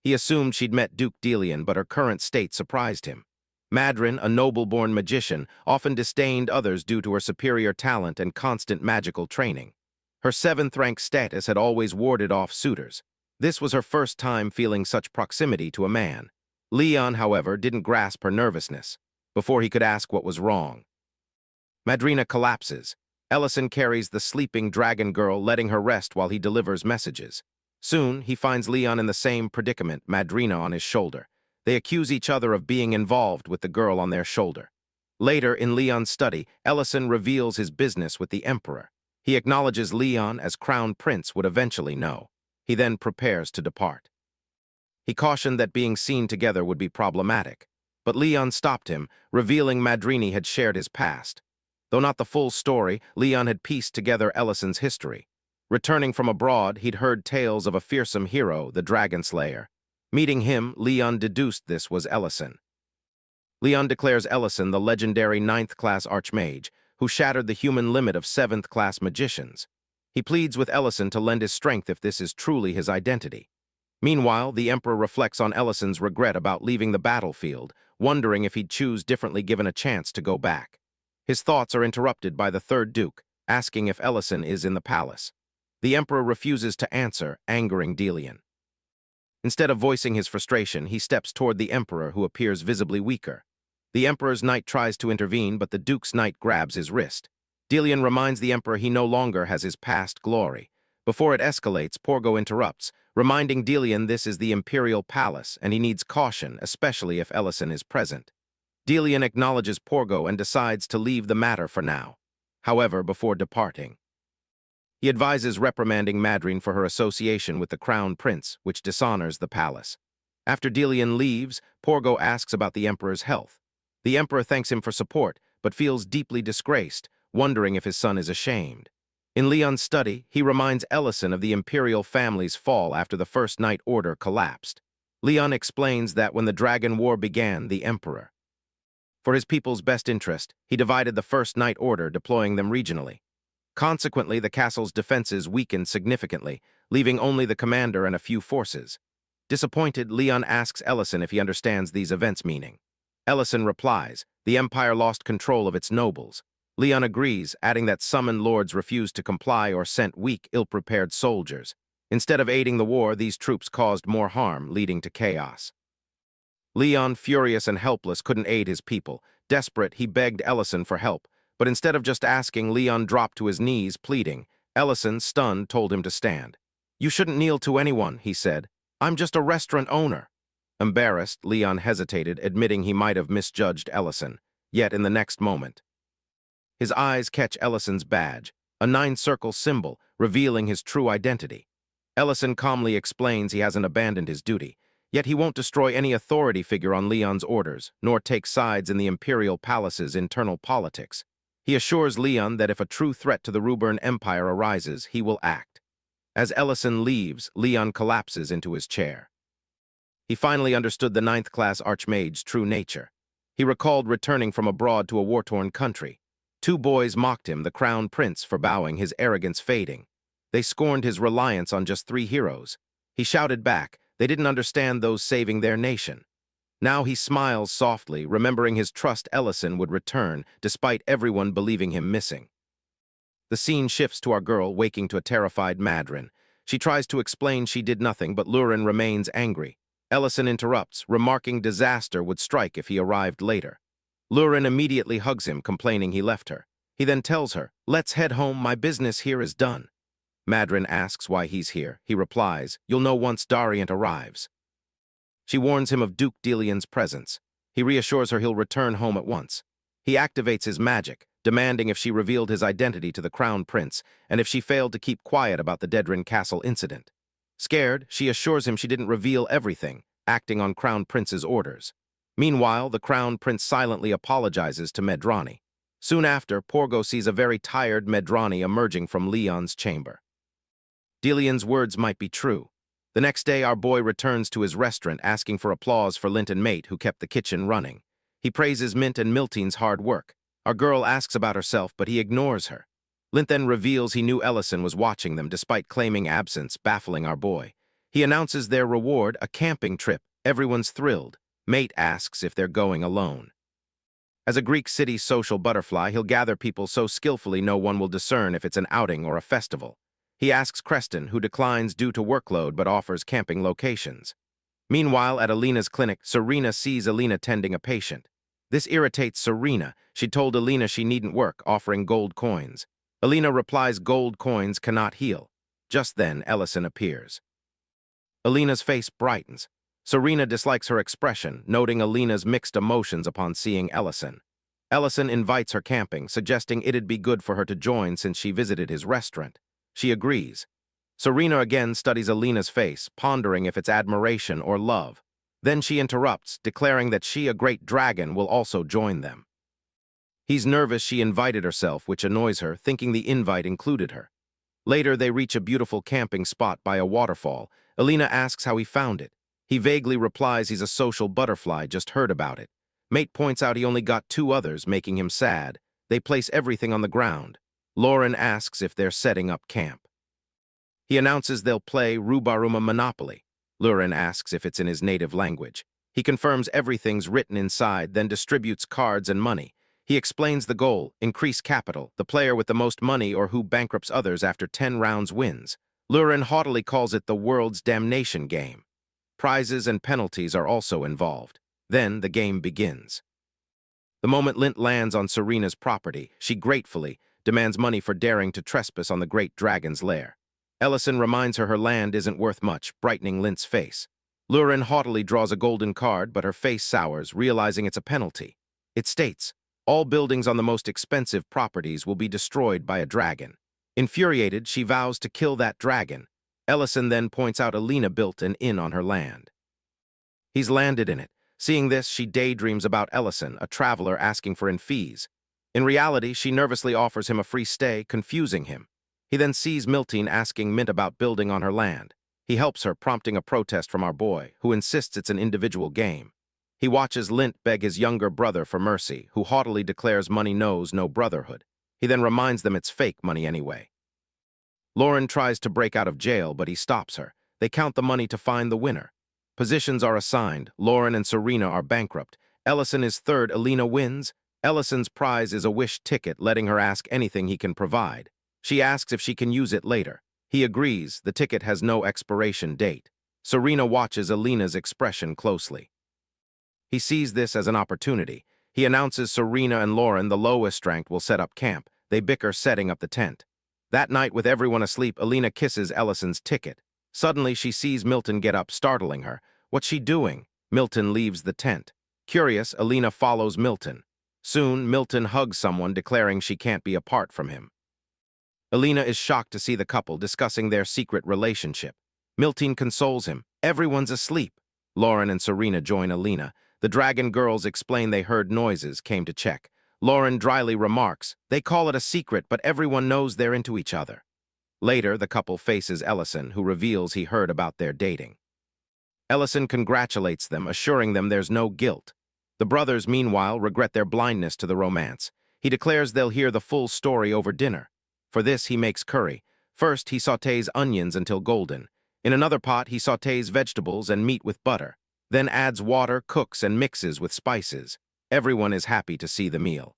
he assumed she'd met Duke Delian, but her current state surprised him. Madrin, a noble-born magician, often disdained others due to her superior talent and constant magical training. Her 7th-rank status had always warded off suitors. This was her first time feeling such proximity to a man. Leon, however, didn't grasp her nervousness. Before he could ask what was wrong, Madrina collapses. Ellison carries the sleeping dragon girl, letting her rest while he delivers messages. Soon, he finds Leon in the same predicament, Madrina on his shoulder. They accuse each other of being involved with the girl on their shoulder. Later, in Leon's study, Ellison reveals his business with the Emperor. He acknowledges Leon as Crown Prince would eventually know. He then prepares to depart. He cautioned that being seen together would be problematic, but Leon stopped him, revealing Madrini had shared his past. Though not the full story, Leon had pieced together Ellison's history. Returning from abroad, he'd heard tales of a fearsome hero, the Dragon Slayer. Meeting him, Leon deduced this was Ellison. Leon declares Ellison the legendary 9th-class Archmage, who shattered the human limit of 7th-class magicians. He pleads with Ellison to lend his strength if this is truly his identity. Meanwhile, the Emperor reflects on Ellison's regret about leaving the battlefield, wondering if he'd choose differently given a chance to go back. His thoughts are interrupted by the third Duke, asking if Ellison is in the palace. The Emperor refuses to answer, angering Delian. Instead of voicing his frustration, he steps toward the Emperor, who appears visibly weaker. The Emperor's knight tries to intervene, but the Duke's knight grabs his wrist. Delian reminds the Emperor he no longer has his past glory. Before it escalates, Porgo interrupts, reminding Delian this is the Imperial Palace, and he needs caution, especially if Ellison is present. Delian acknowledges Porgo and decides to leave the matter for now. However, before departing, he advises reprimanding Madrin for her association with the Crown Prince, which dishonors the palace. After Delian leaves, Porgo asks about the Emperor's health. The Emperor thanks him for support, but feels deeply disgraced, wondering if his son is ashamed. In Leon's study, he reminds Ellison of the imperial family's fall after the First Night Order collapsed. Leon explains that when the Dragon War began, the Emperor, for his people's best interest, he divided the First Night Order, deploying them regionally. Consequently, the castle's defenses weakened significantly, leaving only the commander and a few forces. Disappointed, Leon asks Ellison if he understands these events' meaning. Ellison replies, the Empire lost control of its nobles. Leon agrees, adding that summoned lords refused to comply or sent weak, ill-prepared soldiers. Instead of aiding the war, these troops caused more harm, leading to chaos. Leon, furious and helpless, couldn't aid his people. Desperate, he begged Ellison for help, but instead of just asking, Leon dropped to his knees, pleading. Ellison, stunned, told him to stand. "You shouldn't kneel to anyone," he said. "I'm just a restaurant owner." Embarrassed, Leon hesitated, admitting he might have misjudged Ellison. Yet in the next moment, his eyes catch Ellison's badge, a nine-circle symbol, revealing his true identity. Ellison calmly explains he hasn't abandoned his duty, yet he won't destroy any authority figure on Leon's orders, nor take sides in the Imperial Palace's internal politics. He assures Leon that if a true threat to the Ruburn Empire arises, he will act. As Ellison leaves, Leon collapses into his chair. He finally understood the ninth-class Archmage's true nature. He recalled returning from abroad to a war-torn country. Two boys mocked him, the crown prince, for bowing, his arrogance fading. They scorned his reliance on just 3 heroes. He shouted back, they didn't understand those saving their nation. Now he smiles softly, remembering his trust Ellison would return, despite everyone believing him missing. The scene shifts to our girl waking to a terrified Madrin. She tries to explain she did nothing, but Lurin remains angry. Ellison interrupts, remarking disaster would strike if he arrived later. Lurin immediately hugs him, complaining he left her. He then tells her, "Let's head home, my business here is done." Madrin asks why he's here. He replies, "You'll know once Dariant arrives." She warns him of Duke Delian's presence. He reassures her he'll return home at once. He activates his magic, demanding if she revealed his identity to the Crown Prince, and if she failed to keep quiet about the Dedrin Castle incident. Scared, she assures him she didn't reveal everything, acting on Crown Prince's orders. Meanwhile, the Crown Prince silently apologizes to Medrani. Soon after, Porgo sees a very tired Medrani emerging from Leon's chamber. Delian's words might be true. The next day, our boy returns to his restaurant, asking for applause for Lint and Mate, who kept the kitchen running. He praises Mint and Milteen's hard work. Our girl asks about herself, but he ignores her. Lint then reveals he knew Ellison was watching them despite claiming absence, baffling our boy. He announces their reward, a camping trip. Everyone's thrilled. Mate asks if they're going alone. As a Greek city social butterfly, he'll gather people so skillfully no one will discern if it's an outing or a festival. He asks Creston, who declines due to workload but offers camping locations. Meanwhile, at Alina's clinic, Serena sees Alina tending a patient. This irritates Serena. She told Alina she needn't work, offering gold coins. Alina replies gold coins cannot heal. Just then, Ellison appears. Alina's face brightens. Serena dislikes her expression, noting Alina's mixed emotions upon seeing Ellison. Ellison invites her camping, suggesting it'd be good for her to join since she visited his restaurant. She agrees. Serena again studies Alina's face, pondering if it's admiration or love. Then she interrupts, declaring that she, a great dragon, will also join them. He's nervous she invited herself, which annoys her, thinking the invite included her. Later, they reach a beautiful camping spot by a waterfall. Alina asks how he found it. He vaguely replies he's a social butterfly, just heard about it. Mate points out he only got 2 others, making him sad. They place everything on the ground. Lauren asks if they're setting up camp. He announces they'll play Rubaruma Monopoly. Lurin asks if it's in his native language. He confirms everything's written inside, then distributes cards and money. He explains the goal, increase capital. The player with the most money or who bankrupts others after 10 rounds wins. Lurin haughtily calls it the world's damnation game. Prizes and penalties are also involved. Then the game begins. The moment Lint lands on Serena's property, she gratefully demands money for daring to trespass on the great dragon's lair. Ellison reminds her land isn't worth much, brightening Lint's face. Lurin haughtily draws a golden card, but her face sours, realizing it's a penalty. It states, all buildings on the most expensive properties will be destroyed by a dragon. Infuriated, she vows to kill that dragon. Ellison then points out Alina built an inn on her land. He's landed in it. Seeing this, she daydreams about Ellison, a traveler asking for fees. In reality, she nervously offers him a free stay, confusing him. He then sees Milteen asking Mint about building on her land. He helps her, prompting a protest from our boy, who insists it's an individual game. He watches Lint beg his younger brother for mercy, who haughtily declares money knows no brotherhood. He then reminds them it's fake money anyway. Lauren tries to break out of jail, but he stops her. They count the money to find the winner. Positions are assigned. Lauren and Serena are bankrupt. Ellison is third. Alina wins. Ellison's prize is a wish ticket, letting her ask anything he can provide. She asks if she can use it later. He agrees. The ticket has no expiration date. Serena watches Alina's expression closely. He sees this as an opportunity. He announces Serena and Lauren, the lowest ranked, will set up camp. They bicker, setting up the tent. That night, with everyone asleep, Alina kisses Ellison's ticket. Suddenly, she sees Milton get up, startling her. What's she doing? Milton leaves the tent. Curious, Alina follows Milton. Soon, Milton hugs someone, declaring she can't be apart from him. Alina is shocked to see the couple discussing their secret relationship. Milton consoles him. Everyone's asleep. Lauren and Serena join Alina. The dragon girls explain they heard noises, came to check. Lauren dryly remarks, they call it a secret, but everyone knows they're into each other. Later, the couple faces Ellison, who reveals he heard about their dating. Ellison congratulates them, assuring them there's no guilt. The brothers, meanwhile, regret their blindness to the romance. He declares they'll hear the full story over dinner. For this, he makes curry. First, he sautés onions until golden. In another pot, he sautés vegetables and meat with butter. Then adds water, cooks, and mixes with spices. Everyone is happy to see the meal.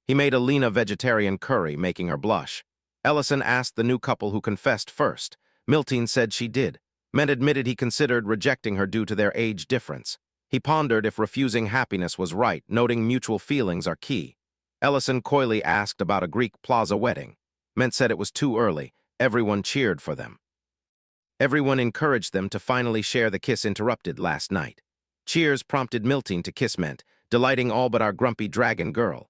He made Alina vegetarian curry, making her blush. Ellison asked the new couple who confessed first. Milton said she did. Men admitted he considered rejecting her due to their age difference. He pondered if refusing happiness was right, noting mutual feelings are key. Ellison coyly asked about a Greek plaza wedding. Men said it was too early. Everyone cheered for them. Everyone encouraged them to finally share the kiss interrupted last night. Cheers prompted Milton to kiss Ment, delighting all but our grumpy dragon girl.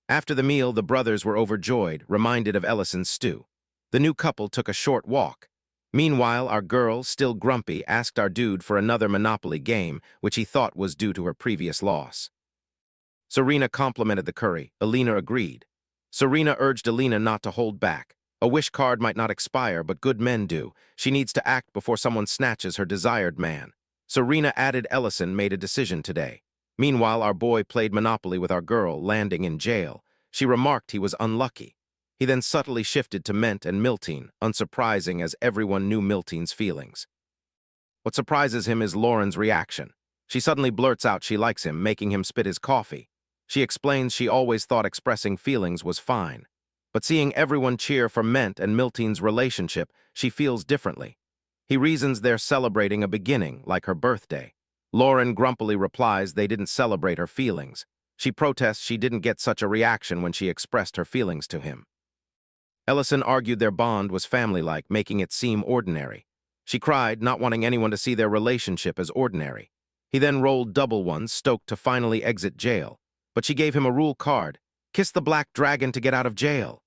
After the meal, the brothers were overjoyed, reminded of Ellison's stew. The new couple took a short walk. Meanwhile, our girl, still grumpy, asked our dude for another Monopoly game, which he thought was due to her previous loss. Serena complimented the curry. Alina agreed. Serena urged Alina not to hold back. A wish card might not expire, but good men do. She needs to act before someone snatches her desired man. Serena added Ellison made a decision today. Meanwhile, our boy played Monopoly with our girl, landing in jail. She remarked he was unlucky. He then subtly shifted to Ment and Milton, unsurprising as everyone knew Milton's feelings. What surprises him is Lauren's reaction. She suddenly blurts out she likes him, making him spit his coffee. She explains she always thought expressing feelings was fine. But seeing everyone cheer for Ment and Milton's relationship, she feels differently. He reasons they're celebrating a beginning, like her birthday. Lauren grumpily replies they didn't celebrate her feelings. She protests she didn't get such a reaction when she expressed her feelings to him. Ellison argued their bond was family-like, making it seem ordinary. She cried, not wanting anyone to see their relationship as ordinary. He then rolled double ones, stoked to finally exit jail. But she gave him a rule card. Kiss the black dragon to get out of jail.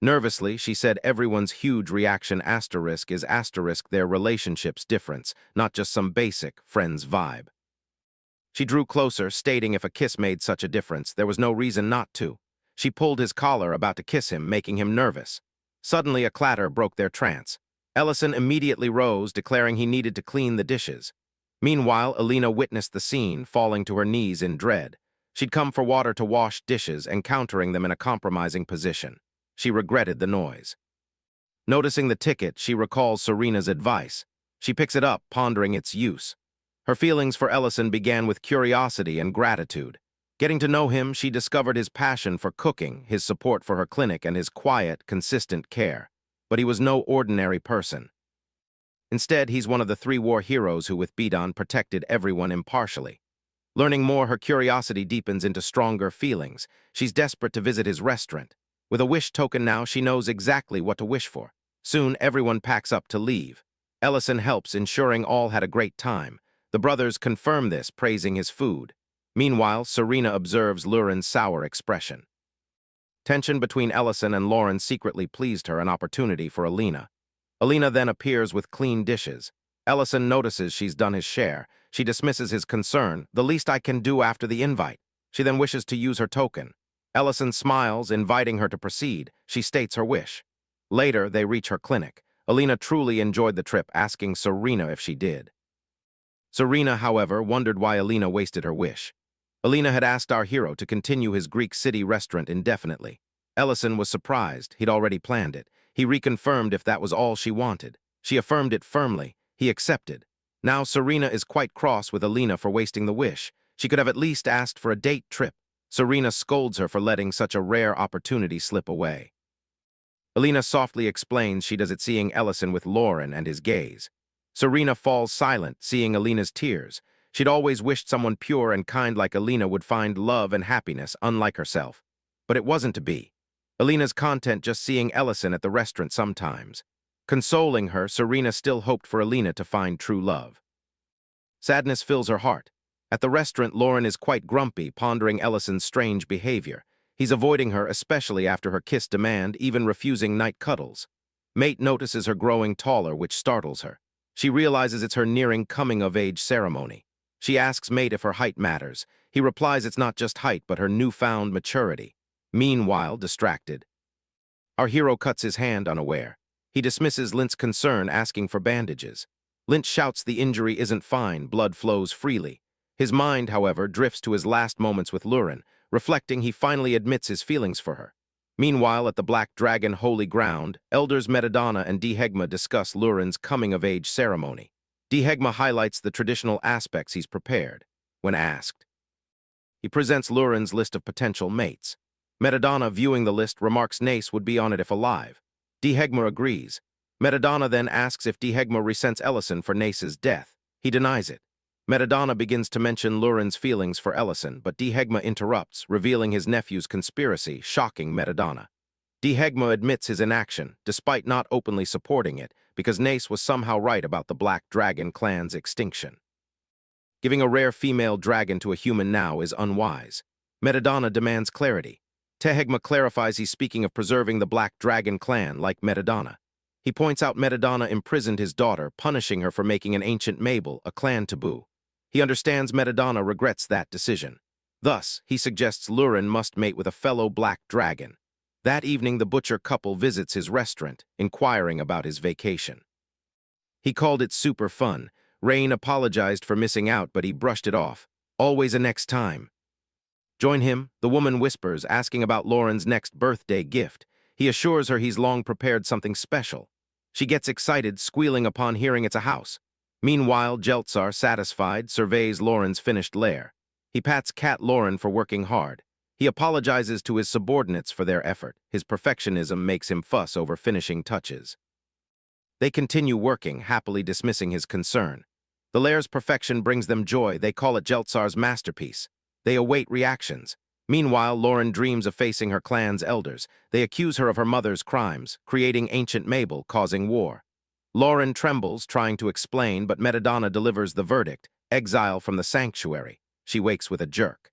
Nervously, she said everyone's huge reaction asterisk is asterisk their relationship's difference, not just some basic friends vibe. She drew closer, stating if a kiss made such a difference, there was no reason not to. She pulled his collar, about to kiss him, making him nervous. Suddenly, a clatter broke their trance. Ellison immediately rose, declaring he needed to clean the dishes. Meanwhile, Alina witnessed the scene, falling to her knees in dread. She'd come for water to wash dishes, encountering them in a compromising position. She regretted the noise. Noticing the ticket, she recalls Serena's advice. She picks it up, pondering its use. Her feelings for Ellison began with curiosity and gratitude. Getting to know him, she discovered his passion for cooking, his support for her clinic, and his quiet, consistent care. But he was no ordinary person. Instead, he's one of the 3 war heroes who, with Bidon, protected everyone impartially. Learning more, her curiosity deepens into stronger feelings. She's desperate to visit his restaurant. With a wish token now, she knows exactly what to wish for. Soon, everyone packs up to leave. Ellison helps, ensuring all had a great time. The brothers confirm this, praising his food. Meanwhile, Serena observes Lauren's sour expression. Tension between Ellison and Lauren secretly pleased her, an opportunity for Alina. Alina then appears with clean dishes. Ellison notices she's done his share. She dismisses his concern, the least I can do after the invite. She then wishes to use her token. Ellison smiles, inviting her to proceed. She states her wish. Later, they reach her clinic. Alina truly enjoyed the trip, asking Serena if she did. Serena, however, wondered why Alina wasted her wish. Alina had asked our hero to continue his Greek city restaurant indefinitely. Ellison was surprised. He'd already planned it. He reconfirmed if that was all she wanted. She affirmed it firmly. He accepted. Now Serena is quite cross with Alina for wasting the wish. She could have at least asked for a date trip. Serena scolds her for letting such a rare opportunity slip away. Alina softly explains she does it seeing Ellison with Lauren and his gaze. Serena falls silent, seeing Alina's tears. She'd always wished someone pure and kind like Alina would find love and happiness, unlike herself. But it wasn't to be. Alina's content just seeing Ellison at the restaurant sometimes. Consoling her, Serena still hoped for Alina to find true love. Sadness fills her heart. At the restaurant, Lauren is quite grumpy, pondering Ellison's strange behavior. He's avoiding her, especially after her kiss demand, even refusing night cuddles. Mate notices her growing taller, which startles her. She realizes it's her nearing coming-of-age ceremony. She asks Mate if her height matters. He replies it's not just height, but her newfound maturity. Meanwhile, distracted, our hero cuts his hand unaware. He dismisses Lint's concern, asking for bandages. Lint shouts the injury isn't fine, blood flows freely. His mind, however, drifts to his last moments with Lurin. Reflecting, he finally admits his feelings for her. Meanwhile, at the Black Dragon Holy Ground, elders Metadonna and Dihegma discuss Lurin's coming-of-age ceremony. Dihegma highlights the traditional aspects he's prepared. When asked, he presents Lurin's list of potential mates. Metadonna, viewing the list, remarks Nace would be on it if alive. Dihegma agrees. Metadonna then asks if Dihegma resents Ellison for Nace's death. He denies it. Metadonna begins to mention Lurin's feelings for Ellison, but Dihegma interrupts, revealing his nephew's conspiracy, shocking Metadonna. Dihegma admits his inaction, despite not openly supporting it, because Nace was somehow right about the Black Dragon clan's extinction. Giving a rare female dragon to a human now is unwise. Metadonna demands clarity. Dihegma clarifies he's speaking of preserving the Black Dragon clan, like Metadonna. He points out Metadonna imprisoned his daughter, punishing her for making an ancient Mabel, a clan taboo. He understands Metadonna regrets that decision. Thus, he suggests Lurin must mate with a fellow Black Dragon. That evening, the butcher couple visits his restaurant, inquiring about his vacation. He called it super fun. Rain apologized for missing out, but he brushed it off. Always a next time. Join him, the woman whispers, asking about Lauren's next birthday gift. He assures her he's long prepared something special. She gets excited, squealing upon hearing it's a house. Meanwhile, Jeltsar, satisfied, surveys Lauren's finished lair. He pats Cat Lauren for working hard. He apologizes to his subordinates for their effort. His perfectionism makes him fuss over finishing touches. They continue working, happily dismissing his concern. The lair's perfection brings them joy. They call it Jeltsar's masterpiece. They await reactions. Meanwhile, Lauren dreams of facing her clan's elders. They accuse her of her mother's crimes, creating ancient Mabel, causing war. Lauren trembles, trying to explain, but Metadonna delivers the verdict: exile from the sanctuary. She wakes with a jerk.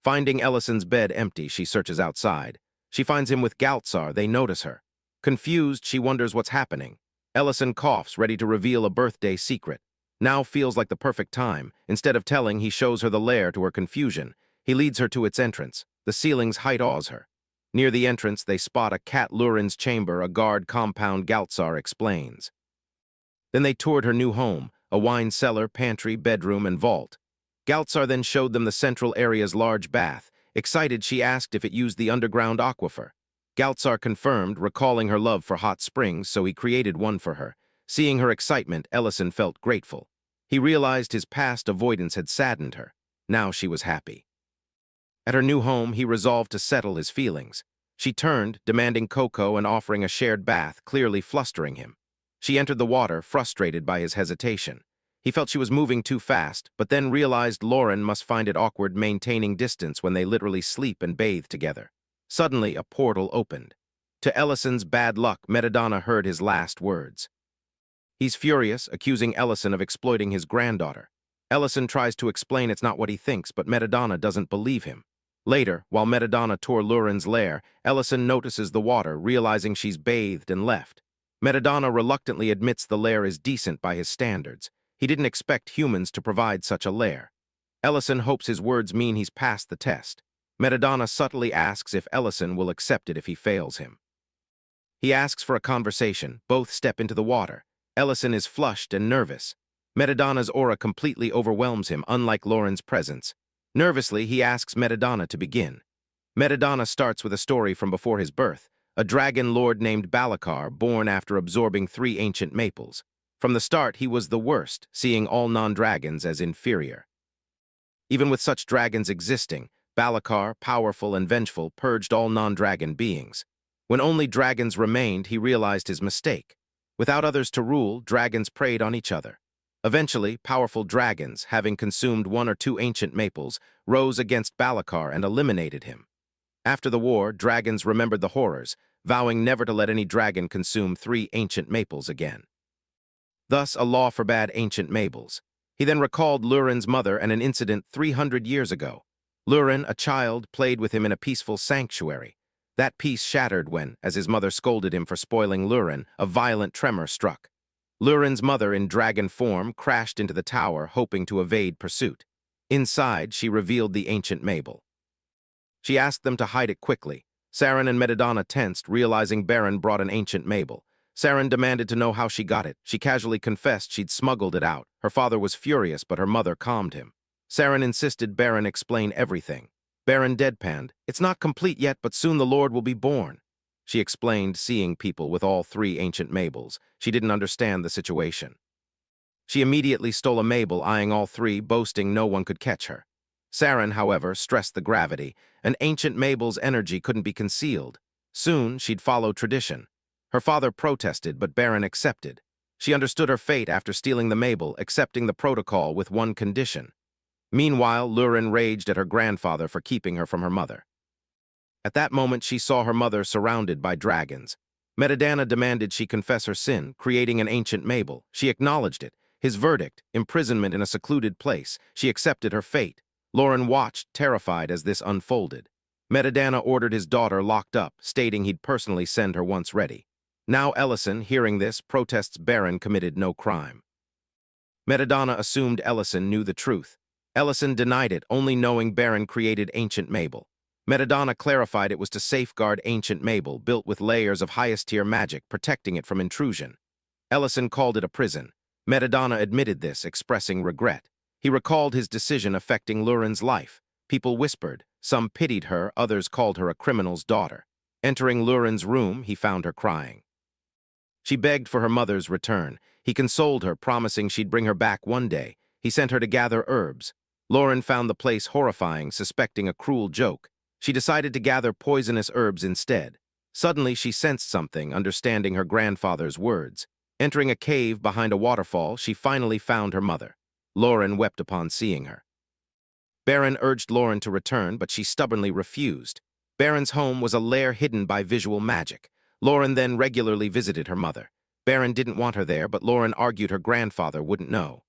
Finding Ellison's bed empty, she searches outside. She finds him with Jeltsar. They notice her. Confused, she wonders what's happening. Ellison coughs, ready to reveal a birthday secret. Now feels like the perfect time. Instead of telling, he shows her the lair to her confusion. He leads her to its entrance. The ceiling's height awes her. Near the entrance, they spot a Cat Lurin's chamber, a guard compound. Jeltsar explains. Then they toured her new home, a wine cellar, pantry, bedroom, and vault. Jeltsar then showed them the central area's large bath. Excited, she asked if it used the underground aquifer. Jeltsar confirmed, recalling her love for hot springs, so he created one for her. Seeing her excitement, Ellison felt grateful. He realized his past avoidance had saddened her. Now she was happy. At her new home, he resolved to settle his feelings. She turned, demanding cocoa and offering a shared bath, clearly flustering him. She entered the water, frustrated by his hesitation. He felt she was moving too fast, but then realized Lauren must find it awkward maintaining distance when they literally sleep and bathe together. Suddenly, a portal opened. To Ellison's bad luck, Metadonna heard his last words. He's furious, accusing Ellison of exploiting his granddaughter. Ellison tries to explain it's not what he thinks, but Metadonna doesn't believe him. Later, while Metadonna tore Lurin's lair, Ellison notices the water, realizing she's bathed and left. Metadonna reluctantly admits the lair is decent by his standards. He didn't expect humans to provide such a lair. Ellison hopes his words mean he's passed the test. Metadonna subtly asks if Ellison will accept it if he fails him. He asks for a conversation. Both step into the water. Ellison is flushed and nervous. Metadonna's aura completely overwhelms him, unlike Lauren's presence. Nervously, he asks Metadonna to begin. Metadonna starts with a story from before his birth, a dragon lord named Balakar, born after absorbing 3 ancient maples. From the start, he was the worst, seeing all non-dragons as inferior. Even with such dragons existing, Balakar, powerful and vengeful, purged all non-dragon beings. When only dragons remained, he realized his mistake. Without others to rule, dragons preyed on each other. Eventually, powerful dragons, having consumed one or two ancient maples, rose against Balakar and eliminated him. After the war, dragons remembered the horrors, vowing never to let any dragon consume 3 ancient maples again. Thus, a law forbade ancient maples. He then recalled Lurin's mother and an incident 300 years ago. Lurin, a child, played with him in a peaceful sanctuary. That peace shattered when, as his mother scolded him for spoiling Lurin, a violent tremor struck. Lurin's mother, in dragon form, crashed into the tower, hoping to evade pursuit. Inside, she revealed the ancient Mabel. She asked them to hide it quickly. Saren and Medidana tensed, realizing Baron brought an ancient Mabel. Saren demanded to know how she got it. She casually confessed she'd smuggled it out. Her father was furious, but her mother calmed him. Saren insisted Baron explain everything. Baron deadpanned, "It's not complete yet, but soon the Lord will be born." She explained, seeing people with all 3 ancient Mabels. She didn't understand the situation. She immediately stole a Mabel, eyeing all 3, boasting no one could catch her. Saren, however, stressed the gravity. An ancient Mabel's energy couldn't be concealed. Soon, she'd follow tradition. Her father protested, but Baron accepted. She understood her fate after stealing the Mabel, accepting the protocol with one condition. Meanwhile, Lurin raged at her grandfather for keeping her from her mother. At that moment, she saw her mother surrounded by dragons. Medidana demanded she confess her sin, creating an ancient Mabel. She acknowledged it. His verdict, imprisonment in a secluded place. She accepted her fate. Lurin watched, terrified, as this unfolded. Medidana ordered his daughter locked up, stating he'd personally send her once ready. Now Ellison, hearing this, protests Baron committed no crime. Medidana assumed Ellison knew the truth. Ellison denied it, only knowing Baron created ancient Mabel. Medidana clarified it was to safeguard ancient Mabel, built with layers of highest-tier magic, protecting it from intrusion. Ellison called it a prison. Medidana admitted this, expressing regret. He recalled his decision affecting Lurin's life. People whispered. Some pitied her, others called her a criminal's daughter. Entering Lurin's room, he found her crying. She begged for her mother's return. He consoled her, promising she'd bring her back one day. He sent her to gather herbs. Lurin found the place horrifying, suspecting a cruel joke. She decided to gather poisonous herbs instead. Suddenly, she sensed something, understanding her grandfather's words. Entering a cave behind a waterfall, she finally found her mother. Lurin wept upon seeing her. Baron urged Lurin to return, but she stubbornly refused. Baron's home was a lair hidden by visual magic. Lurin then regularly visited her mother. Baron didn't want her there, but Lurin argued her grandfather wouldn't know.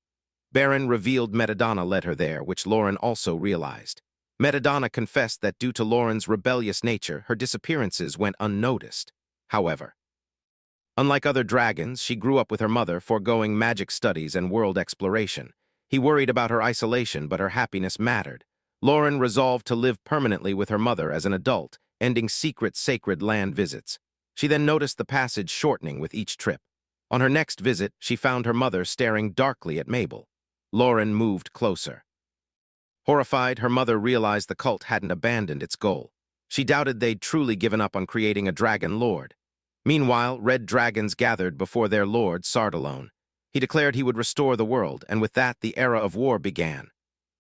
Baron revealed Medidana led her there, which Lurin also realized. Medidana confessed that due to Lurin's rebellious nature, her disappearances went unnoticed. However, unlike other dragons, she grew up with her mother, foregoing magic studies and world exploration. He worried about her isolation, but her happiness mattered. Lurin resolved to live permanently with her mother as an adult, ending secret sacred land visits. She then noticed the passage shortening with each trip. On her next visit, she found her mother staring darkly at Mabel. Lurin moved closer. Horrified, her mother realized the cult hadn't abandoned its goal. She doubted they'd truly given up on creating a dragon lord. Meanwhile, red dragons gathered before their lord, Sardalone. He declared he would restore the world, and with that, the era of war began.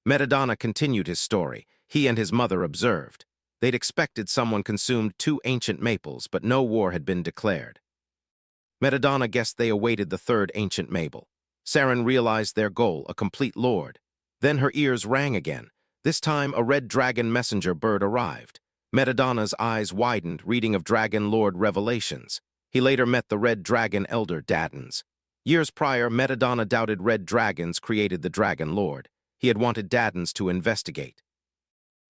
Medidana continued his story. He and his mother observed. They'd expected someone consumed 2 ancient maples, but no war had been declared. Medidana guessed they awaited the 3rd ancient Mabel. Saren realized their goal, a complete lord. Then her ears rang again. This time, a red dragon messenger bird arrived. Medidana's eyes widened, reading of Dragon Lord revelations. He later met the red dragon elder Daddons. Years prior, Medidana doubted red dragons created the Dragon Lord. He had wanted Daddons to investigate.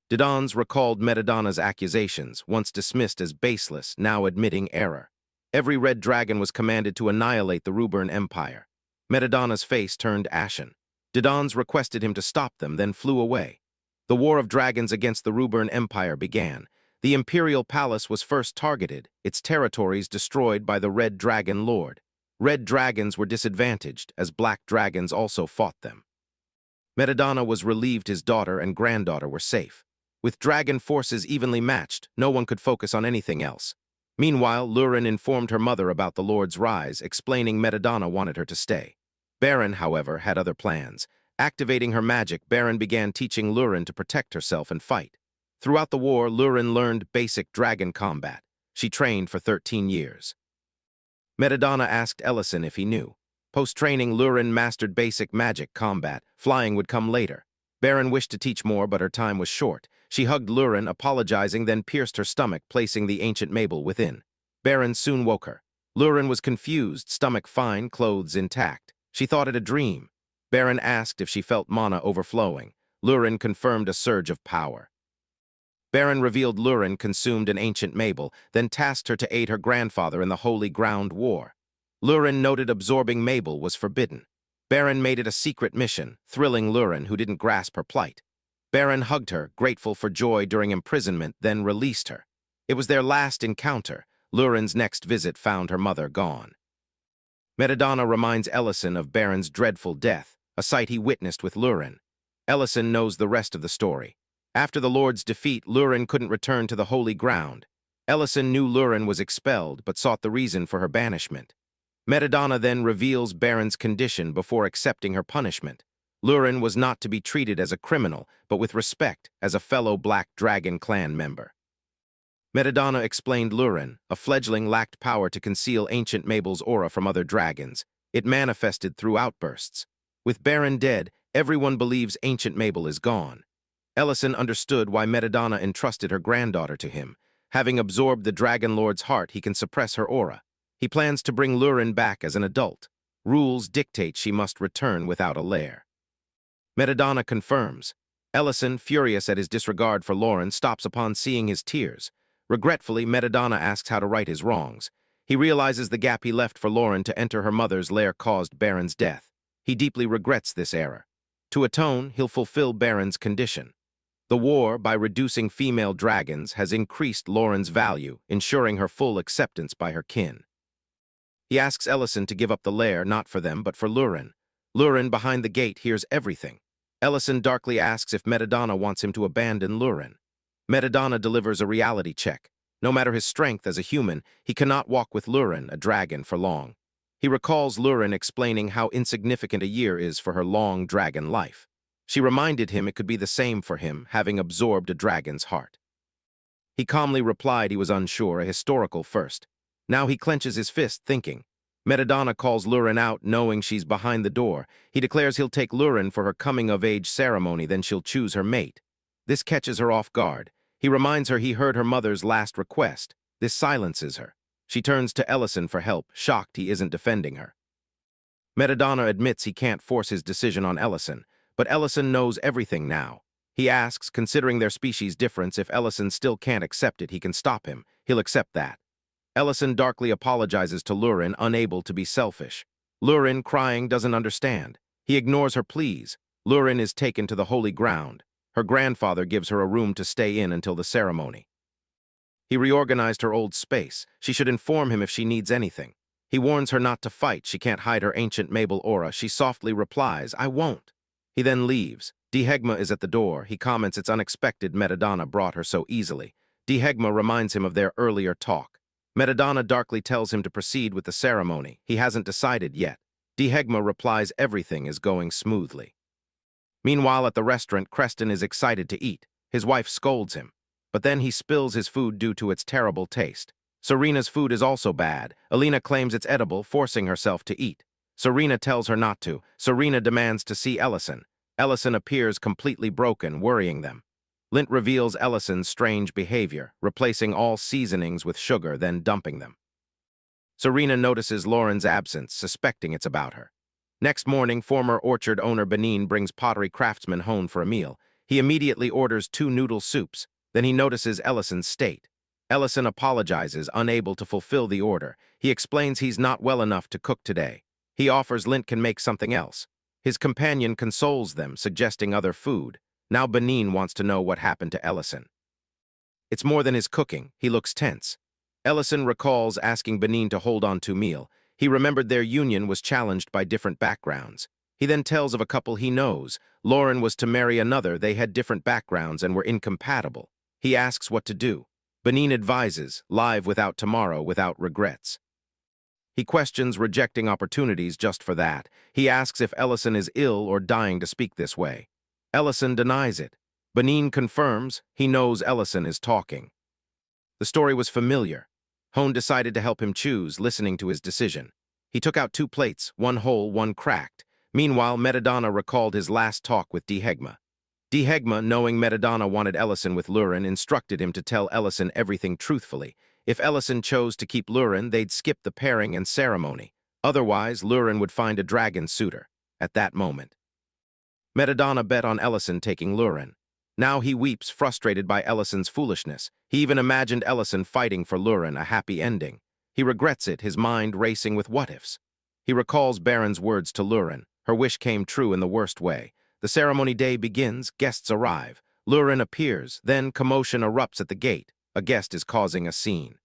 Daddons recalled Medidana's accusations, once dismissed as baseless, now admitting error. Every red dragon was commanded to annihilate the Ruburn Empire. Medidana's face turned ashen. Daddons requested him to stop them, then flew away. The War of Dragons against the Ruburn Empire began. The Imperial Palace was first targeted, its territories destroyed by the Red Dragon Lord. Red dragons were disadvantaged, as black dragons also fought them. Medidana was relieved his daughter and granddaughter were safe. With dragon forces evenly matched, no one could focus on anything else. Meanwhile, Lurin informed her mother about the Lord's rise, explaining Medidana wanted her to stay. Baron, however, had other plans. Activating her magic, Baron began teaching Lurin to protect herself and fight. Throughout the war, Lurin learned basic dragon combat. She trained for 13 years. Metadonna asked Ellison if he knew. Post-training, Lurin mastered basic magic combat. Flying would come later. Baron wished to teach more, but her time was short. She hugged Lurin, apologizing, then pierced her stomach, placing the ancient Mabel within. Baron soon woke her. Lurin was confused, stomach fine, clothes intact. She thought it a dream. Baron asked if she felt mana overflowing. Lurin confirmed a surge of power. Baron revealed Lurin consumed an ancient Mabel, then tasked her to aid her grandfather in the Holy Ground War. Lurin noted absorbing Mabel was forbidden. Baron made it a secret mission, thrilling Lurin, who didn't grasp her plight. Baron hugged her, grateful for joy during imprisonment, then released her. It was their last encounter. Lurin's next visit found her mother gone. Metadonna reminds Ellison of Baron's dreadful death, a sight he witnessed with Lurin. Ellison knows the rest of the story. After the Lord's defeat, Lurin couldn't return to the Holy Ground. Ellison knew Lurin was expelled, but sought the reason for her banishment. Metadonna then reveals Baron's condition before accepting her punishment. Lurin was not to be treated as a criminal, but with respect as a fellow Black Dragon clan member. Metadonna explained Lurin, a fledgling, lacked power to conceal ancient Mabel's aura from other dragons. It manifested through outbursts. With Baron dead, everyone believes ancient Mabel is gone. Ellison understood why Metadonna entrusted her granddaughter to him. Having absorbed the Dragon Lord's heart, he can suppress her aura. He plans to bring Lurin back as an adult. Rules dictate she must return without a lair. Metadonna confirms. Ellison, furious at his disregard for Lurin, stops upon seeing his tears. Regretfully, Metadonna asks how to right his wrongs. He realizes the gap he left for Lurin to enter her mother's lair caused Baron's death. He deeply regrets this error. To atone, he'll fulfill Baron's condition. The war, by reducing female dragons, has increased Lurin's value, ensuring her full acceptance by her kin. He asks Ellison to give up the lair, not for them, but for Lurin. Lurin, behind the gate, hears everything. Ellison darkly asks if Metadonna wants him to abandon Lurin. Metadonna delivers a reality check. No matter his strength as a human, he cannot walk with Lurin, a dragon, for long. He recalls Lurin explaining how insignificant a year is for her long dragon life. She reminded him it could be the same for him, having absorbed a dragon's heart. He calmly replied he was unsure, a historical first. Now he clenches his fist, thinking. Metadonna calls Lurin out, knowing she's behind the door. He declares he'll take Lurin for her coming-of-age ceremony, then she'll choose her mate. This catches her off guard. He reminds her he heard her mother's last request. This silences her. She turns to Ellison for help, shocked he isn't defending her. Metadonna admits he can't force his decision on Ellison, but Ellison knows everything now. He asks, considering their species difference, if Ellison still can't accept it, he can stop him. He'll accept that. Ellison darkly apologizes to Lurin, unable to be selfish. Lurin, crying, doesn't understand. He ignores her pleas. Lurin is taken to the Holy Ground. Her grandfather gives her a room to stay in until the ceremony. He reorganized her old space. She should inform him if she needs anything. He warns her not to fight. She can't hide her ancient Mabel aura. She softly replies, "I won't." He then leaves. Dihegma is at the door. He comments it's unexpected Metadonna brought her so easily. Dihegma reminds him of their earlier talk. Metadonna darkly tells him to proceed with the ceremony. He hasn't decided yet. Dihegma replies everything is going smoothly. Meanwhile, at the restaurant, Creston is excited to eat. His wife scolds him. But then he spills his food due to its terrible taste. Serena's food is also bad. Alina claims it's edible, forcing herself to eat. Serena tells her not to. Serena demands to see Ellison. Ellison appears completely broken, worrying them. Lint reveals Ellison's strange behavior, replacing all seasonings with sugar, then dumping them. Serena notices Lurin's absence, suspecting it's about her. Next morning, former orchard owner Benin brings pottery craftsman home for a meal. He immediately orders 2 noodle soups. Then he notices Ellison's state. Ellison apologizes, unable to fulfill the order. He explains he's not well enough to cook today. He offers Lint can make something else. His companion consoles them, suggesting other food. Now Benin wants to know what happened to Ellison. It's more than his cooking. He looks tense. Ellison recalls asking Benin to hold on to meal. He remembered their union was challenged by different backgrounds. He then tells of a couple he knows. Lurin was to marry another. They had different backgrounds and were incompatible. He asks what to do. Benin advises, live without tomorrow, without regrets. He questions rejecting opportunities just for that. He asks if Ellison is ill or dying to speak this way. Ellison denies it. Benin confirms he knows Ellison is talking. The story was familiar. Hone decided to help him choose, listening to his decision. He took out 2 plates, one whole, one cracked. Meanwhile, Metadonna recalled his last talk with Dehegma. Dehegma, knowing Metadonna wanted Ellison with Lurin, instructed him to tell Ellison everything truthfully. If Ellison chose to keep Lurin, they'd skip the pairing and ceremony. Otherwise, Lurin would find a dragon suitor. At that moment, Metadonna bet on Ellison taking Lurin. Now he weeps, frustrated by Ellison's foolishness. He even imagined Ellison fighting for Lurin, a happy ending. He regrets it, his mind racing with what-ifs. He recalls Baron's words to Lurin. Her wish came true in the worst way. The ceremony day begins, guests arrive. Lurin appears, then commotion erupts at the gate. A guest is causing a scene.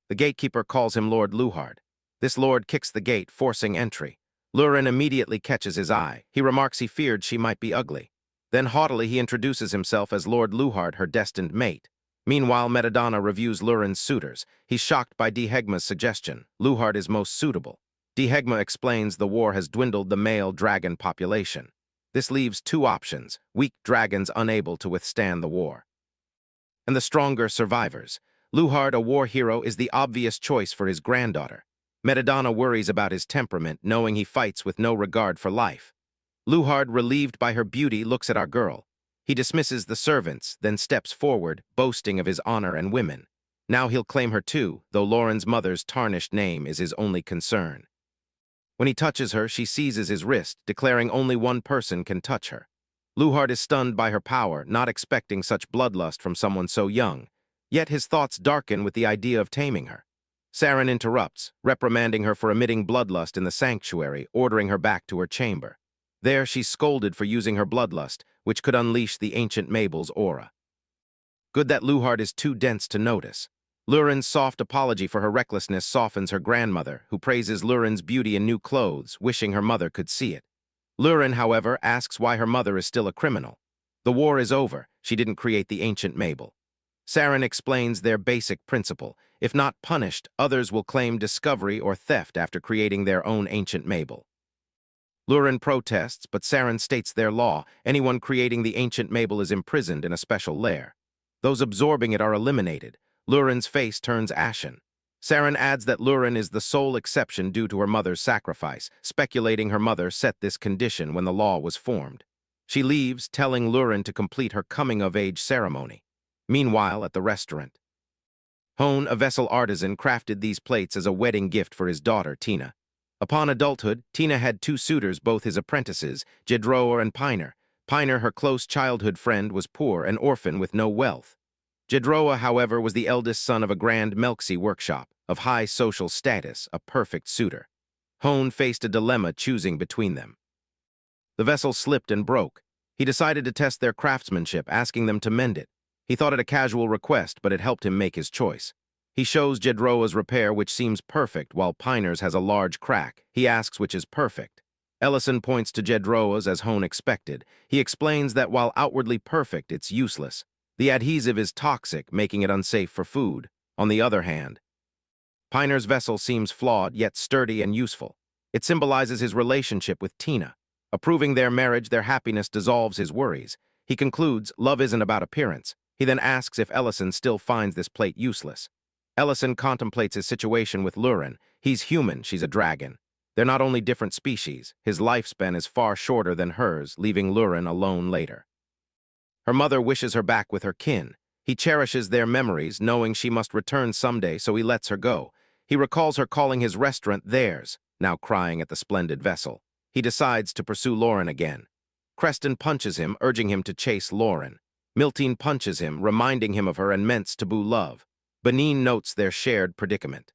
The gatekeeper calls him Lord Luhard. This lord kicks the gate, forcing entry. Lurin immediately catches his eye. He remarks he feared she might be ugly. Then haughtily he introduces himself as Lord Luhard, her destined mate. Meanwhile, Metadonna reviews Lurin's suitors. He's shocked by Dehegma's suggestion. Luhard is most suitable. Dehegma explains the war has dwindled the male dragon population. This leaves 2 options, weak dragons unable to withstand the war, and the stronger survivors. Luhard, a war hero, is the obvious choice for his granddaughter. Metadonna worries about his temperament, knowing he fights with no regard for life. Luhard, relieved by her beauty, looks at our girl. He dismisses the servants, then steps forward, boasting of his honor and women. Now he'll claim her too, though Lauren's mother's tarnished name is his only concern. When he touches her, she seizes his wrist, declaring only one person can touch her. Luhard is stunned by her power, not expecting such bloodlust from someone so young. Yet his thoughts darken with the idea of taming her. Saren interrupts, reprimanding her for emitting bloodlust in the sanctuary, ordering her back to her chamber. There, she's scolded for using her bloodlust, which could unleash the ancient Mabel's aura. Good that Luhard is too dense to notice. Lurin's soft apology for her recklessness softens her grandmother, who praises Lurin's beauty in new clothes, wishing her mother could see it. Lurin, however, asks why her mother is still a criminal. The war is over. She didn't create the ancient Mabel. Saren explains their basic principle. If not punished, others will claim discovery or theft after creating their own ancient Mabel. Lurin protests, but Saren states their law. Anyone creating the ancient Mabel is imprisoned in a special lair. Those absorbing it are eliminated. Lurin's face turns ashen. Saren adds that Lurin is the sole exception due to her mother's sacrifice, speculating her mother set this condition when the law was formed. She leaves, telling Lurin to complete her coming-of-age ceremony. Meanwhile, at the restaurant, Hone, a vessel artisan, crafted these plates as a wedding gift for his daughter, Tina. Upon adulthood, Tina had 2 suitors, both his apprentices, Jedroer and Piner. Piner, her close childhood friend, was poor, an orphan with no wealth. Jedroa, however, was the eldest son of a grand Melksy workshop, of high social status, a perfect suitor. Hone faced a dilemma choosing between them. The vessel slipped and broke. He decided to test their craftsmanship, asking them to mend it. He thought it a casual request, but it helped him make his choice. He shows Jedroa's repair, which seems perfect, while Piner's has a large crack. He asks which is perfect. Ellison points to Jedroa's as Hone expected. He explains that while outwardly perfect, it's useless. The adhesive is toxic, making it unsafe for food. On the other hand, Piner's vessel seems flawed, yet sturdy and useful. It symbolizes his relationship with Tina. Approving their marriage, their happiness dissolves his worries. He concludes, love isn't about appearance. He then asks if Ellison still finds this plate useless. Ellison contemplates his situation with Lurin. He's human, she's a dragon. They're not only different species, his lifespan is far shorter than hers, leaving Lurin alone later. Her mother wishes her back with her kin. He cherishes their memories, knowing she must return someday, so he lets her go. He recalls her calling his restaurant theirs, now crying at the splendid vessel. He decides to pursue Lauren again. Creston punches him, urging him to chase Lauren. Miltine punches him, reminding him of her immense taboo love. Benin notes their shared predicament.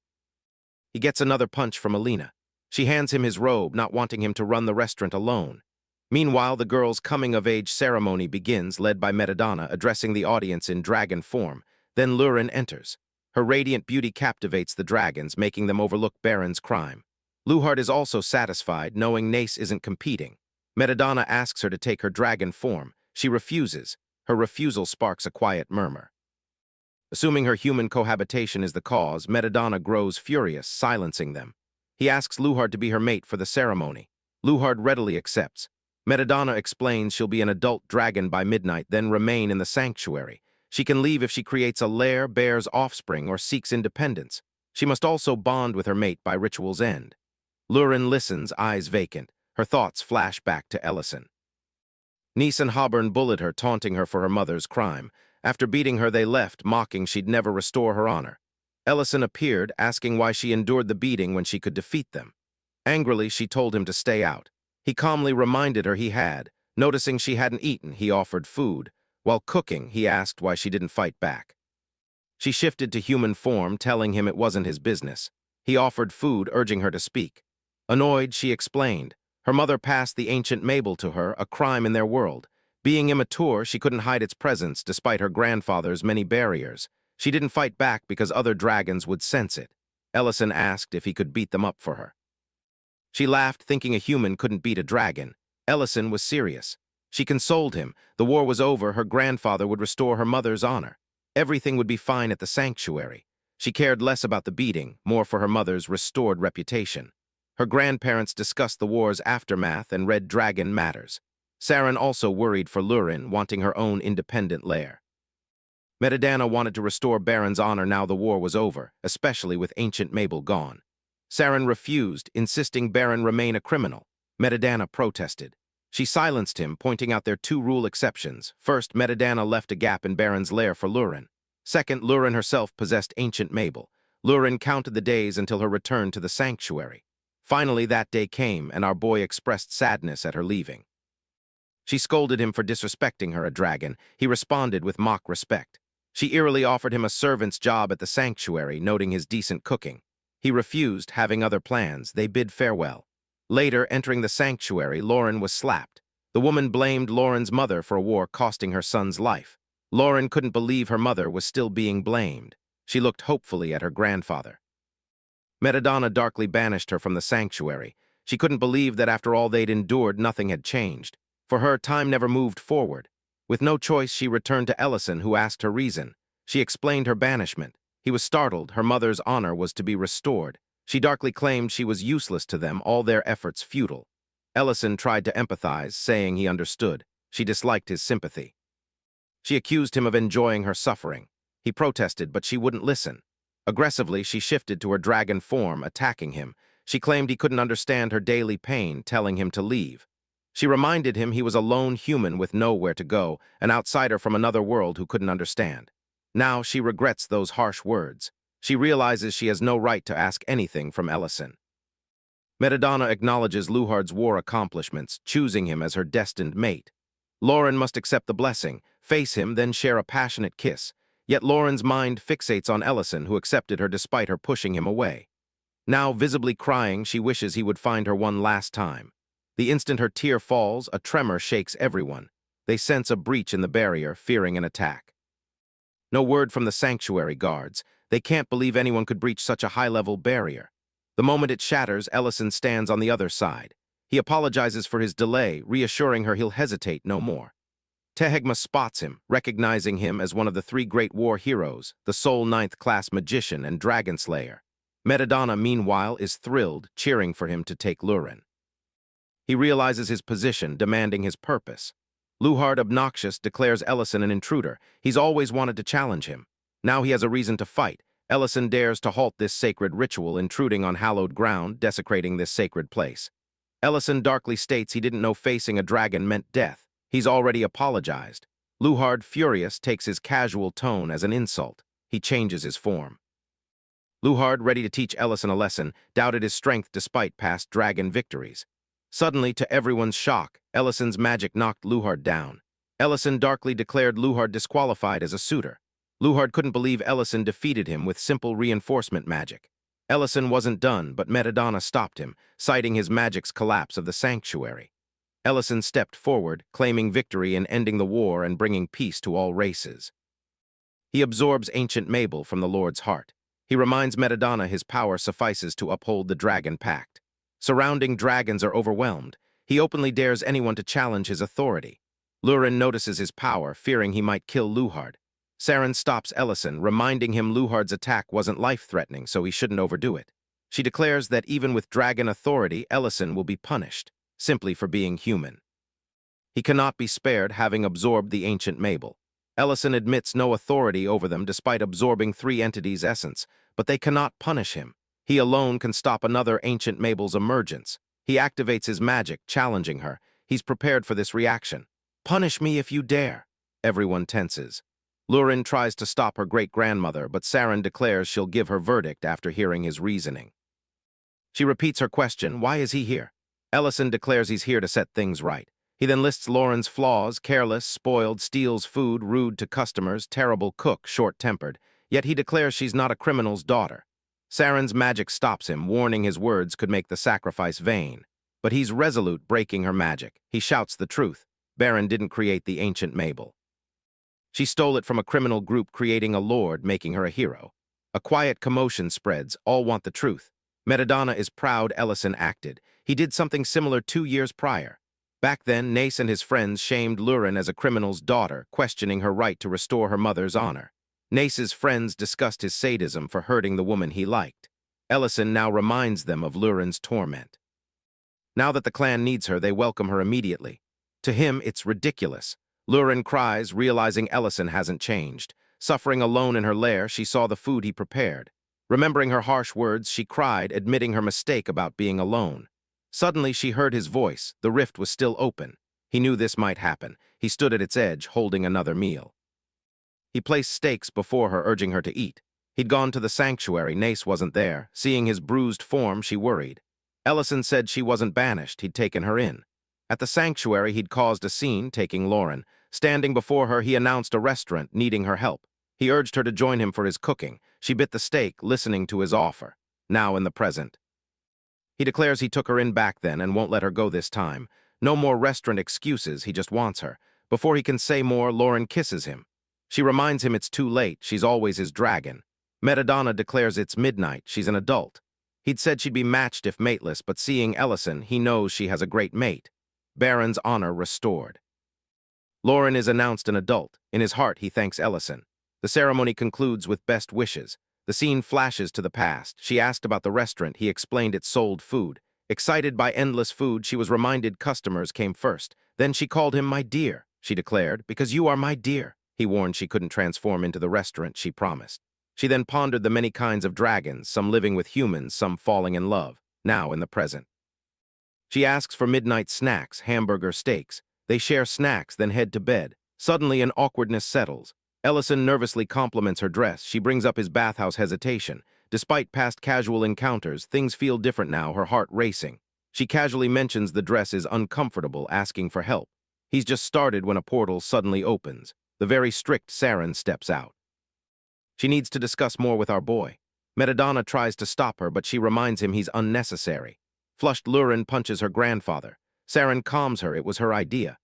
He gets another punch from Alina. She hands him his robe, not wanting him to run the restaurant alone. Meanwhile, the girl's coming-of-age ceremony begins, led by Metadonna, addressing the audience in dragon form. Then Lurin enters. Her radiant beauty captivates the dragons, making them overlook Baron's crime. Luhard is also satisfied, knowing Nace isn't competing. Metadonna asks her to take her dragon form. She refuses. Her refusal sparks a quiet murmur. Assuming her human cohabitation is the cause, Metadonna grows furious, silencing them. He asks Luhard to be her mate for the ceremony. Luhard readily accepts. Metadonna explains she'll be an adult dragon by midnight, then remain in the sanctuary. She can leave if she creates a lair, bears offspring, or seeks independence. She must also bond with her mate by ritual's end. Lurin listens, eyes vacant. Her thoughts flash back to Ellison. Niece and Hobburn bullied her, taunting her for her mother's crime. After beating her, they left, mocking she'd never restore her honor. Ellison appeared, asking why she endured the beating when she could defeat them. Angrily, she told him to stay out. He calmly reminded her he had. Noticing she hadn't eaten, he offered food. While cooking, he asked why she didn't fight back. She shifted to human form, telling him it wasn't his business. He offered food, urging her to speak. Annoyed, she explained. Her mother passed the ancient Mabel to her, a crime in their world. Being immature, she couldn't hide its presence despite her grandfather's many barriers. She didn't fight back because other dragons would sense it. Ellison asked if he could beat them up for her. She laughed, thinking a human couldn't beat a dragon. Ellison was serious. She consoled him. The war was over, her grandfather would restore her mother's honor. Everything would be fine at the sanctuary. She cared less about the beating, more for her mother's restored reputation. Her grandparents discussed the war's aftermath and Red Dragon matters. Saren also worried for Lurin, wanting her own independent lair. Metadonna wanted to restore Baron's honor now the war was over, especially with ancient Mabel gone. Saren refused, insisting Baron remain a criminal. Metadonna protested. She silenced him, pointing out their two-rule exceptions. First, Metadonna left a gap in Baron's lair for Lurin. Second, Lurin herself possessed ancient Mabel. Lurin counted the days until her return to the sanctuary. Finally, that day came, and our boy expressed sadness at her leaving. She scolded him for disrespecting her, a dragon. He responded with mock respect. She eerily offered him a servant's job at the sanctuary, noting his decent cooking. He refused, having other plans. They bid farewell. Later, entering the sanctuary, Lauren was slapped. The woman blamed Lauren's mother for a war costing her son's life. Lauren couldn't believe her mother was still being blamed. She looked hopefully at her grandfather. Metadonna darkly banished her from the sanctuary. She couldn't believe that after all they'd endured, nothing had changed. For her, time never moved forward. With no choice, she returned to Ellison, who asked her reason. She explained her banishment. He was startled. Her mother's honor was to be restored. She darkly claimed she was useless to them, all their efforts futile. Ellison tried to empathize, saying he understood. She disliked his sympathy. She accused him of enjoying her suffering. He protested, but she wouldn't listen. Aggressively, she shifted to her dragon form, attacking him. She claimed he couldn't understand her daily pain, telling him to leave. She reminded him he was a lone human with nowhere to go, an outsider from another world who couldn't understand. Now she regrets those harsh words. She realizes she has no right to ask anything from Ellison. Metadonna acknowledges Luhard's war accomplishments, choosing him as her destined mate. Lauren must accept the blessing, face him, then share a passionate kiss. Yet Lauren's mind fixates on Ellison, who accepted her despite her pushing him away. Now, visibly crying, she wishes he would find her one last time. The instant her tear falls, a tremor shakes everyone. They sense a breach in the barrier, fearing an attack. No word from the sanctuary guards. They can't believe anyone could breach such a high-level barrier. The moment it shatters, Ellison stands on the other side. He apologizes for his delay, reassuring her he'll hesitate no more. Tehegma spots him, recognizing him as one of the three great war heroes, the sole ninth-class magician and dragon slayer. Metadonna, meanwhile, is thrilled, cheering for him to take Lurin. He realizes his position, demanding his purpose. Luhard, obnoxious, declares Ellison an intruder. He's always wanted to challenge him. Now he has a reason to fight. Ellison dares to halt this sacred ritual, intruding on hallowed ground, desecrating this sacred place. Ellison darkly states he didn't know facing a dragon meant death. He's already apologized. Luhard, furious, takes his casual tone as an insult. He changes his form. Luhard, ready to teach Ellison a lesson, doubted his strength despite past dragon victories. Suddenly, to everyone's shock, Ellison's magic knocked Luhard down. Ellison darkly declared Luhard disqualified as a suitor. Luhard couldn't believe Ellison defeated him with simple reinforcement magic. Ellison wasn't done, but Metadonna stopped him, citing his magic's collapse of the sanctuary. Ellison stepped forward, claiming victory in ending the war and bringing peace to all races. He absorbs ancient Mabel from the Lord's heart. He reminds Metadonna his power suffices to uphold the dragon pact. Surrounding dragons are overwhelmed. He openly dares anyone to challenge his authority. Lurin notices his power, fearing he might kill Luhard. Saren stops Ellison, reminding him Luhard's attack wasn't life-threatening, so he shouldn't overdo it. She declares that even with dragon authority, Ellison will be punished, simply for being human. He cannot be spared, having absorbed the ancient Mabel. Ellison admits no authority over them despite absorbing three entities' essence, but they cannot punish him. He alone can stop another ancient Mabel's emergence. He activates his magic, challenging her. He's prepared for this reaction. "Punish me if you dare." Everyone tenses. Lurin tries to stop her great-grandmother, but Saren declares she'll give her verdict after hearing his reasoning. She repeats her question, why is he here? Ellison declares he's here to set things right. He then lists Lauren's flaws: careless, spoiled, steals food, rude to customers, terrible cook, short-tempered. Yet he declares she's not a criminal's daughter. Saren's magic stops him, warning his words could make the sacrifice vain. But he's resolute, breaking her magic. He shouts the truth. Baron didn't create the ancient Mabel. She stole it from a criminal group, creating a lord, making her a hero. A quiet commotion spreads. All want the truth. Metadonna is proud Ellison acted. He did something similar 2 years prior. Back then, Nace and his friends shamed Lurin as a criminal's daughter, questioning her right to restore her mother's honor. Nace's friends discussed his sadism for hurting the woman he liked. Ellison now reminds them of Lurin's torment. Now that the clan needs her, they welcome her immediately. To him, it's ridiculous. Lurin cries, realizing Ellison hasn't changed. Suffering alone in her lair, she saw the food he prepared. Remembering her harsh words, she cried, admitting her mistake about being alone. Suddenly, she heard his voice. The rift was still open. He knew this might happen. He stood at its edge, holding another meal. He placed steaks before her, urging her to eat. He'd gone to the sanctuary. Nace wasn't there. Seeing his bruised form, she worried. Ellison said she wasn't banished. He'd taken her in. At the sanctuary, he'd caused a scene, taking Lauren. Standing before her, he announced a restaurant, needing her help. He urged her to join him for his cooking. She bit the steak, listening to his offer. Now in the present. He declares he took her in back then and won't let her go this time. No more restaurant excuses, he just wants her. Before he can say more, Lauren kisses him. She reminds him it's too late, she's always his dragon. Metadonna declares it's midnight, she's an adult. He'd said she'd be matched if mateless, but seeing Ellison, he knows she has a great mate. Baron's honor restored. Lauren is announced an adult. In his heart, he thanks Ellison. The ceremony concludes with best wishes. The scene flashes to the past. She asked about the restaurant. He explained it sold food. Excited by endless food, she was reminded customers came first. Then she called him my dear, she declared, because you are my dear. He warned she couldn't transform into the restaurant she promised. She then pondered the many kinds of dragons, some living with humans, some falling in love, now in the present. She asks for midnight snacks, hamburger, steaks. They share snacks, then head to bed. Suddenly, an awkwardness settles. Ellison nervously compliments her dress. She brings up his bathhouse hesitation. Despite past casual encounters, things feel different now, her heart racing. She casually mentions the dress is uncomfortable, asking for help. He's just started when a portal suddenly opens. The very strict Saren steps out. She needs to discuss more with our boy. Metadonna tries to stop her, but she reminds him he's unnecessary. Flushed Lurin punches her grandfather. Saren calms her, it was her idea.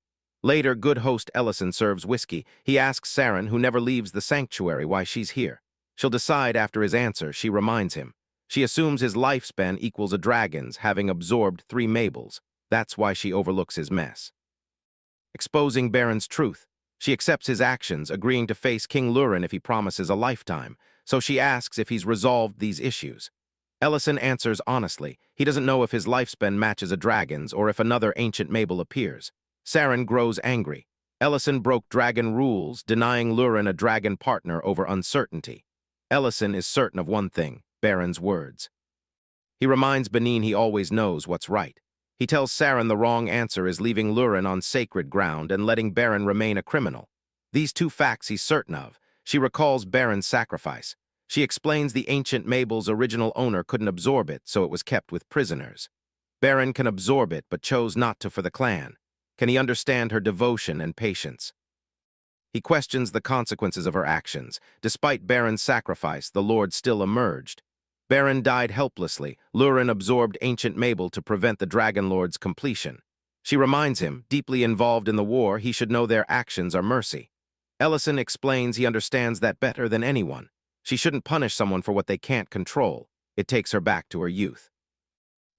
Later, good host Ellison serves whiskey. He asks Saren, who never leaves the sanctuary, why she's here. She'll decide after his answer, she reminds him. She assumes his lifespan equals a dragon's, having absorbed 3 Mabels. That's why she overlooks his mess. Exposing Baron's truth. She accepts his actions, agreeing to face King Lurin if he promises a lifetime. So she asks if he's resolved these issues. Ellison answers honestly. He doesn't know if his lifespan matches a dragon's or if another ancient Mabel appears. Saren grows angry. Ellison broke dragon rules, denying Lurin a dragon partner over uncertainty. Ellison is certain of one thing, Baron's words. He reminds Benin he always knows what's right. He tells Saren the wrong answer is leaving Lurin on sacred ground and letting Baron remain a criminal. These 2 facts he's certain of. She recalls Baron's sacrifice. She explains the ancient Mabel's original owner couldn't absorb it, so it was kept with prisoners. Baron can absorb it, but chose not to for the clan. Can he understand her devotion and patience? He questions the consequences of her actions. Despite Baron's sacrifice, the Lord still emerged. Baron died helplessly. Lurin absorbed ancient Mabel to prevent the Dragon Lord's completion. She reminds him, deeply involved in the war, he should know their actions are mercy. Ellison explains he understands that better than anyone. She shouldn't punish someone for what they can't control. It takes her back to her youth.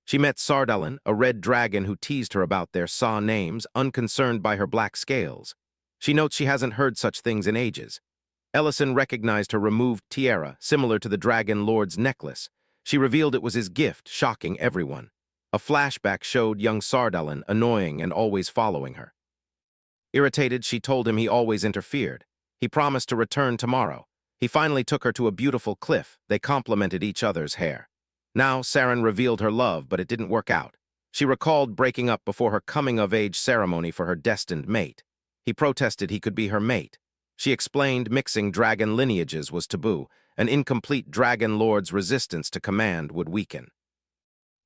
She met Sardalin, a red dragon who teased her about their Saw names, unconcerned by her black scales. She notes she hasn't heard such things in ages. Ellison recognized her removed tiara, similar to the Dragon Lord's necklace. She revealed it was his gift, shocking everyone. A flashback showed young Sardalin, annoying and always following her. Irritated, she told him he always interfered. He promised to return tomorrow. He finally took her to a beautiful cliff. They complimented each other's hair. Now, Saren revealed her love, but it didn't work out. She recalled breaking up before her coming-of-age ceremony for her destined mate. He protested he could be her mate. She explained mixing dragon lineages was taboo. An incomplete dragon lord's resistance to command would weaken.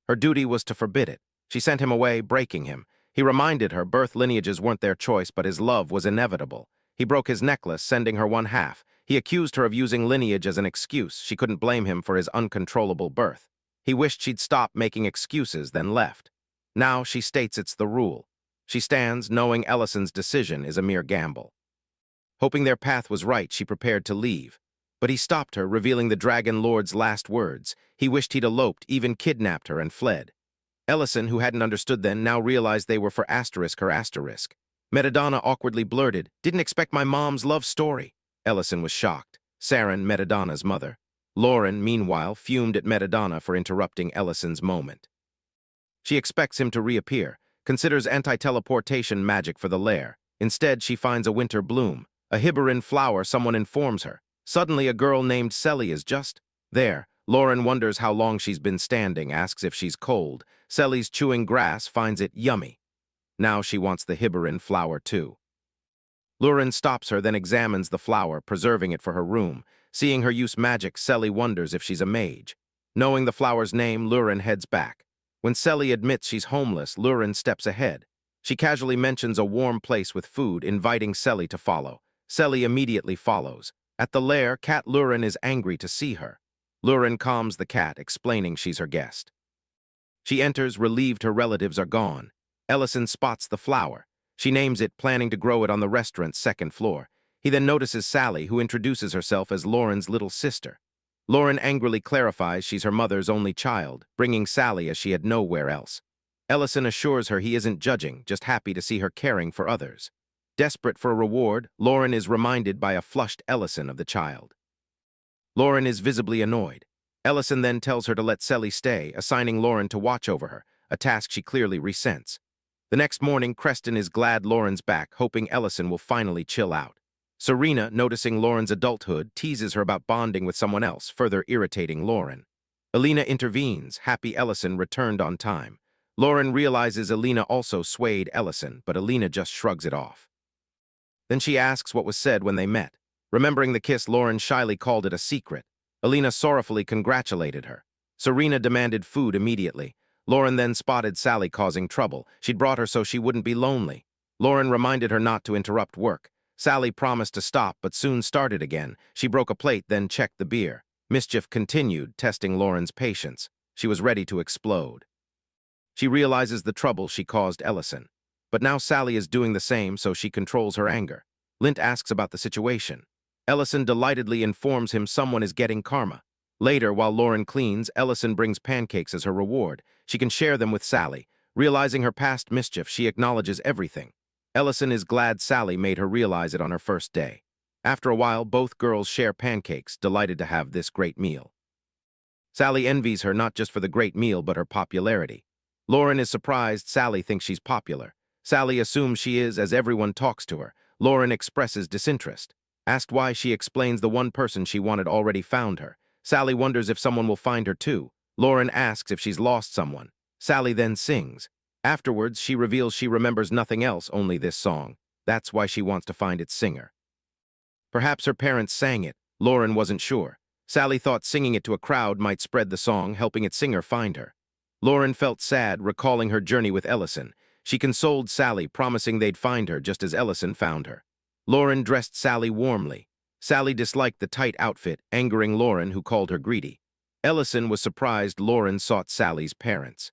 Her duty was to forbid it. She sent him away, breaking him. He reminded her birth lineages weren't their choice, but his love was inevitable. He broke his necklace, sending her one half. He accused her of using lineage as an excuse. She couldn't blame him for his uncontrollable birth. He wished she'd stop making excuses, then left. Now she states it's the rule. She stands, knowing Ellison's decision is a mere gamble. Hoping their path was right, she prepared to leave. But he stopped her, revealing the Dragon Lord's last words. He wished he'd eloped, even kidnapped her, and fled. Ellison, who hadn't understood then, now realized they were for her asterisk. Metadonna awkwardly blurted, "Didn't expect my mom's love story." Ellison was shocked. Saren, Metadonna's mother. Lauren, meanwhile, fumed at Metadonna for interrupting Ellison's moment. She expects him to reappear, considers anti-teleportation magic for the lair. Instead, she finds a winter bloom, a hibberin flower. Someone informs her. Suddenly, a girl named Selly is just there. Lauren wonders how long she's been standing, asks if she's cold. Selly's chewing grass, finds it yummy. Now she wants the hibberin flower too. Lauren stops her, then examines the flower, preserving it for her room. Seeing her use magic, Selly wonders if she's a mage. Knowing the flower's name, Lauren heads back. When Selly admits she's homeless, Lauren steps ahead. She casually mentions a warm place with food, inviting Selly to follow. Selly immediately follows. At the lair, Cat Lauren is angry to see her. Lauren calms the cat, explaining she's her guest. She enters, relieved her relatives are gone. Ellison spots the flower. She names it, planning to grow it on the restaurant's second floor. He then notices Sally, who introduces herself as Lauren's little sister. Lauren angrily clarifies she's her mother's only child, bringing Sally as she had nowhere else. Ellison assures her he isn't judging, just happy to see her caring for others. Desperate for a reward, Lauren is reminded by a flushed Ellison of the child. Lauren is visibly annoyed. Ellison then tells her to let Selly stay, assigning Lauren to watch over her, a task she clearly resents. The next morning, Creston is glad Lauren's back, hoping Ellison will finally chill out. Serena, noticing Lauren's adulthood, teases her about bonding with someone else, further irritating Lauren. Alina intervenes, happy Ellison returned on time. Lauren realizes Alina also swayed Ellison, but Alina just shrugs it off. Then she asks what was said when they met. Remembering the kiss, Lauren shyly called it a secret. Alina sorrowfully congratulated her. Serena demanded food immediately. Lauren then spotted Sally causing trouble. She'd brought her so she wouldn't be lonely. Lauren reminded her not to interrupt work. Sally promised to stop, but soon started again. She broke a plate, then checked the beer. Mischief continued, testing Lauren's patience. She was ready to explode. She realizes the trouble she caused Ellison. But now Sally is doing the same, so she controls her anger. Lint asks about the situation. Ellison delightedly informs him someone is getting karma. Later, while Lauren cleans, Ellison brings pancakes as her reward. She can share them with Sally. Realizing her past mischief, she acknowledges everything. Ellison is glad Sally made her realize it on her first day. After a while, both girls share pancakes, delighted to have this great meal. Sally envies her not just for the great meal, but her popularity. Lauren is surprised Sally thinks she's popular. Sally assumes she is, as everyone talks to her. Lauren expresses disinterest. Asked why, she explains the one person she wanted already found her. Sally wonders if someone will find her too. Lauren asks if she's lost someone. Sally then sings. Afterwards, she reveals she remembers nothing else, only this song. That's why she wants to find its singer. Perhaps her parents sang it. Lauren wasn't sure. Sally thought singing it to a crowd might spread the song, helping its singer find her. Lauren felt sad, recalling her journey with Ellison. She consoled Sally, promising they'd find her just as Ellison found her. Lauren dressed Sally warmly. Sally disliked the tight outfit, angering Lauren, who called her greedy. Ellison was surprised Lauren sought Sally's parents.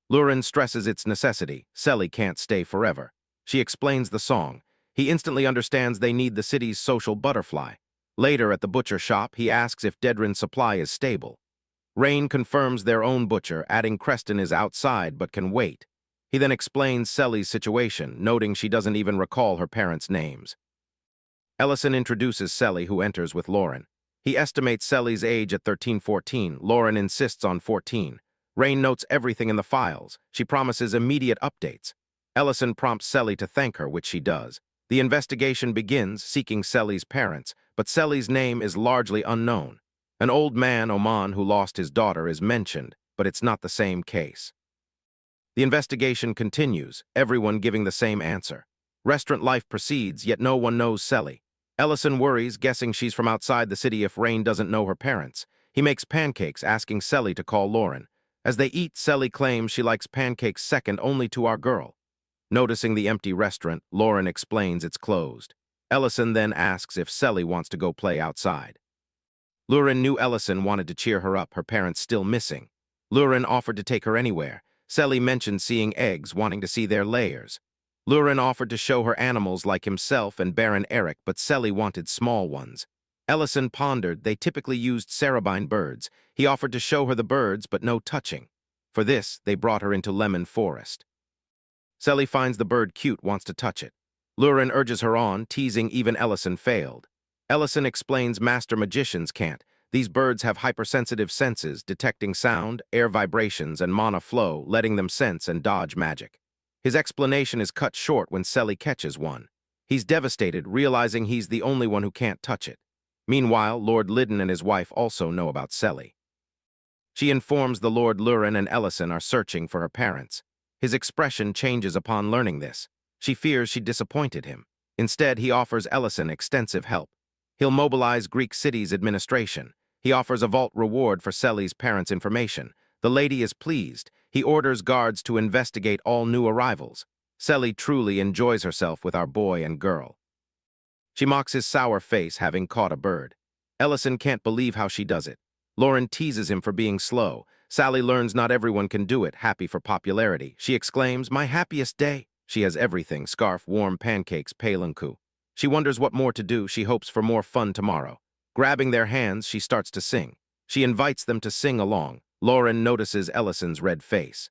Lauren stresses its necessity. Sally can't stay forever. She explains the song. He instantly understands they need the city's social butterfly. Later, at the butcher shop, he asks if Dedrin's supply is stable. Rain confirms their own butcher, adding Creston is outside but can wait. He then explains Sally's situation, noting she doesn't even recall her parents' names. Ellison introduces Sally, who enters with Lauren. He estimates Sally's age at 13-14. Lauren insists on 14. Rain notes everything in the files. She promises immediate updates. Ellison prompts Selly to thank her, which she does. The investigation begins, seeking Selly's parents, but Selly's name is largely unknown. An old man, Oman, who lost his daughter, is mentioned, but it's not the same case. The investigation continues, everyone giving the same answer. Restaurant life proceeds, yet no one knows Selly. Ellison worries, guessing she's from outside the city if Rain doesn't know her parents. He makes pancakes, asking Selly to call Lauren. As they eat, Selly claims she likes pancakes second only to our girl. Noticing the empty restaurant, Lauren explains it's closed. Ellison then asks if Selly wants to go play outside. Lauren knew Ellison wanted to cheer her up, her parents still missing. Lauren offered to take her anywhere. Selly mentioned seeing eggs, wanting to see their layers. Lauren offered to show her animals like himself and Baron Eric, but Selly wanted small ones. Ellison pondered they typically used cerebine birds. He offered to show her the birds, but no touching. For this, they brought her into Lemon Forest. Selly finds the bird cute, wants to touch it. Lauren urges her on, teasing even Ellison failed. Ellison explains master magicians can't. These birds have hypersensitive senses, detecting sound, air vibrations, and mana flow, letting them sense and dodge magic. His explanation is cut short when Selly catches one. He's devastated, realizing he's the only one who can't touch it. Meanwhile, Lord Liddon and his wife also know about Selly. She informs the Lord Lurin and Ellison are searching for her parents. His expression changes upon learning this. She fears she disappointed him. Instead, he offers Ellison extensive help. He'll mobilize Greek city's administration. He offers a vault reward for Selly's parents' information. The lady is pleased. He orders guards to investigate all new arrivals. Selly truly enjoys herself with our boy and girl. She mocks his sour face, having caught a bird. Ellison can't believe how she does it. Lauren teases him for being slow. Sally learns not everyone can do it, happy for popularity. She exclaims, "My happiest day." She has everything, scarf, warm pancakes, palanku. She wonders what more to do. She hopes for more fun tomorrow. Grabbing their hands, she starts to sing. She invites them to sing along. Lauren notices Ellison's red face.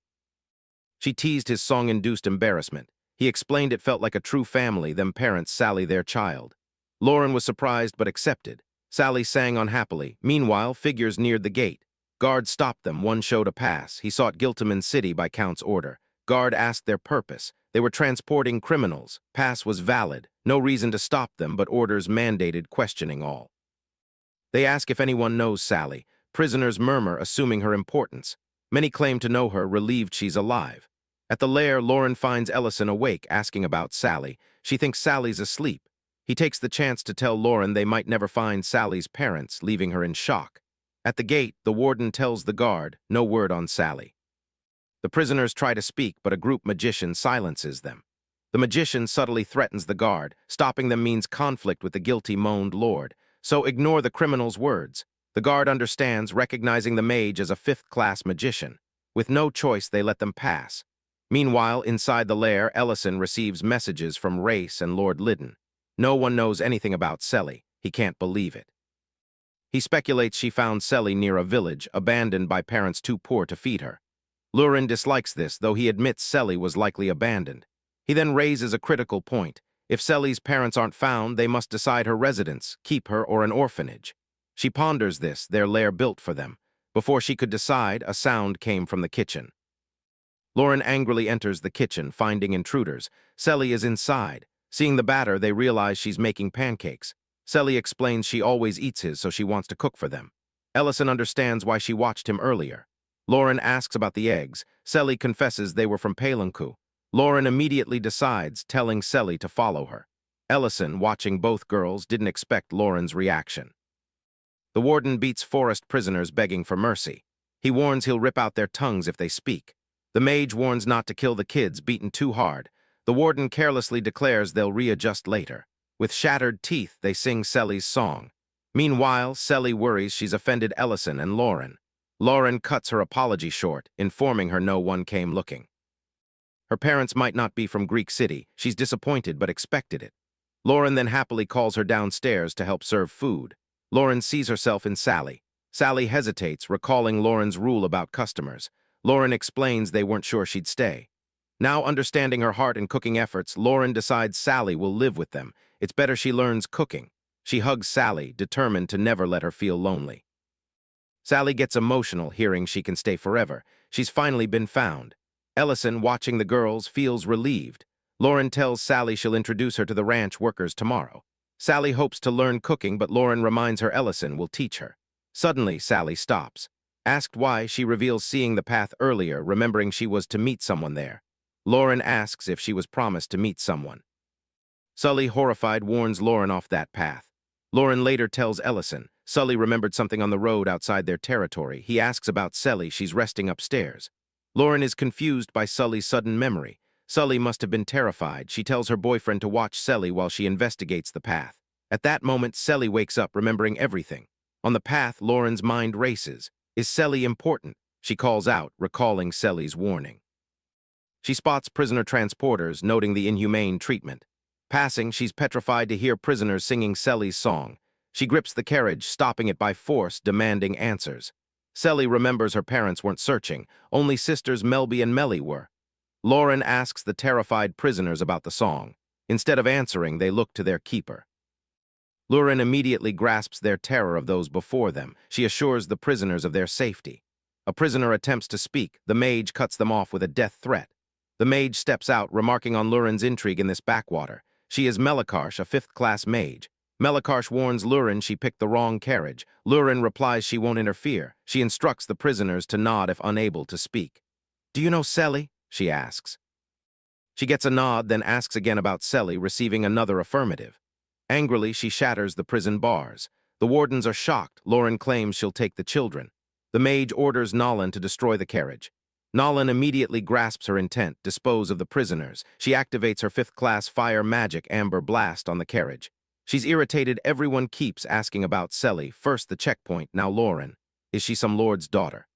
She teased his song-induced embarrassment. He explained it felt like a true family, them parents Sally their child. Lauren was surprised but accepted. Sally sang unhappily. Meanwhile, figures neared the gate. Guard stopped them, one showed a pass. He sought Giltaman City by Count's order. Guard asked their purpose. They were transporting criminals. Pass was valid. No reason to stop them, but orders mandated questioning all. They ask if anyone knows Sally. Prisoners murmur, assuming her importance. Many claim to know her, relieved she's alive. At the lair, Lauren finds Ellison awake, asking about Sally. She thinks Sally's asleep. He takes the chance to tell Lauren they might never find Sally's parents, leaving her in shock. At the gate, the warden tells the guard, no word on Sally. The prisoners try to speak, but a group magician silences them. The magician subtly threatens the guard. Stopping them means conflict with the guilty moaned lord. So ignore the criminal's words. The guard understands, recognizing the mage as a fifth-class magician. With no choice, they let them pass. Meanwhile, inside the lair, Ellison receives messages from Race and Lord Liddon. No one knows anything about Selly. He can't believe it. He speculates she found Selly near a village, abandoned by parents too poor to feed her. Lurin dislikes this, though he admits Selly was likely abandoned. He then raises a critical point. If Selly's parents aren't found, they must decide her residence, keep her, or an orphanage. She ponders this, their lair built for them. Before she could decide, a sound came from the kitchen. Lauren angrily enters the kitchen, finding intruders. Selly is inside. Seeing the batter, they realize she's making pancakes. Selly explains she always eats his, so she wants to cook for them. Ellison understands why she watched him earlier. Lauren asks about the eggs. Selly confesses they were from Palanku. Lauren immediately decides, telling Selly to follow her. Ellison, watching both girls, didn't expect Lauren's reaction. The warden beats forest prisoners begging for mercy. He warns he'll rip out their tongues if they speak. The mage warns not to kill the kids beaten too hard. The warden carelessly declares they'll readjust later. With shattered teeth, they sing Selly's song. Meanwhile, Selly worries she's offended Ellison and Lauren. Lauren cuts her apology short, informing her no one came looking. Her parents might not be from Greek City. She's disappointed but expected it. Lauren then happily calls her downstairs to help serve food. Lauren sees herself in Sally. Sally hesitates, recalling Lauren's rule about customers. Lauren explains they weren't sure she'd stay. Now understanding her heart and cooking efforts, Lauren decides Sally will live with them. It's better she learns cooking. She hugs Sally, determined to never let her feel lonely. Sally gets emotional, hearing she can stay forever. She's finally been found. Ellison, watching the girls, feels relieved. Lauren tells Sally she'll introduce her to the ranch workers tomorrow. Sally hopes to learn cooking, but Lauren reminds her Ellison will teach her. Suddenly, Sally stops. Asked why, she reveals seeing the path earlier, remembering she was to meet someone there. Lauren asks if she was promised to meet someone. Sully, horrified, warns Lauren off that path. Lauren later tells Ellison. Sully remembered something on the road outside their territory. He asks about Sully. She's resting upstairs. Lauren is confused by Sully's sudden memory. Sully must have been terrified. She tells her boyfriend to watch Sully while she investigates the path. At that moment, Sully wakes up, remembering everything. On the path, Lauren's mind races. Is Sully important? She calls out, recalling Sully's warning. She spots prisoner transporters, noting the inhumane treatment. Passing, she's petrified to hear prisoners singing Sully's song. She grips the carriage, stopping it by force, demanding answers. Sully remembers her parents weren't searching. Only sisters Melby and Melly were. Lauren asks the terrified prisoners about the song. Instead of answering, they look to their keeper. Lauren immediately grasps their terror of those before them. She assures the prisoners of their safety. A prisoner attempts to speak. The mage cuts them off with a death threat. The mage steps out, remarking on Lauren's intrigue in this backwater. She is Melikarsh, a fifth-class mage. Melikarsh warns Lauren she picked the wrong carriage. Lauren replies she won't interfere. She instructs the prisoners to nod if unable to speak. "Do you know Sully?" she asks. She gets a nod, then asks again about Sully, receiving another affirmative. Angrily, she shatters the prison bars. The wardens are shocked. Lauren claims she'll take the children. The mage orders Nolan to destroy the carriage. Nolan immediately grasps her intent, dispose of the prisoners. She activates her fifth-class fire magic Amber Blast on the carriage. She's irritated. Everyone keeps asking about Sully. First the checkpoint, now Lauren. Is she some lord's daughter?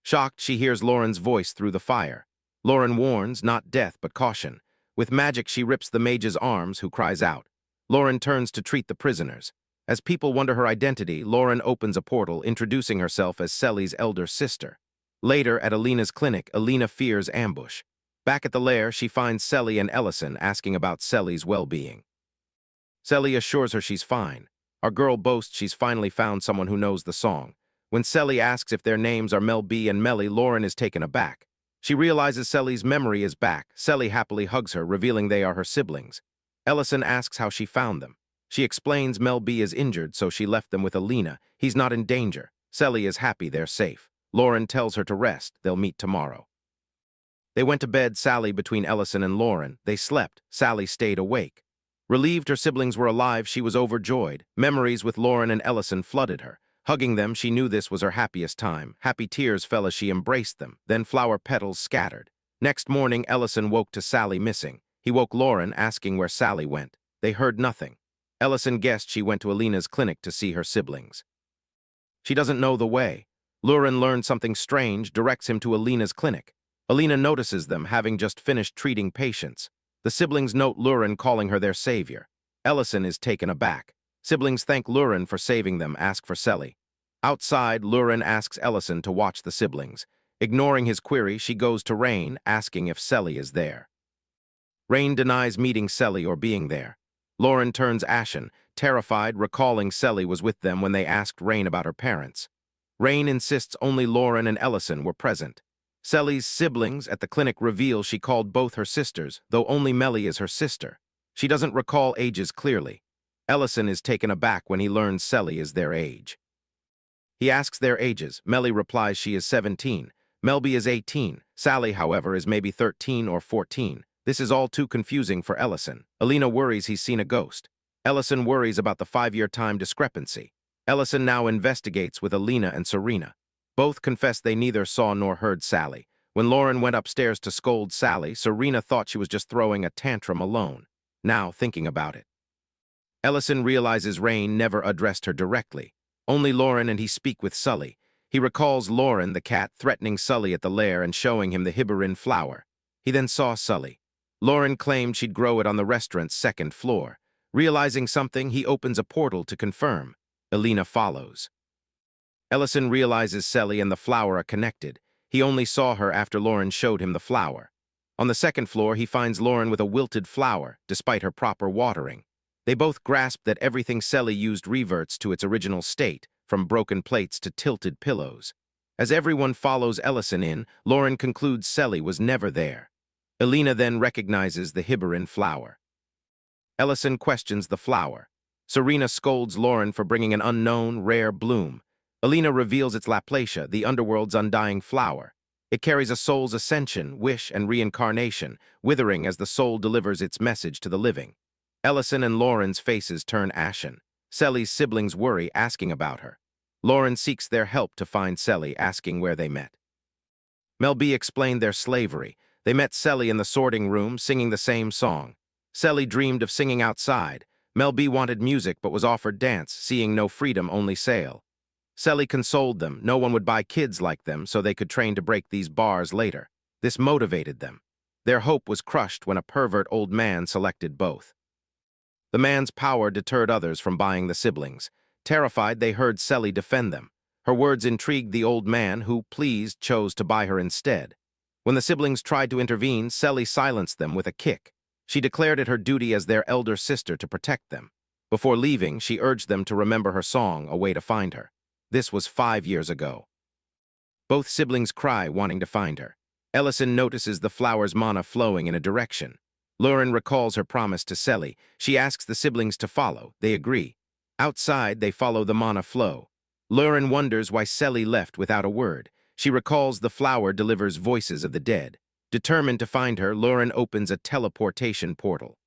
Shocked, she hears Lauren's voice through the fire. Lauren warns, not death, but caution. With magic, she rips the mage's arms, who cries out. Lauren turns to treat the prisoners. As people wonder her identity, Lauren opens a portal, introducing herself as Sully's elder sister. Later, at Alina's clinic, Alina fears ambush. Back at the lair, she finds Sully and Ellison asking about Sully's well-being. Sully assures her she's fine. Our girl boasts she's finally found someone who knows the song. When Sully asks if their names are Mel B and Melly, Lauren is taken aback. She realizes Sully's memory is back. Sully happily hugs her, revealing they are her siblings. Ellison asks how she found them. She explains Mel B is injured, so she left them with Alina. He's not in danger. Sully is happy they're safe. Lauren tells her to rest. They'll meet tomorrow. They went to bed, Sally between Ellison and Lauren. They slept. Sally stayed awake. Relieved her siblings were alive, she was overjoyed. Memories with Lauren and Ellison flooded her. Hugging them, she knew this was her happiest time. Happy tears fell as she embraced them. Then flower petals scattered. Next morning, Ellison woke to Sally missing. He woke Lauren, asking where Sally went. They heard nothing. Ellison guessed she went to Alina's clinic to see her siblings. She doesn't know the way. Lauren learned something strange, directs him to Alina's clinic. Alina notices them, having just finished treating patients. The siblings note Lauren, calling her their savior. Ellison is taken aback. Siblings thank Lauren for saving them, ask for Sully. Outside, Lauren asks Ellison to watch the siblings. Ignoring his query, she goes to Rain, asking if Sully is there. Rain denies meeting Sully or being there. Lauren turns ashen, terrified, recalling Sully was with them when they asked Rain about her parents. Rain insists only Lauren and Ellison were present. Sully's siblings at the clinic reveal she called both her sisters, though only Melly is her sister. She doesn't recall ages clearly. Ellison is taken aback when he learns Sully is their age. He asks their ages. Melly replies she is 17. Melby is 18. Sally, however, is maybe 13 or 14. This is all too confusing for Ellison. Alina worries he's seen a ghost. Ellison worries about the 5-year time discrepancy. Ellison now investigates with Alina and Serena. Both confess they neither saw nor heard Sally. When Lauren went upstairs to scold Sally, Serena thought she was just throwing a tantrum alone. Now, thinking about it, Ellison realizes Rain never addressed her directly. Only Lauren and he speak with Sully. He recalls Lauren, the cat, threatening Sully at the lair and showing him the Hibarin flower. He then saw Sully. Lauren claimed she'd grow it on the restaurant's 2nd floor. Realizing something, he opens a portal to confirm. Alina follows. Ellison realizes Sully and the flower are connected. He only saw her after Lauren showed him the flower. On the 2nd floor, he finds Lauren with a wilted flower, despite her proper watering. They both grasp that everything Sully used reverts to its original state, from broken plates to tilted pillows. As everyone follows Ellison in, Lauren concludes Selly was never there. Elena then recognizes the Hibarin flower. Ellison questions the flower. Serena scolds Lauren for bringing an unknown, rare bloom. Elena reveals its Laplacia, the underworld's undying flower. It carries a soul's ascension, wish, and reincarnation, withering as the soul delivers its message to the living. Ellison and Lauren's faces turn ashen. Selly's siblings worry, asking about her. Lauren seeks their help to find Selly, asking where they met. Mel B explained their slavery. They met Selly in the sorting room, singing the same song. Selly dreamed of singing outside. Mel B wanted music but was offered dance, seeing no freedom, only sale. Selly consoled them. No one would buy kids like them, so they could train to break these bars later. This motivated them. Their hope was crushed when a pervert old man selected both. The man's power deterred others from buying the siblings. Terrified, they heard Selly defend them. Her words intrigued the old man, who, pleased, chose to buy her instead. When the siblings tried to intervene, Selly silenced them with a kick. She declared it her duty as their elder sister to protect them. Before leaving, she urged them to remember her song, A Way to Find Her. This was 5 years ago. Both siblings cry, wanting to find her. Ellison notices the flower's mana flowing in a direction. Lauren recalls her promise to Selly. She asks the siblings to follow. They agree. Outside, they follow the mana flow. Lauren wonders why Selly left without a word. She recalls the flower delivers voices of the dead. Determined to find her, Lauren opens a teleportation portal.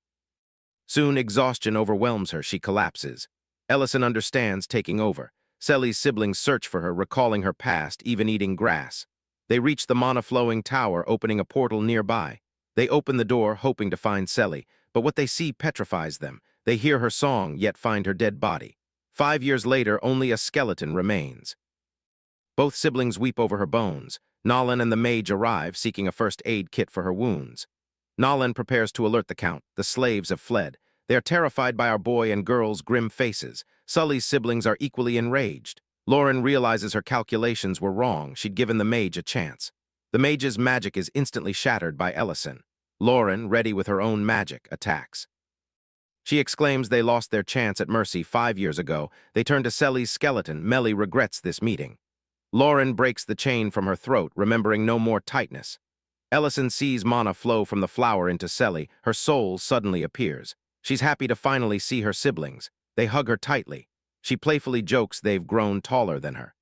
Soon, exhaustion overwhelms her. She collapses. Ellison understands, taking over. Selly's siblings search for her, recalling her past, even eating grass. They reach the mana-flowing tower, opening a portal nearby. They open the door, hoping to find Selly, but what they see petrifies them. They hear her song, yet find her dead body. 5 years later, only a skeleton remains. Both siblings weep over her bones. Nolan and the Mage arrive, seeking a first aid kit for her wounds. Nolan prepares to alert the Count. The slaves have fled. They are terrified by our boy and girl's grim faces. Sully's siblings are equally enraged. Lauren realizes her calculations were wrong. She'd given the Mage a chance. The Mage's magic is instantly shattered by Ellison. Lauren, ready with her own magic, attacks. She exclaims they lost their chance at mercy 5 years ago. They turn to Selly's skeleton. Melly regrets this meeting. Lauren breaks the chain from her throat, remembering no more tightness. Ellison sees mana flow from the flower into Selly. Her soul suddenly appears. She's happy to finally see her siblings. They hug her tightly. She playfully jokes they've grown taller than her.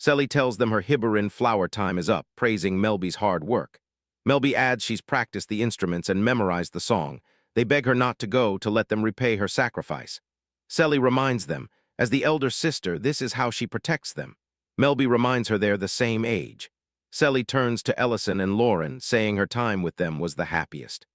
Selly tells them her Hibarin flower time is up, praising Melby's hard work. Melby adds she's practiced the instruments and memorized the song. They beg her not to go, to let them repay her sacrifice. Selly reminds them, as the elder sister, this is how she protects them. Melby reminds her they're the same age. Selly turns to Ellison and Lauren, saying her time with them was the happiest.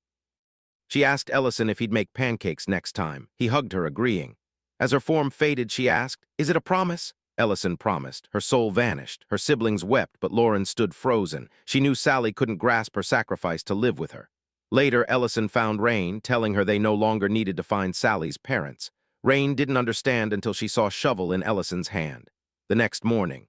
She asked Ellison if he'd make pancakes next time. He hugged her, agreeing. As her form faded, she asked, "Is it a promise?" Ellison promised. Her soul vanished. Her siblings wept, but Lauren stood frozen. She knew Sally couldn't grasp her sacrifice to live with her. Later, Ellison found Rain, telling her they no longer needed to find Sally's parents. Rain didn't understand until she saw a shovel in Ellison's hand. The next morning,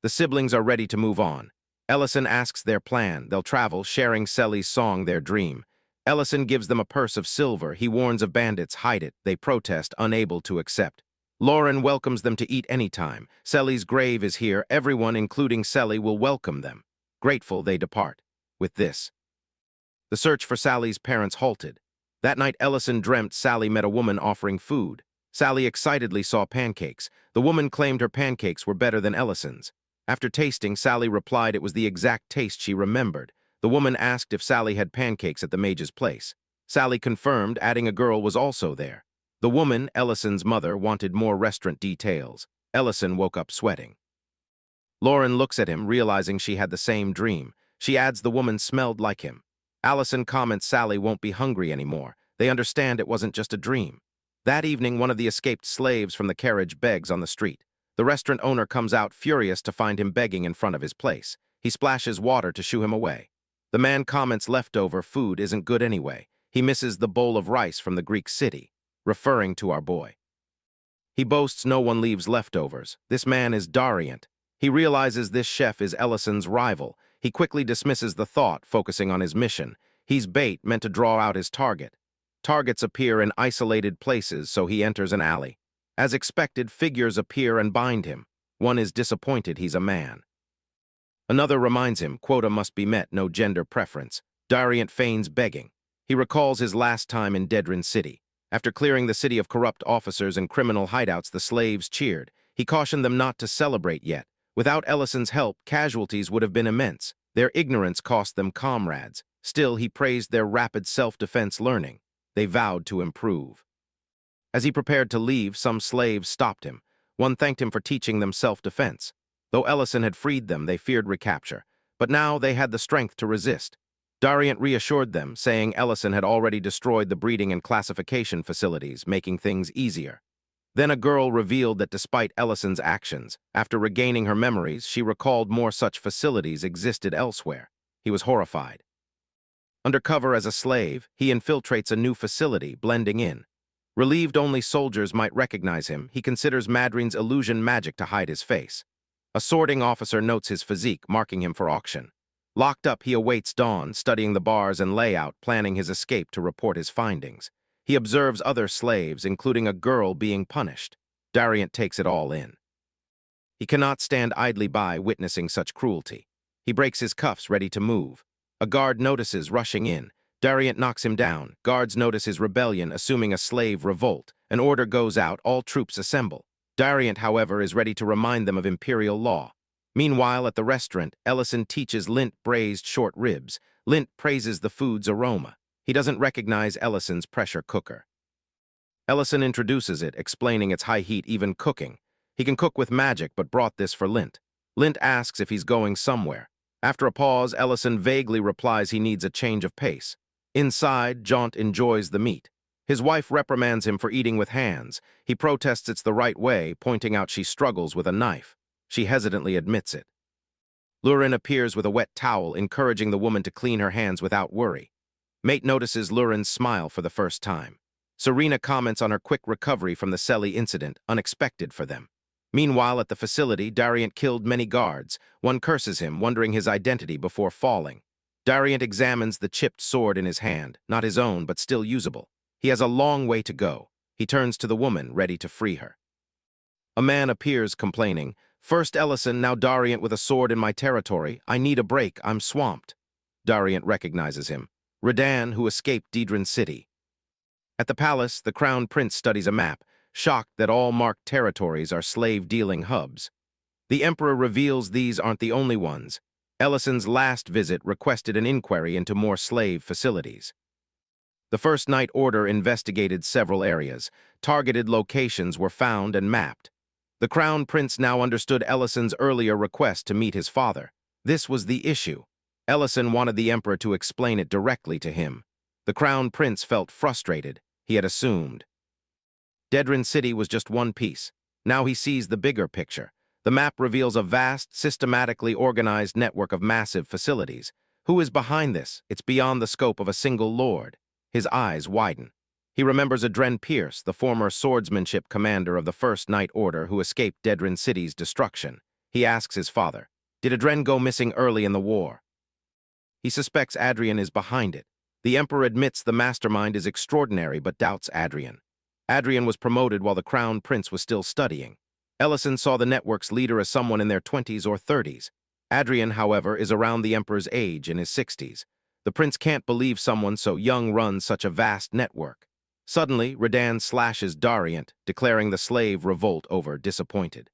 the siblings are ready to move on. Ellison asks their plan. They'll travel, sharing Selly's song, their dream. Ellison gives them a purse of silver. He warns of bandits, hide it. They protest, unable to accept. Lauren welcomes them to eat anytime. Selly's grave is here. Everyone, including Selly, will welcome them. Grateful, they depart. With this, the search for Sally's parents halted. That night, Ellison dreamt Sally met a woman offering food. Sally excitedly saw pancakes. The woman claimed her pancakes were better than Ellison's. After tasting, Sally replied it was the exact taste she remembered. The woman asked if Sally had pancakes at the Mage's place. Sally confirmed, adding a girl was also there. The woman, Ellison's mother, wanted more restaurant details. Ellison woke up sweating. Lauren looks at him, realizing she had the same dream. She adds the woman smelled like him. Allison comments Sally won't be hungry anymore. They understand it wasn't just a dream. That evening, one of the escaped slaves from the carriage begs on the street. The restaurant owner comes out furious to find him begging in front of his place. He splashes water to shoo him away. The man comments leftover food isn't good anyway. He misses the bowl of rice from the Greek city, referring to our boy. He boasts no one leaves leftovers. This man is Darient. He realizes this chef is Ellison's rival. He quickly dismisses the thought, focusing on his mission. He's bait meant to draw out his target. Targets appear in isolated places, so he enters an alley. As expected, figures appear and bind him. One is disappointed he's a man. Another reminds him quota must be met, no gender preference. Dariant feigns begging. He recalls his last time in Dedran City. After clearing the city of corrupt officers and criminal hideouts, the slaves cheered. He cautioned them not to celebrate yet. Without Ellison's help, casualties would have been immense. Their ignorance cost them comrades. Still, he praised their rapid self-defense learning. They vowed to improve. As he prepared to leave, some slaves stopped him. One thanked him for teaching them self-defense. Though Ellison had freed them, they feared recapture. But now they had the strength to resist. Dariant reassured them, saying Ellison had already destroyed the breeding and classification facilities, making things easier. Then a girl revealed that despite Ellison's actions, after regaining her memories, she recalled more such facilities existed elsewhere. He was horrified. Undercover as a slave, he infiltrates a new facility, blending in. Relieved only soldiers might recognize him, he considers Madreen's illusion magic to hide his face. A sorting officer notes his physique, marking him for auction. Locked up, he awaits dawn, studying the bars and layout, planning his escape to report his findings. He observes other slaves, including a girl being punished. Dariant takes it all in. He cannot stand idly by witnessing such cruelty. He breaks his cuffs, ready to move. A guard notices, rushing in. Dariant knocks him down. Guards notice his rebellion, assuming a slave revolt. An order goes out, all troops assemble. Dariant, however, is ready to remind them of imperial law. Meanwhile, at the restaurant, Ellison teaches Lint braised short ribs. Lint praises the food's aroma. He doesn't recognize Ellison's pressure cooker. Ellison introduces it, explaining its high heat, even cooking. He can cook with magic, but brought this for Lint. Lint asks if he's going somewhere. After a pause, Ellison vaguely replies he needs a change of pace. Inside, Jaunt enjoys the meat. His wife reprimands him for eating with hands. He protests it's the right way, pointing out she struggles with a knife. She hesitantly admits it. Lurin appears with a wet towel, encouraging the woman to clean her hands without worry. Mate notices Lurin's smile for the first time. Serena comments on her quick recovery from the Selly incident, unexpected for them. Meanwhile, at the facility, Dariant killed many guards. One curses him, wondering his identity before falling. Dariant examines the chipped sword in his hand, not his own, but still usable. He has a long way to go. He turns to the woman, ready to free her. A man appears, complaining, "First Ellison, now Dariant with a sword in my territory. I need a break, I'm swamped." Dariant recognizes him. Redan, who escaped Dedran City. At the palace, the crown prince studies a map, shocked that all marked territories are slave-dealing hubs. The emperor reveals these aren't the only ones. Ellison's last visit requested an inquiry into more slave facilities. The First Night Order investigated several areas. Targeted locations were found and mapped. The Crown Prince now understood Ellison's earlier request to meet his father. This was the issue. Ellison wanted the Emperor to explain it directly to him. The Crown Prince felt frustrated. He had assumed. Dedran City was just one piece. Now he sees the bigger picture. The map reveals a vast, systematically organized network of massive facilities. Who is behind this? It's beyond the scope of a single lord. His eyes widen. He remembers Adren Pierce, the former swordsmanship commander of the First Night Order who escaped Dedran City's destruction. He asks his father, "Did Adren go missing early in the war?" He suspects Adrian is behind it. The Emperor admits the mastermind is extraordinary but doubts Adrian. Adrian was promoted while the Crown Prince was still studying. Ellison saw the network's leader as someone in their 20s or 30s. Adrian, however, is around the Emperor's age, in his 60s. The prince can't believe someone so young runs such a vast network. Suddenly, Redan slashes Dariant, declaring the slave revolt over, disappointed.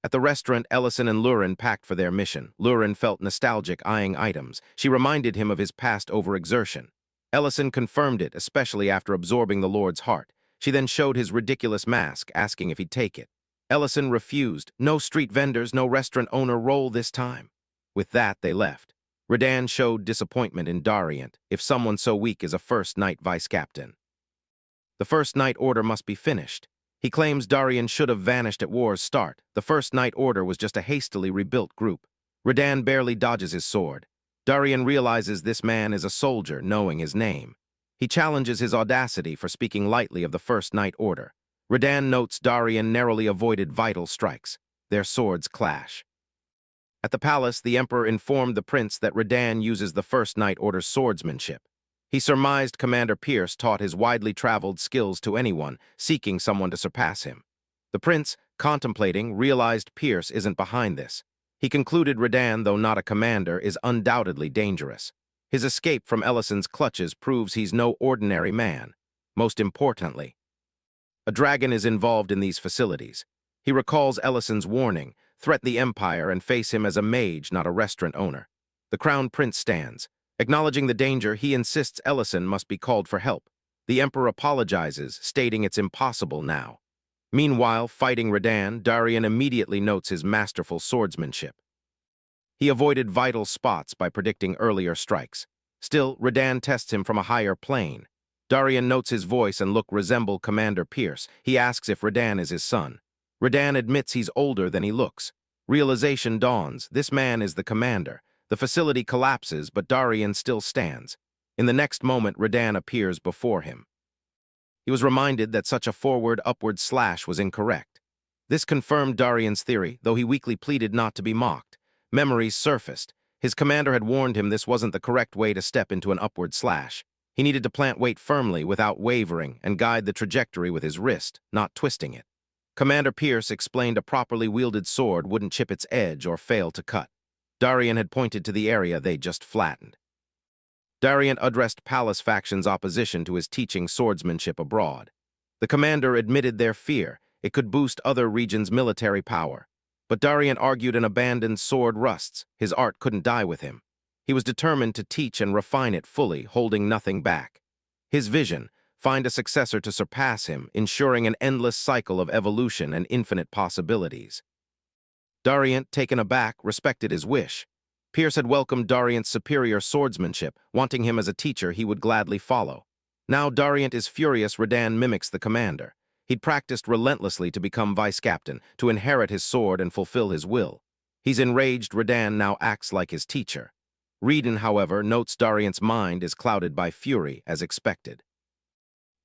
At the restaurant, Ellison and Lurin packed for their mission. Lurin felt nostalgic, eyeing items. She reminded him of his past overexertion. Ellison confirmed it, especially after absorbing the Lord's heart. She then showed his ridiculous mask, asking if he'd take it. Ellison refused. No street vendors, no restaurant owner role this time. With that, they left. Redan showed disappointment in Dariant, if someone so weak is a First Night vice-captain. The First Night Order must be finished. He claims Darian should have vanished at war's start. The First Night Order was just a hastily rebuilt group. Redan barely dodges his sword. Darian realizes this man is a soldier, knowing his name. He challenges his audacity for speaking lightly of the First Night Order. Redan notes Darian narrowly avoided vital strikes. Their swords clash. At the palace, the Emperor informed the prince that Redan uses the First Night Order's swordsmanship. He surmised Commander Pierce taught his widely traveled skills to anyone seeking someone to surpass him. The prince, Contemplating, realized Pierce isn't behind this. He concluded Redan, though not a commander, is undoubtedly dangerous. His escape from Ellison's clutches proves he's no ordinary man. Most importantly, a dragon is involved in these facilities. He recalls Ellison's warning, threaten the Empire and face him as a mage, not a restaurant owner. The Crown Prince stands. Acknowledging the danger, he insists Ellison must be called for help. The Emperor apologizes, stating it's impossible now. Meanwhile, fighting Redan, Darien immediately notes his masterful swordsmanship. He avoided vital spots by predicting earlier strikes. Still, Redan tests him from a higher plane. Darien notes his voice and look resemble Commander Pierce. He asks if Redan is his son. Redan admits he's older than he looks. Realization dawns, this man is the commander. The facility collapses, but Darien still stands. In the next moment, Redan appears before him. He was reminded that such a forward-upward slash was incorrect. This confirmed Darien's theory, though he weakly pleaded not to be mocked. Memories surfaced. His commander had warned him this wasn't the correct way to step into an upward slash. He needed to plant weight firmly without wavering and guide the trajectory with his wrist, not twisting it. Commander Pierce explained a properly wielded sword wouldn't chip its edge or fail to cut. Darien had pointed to the area they just flattened. Darien addressed Palace faction's opposition to his teaching swordsmanship abroad. The commander admitted their fear. It could boost other regions' military power. But Darien argued an abandoned sword rusts. His art couldn't die with him. He was determined to teach and refine it fully, holding nothing back. His vision, find a successor to surpass him, ensuring an endless cycle of evolution and infinite possibilities. Darien, taken aback, respected his wish. Pierce had welcomed Darient's superior swordsmanship, wanting him as a teacher he would gladly follow. Now Darient is furious Redan mimics the commander. He'd practiced relentlessly to become vice-captain, to inherit his sword and fulfill his will. He's enraged Redan now acts like his teacher. Redan, however, notes Darient's mind is clouded by fury, as expected.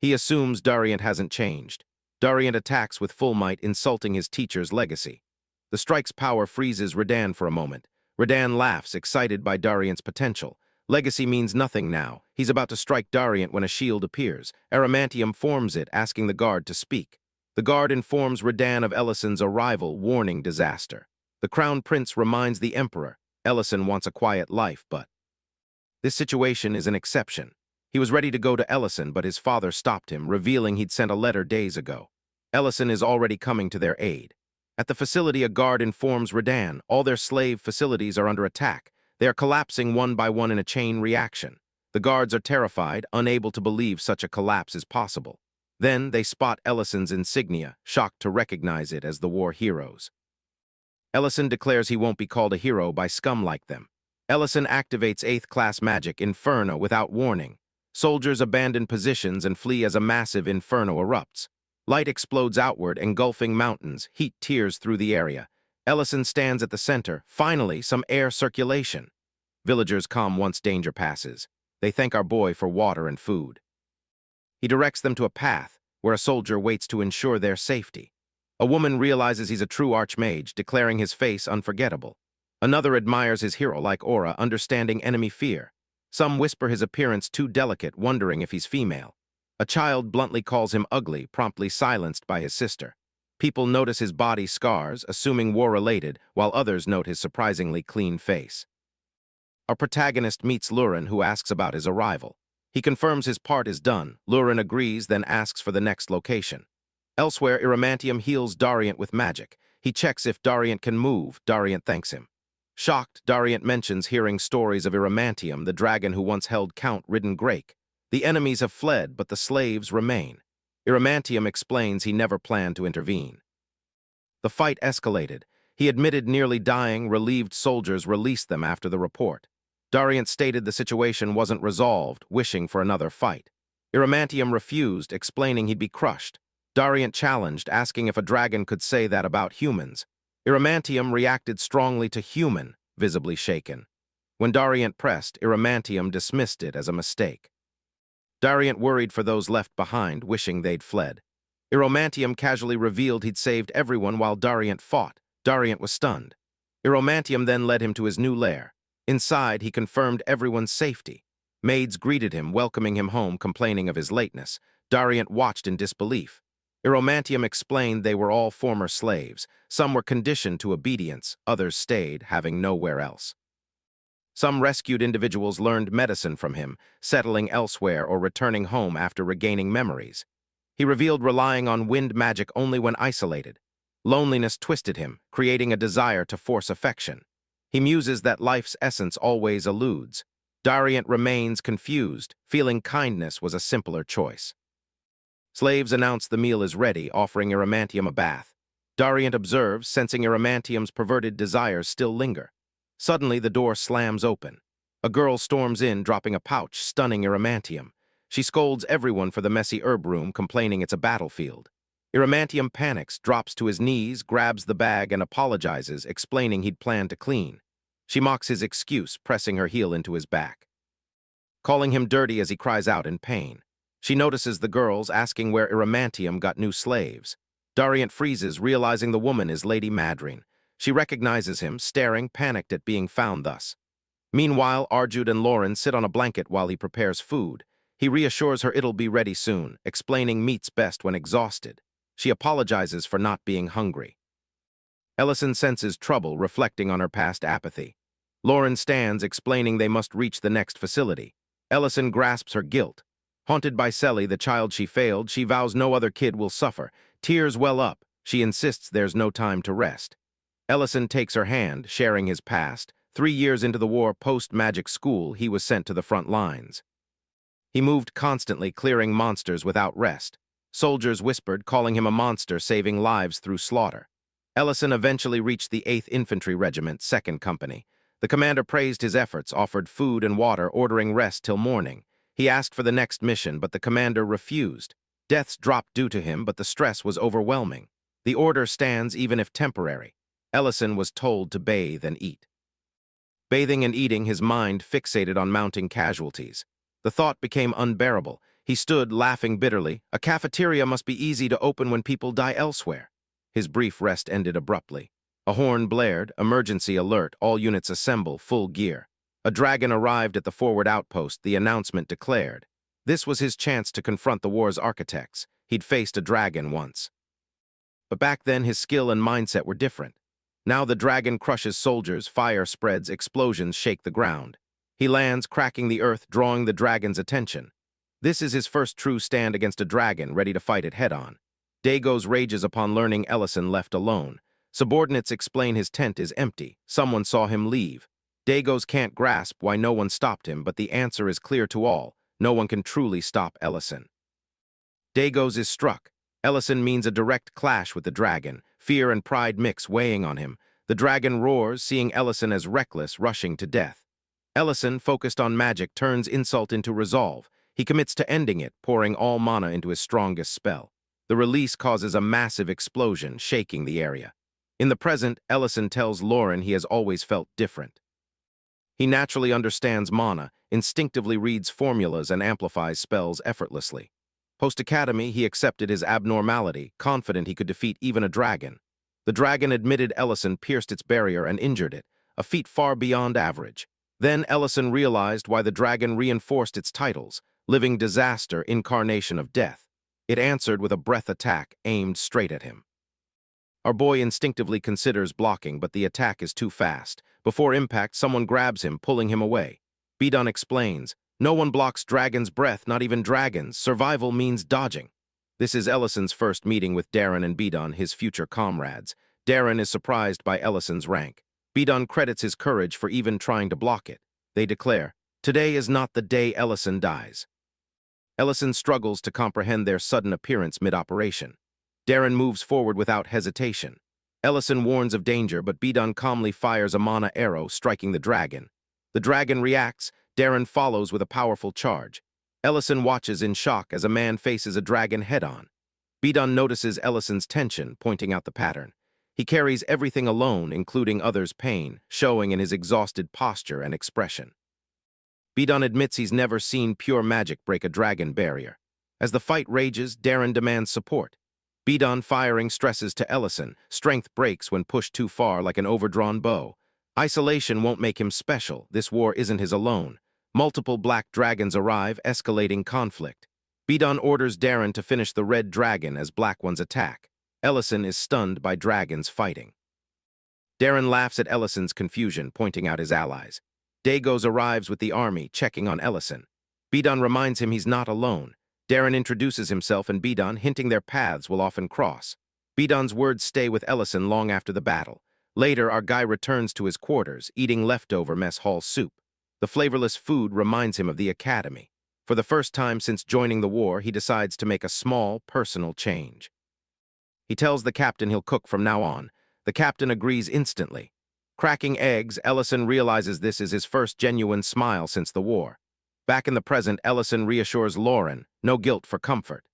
He assumes Darient hasn't changed. Darient attacks with full might, insulting his teacher's legacy. The strike's power freezes Redan for a moment. Redan laughs, excited by Darient's potential. Legacy means nothing now. He's about to strike Darient when a shield appears. Aramantium forms it, asking the guard to speak. The guard informs Redan of Ellison's arrival, warning disaster. The Crown Prince reminds the Emperor. Ellison wants a quiet life, but this situation is an exception. He was ready to go to Ellison, but his father stopped him, revealing he'd sent a letter days ago. Ellison is already coming to their aid. At the facility, a guard informs Redan all their slave facilities are under attack. They are collapsing one by one in a chain reaction. The guards are terrified, unable to believe such a collapse is possible. Then they spot Ellison's insignia, shocked to recognize it as the war heroes. Ellison declares he won't be called a hero by scum like them. Ellison activates 8th class magic Inferno without warning. Soldiers abandon positions and flee as a massive inferno erupts. Light explodes outward, engulfing mountains, heat tears through the area. Ellison stands at the center. Finally, some air circulation. Villagers come once danger passes. They thank our boy for water and food. He directs them to a path where a soldier waits to ensure their safety. A woman realizes he's a true archmage, declaring his face unforgettable. Another admires his hero-like aura, understanding enemy fear. Some whisper his appearance too delicate, wondering if he's female. A child bluntly calls him ugly, promptly silenced by his sister. People notice his body scars, assuming war-related, while others note his surprisingly clean face. Our protagonist meets Lurin, who asks about his arrival. He confirms his part is done. Lurin agrees, then asks for the next location. Elsewhere, Iramantium heals Darient with magic. He checks if Darient can move. Darient thanks him. Shocked, Darient mentions hearing stories of Iramantium, the dragon who once held Count-ridden Grake. The enemies have fled, but the slaves remain. Iramantium explains he never planned to intervene. The fight escalated. He admitted nearly dying. Relieved soldiers released them after the report. Darient stated the situation wasn't resolved, wishing for another fight. Iramantium refused, explaining he'd be crushed. Darient challenged, asking if a dragon could say that about humans. Iramantium reacted strongly to human, visibly shaken. When Darient pressed, Iramantium dismissed it as a mistake. Darient worried for those left behind, wishing they'd fled. Iramantium casually revealed he'd saved everyone while Darient fought. Darient was stunned. Iramantium then led him to his new lair. Inside, he confirmed everyone's safety. Maids greeted him, welcoming him home, complaining of his lateness. Darient watched in disbelief. Eromantium explained they were all former slaves. Some were conditioned to obedience, others stayed, having nowhere else. Some rescued individuals learned medicine from him, settling elsewhere or returning home after regaining memories. He revealed relying on wind magic only when isolated. Loneliness twisted him, creating a desire to force affection. He muses that life's essence always eludes. Dariant remains confused, feeling kindness was a simpler choice. Slaves announce the meal is ready, offering Eromantium a bath. Dariant observes, sensing Eromantium's perverted desires still linger. Suddenly, the door slams open. A girl storms in, dropping a pouch, stunning Eromantium. She scolds everyone for the messy herb room, complaining it's a battlefield. Eromantium panics, drops to his knees, grabs the bag, and apologizes, explaining he'd planned to clean. She mocks his excuse, pressing her heel into his back, calling him dirty as he cries out in pain. She notices the girls, asking where Eromantium got new slaves. Dariant freezes, realizing the woman is Lady Madrine. She recognizes him, staring, panicked at being found thus. Meanwhile, Arjud and Lauren sit on a blanket while he prepares food. He reassures her it'll be ready soon, explaining meat's best when exhausted. She apologizes for not being hungry. Ellison senses trouble, reflecting on her past apathy. Lauren stands, explaining they must reach the next facility. Ellison grasps her guilt. Haunted by Selly, the child she failed, she vows no other kid will suffer. Tears well up. She insists there's no time to rest. Ellison takes her hand, sharing his past. 3 years into the war post-magic school, he was sent to the front lines. He moved constantly, clearing monsters without rest. Soldiers whispered, calling him a monster, saving lives through slaughter. Ellison eventually reached the 8th Infantry Regiment, 2nd Company. The commander praised his efforts, offered food and water, ordering rest till morning. He asked for the next mission, but the commander refused. Deaths dropped due to him, but the stress was overwhelming. The order stands even if temporary. Ellison was told to bathe and eat. Bathing and eating, his mind fixated on mounting casualties. The thought became unbearable. He stood, laughing bitterly. A cafeteria must be easy to open when people die elsewhere. His brief rest ended abruptly. A horn blared, emergency alert, all units assemble, full gear. A dragon arrived at the forward outpost, the announcement declared. This was his chance to confront the war's architects. He'd faced a dragon once. But back then, his skill and mindset were different. Now the dragon crushes soldiers, fire spreads, explosions shake the ground. He lands, cracking the earth, drawing the dragon's attention. This is his first true stand against a dragon, ready to fight it head-on. Dagos rages upon learning Ellison left alone. Subordinates explain his tent is empty. Someone saw him leave. Dagos can't grasp why no one stopped him, but the answer is clear to all. No one can truly stop Ellison. Dagos is struck. Ellison means a direct clash with the dragon. Fear and pride mix, weighing on him. The dragon roars, seeing Ellison as reckless, rushing to death. Ellison, focused on magic, turns insult into resolve. He commits to ending it, pouring all mana into his strongest spell. The release causes a massive explosion, shaking the area. In the present, Ellison tells Lauren he has always felt different. He naturally understands mana, instinctively reads formulas, and amplifies spells effortlessly. Post-academy, he accepted his abnormality, confident he could defeat even a dragon. The dragon admitted Ellison pierced its barrier and injured it, a feat far beyond average. Then Ellison realized why the dragon reinforced its titles: living disaster, incarnation of death. It answered with a breath attack aimed straight at him. Our boy instinctively considers blocking, but the attack is too fast. Before impact, someone grabs him, pulling him away. Bidon explains, no one blocks dragon's breath, not even dragons. Survival means dodging. This is Ellison's first meeting with Darren and Bidon, his future comrades. Darren is surprised by Ellison's rank. Bidon credits his courage for even trying to block it. They declare, today is not the day Ellison dies. Ellison struggles to comprehend their sudden appearance mid-operation. Darren moves forward without hesitation. Ellison warns of danger, but Bidon calmly fires a mana arrow, striking the dragon. The dragon reacts. Darren follows with a powerful charge. Ellison watches in shock as a man faces a dragon head-on. Bidon notices Ellison's tension, pointing out the pattern. He carries everything alone, including others' pain, showing in his exhausted posture and expression. Bidon admits he's never seen pure magic break a dragon barrier. As the fight rages, Darren demands support. Bidon firing stresses to Ellison. Strength breaks when pushed too far, like an overdrawn bow. Isolation won't make him special. This war isn't his alone. Multiple black dragons arrive, escalating conflict. Bidon orders Darren to finish the red dragon as Black Ones attack. Ellison is stunned by dragons fighting. Darren laughs at Ellison's confusion, pointing out his allies. Dagos arrives with the army, checking on Ellison. Bidon reminds him he's not alone. Darren introduces himself and Bidon, hinting their paths will often cross. Bidon's words stay with Ellison long after the battle. Later, our guy returns to his quarters, eating leftover mess hall soup. The flavorless food reminds him of the academy. For the first time since joining the war, he decides to make a small, personal change. He tells the captain he'll cook from now on. The captain agrees instantly. Cracking eggs, Ellison realizes this is his first genuine smile since the war. Back in the present, Ellison reassures Lauren, no guilt for comfort.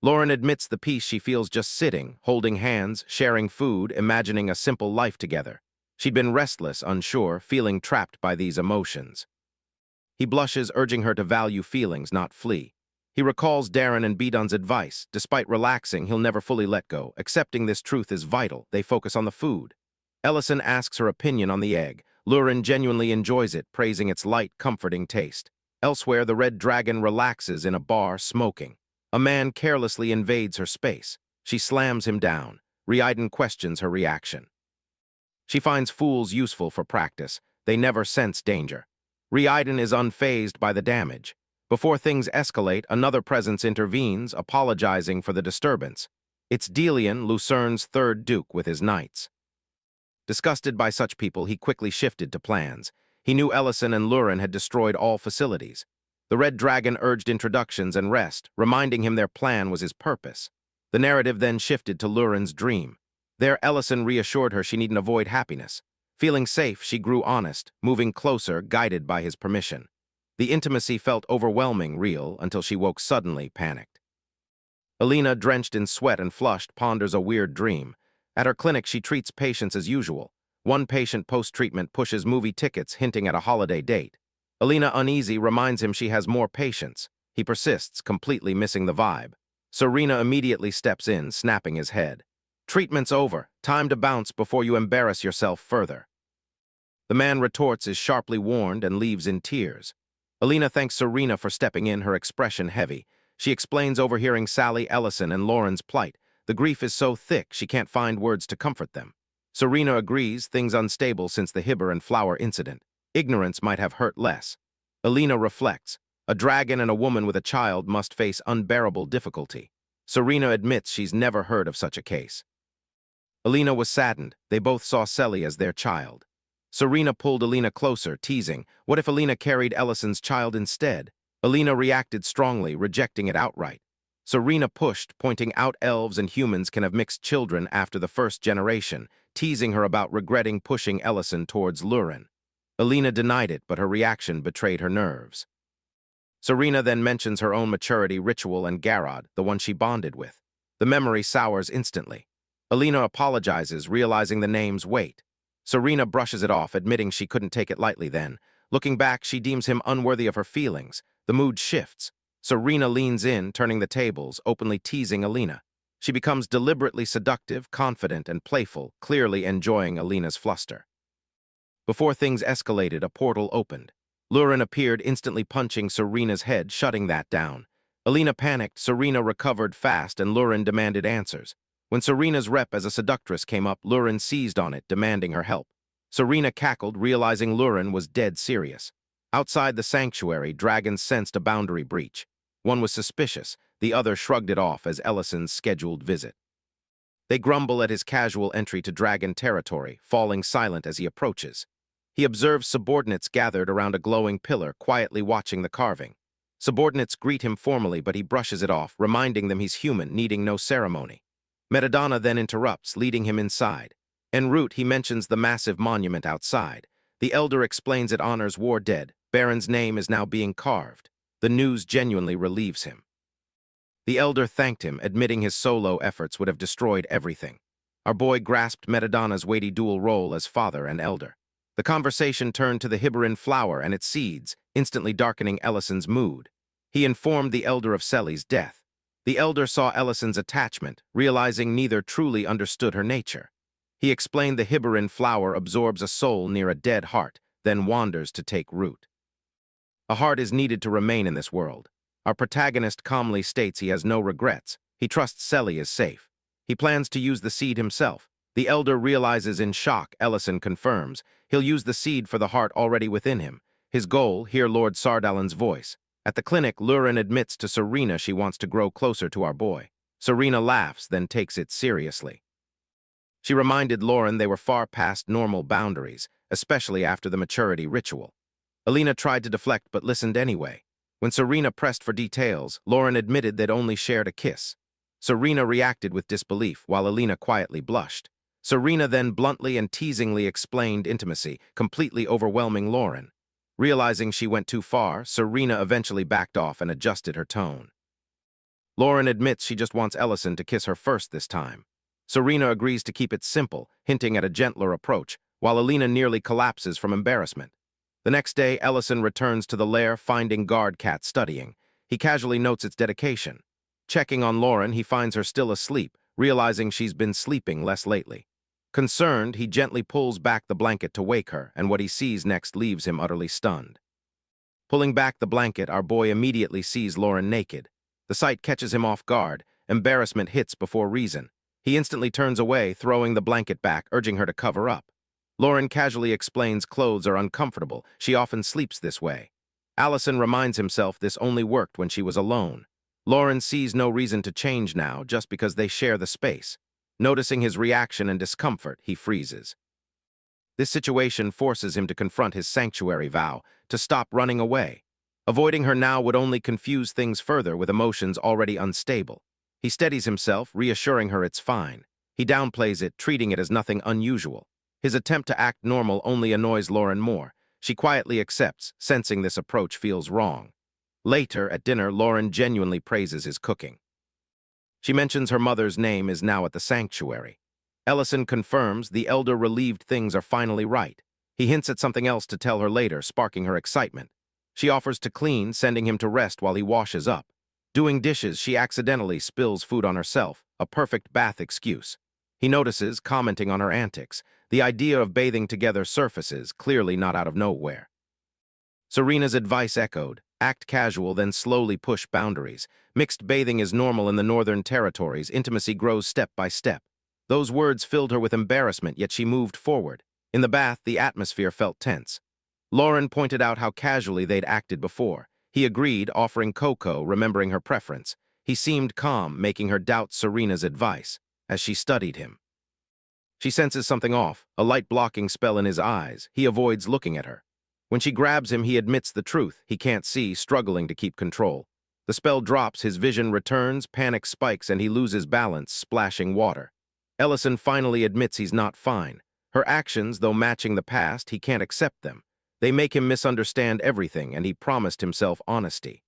Lauren admits the peace she feels just sitting, holding hands, sharing food, imagining a simple life together. She'd been restless, unsure, feeling trapped by these emotions. He blushes, urging her to value feelings, not flee. He recalls Darren and Bidon's advice. Despite relaxing, he'll never fully let go. Accepting this truth is vital. They focus on the food. Ellison asks her opinion on the egg. Lauren genuinely enjoys it, praising its light, comforting taste. Elsewhere, the red dragon relaxes in a bar, smoking. A man carelessly invades her space. She slams him down. Reiden questions her reaction. She finds fools useful for practice. They never sense danger. Reiden is unfazed by the damage. Before things escalate, another presence intervenes, apologizing for the disturbance. It's Delian, Lucerne's third duke, with his knights. Disgusted by such people, he quickly shifted to plans. He knew Ellison and Luren had destroyed all facilities. The Red Dragon urged introductions and rest, reminding him their plan was his purpose. The narrative then shifted to Luren's dream. There, Ellison reassured her she needn't avoid happiness. Feeling safe, she grew honest, moving closer, guided by his permission. The intimacy felt overwhelming, real, until she woke suddenly, panicked. Alina, drenched in sweat and flushed, ponders a weird dream. At her clinic, she treats patients as usual. One patient post-treatment pushes movie tickets, hinting at a holiday date. Alina, uneasy, reminds him she has more patients. He persists, completely missing the vibe. Serena immediately steps in, snapping his head. Treatment's over. Time to bounce before you embarrass yourself further. The man retorts, is sharply warned, and leaves in tears. Alina thanks Serena for stepping in, her expression heavy. She explains overhearing Sally, Ellison, and Lauren's plight. The grief is so thick she can't find words to comfort them. Serena agrees, things unstable since the Hibber and Flower incident. Ignorance might have hurt less. Alina reflects. A dragon and a woman with a child must face unbearable difficulty. Serena admits she's never heard of such a case. Alina was saddened. They both saw Selly as their child. Serena pulled Alina closer, teasing, what if Alina carried Ellison's child instead? Alina reacted strongly, rejecting it outright. Serena pushed, pointing out elves and humans can have mixed children after the first generation, teasing her about regretting pushing Ellison towards Luren. Alina denied it, but her reaction betrayed her nerves. Serena then mentions her own maturity, Ritual, and Garrod, the one she bonded with. The memory sours instantly. Alina apologizes, realizing the name's weight. Serena brushes it off, admitting she couldn't take it lightly then. Looking back, she deems him unworthy of her feelings. The mood shifts. Serena leans in, turning the tables, openly teasing Alina. She becomes deliberately seductive, confident, and playful, clearly enjoying Alina's fluster. Before things escalated, a portal opened. Luren appeared, instantly punching Serena's head, shutting that down. Alina panicked, Serena recovered fast, and Luren demanded answers. When Serena's rep as a seductress came up, Luren seized on it, demanding her help. Serena cackled, realizing Luren was dead serious. Outside the sanctuary, dragons sensed a boundary breach. One was suspicious, the other shrugged it off as Ellison's scheduled visit. They grumble at his casual entry to dragon territory, falling silent as he approaches. He observes subordinates gathered around a glowing pillar, quietly watching the carving. Subordinates greet him formally, but he brushes it off, reminding them he's human, needing no ceremony. Metadonna then interrupts, leading him inside. En route, he mentions the massive monument outside. The elder explains it honors war dead. Baron's name is now being carved. The news genuinely relieves him. The elder thanked him, admitting his solo efforts would have destroyed everything. Our boy grasped Metadonna's weighty dual role as father and elder. The conversation turned to the Hibberin flower and its seeds, instantly darkening Ellison's mood. He informed the elder of Selly's death. The elder saw Ellison's attachment, realizing neither truly understood her nature. He explained the Hibberin flower absorbs a soul near a dead heart, then wanders to take root. A heart is needed to remain in this world. Our protagonist calmly states he has no regrets. He trusts Selly is safe. He plans to use the seed himself. The elder realizes in shock. Ellison confirms. He'll use the seed for the heart already within him. His goal, hear Lord Sardalin's voice. At the clinic, Lurin admits to Serena she wants to grow closer to our boy. Serena laughs, then takes it seriously. She reminded Lauren they were far past normal boundaries, especially after the maturity ritual. Alina tried to deflect but listened anyway. When Serena pressed for details, Lauren admitted they'd only shared a kiss. Serena reacted with disbelief, while Alina quietly blushed. Serena then bluntly and teasingly explained intimacy, completely overwhelming Lauren. Realizing she went too far, Serena eventually backed off and adjusted her tone. Lauren admits she just wants Ellison to kiss her first this time. Serena agrees to keep it simple, hinting at a gentler approach, while Alina nearly collapses from embarrassment. The next day, Ellison returns to the lair, finding Guard Cat studying. He casually notes its dedication. Checking on Lauren, he finds her still asleep, realizing she's been sleeping less lately. Concerned, he gently pulls back the blanket to wake her, and what he sees next leaves him utterly stunned. Pulling back the blanket, our boy immediately sees Lauren naked. The sight catches him off guard. Embarrassment hits before reason. He instantly turns away, throwing the blanket back, urging her to cover up. Lauren casually explains clothes are uncomfortable. She often sleeps this way. Allison reminds himself this only worked when she was alone. Lauren sees no reason to change now just because they share the space. Noticing his reaction and discomfort, he freezes. This situation forces him to confront his sanctuary vow, to stop running away. Avoiding her now would only confuse things further with emotions already unstable. He steadies himself, reassuring her it's fine. He downplays it, treating it as nothing unusual. His attempt to act normal only annoys Lauren more. She quietly accepts, sensing this approach feels wrong. Later, at dinner, Lauren genuinely praises his cooking. She mentions her mother's name is now at the sanctuary. Ellison confirms the elder relieved things are finally right. He hints at something else to tell her later, sparking her excitement. She offers to clean, sending him to rest while he washes up. Doing dishes, she accidentally spills food on herself, a perfect bath excuse. He notices, commenting on her antics. The idea of bathing together surfaces, clearly not out of nowhere. Serena's advice echoed. Act casual, then slowly push boundaries. Mixed bathing is normal in the northern territories. Intimacy grows step by step. Those words filled her with embarrassment, yet she moved forward. In the bath, the atmosphere felt tense. Lauren pointed out how casually they'd acted before. He agreed, offering cocoa, remembering her preference. He seemed calm, making her doubt Serena's advice, as she studied him. She senses something off, a light-blocking spell in his eyes. He avoids looking at her. When she grabs him, he admits the truth. He can't see, struggling to keep control. The spell drops, his vision returns, panic spikes, and he loses balance, splashing water. Ellison finally admits he's not fine. Her actions, though matching the past, he can't accept them. They make him misunderstand everything, and he promised himself honesty.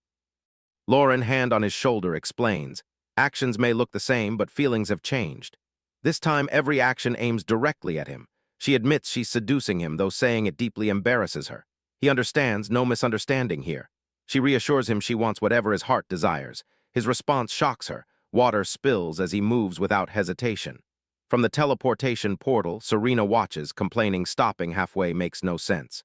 Lauren, hand on his shoulder, explains, actions may look the same, but feelings have changed. This time, every action aims directly at him. She admits she's seducing him, though saying it deeply embarrasses her. He understands, no misunderstanding here. She reassures him she wants whatever his heart desires. His response shocks her. Water spills as he moves without hesitation. From the teleportation portal, Serena watches, complaining stopping halfway makes no sense.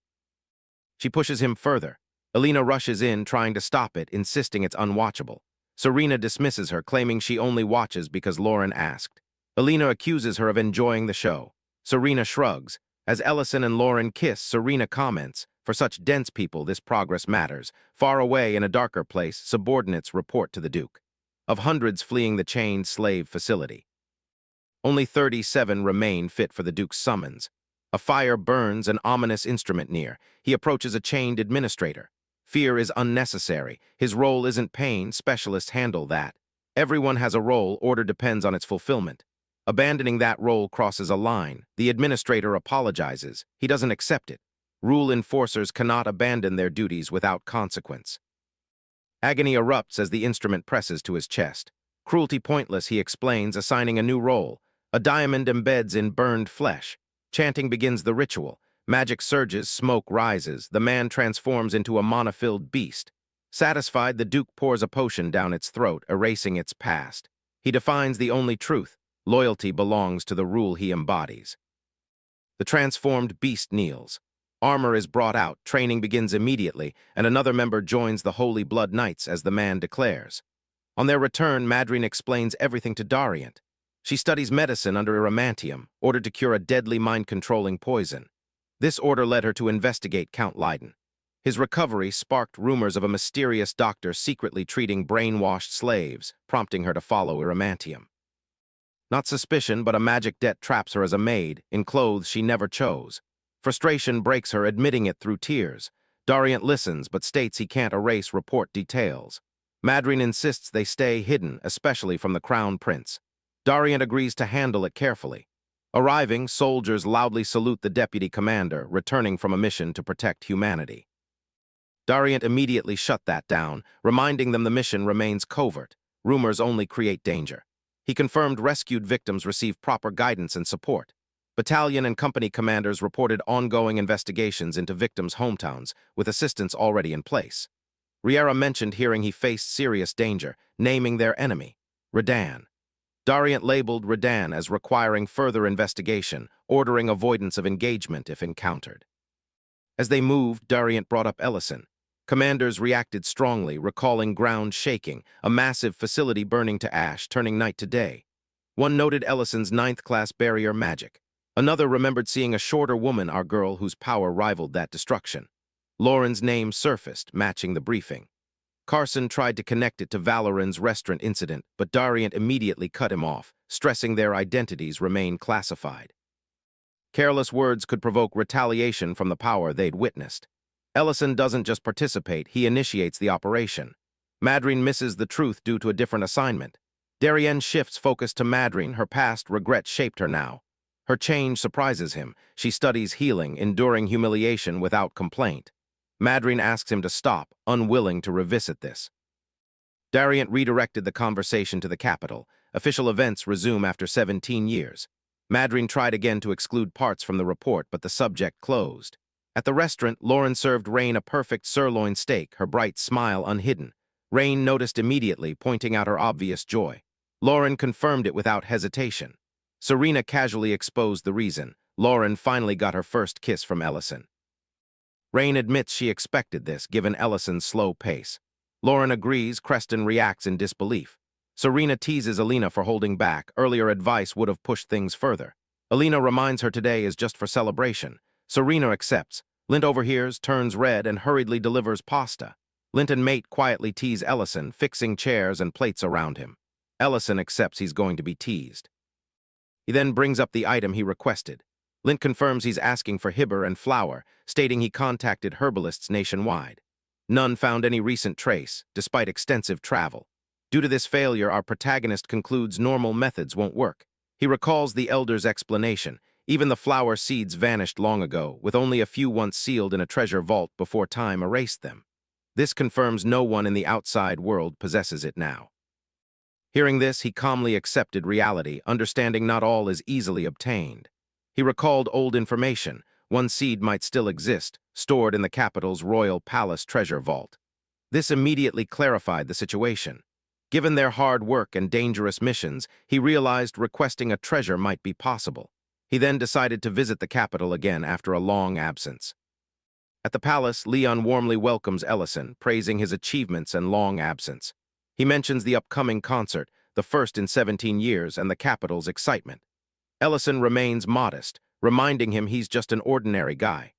She pushes him further. Alina rushes in, trying to stop it, insisting it's unwatchable. Serena dismisses her, claiming she only watches because Lauren asked. Alina accuses her of enjoying the show. Serena shrugs. As Ellison and Lauren kiss, Serena comments, for such dense people, this progress matters. Far away in a darker place, subordinates report to the Duke of hundreds fleeing the chained slave facility. Only 37 remain fit for the Duke's summons. A fire burns, an ominous instrument near. He approaches a chained administrator. Fear is unnecessary. His role isn't pain. Specialists handle that. Everyone has a role. Order depends on its fulfillment. Abandoning that role crosses a line. The administrator apologizes. He doesn't accept it. Rule enforcers cannot abandon their duties without consequence. Agony erupts as the instrument presses to his chest. Cruelty pointless, he explains, assigning a new role. A diamond embeds in burned flesh. Chanting begins the ritual. Magic surges, smoke rises. The man transforms into a mana-filled beast. Satisfied, the Duke pours a potion down its throat, erasing its past. He defines the only truth. Loyalty belongs to the rule he embodies. The transformed beast kneels. Armor is brought out, training begins immediately, and another member joins the Holy Blood Knights as the man declares. On their return, Madryn explains everything to Dariant. She studies medicine under Iramantium, ordered to cure a deadly mind-controlling poison. This order led her to investigate Count Leiden. His recovery sparked rumors of a mysterious doctor secretly treating brainwashed slaves, prompting her to follow Iramantium. Not suspicion, but a magic debt traps her as a maid, in clothes she never chose. Frustration breaks her, admitting it through tears. Dariant listens, but states he can't erase report details. Madryn insists they stay hidden, especially from the Crown Prince. Dariant agrees to handle it carefully. Arriving, soldiers loudly salute the deputy commander, returning from a mission to protect humanity. Dariant immediately shut that down, reminding them the mission remains covert. Rumors only create danger. He confirmed rescued victims receive proper guidance and support. Battalion and company commanders reported ongoing investigations into victims' hometowns, with assistance already in place. Riera mentioned hearing he faced serious danger, naming their enemy, Redan. Dariant labeled Redan as requiring further investigation, ordering avoidance of engagement if encountered. As they moved, Dariant brought up Ellison. Commanders reacted strongly, recalling ground shaking, a massive facility burning to ash, turning night to day. One noted Ellison's 9th-class barrier magic. Another remembered seeing a shorter woman, our girl, whose power rivaled that destruction. Lauren's name surfaced, matching the briefing. Carson tried to connect it to Valoran's restaurant incident, but Dariant immediately cut him off, stressing their identities remain classified. Careless words could provoke retaliation from the power they'd witnessed. Ellison doesn't just participate, he initiates the operation. Madryn misses the truth due to a different assignment. Darien shifts focus to Madryn, her past regret shaped her now. Her change surprises him. She studies healing, enduring humiliation without complaint. Madryn asks him to stop, unwilling to revisit this. Dariant redirected the conversation to the capital. Official events resume after 17 years. Madryn tried again to exclude parts from the report, but the subject closed. At the restaurant, Lauren served Rain a perfect sirloin steak, her bright smile unhidden. Rain noticed immediately, pointing out her obvious joy. Lauren confirmed it without hesitation. Serena casually exposed the reason. Lauren finally got her first kiss from Ellison. Rain admits she expected this, given Ellison's slow pace. Lauren agrees, Creston reacts in disbelief. Serena teases Alina for holding back. Earlier advice would have pushed things further. Alina reminds her today is just for celebration. Serena accepts. Lint overhears, turns red, and hurriedly delivers pasta. Lint and Mate quietly tease Ellison, fixing chairs and plates around him. Ellison accepts he's going to be teased. He then brings up the item he requested. Lint confirms he's asking for hibber and flour, stating he contacted herbalists nationwide. None found any recent trace, despite extensive travel. Due to this failure, our protagonist concludes normal methods won't work. He recalls the elder's explanation. Even the flower seeds vanished long ago, with only a few once sealed in a treasure vault before time erased them. This confirms no one in the outside world possesses it now. Hearing this, he calmly accepted reality, understanding not all is easily obtained. He recalled old information. One seed might still exist, stored in the capital's royal palace treasure vault. This immediately clarified the situation. Given their hard work and dangerous missions, he realized requesting a treasure might be possible. He then decided to visit the capital again after a long absence. At the palace, Leon warmly welcomes Ellison, praising his achievements and long absence. He mentions the upcoming concert, the first in 17 years, and the capital's excitement. Ellison remains modest, reminding him he's just an ordinary guy.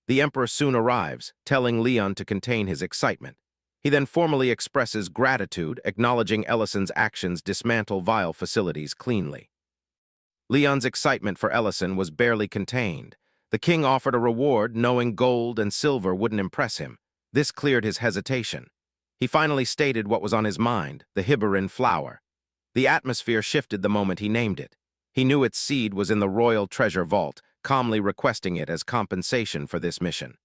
The Emperor soon arrives, telling Leon to contain his excitement. He then formally expresses gratitude, acknowledging Ellison's actions dismantle vile facilities cleanly. Leon's excitement for Ellison was barely contained. The king offered a reward, knowing gold and silver wouldn't impress him. This cleared his hesitation. He finally stated what was on his mind, the hibberin flower. The atmosphere shifted the moment he named it. He knew its seed was in the royal treasure vault, calmly requesting it as compensation for this mission.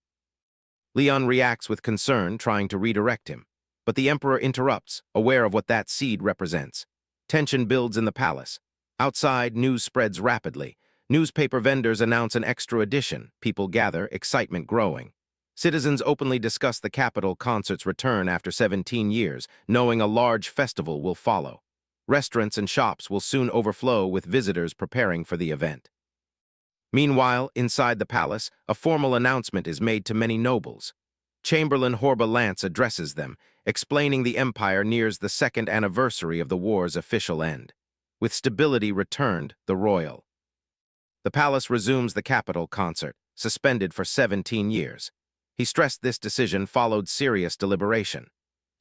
Leon reacts with concern, trying to redirect him. But the Emperor interrupts, aware of what that seed represents. Tension builds in the palace. Outside, news spreads rapidly. Newspaper vendors announce an extra edition. People gather, excitement growing. Citizens openly discuss the capital concert's return after 17 years, knowing a large festival will follow. Restaurants and shops will soon overflow with visitors preparing for the event. Meanwhile, inside the palace, a formal announcement is made to many nobles. Chamberlain Horba Lance addresses them, explaining the empire nears the second anniversary of the war's official end. With stability returned, the royal. The palace resumes the capital concert, suspended for 17 years. He stressed this decision followed serious deliberation.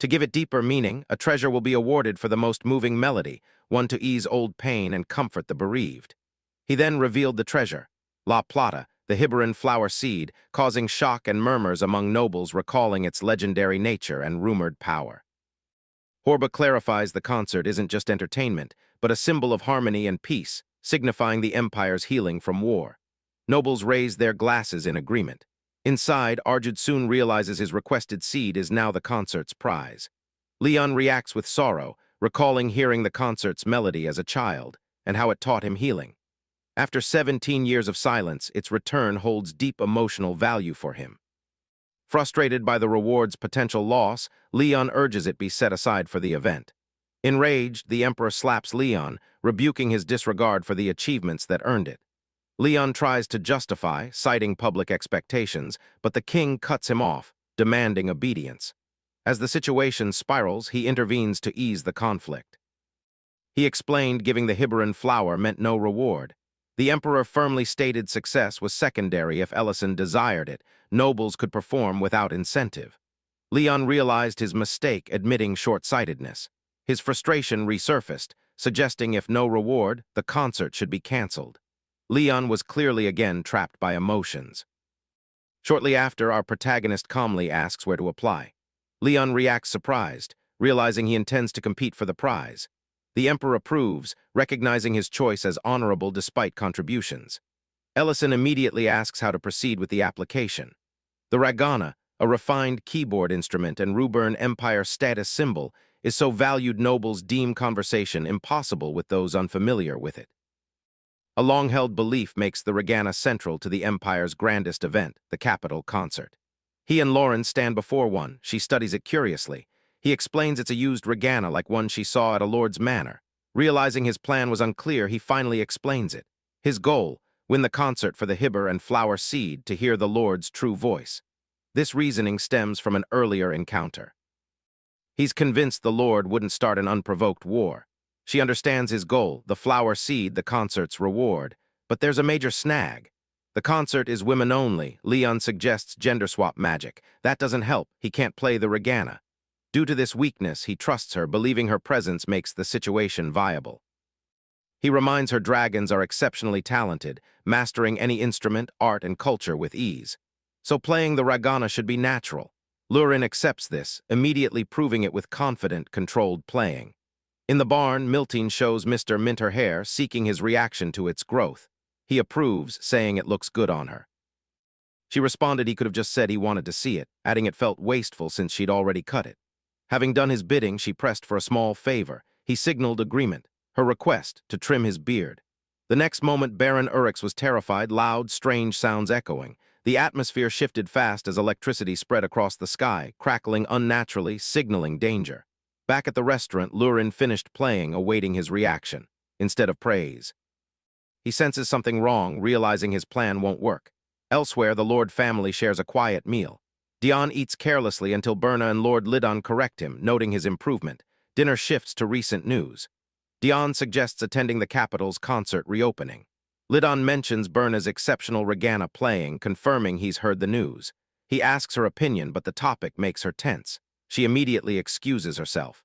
To give it deeper meaning, a treasure will be awarded for the most moving melody, one to ease old pain and comfort the bereaved. He then revealed the treasure, La Plata, the Hibaran flower seed, causing shock and murmurs among nobles recalling its legendary nature and rumored power. Horba clarifies the concert isn't just entertainment, but a symbol of harmony and peace, signifying the empire's healing from war. Nobles raise their glasses in agreement. Inside, Arjud soon realizes his requested seed is now the concert's prize. Leon reacts with sorrow, recalling hearing the concert's melody as a child, and how it taught him healing. After 17 years of silence, its return holds deep emotional value for him. Frustrated by the reward's potential loss, Leon urges it be set aside for the event. Enraged, the Emperor slaps Leon, rebuking his disregard for the achievements that earned it. Leon tries to justify, citing public expectations, but the king cuts him off, demanding obedience. As the situation spirals, he intervenes to ease the conflict. He explained giving the Hibaran flower meant no reward. The emperor firmly stated success was secondary if Ellison desired it. Nobles could perform without incentive. Leon realized his mistake, admitting short-sightedness. His frustration resurfaced, suggesting if no reward, the concert should be canceled. Leon was clearly again trapped by emotions. Shortly after, our protagonist calmly asks where to apply. Leon reacts surprised, realizing he intends to compete for the prize. The emperor approves, recognizing his choice as honorable despite contributions. Ellison immediately asks how to proceed with the application. The ragana, a refined keyboard instrument and Ruburn Empire status symbol, is so valued nobles deem conversation impossible with those unfamiliar with it. A long-held belief makes the regana central to the empire's grandest event, the capital concert. He and Lauren stand before one. She studies it curiously. He explains it's a used regana like one she saw at a lord's manor. Realizing his plan was unclear, he finally explains it. His goal, win the concert for the Hibber and flower seed to hear the lord's true voice. This reasoning stems from an earlier encounter. He's convinced the lord wouldn't start an unprovoked war. She understands his goal, the flower seed, the concert's reward. But there's a major snag. The concert is women only. Leon suggests gender swap magic. That doesn't help. He can't play the regana. Due to this weakness, he trusts her, believing her presence makes the situation viable. He reminds her dragons are exceptionally talented, mastering any instrument, art, and culture with ease. So playing the ragana should be natural. Lurin accepts this, immediately proving it with confident, controlled playing. In the barn, Miltine shows Mr. Minter Hair, seeking his reaction to its growth. He approves, saying it looks good on her. She responded he could have just said he wanted to see it, adding it felt wasteful since she'd already cut it. Having done his bidding, she pressed for a small favor. He signaled agreement, her request to trim his beard. The next moment, Baron Urix was terrified, loud, strange sounds echoing. The atmosphere shifted fast as electricity spread across the sky, crackling unnaturally, signaling danger. Back at the restaurant, Lurin finished playing, awaiting his reaction, instead of praise. He senses something wrong, realizing his plan won't work. Elsewhere, the Lord family shares a quiet meal. Dion eats carelessly until Berna and Lord Lidon correct him, noting his improvement. Dinner shifts to recent news. Dion suggests attending the capital's concert reopening. Lidon mentions Berna's exceptional regana playing, confirming he's heard the news. He asks her opinion, but the topic makes her tense. She immediately excuses herself.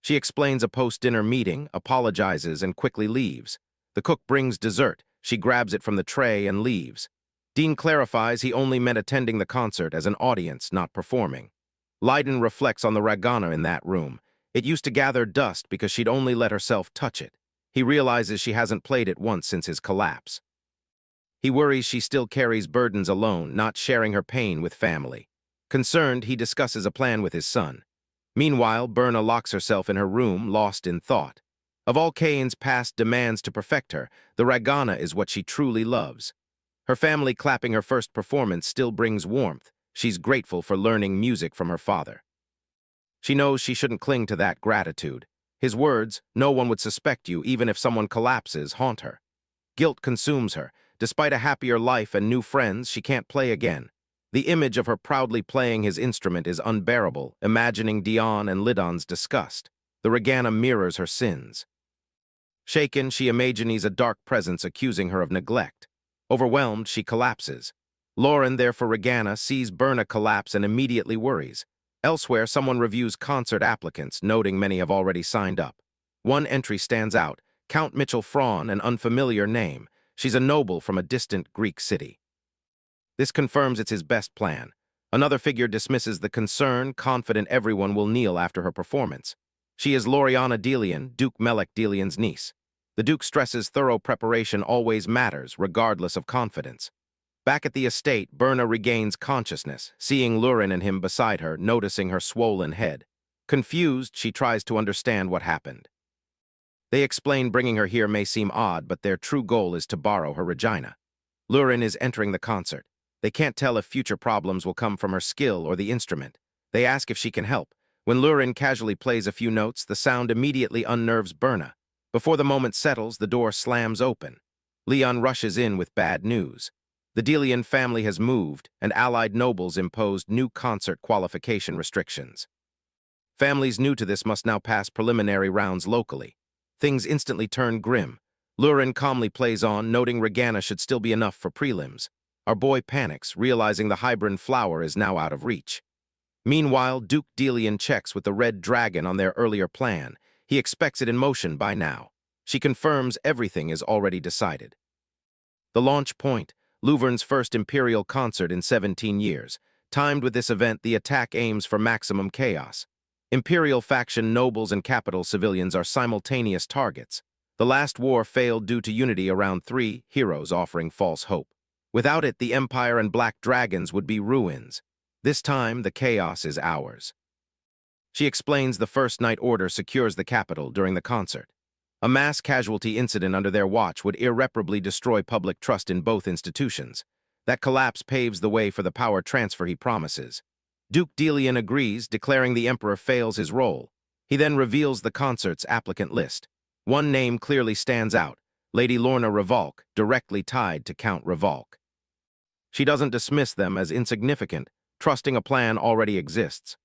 She explains a post-dinner meeting, apologizes, and quickly leaves. The cook brings dessert. She grabs it from the tray and leaves. Dean clarifies he only meant attending the concert as an audience, not performing. Leiden reflects on the ragana in that room. It used to gather dust because she'd only let herself touch it. He realizes she hasn't played it once since his collapse. He worries she still carries burdens alone, not sharing her pain with family. Concerned, he discusses a plan with his son. Meanwhile, Berna locks herself in her room, lost in thought. Of all Kane's past demands to perfect her, the ragana is what she truly loves. Her family clapping her first performance still brings warmth. She's grateful for learning music from her father. She knows she shouldn't cling to that gratitude. His words, "No one would suspect you even if someone collapses," haunt her. Guilt consumes her, Despite a happier life and new friends, she can't play again. The image of her proudly playing his instrument is unbearable, imagining Dion and Lidon's disgust. The Regana mirrors her sins. Shaken, she imagines a dark presence accusing her of neglect. Overwhelmed, she collapses. Lauren, there for Regana, sees Berna collapse and immediately worries. Elsewhere, someone reviews concert applicants, noting many have already signed up. One entry stands out: Count Mitchell Fraun, an unfamiliar name. She's a noble from a distant Greek city. This confirms it's his best plan. Another figure dismisses the concern, confident everyone will kneel after her performance. She is Loriana Delian, Duke Melek Delian's niece. The Duke stresses thorough preparation always matters, regardless of confidence. Back at the estate, Berna regains consciousness, seeing Lurin and him beside her, noticing her swollen head. Confused, she tries to understand what happened. They explain bringing her here may seem odd, but their true goal is to borrow her Regina. Lurin is entering the concert. They can't tell if future problems will come from her skill or the instrument. They ask if she can help. When Lurin casually plays a few notes, the sound immediately unnerves Berna. Before the moment settles, the door slams open. Leon rushes in with bad news. The Delian family has moved, and allied nobles imposed new concert qualification restrictions. Families new to this must now pass preliminary rounds locally. Things instantly turn grim. Lurin calmly plays on, noting Regana should still be enough for prelims. Our boy panics, realizing the hybrid flower is now out of reach. Meanwhile, Duke Delian checks with the Red Dragon on their earlier plan. He expects it in motion by now. She confirms everything is already decided. The launch point, Luvern's first imperial concert in 17 years. Timed with this event, the attack aims for maximum chaos. Imperial faction nobles and capital civilians are simultaneous targets. The last war failed due to unity around 3 heroes offering false hope. Without it, the Empire and Black Dragons would be ruins. This time, the chaos is ours. She explains the First Night Order secures the capital during the concert. A mass casualty incident under their watch would irreparably destroy public trust in both institutions. That collapse paves the way for the power transfer he promises. Duke Delian agrees, declaring the Emperor fails his role. He then reveals the concert's applicant list. One name clearly stands out: Lady Lorna Revolk, directly tied to Count Revolk. She doesn't dismiss them as insignificant, trusting a plan already exists.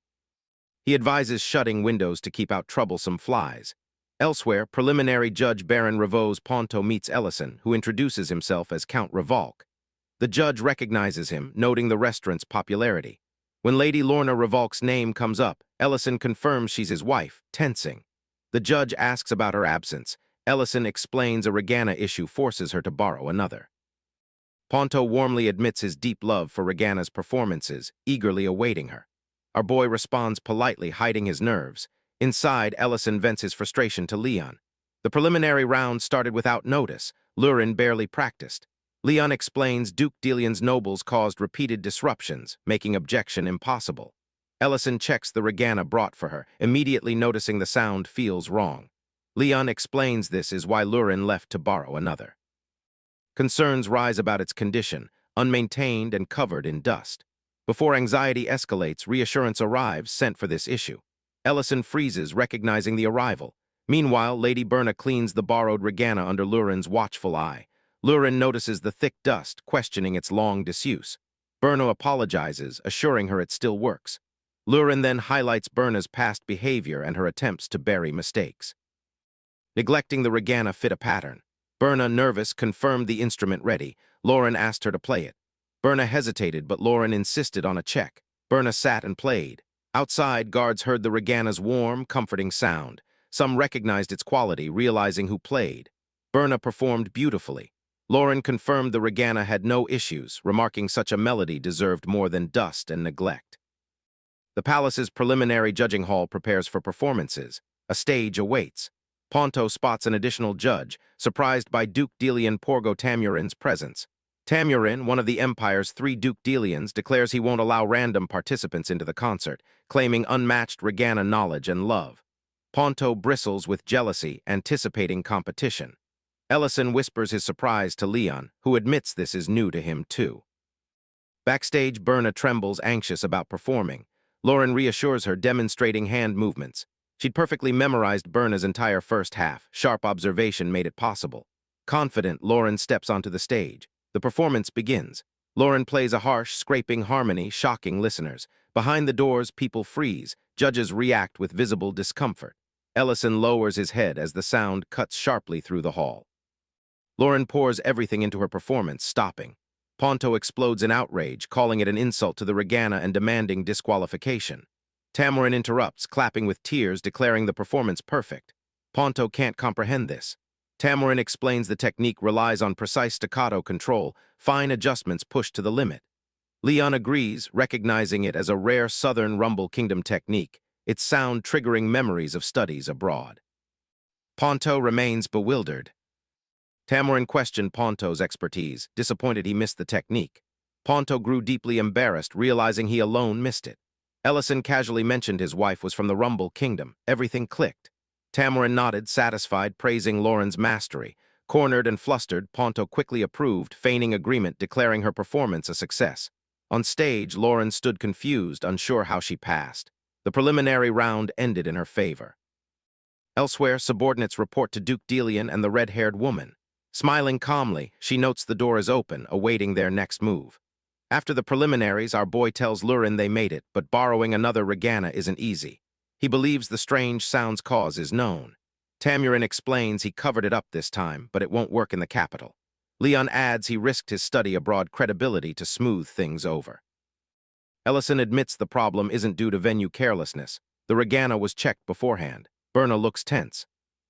He advises shutting windows to keep out troublesome flies. Elsewhere, preliminary Judge Baron Ravo's Ponto meets Ellison, who introduces himself as Count Revolk. The judge recognizes him, noting the restaurant's popularity. When Lady Lorna Revolk's name comes up, Ellison confirms she's his wife, tensing. The judge asks about her absence. Ellison explains a Regana issue forces her to borrow another. Ponto warmly admits his deep love for Regana's performances, eagerly awaiting her. Our boy responds politely, hiding his nerves. Inside, Ellison vents his frustration to Leon. The preliminary round started without notice. Lurin barely practiced. Leon explains Duke Delian's nobles caused repeated disruptions, making objection impossible. Ellison checks the Regana brought for her, immediately noticing the sound feels wrong. Leon explains this is why Lurin left to borrow another. Concerns rise about its condition, unmaintained and covered in dust. Before anxiety escalates, reassurance arrives, sent for this issue. Ellison freezes, recognizing the arrival. Meanwhile, Lady Berna cleans the borrowed Regana under Lurin's watchful eye. Lurin notices the thick dust, questioning its long disuse. Berna apologizes, assuring her it still works. Lurin then highlights Berna's past behavior and her attempts to bury mistakes. Neglecting the Regana fit a pattern. Berna, nervous, confirmed the instrument ready. Lauren asked her to play it. Berna hesitated, but Lauren insisted on a check. Berna sat and played. Outside, guards heard the Regana's warm, comforting sound. Some recognized its quality, realizing who played. Berna performed beautifully. Lauren confirmed the Regana had no issues, remarking such a melody deserved more than dust and neglect. The palace's preliminary judging hall prepares for performances. A stage awaits. Ponto spots an additional judge, surprised by Duke Delian Porgo Tamurin's presence. Tamurin, one of the Empire's 3 Duke Delians, declares he won't allow random participants into the concert, claiming unmatched Regana knowledge and love. Ponto bristles with jealousy, anticipating competition. Ellison whispers his surprise to Leon, who admits this is new to him too. Backstage, Berna trembles, anxious about performing. Lauren reassures her, demonstrating hand movements. She'd perfectly memorized Berna's entire first half. Sharp observation made it possible. Confident, Lauren steps onto the stage. The performance begins. Lauren plays a harsh, scraping harmony, shocking listeners. Behind the doors, people freeze. Judges react with visible discomfort. Ellison lowers his head as the sound cuts sharply through the hall. Lauren pours everything into her performance, stopping. Ponto explodes in outrage, calling it an insult to the Regana and demanding disqualification. Tamarin interrupts, clapping with tears, declaring the performance perfect. Ponto can't comprehend this. Tamarin explains the technique relies on precise staccato control, fine adjustments pushed to the limit. Leon agrees, recognizing it as a rare Southern Rumble Kingdom technique, its sound triggering memories of studies abroad. Ponto remains bewildered. Tamarin questioned Ponto's expertise, disappointed he missed the technique. Ponto grew deeply embarrassed, realizing he alone missed it. Ellison casually mentioned his wife was from the Rumble Kingdom. Everything clicked. Tamarin nodded, satisfied, praising Lauren's mastery. Cornered and flustered, Ponto quickly approved, feigning agreement, declaring her performance a success. On stage, Lauren stood confused, unsure how she passed. The preliminary round ended in her favor. Elsewhere, subordinates report to Duke Delian and the red-haired woman. Smiling calmly, she notes the door is open, awaiting their next move. After the preliminaries, our boy tells Lurin they made it, but borrowing another Regana isn't easy. He believes the strange sound's cause is known. Tamarin explains he covered it up this time, but it won't work in the capital. Leon adds he risked his study abroad credibility to smooth things over. Ellison admits the problem isn't due to venue carelessness. The Regana was checked beforehand. Berna looks tense.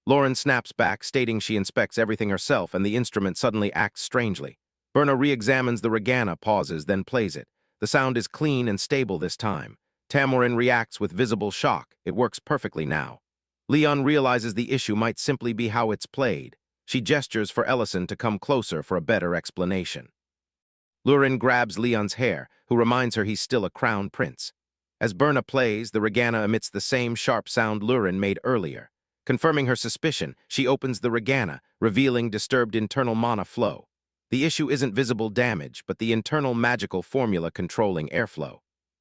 Lauren snaps back, stating she inspects everything herself and the instrument suddenly acts strangely. Berna re-examines the Regana, pauses, then plays it. The sound is clean and stable this time. Tamarin reacts with visible shock. It works perfectly now. Leon realizes the issue might simply be how it's played. She gestures for Ellison to come closer for a better explanation. Lurin grabs Leon's hair, who reminds her he's still a crown prince. As Berna plays, the Regana emits the same sharp sound Lurin made earlier. Confirming her suspicion, she opens the Regana, revealing disturbed internal mana flow. The issue isn't visible damage, but the internal magical formula controlling airflow.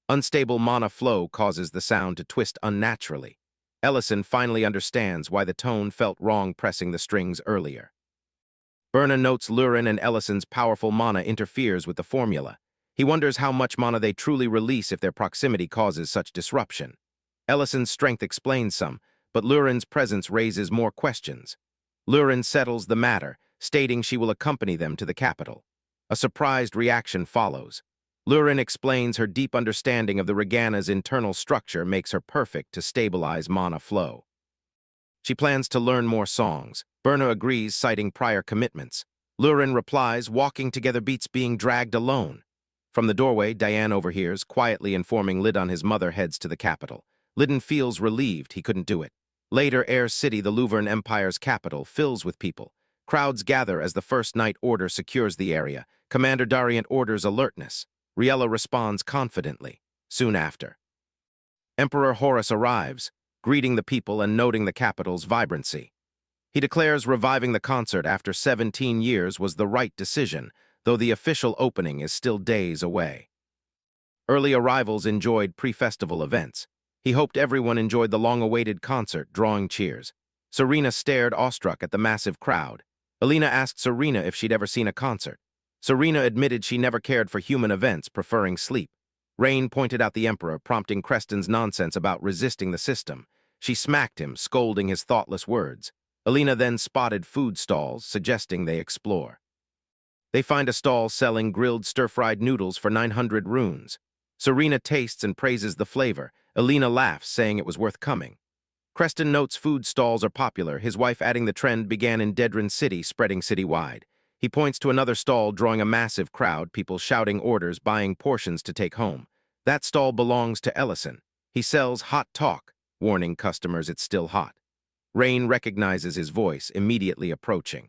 Unstable mana flow causes the sound to twist unnaturally. Ellison finally understands why the tone felt wrong pressing the strings earlier. Berna notes Lurin and Ellison's powerful mana interferes with the formula. He wonders how much mana they truly release if their proximity causes such disruption. Ellison's strength explains some, but Lurin's presence raises more questions. Lurin settles the matter, stating she will accompany them to the capital. A surprised reaction follows. Lurin explains her deep understanding of the Regana's internal structure makes her perfect to stabilize mana flow. She plans to learn more songs. Berna agrees, citing prior commitments. Lurin replies, walking together beats being dragged alone. From the doorway, Diane overhears, quietly informing Lidon his mother heads to the capital. Lidon feels relieved he couldn't do it. Later, Air City, the Louvern Empire's capital, fills with people. Crowds gather as the First Night Order secures the area. Commander Darient orders alertness. Riella responds confidently. Soon after, Emperor Horus arrives, greeting the people and noting the capital's vibrancy. He declares reviving the concert after 17 years was the right decision, though the official opening is still days away. Early arrivals enjoyed pre-festival events. He hoped everyone enjoyed the long-awaited concert, drawing cheers. Serena stared awestruck at the massive crowd. Alina asked Serena if she'd ever seen a concert. Serena admitted she never cared for human events, preferring sleep. Rain pointed out the Emperor, prompting Creston's nonsense about resisting the system. She smacked him, scolding his thoughtless words. Alina then spotted food stalls, suggesting they explore. They find a stall selling grilled stir-fried noodles for 900 runes. Serena tastes and praises the flavor. Alina laughs, saying it was worth coming. Creston notes food stalls are popular, his wife adding the trend began in Dedran City, spreading citywide. He points to another stall drawing a massive crowd, people shouting orders, buying portions to take home. That stall belongs to Ellison. He sells hot talk, warning customers it's still hot. Rain recognizes his voice, immediately approaching.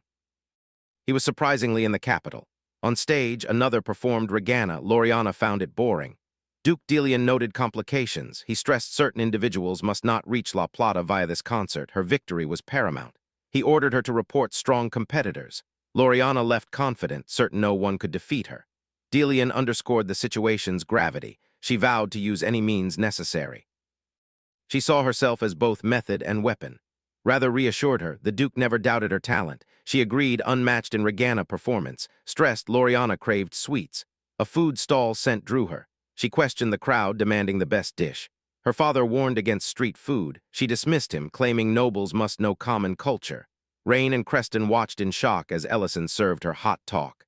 He was surprisingly in the capital. On stage, another performed Regana. Loriana found it boring. Duke Delian noted complications. He stressed certain individuals must not reach La Plata via this concert. Her victory was paramount. He ordered her to report strong competitors. Loriana left confident, certain no one could defeat her. Delian underscored the situation's gravity. She vowed to use any means necessary. She saw herself as both method and weapon. Rather reassured her, the Duke never doubted her talent. She agreed, unmatched in regana performance. Stressed, Loriana craved sweets. A food stall scent drew her. She questioned the crowd, demanding the best dish. Her father warned against street food. She dismissed him, claiming nobles must know common culture. Rain and Creston watched in shock as Ellison served her hot talk.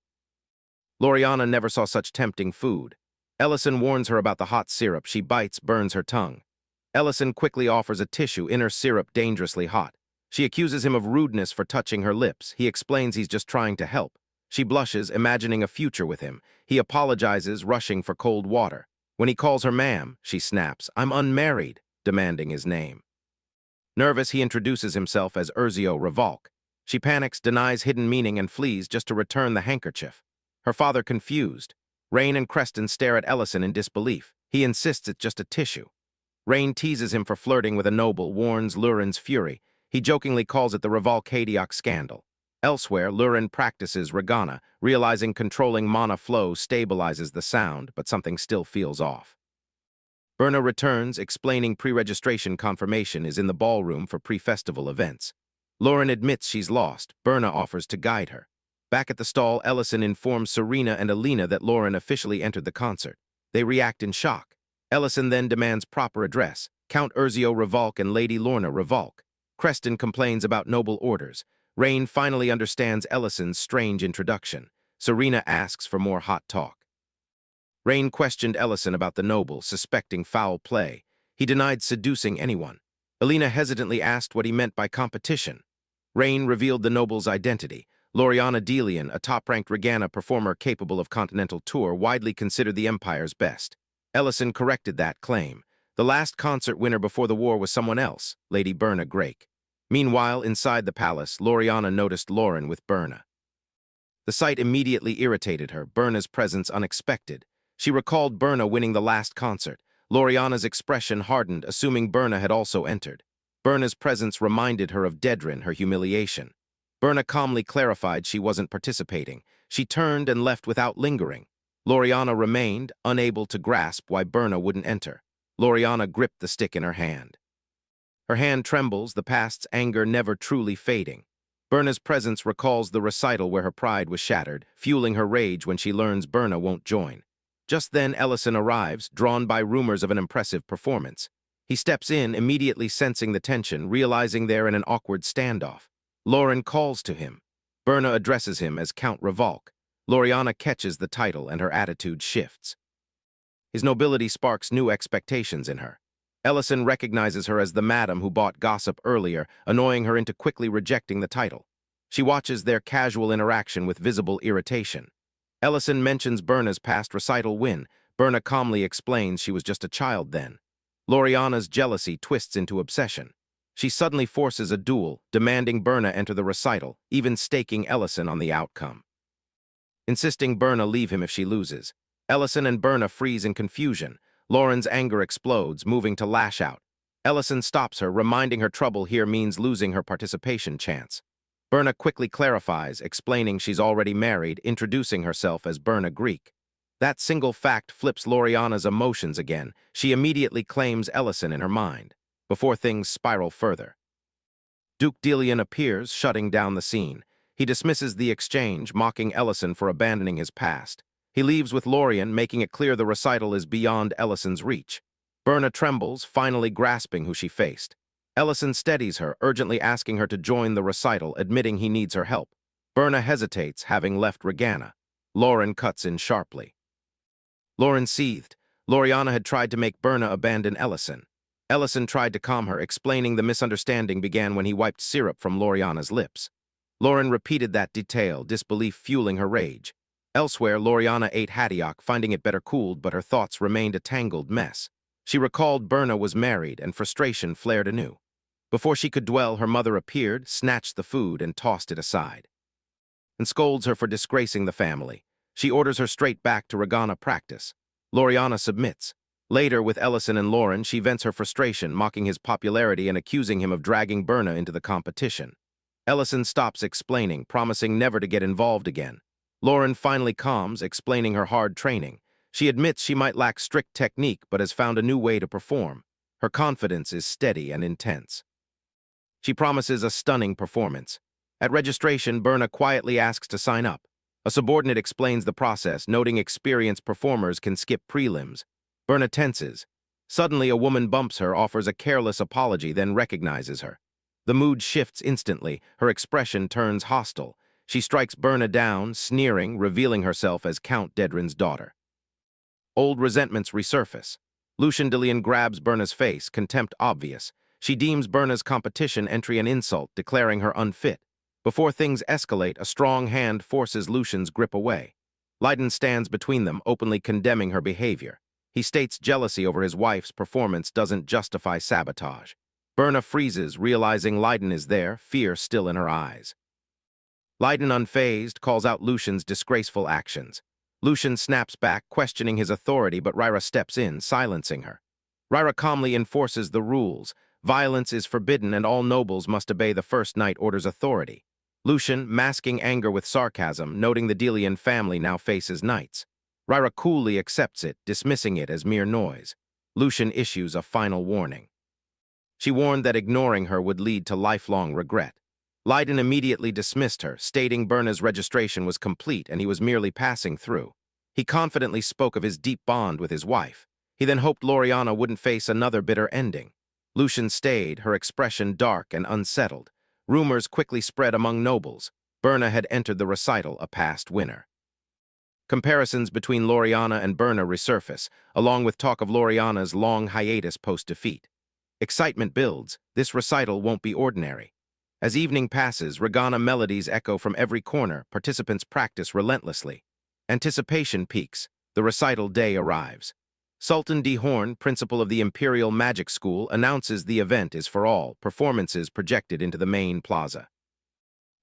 Loriana never saw such tempting food. Ellison warns her about the hot syrup. She bites, burns her tongue. Ellison quickly offers a tissue, inner syrup dangerously hot. She accuses him of rudeness for touching her lips. He explains he's just trying to help. She blushes, imagining a future with him. He apologizes, rushing for cold water. When he calls her ma'am, she snaps, "I'm unmarried," demanding his name. Nervous, he introduces himself as Erzio Revolk. She panics, denies hidden meaning, and flees just to return the handkerchief. Her father confused. Rain and Creston stare at Ellison in disbelief. He insists it's just a tissue. Rain teases him for flirting with a noble, warns Lurin's fury. He jokingly calls it the Revolcadiac scandal. Elsewhere, Lurin practices regana, realizing controlling mana flow stabilizes the sound, but something still feels off. Berna returns, explaining pre-registration confirmation is in the ballroom for pre-festival events. Lauren admits she's lost. Berna offers to guide her. Back at the stall, Ellison informs Serena and Alina that Lauren officially entered the concert. They react in shock. Ellison then demands proper address. Count Erzio Revolk and Lady Lorna Revolk. Creston complains about noble orders. Rain finally understands Ellison's strange introduction. Serena asks for more hot talk. Rain questioned Ellison about the noble, suspecting foul play. He denied seducing anyone. Alina hesitantly asked what he meant by competition. Rain revealed the noble's identity. Loriana Delian, a top-ranked regana performer capable of continental tour, widely considered the Empire's best. Ellison corrected that claim. The last concert winner before the war was someone else, Lady Berna Grake. Meanwhile, inside the palace, Loriana noticed Lauren with Berna. The sight immediately irritated her, Berna's presence unexpected. She recalled Berna winning the last concert. Loriana's expression hardened, assuming Berna had also entered. Berna's presence reminded her of Dedrin, her humiliation. Berna calmly clarified she wasn't participating. She turned and left without lingering. Loriana remained, unable to grasp why Berna wouldn't enter. Loriana gripped the stick in her hand. Her hand trembles, the past's anger never truly fading. Berna's presence recalls the recital where her pride was shattered, fueling her rage when she learns Berna won't join. Just then, Ellison arrives, drawn by rumors of an impressive performance. He steps in, immediately sensing the tension, realizing they're in an awkward standoff. Lauren calls to him. Berna addresses him as Count Revolk. Loriana catches the title and her attitude shifts. His nobility sparks new expectations in her. Ellison recognizes her as the madam who bought gossip earlier, annoying her into quickly rejecting the title. She watches their casual interaction with visible irritation. Ellison mentions Berna's past recital win. Berna calmly explains she was just a child then. Loriana's jealousy twists into obsession. She suddenly forces a duel, demanding Berna enter the recital, even staking Ellison on the outcome. Insisting Berna leave him if she loses. Ellison and Berna freeze in confusion. Lauren's anger explodes, moving to lash out. Ellison stops her, reminding her trouble here means losing her participation chance. Berna quickly clarifies, explaining she's already married, introducing herself as Berna Greek. That single fact flips Loriana's emotions again. She immediately claims Ellison in her mind, before things spiral further. Duke Delian appears, shutting down the scene. He dismisses the exchange, mocking Ellison for abandoning his past. He leaves with Lorien, making it clear the recital is beyond Ellison's reach. Berna trembles, finally grasping who she faced. Ellison steadies her, urgently asking her to join the recital, admitting he needs her help. Berna hesitates, having left Regana. Lauren cuts in sharply. Lauren seethed. Loriana had tried to make Berna abandon Ellison. Ellison tried to calm her, explaining the misunderstanding began when he wiped syrup from Loriana's lips. Lauren repeated that detail, disbelief fueling her rage. Elsewhere, Loriana ate haddock, finding it better cooled, but her thoughts remained a tangled mess. She recalled Berna was married, and frustration flared anew. Before she could dwell, her mother appeared, snatched the food, and tossed it aside, and scolds her for disgracing the family. She orders her straight back to Regana practice. Loriana submits. Later, with Ellison and Lauren, she vents her frustration, mocking his popularity and accusing him of dragging Berna into the competition. Ellison stops explaining, promising never to get involved again. Lauren finally calms, explaining her hard training. She admits she might lack strict technique, but has found a new way to perform. Her confidence is steady and intense. She promises a stunning performance. At registration, Berna quietly asks to sign up. A subordinate explains the process, noting experienced performers can skip prelims. Berna tenses. Suddenly, a woman bumps her, offers a careless apology, then recognizes her. The mood shifts instantly, her expression turns hostile. She strikes Berna down, sneering, revealing herself as Count Dedrin's daughter. Old resentments resurface. Lucian Dillian grabs Berna's face, contempt obvious. She deems Berna's competition entry an insult, declaring her unfit. Before things escalate, a strong hand forces Lucian's grip away. Leiden stands between them, openly condemning her behavior. He states jealousy over his wife's performance doesn't justify sabotage. Berna freezes, realizing Leiden is there, fear still in her eyes. Leiden, unfazed, calls out Lucian's disgraceful actions. Lucian snaps back, questioning his authority, but Ryra steps in, silencing her. Ryra calmly enforces the rules. Violence is forbidden and all nobles must obey the First Knight Order's authority. Lucian, masking anger with sarcasm, noting the Delian family now faces knights. Ryra coolly accepts it, dismissing it as mere noise. Lucian issues a final warning. She warned that ignoring her would lead to lifelong regret. Leiden immediately dismissed her, stating Berna's registration was complete and he was merely passing through. He confidently spoke of his deep bond with his wife. He then hoped Loriana wouldn't face another bitter ending. Lucian stayed, her expression dark and unsettled. Rumors quickly spread among nobles. Berna had entered the recital a past winner. Comparisons between Loriana and Berna resurface, along with talk of Loriana's long hiatus post-defeat. Excitement builds. This recital won't be ordinary. As evening passes, Regana melodies echo from every corner, participants practice relentlessly. Anticipation peaks. The recital day arrives. Sultan D. Horn, principal of the Imperial Magic School, announces the event is for all, performances projected into the main plaza.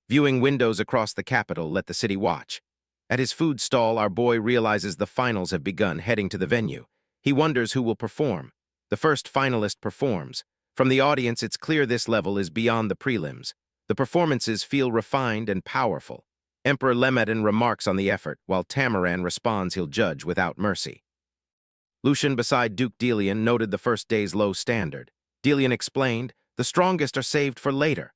Viewing windows across the capital let the city watch. At his food stall, our boy realizes the finals have begun, heading to the venue. He wonders who will perform. The first finalist performs. From the audience, it's clear this level is beyond the prelims. The performances feel refined and powerful. Emperor Lemedin remarks on the effort, while Tamaran responds he'll judge without mercy. Lucian, beside Duke Delian, noted the first day's low standard. Delian explained, the strongest are saved for later.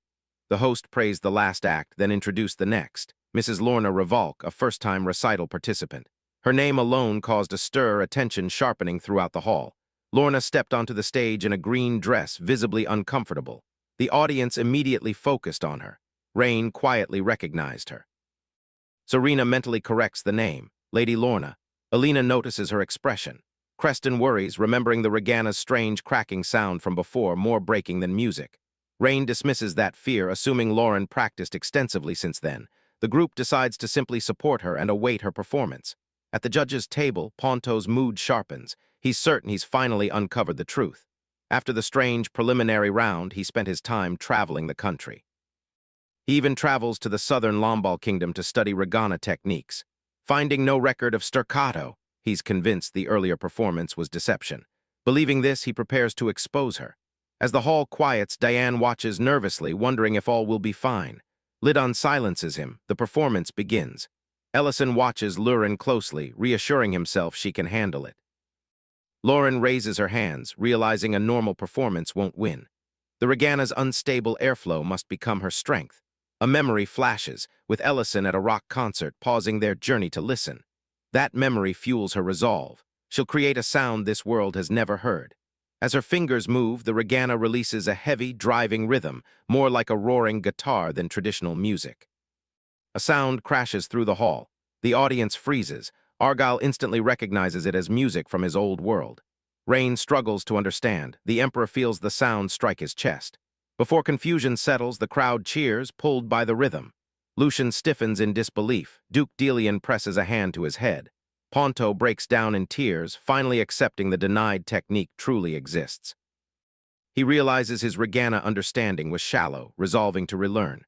The host praised the last act, then introduced the next. Mrs. Lorna Revolk, a first-time recital participant. Her name alone caused a stir, attention sharpening throughout the hall. Lorna stepped onto the stage in a green dress, visibly uncomfortable. The audience immediately focused on her. Rain quietly recognized her. Serena mentally corrects the name, Lady Lorna. Alina notices her expression. Creston worries, remembering the Regana's strange cracking sound from before, more breaking than music. Rain dismisses that fear, assuming Lauren practiced extensively since then. The group decides to simply support her and await her performance. At the judge's table, Ponto's mood sharpens. He's certain he's finally uncovered the truth. After the strange preliminary round, he spent his time traveling the country. He even travels to the southern Lombal kingdom to study Regana techniques. Finding no record of staccato, he's convinced the earlier performance was deception. Believing this, he prepares to expose her. As the hall quiets, Diane watches nervously, wondering if all will be fine. Lidon silences him. The performance begins. Ellison watches Lurin closely, reassuring himself she can handle it. Lauren raises her hands, realizing a normal performance won't win. The Regana's unstable airflow must become her strength. A memory flashes, with Ellison at a rock concert pausing their journey to listen. That memory fuels her resolve. She'll create a sound this world has never heard. As her fingers move, the Regana releases a heavy, driving rhythm, more like a roaring guitar than traditional music. A sound crashes through the hall. The audience freezes. Argyle instantly recognizes it as music from his old world. Rain struggles to understand. The Emperor feels the sound strike his chest. Before confusion settles, the crowd cheers, pulled by the rhythm. Lucian stiffens in disbelief. Duke Delian presses a hand to his head. Ponto breaks down in tears, finally accepting the denied technique truly exists. He realizes his Regana understanding was shallow, resolving to relearn.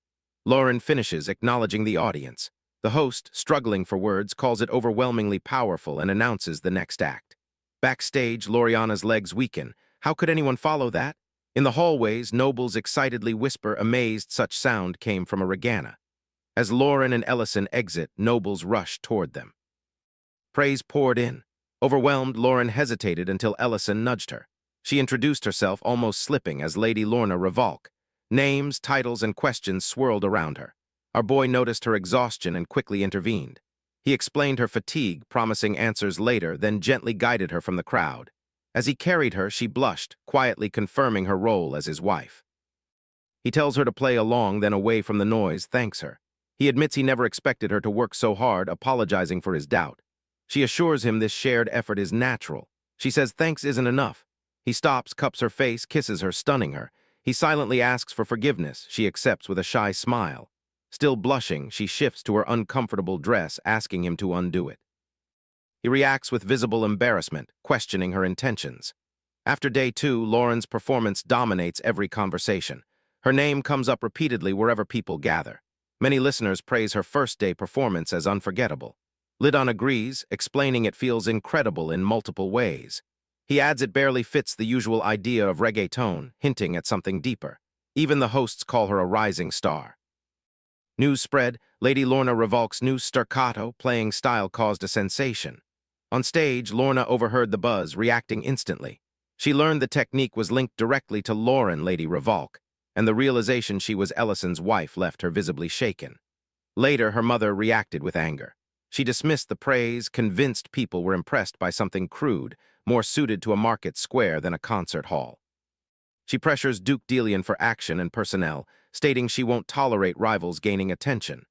Lauren finishes, acknowledging the audience. The host, struggling for words, calls it overwhelmingly powerful and announces the next act. Backstage, Loriana's legs weaken. How could anyone follow that? In the hallways, nobles excitedly whisper, amazed such sound came from a Regana. As Lauren and Ellison exit, nobles rush toward them. Praise poured in. Overwhelmed, Lauren hesitated until Ellison nudged her. She introduced herself, almost slipping, as Lady Lorna Revolk. Names, titles, and questions swirled around her. Our boy noticed her exhaustion and quickly intervened. He explained her fatigue, promising answers later, then gently guided her from the crowd. As he carried her, she blushed, quietly confirming her role as his wife. He tells her to play along, then away from the noise, thanks her. He admits he never expected her to work so hard, apologizing for his doubt. She assures him this shared effort is natural. She says thanks isn't enough. He stops, cups her face, kisses her, stunning her. He silently asks for forgiveness. She accepts with a shy smile. Still blushing, she shifts to her uncomfortable dress, asking him to undo it. He reacts with visible embarrassment, questioning her intentions. After day 2, Lauren's performance dominates every conversation. Her name comes up repeatedly wherever people gather. Many listeners praise her first-day performance as unforgettable. Lidon agrees, explaining it feels incredible in multiple ways. He adds it barely fits the usual idea of reggaeton, hinting at something deeper. Even the hosts call her a rising star. News spread, Lady Lorna Revolk's new staccato playing style caused a sensation. On stage, Lorna overheard the buzz, reacting instantly. She learned the technique was linked directly to Lauren, Lady Revolk, and the realization she was Ellison's wife left her visibly shaken. Later, her mother reacted with anger. She dismissed the praise, convinced people were impressed by something crude, more suited to a market square than a concert hall. She pressures Duke Delian for action and personnel, stating she won't tolerate rivals gaining attention.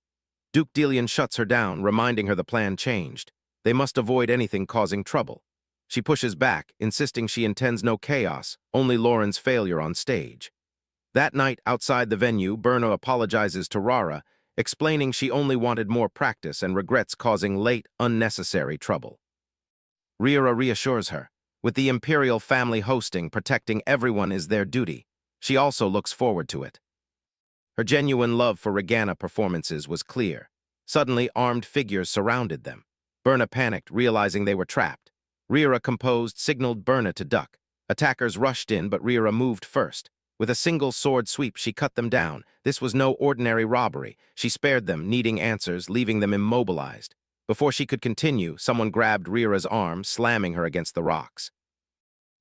Duke Delian shuts her down, reminding her the plan changed. They must avoid anything causing trouble. She pushes back, insisting she intends no chaos, only Lauren's failure on stage. That night, outside the venue, Berna apologizes to Rara, explaining she only wanted more practice and regrets causing late, unnecessary trouble. Rira reassures her. With the imperial family hosting, protecting everyone is their duty. She also looks forward to it. Her genuine love for Regana performances was clear. Suddenly, armed figures surrounded them. Berna panicked, realizing they were trapped. Rira, composed, signaled Berna to duck. Attackers rushed in, but Rira moved first. With a single sword sweep, she cut them down. This was no ordinary robbery. She spared them, needing answers, leaving them immobilized. Before she could continue, someone grabbed Rira's arm, slamming her against the rocks.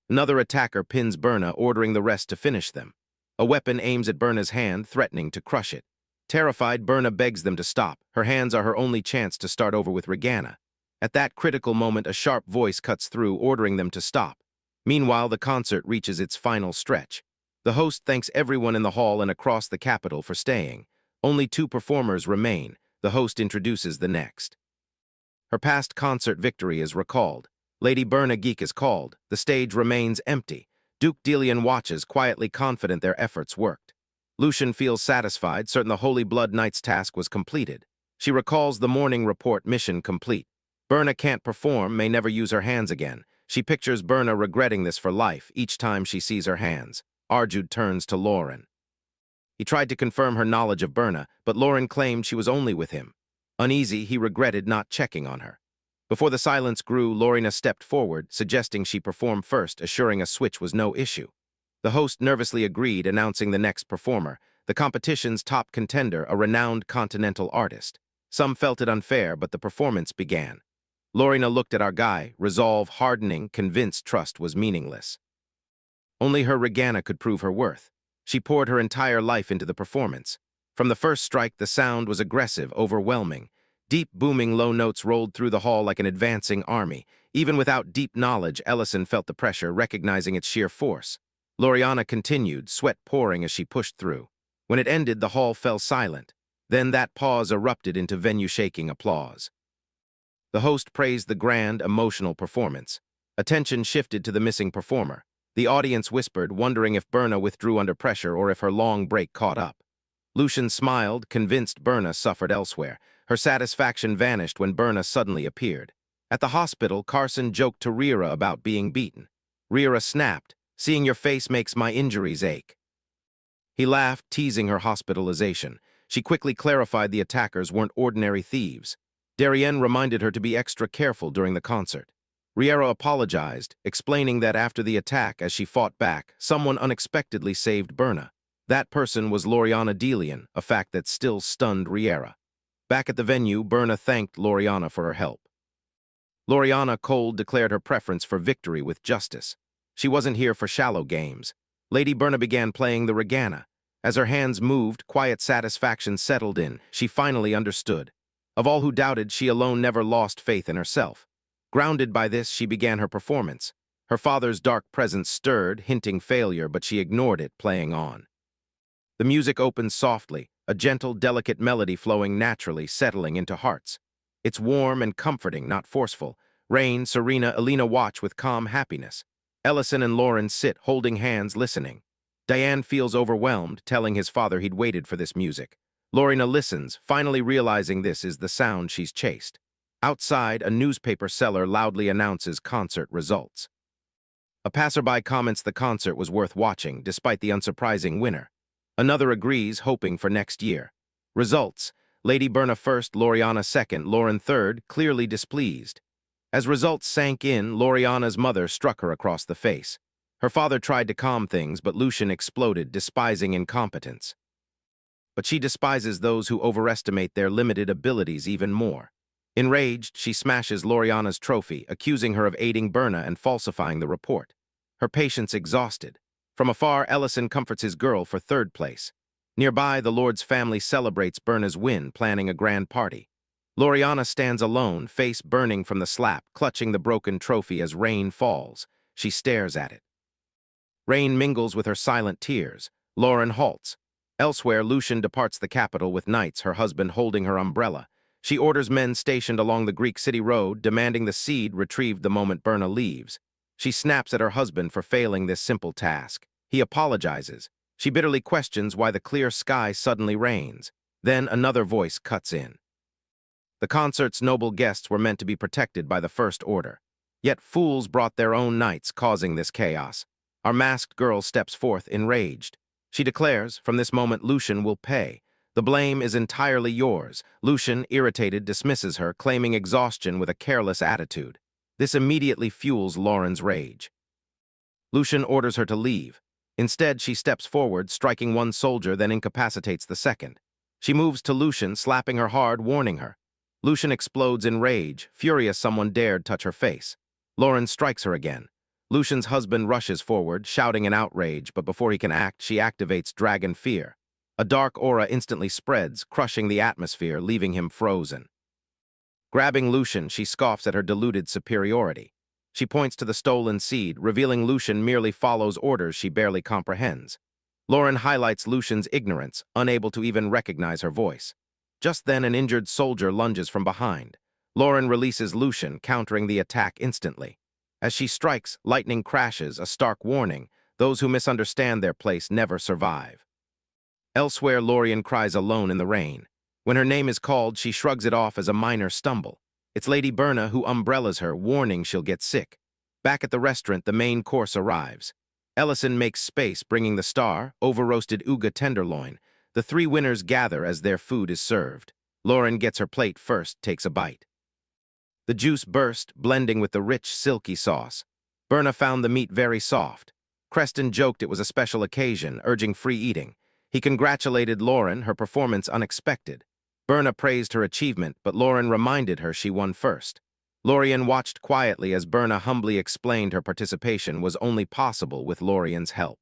Another attacker pins Berna, ordering the rest to finish them. A weapon aims at Berna's hand, threatening to crush it. Terrified, Berna begs them to stop. Her hands are her only chance to start over with Regana. At that critical moment, a sharp voice cuts through, ordering them to stop. Meanwhile, the concert reaches its final stretch. The host thanks everyone in the hall and across the capital for staying. Only 2 performers remain. The host introduces the next. Her past concert victory is recalled. Lady Berna Geek is called. The stage remains empty. Duke Delian watches, quietly confident their efforts worked. Lucian feels satisfied, certain the Holy Blood Knight's task was completed. She recalls the morning report, mission complete. Berna can't perform, may never use her hands again. She pictures Berna regretting this for life each time she sees her hands. Arjud turns to Lauren. He tried to confirm her knowledge of Berna, but Lauren claimed she was only with him. Uneasy, he regretted not checking on her. Before the silence grew, Lorena stepped forward, suggesting she perform first, assuring a switch was no issue. The host nervously agreed, announcing the next performer, the competition's top contender, a renowned continental artist. Some felt it unfair, but the performance began. Lorena looked at our guy, resolve hardening, convinced trust was meaningless. Only her Regana could prove her worth. She poured her entire life into the performance. From the first strike, the sound was aggressive, overwhelming. Deep, booming low notes rolled through the hall like an advancing army. Even without deep knowledge, Ellison felt the pressure, recognizing its sheer force. Loriana continued, sweat pouring as she pushed through. When it ended, the hall fell silent. Then that pause erupted into venue-shaking applause. The host praised the grand, emotional performance. Attention shifted to the missing performer. The audience whispered, wondering if Berna withdrew under pressure or if her long break caught up. Lucian smiled, convinced Berna suffered elsewhere. Her satisfaction vanished when Berna suddenly appeared. At the hospital, Carson joked to Rira about being beaten. Rira snapped, "Seeing your face makes my injuries ache." He laughed, teasing her hospitalization. She quickly clarified the attackers weren't ordinary thieves. Darien reminded her to be extra careful during the concert. Riera apologized, explaining that after the attack, as she fought back, someone unexpectedly saved Berna. That person was Loriana Delian, a fact that still stunned Riera. Back at the venue, Berna thanked Loriana for her help. Loriana cold declared her preference for victory with justice. She wasn't here for shallow games. Lady Berna began playing the Regana. As her hands moved, quiet satisfaction settled in. She finally understood. Of all who doubted, she alone never lost faith in herself. Grounded by this, she began her performance. Her father's dark presence stirred, hinting failure, but she ignored it, playing on. The music opens softly, a gentle, delicate melody flowing naturally, settling into hearts. It's warm and comforting, not forceful. Rain, Serena, Elena watch with calm happiness. Ellison and Lauren sit, holding hands, listening. Diane feels overwhelmed, telling his father he'd waited for this music. Lorena listens, finally realizing this is the sound she's chased. Outside, a newspaper seller loudly announces concert results. A passerby comments the concert was worth watching, despite the unsurprising winner. Another agrees, hoping for next year. Results: Lady Berna first, Loriana second, Lauren third, clearly displeased. As results sank in, Loriana's mother struck her across the face. Her father tried to calm things, but Lucian exploded, despising incompetence. But she despises those who overestimate their limited abilities even more. Enraged, she smashes Loriana's trophy, accusing her of aiding Berna and falsifying the report. Her patience exhausted. From afar, Ellison comforts his girl for third place. Nearby, the Lord's family celebrates Berna's win, planning a grand party. Loriana stands alone, face burning from the slap, clutching the broken trophy as rain falls. She stares at it. Rain mingles with her silent tears. Lauren halts. Elsewhere, Lucian departs the capital with knights, her husband holding her umbrella. She orders men stationed along the Greek city road, demanding the seed retrieved the moment Berna leaves. She snaps at her husband for failing this simple task. He apologizes. She bitterly questions why the clear sky suddenly rains. Then another voice cuts in. The concert's noble guests were meant to be protected by the First Order. Yet fools brought their own knights, causing this chaos. Our masked girl steps forth, enraged. She declares, from this moment Lucian will pay. The blame is entirely yours. Lucian, irritated, dismisses her, claiming exhaustion with a careless attitude. This immediately fuels Lauren's rage. Lucian orders her to leave. Instead, she steps forward, striking one soldier, then incapacitates the second. She moves to Lucian, slapping her hard, warning her. Lucian explodes in rage, furious someone dared touch her face. Lauren strikes her again. Lucian's husband rushes forward, shouting in outrage, but before he can act, she activates Dragon Fear. A dark aura instantly spreads, crushing the atmosphere, leaving him frozen. Grabbing Lucian, she scoffs at her deluded superiority. She points to the stolen seed, revealing Lucian merely follows orders she barely comprehends. Lauren highlights Lucian's ignorance, unable to even recognize her voice. Just then, an injured soldier lunges from behind. Lauren releases Lucian, countering the attack instantly. As she strikes, lightning crashes, a stark warning. Those who misunderstand their place never survive. Elsewhere, Lorien cries alone in the rain. When her name is called, she shrugs it off as a minor stumble. It's Lady Berna who umbrellas her, warning she'll get sick. Back at the restaurant, the main course arrives. Ellison makes space, bringing the star, over-roasted Uga tenderloin. The three winners gather as their food is served. Lauren gets her plate first, takes a bite. The juice burst, blending with the rich, silky sauce. Berna found the meat very soft. Creston joked it was a special occasion, urging free eating. He congratulated Lauren, her performance unexpected. Berna praised her achievement, but Lauren reminded her she won first. Lorien watched quietly as Berna humbly explained her participation was only possible with Lorien's help.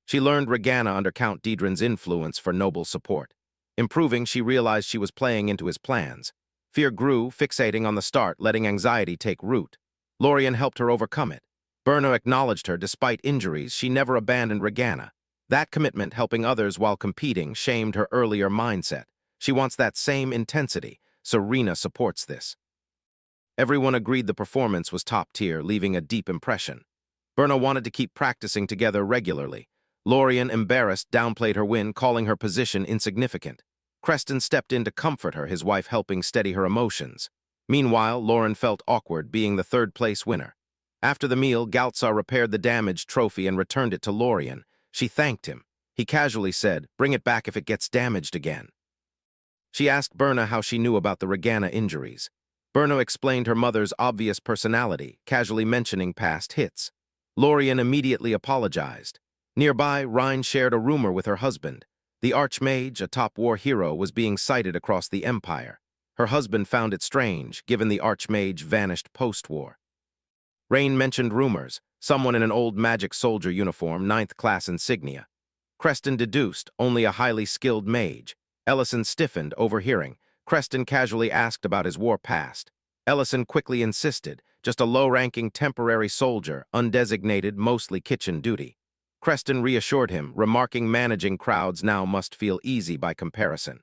She learned Regana under Count Deidrin's influence for noble support. Improving, she realized she was playing into his plans. Fear grew, fixating on the start, letting anxiety take root. Lorien helped her overcome it. Berna acknowledged her despite injuries. She never abandoned Regana. That commitment, helping others while competing, shamed her earlier mindset. She wants that same intensity. Serena supports this. Everyone agreed the performance was top tier, leaving a deep impression. Berna wanted to keep practicing together regularly. Lorien, embarrassed, downplayed her win, calling her position insignificant. Creston stepped in to comfort her, his wife helping steady her emotions. Meanwhile, Lauren felt awkward, being the third-place winner. After the meal, Galtza repaired the damaged trophy and returned it to Lorien. She thanked him. He casually said, "Bring it back if it gets damaged again." She asked Berna how she knew about the Regana injuries. Berna explained her mother's obvious personality, casually mentioning past hits. Lorien immediately apologized. Nearby, Rhine shared a rumor with her husband. The Archmage, a top war hero, was being sighted across the Empire. Her husband found it strange, given the Archmage vanished post-war. Rain mentioned rumors, someone in an old magic soldier uniform, 9th class insignia. Creston deduced, only a highly skilled mage. Ellison stiffened, overhearing. Creston casually asked about his war past. Ellison quickly insisted, just a low-ranking temporary soldier, undesignated, mostly kitchen duty. Creston reassured him, remarking managing crowds now must feel easy by comparison.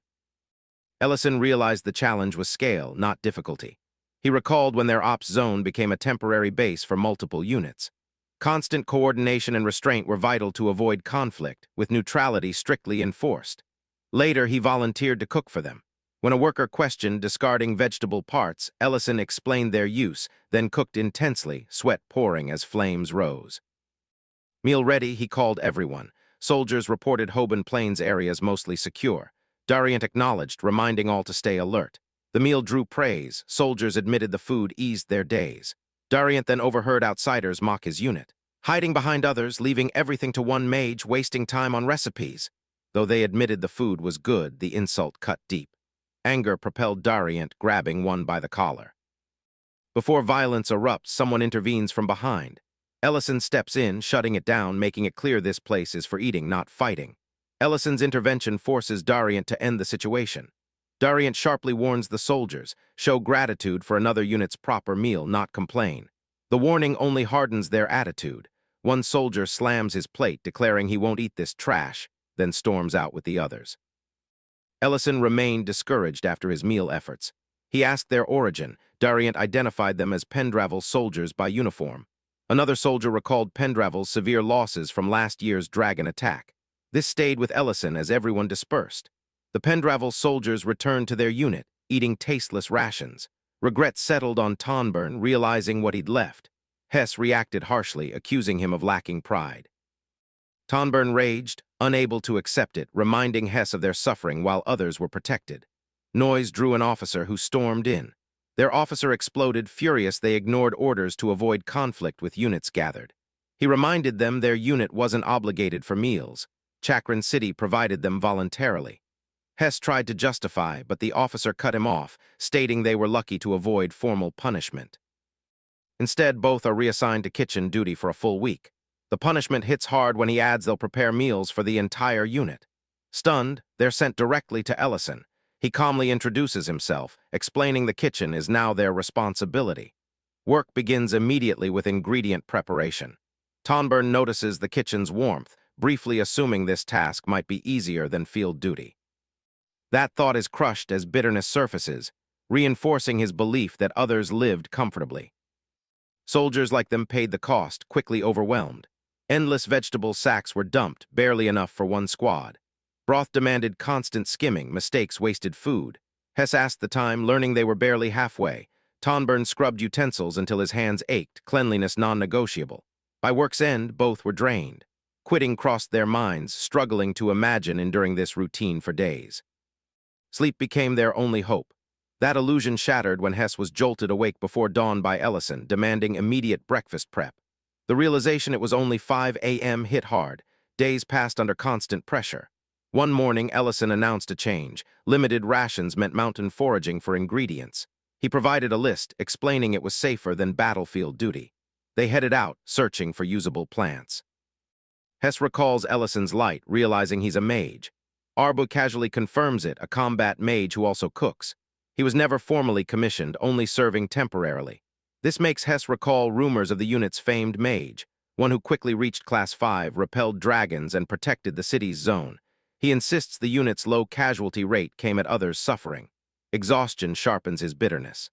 Ellison realized the challenge was scale, not difficulty. He recalled when their ops zone became a temporary base for multiple units. Constant coordination and restraint were vital to avoid conflict, with neutrality strictly enforced. Later, he volunteered to cook for them. When a worker questioned discarding vegetable parts, Ellison explained their use, then cooked intensely, sweat pouring as flames rose. Meal ready, he called everyone. Soldiers reported Hoban Plains areas mostly secure. Dariant acknowledged, reminding all to stay alert. The meal drew praise. Soldiers admitted the food eased their days. Dariant then overheard outsiders mock his unit, hiding behind others, leaving everything to one mage, wasting time on recipes. Though they admitted the food was good, the insult cut deep. Anger propelled Dariant, grabbing one by the collar. Before violence erupts, someone intervenes from behind. Ellison steps in, shutting it down, making it clear this place is for eating, not fighting. Ellison's intervention forces Dariant to end the situation. Dariant sharply warns the soldiers, show gratitude for another unit's proper meal, not complain. The warning only hardens their attitude. One soldier slams his plate, declaring he won't eat this trash, then storms out with the others. Ellison remained discouraged after his meal efforts. He asked their origin. Dariant identified them as Pendravel's soldiers by uniform. Another soldier recalled Pendravel's severe losses from last year's dragon attack. This stayed with Ellison as everyone dispersed. The Pendravel soldiers returned to their unit, eating tasteless rations. Regret settled on Tonburn, realizing what he'd left. Hess reacted harshly, accusing him of lacking pride. Tonburn raged, unable to accept it, reminding Hess of their suffering while others were protected. Noise drew an officer who stormed in. Their officer exploded, furious they ignored orders to avoid conflict with units gathered. He reminded them their unit wasn't obligated for meals. Chakran City provided them voluntarily. Hess tried to justify, but the officer cut him off, stating they were lucky to avoid formal punishment. Instead, both are reassigned to kitchen duty for a full week. The punishment hits hard when he adds they'll prepare meals for the entire unit. Stunned, they're sent directly to Ellison. He calmly introduces himself, explaining the kitchen is now their responsibility. Work begins immediately with ingredient preparation. Tonburn notices the kitchen's warmth, briefly assuming this task might be easier than field duty. That thought is crushed as bitterness surfaces, reinforcing his belief that others lived comfortably. Soldiers like them paid the cost, quickly overwhelmed. Endless vegetable sacks were dumped, barely enough for one squad. Broth demanded constant skimming, mistakes wasted food. Hess asked the time, learning they were barely halfway. Tonburn scrubbed utensils until his hands ached, cleanliness non-negotiable. By work's end, both were drained. Quitting crossed their minds, struggling to imagine enduring this routine for days. Sleep became their only hope. That illusion shattered when Hess was jolted awake before dawn by Ellison, demanding immediate breakfast prep. The realization it was only 5 a.m. hit hard. Days passed under constant pressure. One morning, Ellison announced a change. Limited rations meant mountain foraging for ingredients. He provided a list, explaining it was safer than battlefield duty. They headed out, searching for usable plants. Hess recalls Ellison's light, realizing he's a mage. Arbu casually confirms it, a combat mage who also cooks. He was never formally commissioned, only serving temporarily. This makes Hess recall rumors of the unit's famed mage, one who quickly reached Class 5, repelled dragons, and protected the city's zone. He insists the unit's low casualty rate came at others' suffering. Exhaustion sharpens his bitterness.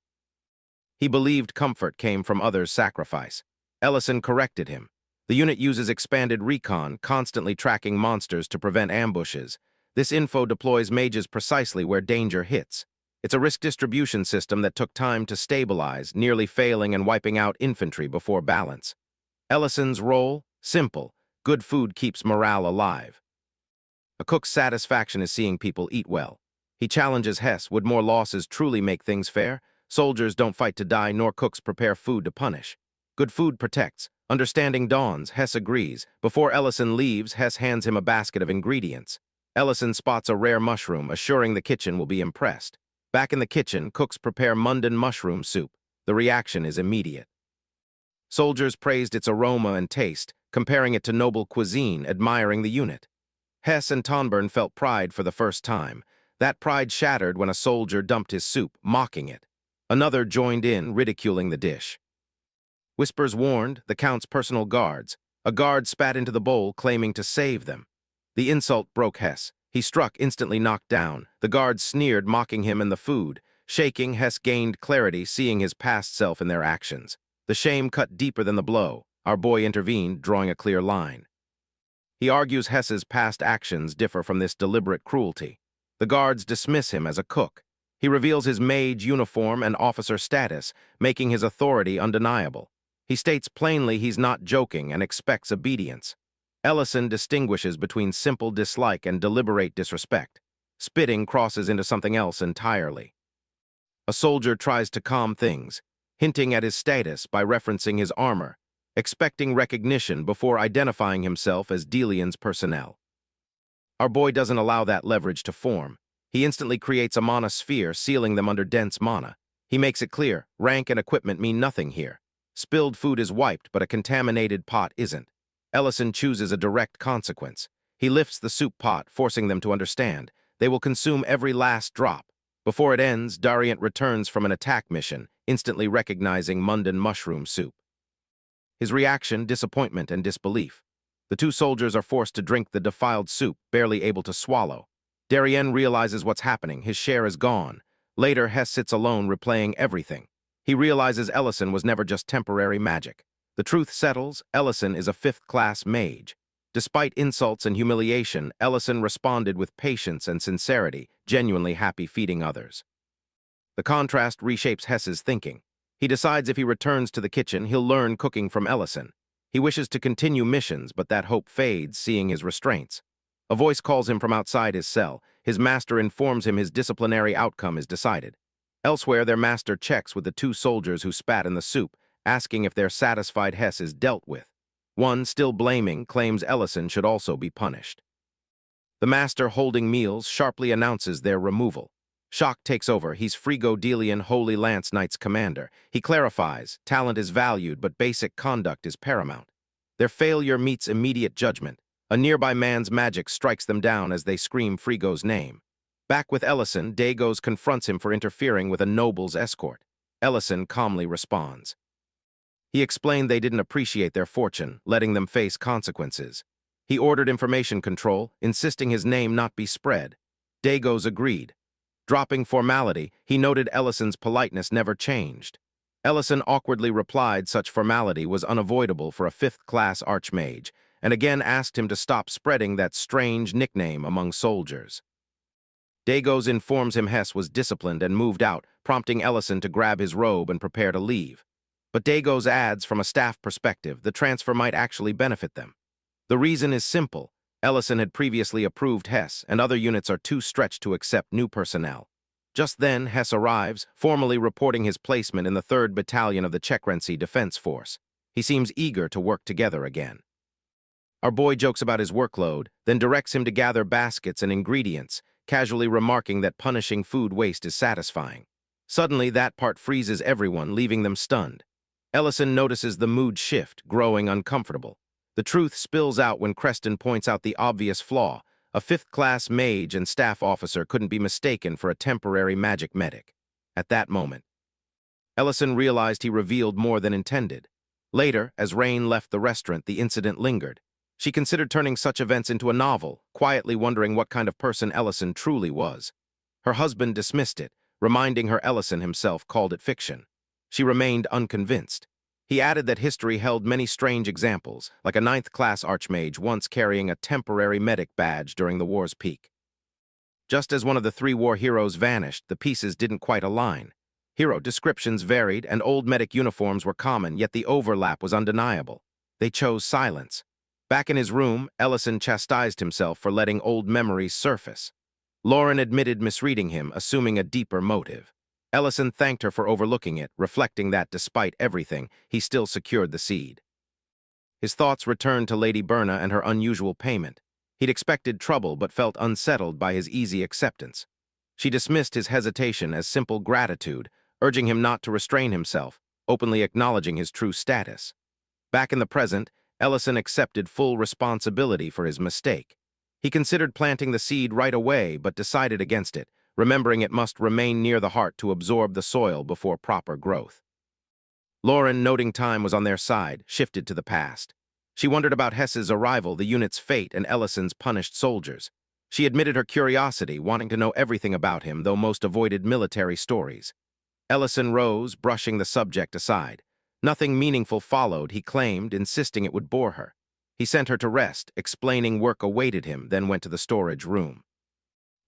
He believed comfort came from others' sacrifice. Ellison corrected him. The unit uses expanded recon, constantly tracking monsters to prevent ambushes. This info deploys mages precisely where danger hits. It's a risk distribution system that took time to stabilize, nearly failing and wiping out infantry before balance. Ellison's role? Simple. Good food keeps morale alive. A cook's satisfaction is seeing people eat well. He challenges Hess, would more losses truly make things fair? Soldiers don't fight to die, nor cooks prepare food to punish. Good food protects. Understanding dawns, Hess agrees. Before Ellison leaves, Hess hands him a basket of ingredients. Ellison spots a rare mushroom, assuring the kitchen will be impressed. Back in the kitchen, cooks prepare Mundan mushroom soup. The reaction is immediate. Soldiers praised its aroma and taste, comparing it to noble cuisine, admiring the unit. Hess and Tonburn felt pride for the first time. That pride shattered when a soldier dumped his soup, mocking it. Another joined in, ridiculing the dish. Whispers warned the Count's personal guards. A guard spat into the bowl, claiming to save them. The insult broke Hess. He struck, instantly knocked down. The guards sneered, mocking him and the food. Shaking, Hess gained clarity, seeing his past self in their actions. The shame cut deeper than the blow. Our boy intervened, drawing a clear line. He argues Hess's past actions differ from this deliberate cruelty. The guards dismiss him as a cook. He reveals his mage uniform and officer status, making his authority undeniable. He states plainly he's not joking and expects obedience. Ellison distinguishes between simple dislike and deliberate disrespect. Spitting crosses into something else entirely. A soldier tries to calm things, hinting at his status by referencing his armor, expecting recognition before identifying himself as Delian's personnel. Our boy doesn't allow that leverage to form. He instantly creates a mana sphere, sealing them under dense mana. He makes it clear, rank and equipment mean nothing here. Spilled food is wiped, but a contaminated pot isn't. Ellison chooses a direct consequence. He lifts the soup pot, forcing them to understand. They will consume every last drop. Before it ends, Dariant returns from an attack mission, instantly recognizing Mundan mushroom soup. His reaction, disappointment and disbelief. The two soldiers are forced to drink the defiled soup, barely able to swallow. Darien realizes what's happening. His share is gone. Later, Hess sits alone, replaying everything. He realizes Ellison was never just temporary magic. The truth settles, Ellison is a fifth-class mage. Despite insults and humiliation, Ellison responded with patience and sincerity, genuinely happy feeding others. The contrast reshapes Hess's thinking. He decides if he returns to the kitchen, he'll learn cooking from Ellison. He wishes to continue missions, but that hope fades, seeing his restraints. A voice calls him from outside his cell. His master informs him his disciplinary outcome is decided. Elsewhere, their master checks with the two soldiers who spat in the soup, asking if they're satisfied Hess is dealt with. One, still blaming, claims Ellison should also be punished. The master, holding meals, sharply announces their removal. Shock takes over. He's Frigo Delian Holy Lance Knight's commander. He clarifies, talent is valued, but basic conduct is paramount. Their failure meets immediate judgment. A nearby man's magic strikes them down as they scream Frigo's name. Back with Ellison, Dagos confronts him for interfering with a noble's escort. Ellison calmly responds. He explained they didn't appreciate their fortune, letting them face consequences. He ordered information control, insisting his name not be spread. Dagos agreed. Dropping formality, he noted Ellison's politeness never changed. Ellison awkwardly replied such formality was unavoidable for a fifth-class archmage, and again asked him to stop spreading that strange nickname among soldiers. Dagos informs him Hess was disciplined and moved out, prompting Ellison to grab his robe and prepare to leave. But Dagos adds, from a staff perspective, the transfer might actually benefit them. The reason is simple. Ellison had previously approved Hess, and other units are too stretched to accept new personnel. Just then, Hess arrives, formally reporting his placement in the 3rd Battalion of the Chekrency Defense Force. He seems eager to work together again. Our boy jokes about his workload, then directs him to gather baskets and ingredients, casually remarking that punishing food waste is satisfying. Suddenly, that part freezes everyone, leaving them stunned. Ellison notices the mood shift, growing uncomfortable. The truth spills out when Creston points out the obvious flaw. A fifth-class mage and staff officer couldn't be mistaken for a temporary magic medic. At that moment, Ellison realized he revealed more than intended. Later, as Rain left the restaurant, the incident lingered. She considered turning such events into a novel, quietly wondering what kind of person Ellison truly was. Her husband dismissed it, reminding her Ellison himself called it fiction. She remained unconvinced. He added that history held many strange examples, like a 9th-class archmage once carrying a temporary medic badge during the war's peak. Just as one of the 3 war heroes vanished, the pieces didn't quite align. Hero descriptions varied, and old medic uniforms were common, yet the overlap was undeniable. They chose silence. Back in his room, Ellison chastised himself for letting old memories surface. Lauren admitted misreading him, assuming a deeper motive. Ellison thanked her for overlooking it, reflecting that, despite everything, he still secured the seed. His thoughts returned to Lady Berna and her unusual payment. He'd expected trouble but felt unsettled by his easy acceptance. She dismissed his hesitation as simple gratitude, urging him not to restrain himself, openly acknowledging his true status. Back in the present, Ellison accepted full responsibility for his mistake. He considered planting the seed right away but decided against it, remembering it must remain near the heart to absorb the soil before proper growth. Lauren, noting time was on their side, shifted to the past. She wondered about Hess's arrival, the unit's fate, and Ellison's punished soldiers. She admitted her curiosity, wanting to know everything about him, though most avoided military stories. Ellison rose, brushing the subject aside. Nothing meaningful followed, he claimed, insisting it would bore her. He sent her to rest, explaining work awaited him, then went to the storage room.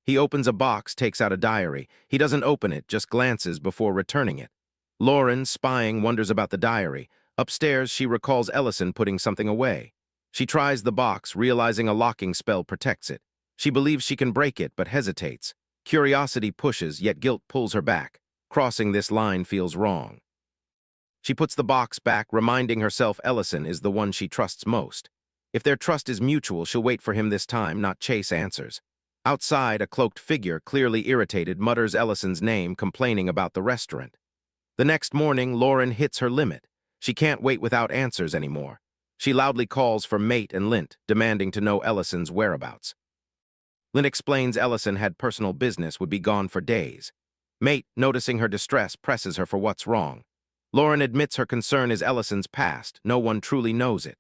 He opens a box, takes out a diary. He doesn't open it, just glances before returning it. Lauren, spying, wonders about the diary. Upstairs, she recalls Ellison putting something away. She tries the box, realizing a locking spell protects it. She believes she can break it, but hesitates. Curiosity pushes, yet guilt pulls her back. Crossing this line feels wrong. She puts the box back, reminding herself Ellison is the one she trusts most. If their trust is mutual, she'll wait for him this time, not chase answers. Outside, a cloaked figure, clearly irritated, mutters Ellison's name, complaining about the restaurant. The next morning, Lauren hits her limit. She can't wait without answers anymore. She loudly calls for Mate and Lint, demanding to know Ellison's whereabouts. Lint explains Ellison had personal business, would be gone for days. Mate, noticing her distress, presses her for what's wrong. Lauren admits her concern is Ellison's past. No one truly knows it.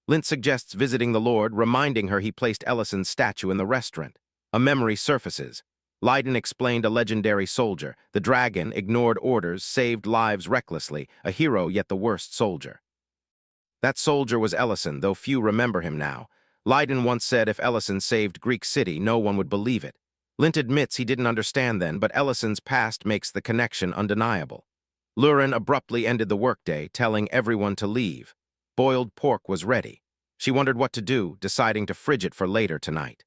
Lint suggests visiting the Lord, reminding her he placed Ellison's statue in the restaurant. A memory surfaces. Leiden explained a legendary soldier. The dragon ignored orders, saved lives recklessly, a hero yet the worst soldier. That soldier was Ellison, though few remember him now. Leiden once said if Ellison saved Greek City, no one would believe it. Lint admits he didn't understand then, but Ellison's past makes the connection undeniable. Lauren abruptly ended the workday, telling everyone to leave. Boiled pork was ready. She wondered what to do, deciding to fridge it for later tonight.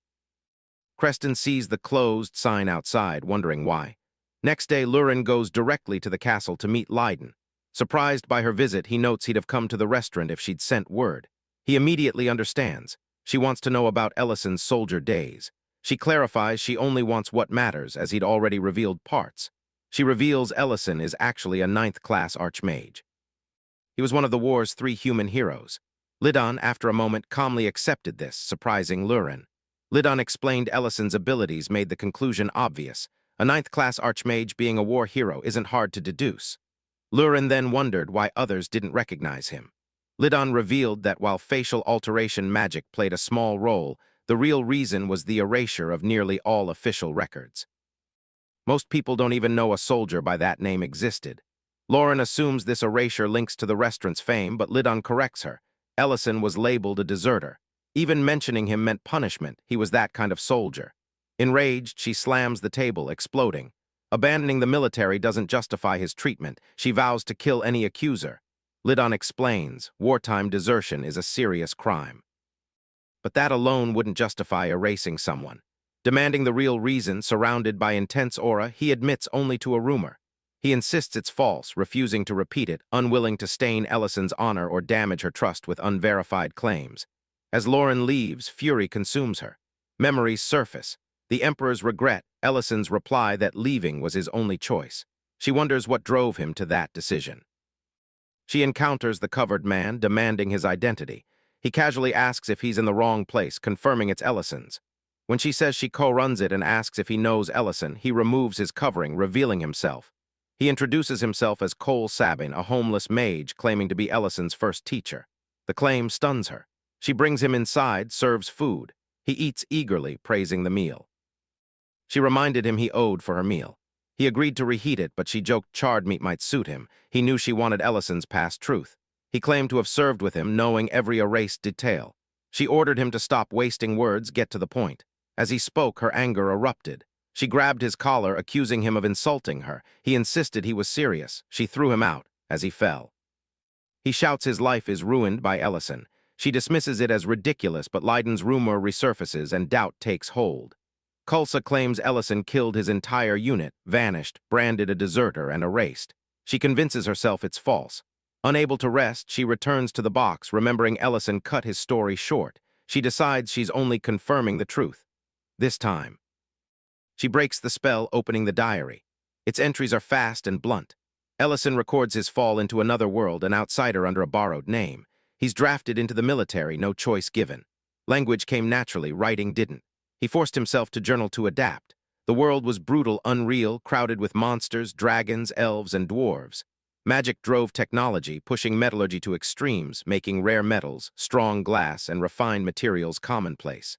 Creston sees the closed sign outside, wondering why. Next day, Lauren goes directly to the castle to meet Leiden. Surprised by her visit, he notes he'd have come to the restaurant if she'd sent word. He immediately understands. She wants to know about Ellison's soldier days. She clarifies she only wants what matters, as he'd already revealed parts. She reveals Ellison is actually a 9th-class archmage. He was one of the war's 3 human heroes. Lidon, after a moment, calmly accepted this, surprising Lauren. Lidon explained Ellison's abilities, made the conclusion obvious. A 9th-class archmage being a war hero isn't hard to deduce. Lauren then wondered why others didn't recognize him. Lidon revealed that while facial alteration magic played a small role, the real reason was the erasure of nearly all official records. Most people don't even know a soldier by that name existed. Lauren assumes this erasure links to the restaurant's fame, but Lidon corrects her. Ellison was labeled a deserter. Even mentioning him meant punishment. He was that kind of soldier. Enraged, she slams the table, exploding. Abandoning the military doesn't justify his treatment. She vows to kill any accuser. Lidon explains, wartime desertion is a serious crime. But that alone wouldn't justify erasing someone. Demanding the real reason, surrounded by intense aura, he admits only to a rumor. He insists it's false, refusing to repeat it, unwilling to stain Ellison's honor or damage her trust with unverified claims. As Lauren leaves, fury consumes her. Memories surface. The Emperor's regret, Ellison's reply that leaving was his only choice. She wonders what drove him to that decision. She encounters the covered man, demanding his identity. He casually asks if he's in the wrong place, confirming it's Ellison's. When she says she co-runs it and asks if he knows Ellison, he removes his covering, revealing himself. He introduces himself as Cole Sabin, a homeless mage claiming to be Ellison's first teacher. The claim stuns her. She brings him inside, serves food. He eats eagerly, praising the meal. She reminded him he owed for her meal. He agreed to reheat it, but she joked charred meat might suit him. He knew she wanted Ellison's past truth. He claimed to have served with him, knowing every erased detail. She ordered him to stop wasting words, get to the point. As he spoke, her anger erupted. She grabbed his collar, accusing him of insulting her. He insisted he was serious. She threw him out as he fell. He shouts his life is ruined by Ellison. She dismisses it as ridiculous, but Leiden's rumor resurfaces and doubt takes hold. Kulsa claims Ellison killed his entire unit, vanished, branded a deserter, and erased. She convinces herself it's false. Unable to rest, she returns to the box, remembering Ellison cut his story short. She decides she's only confirming the truth. This time. She breaks the spell, opening the diary. Its entries are fast and blunt. Ellison records his fall into another world, an outsider under a borrowed name. He's drafted into the military, no choice given. Language came naturally, writing didn't. He forced himself to journal to adapt. The world was brutal, unreal, crowded with monsters, dragons, elves, and dwarves. Magic drove technology, pushing metallurgy to extremes, making rare metals, strong glass, and refined materials commonplace.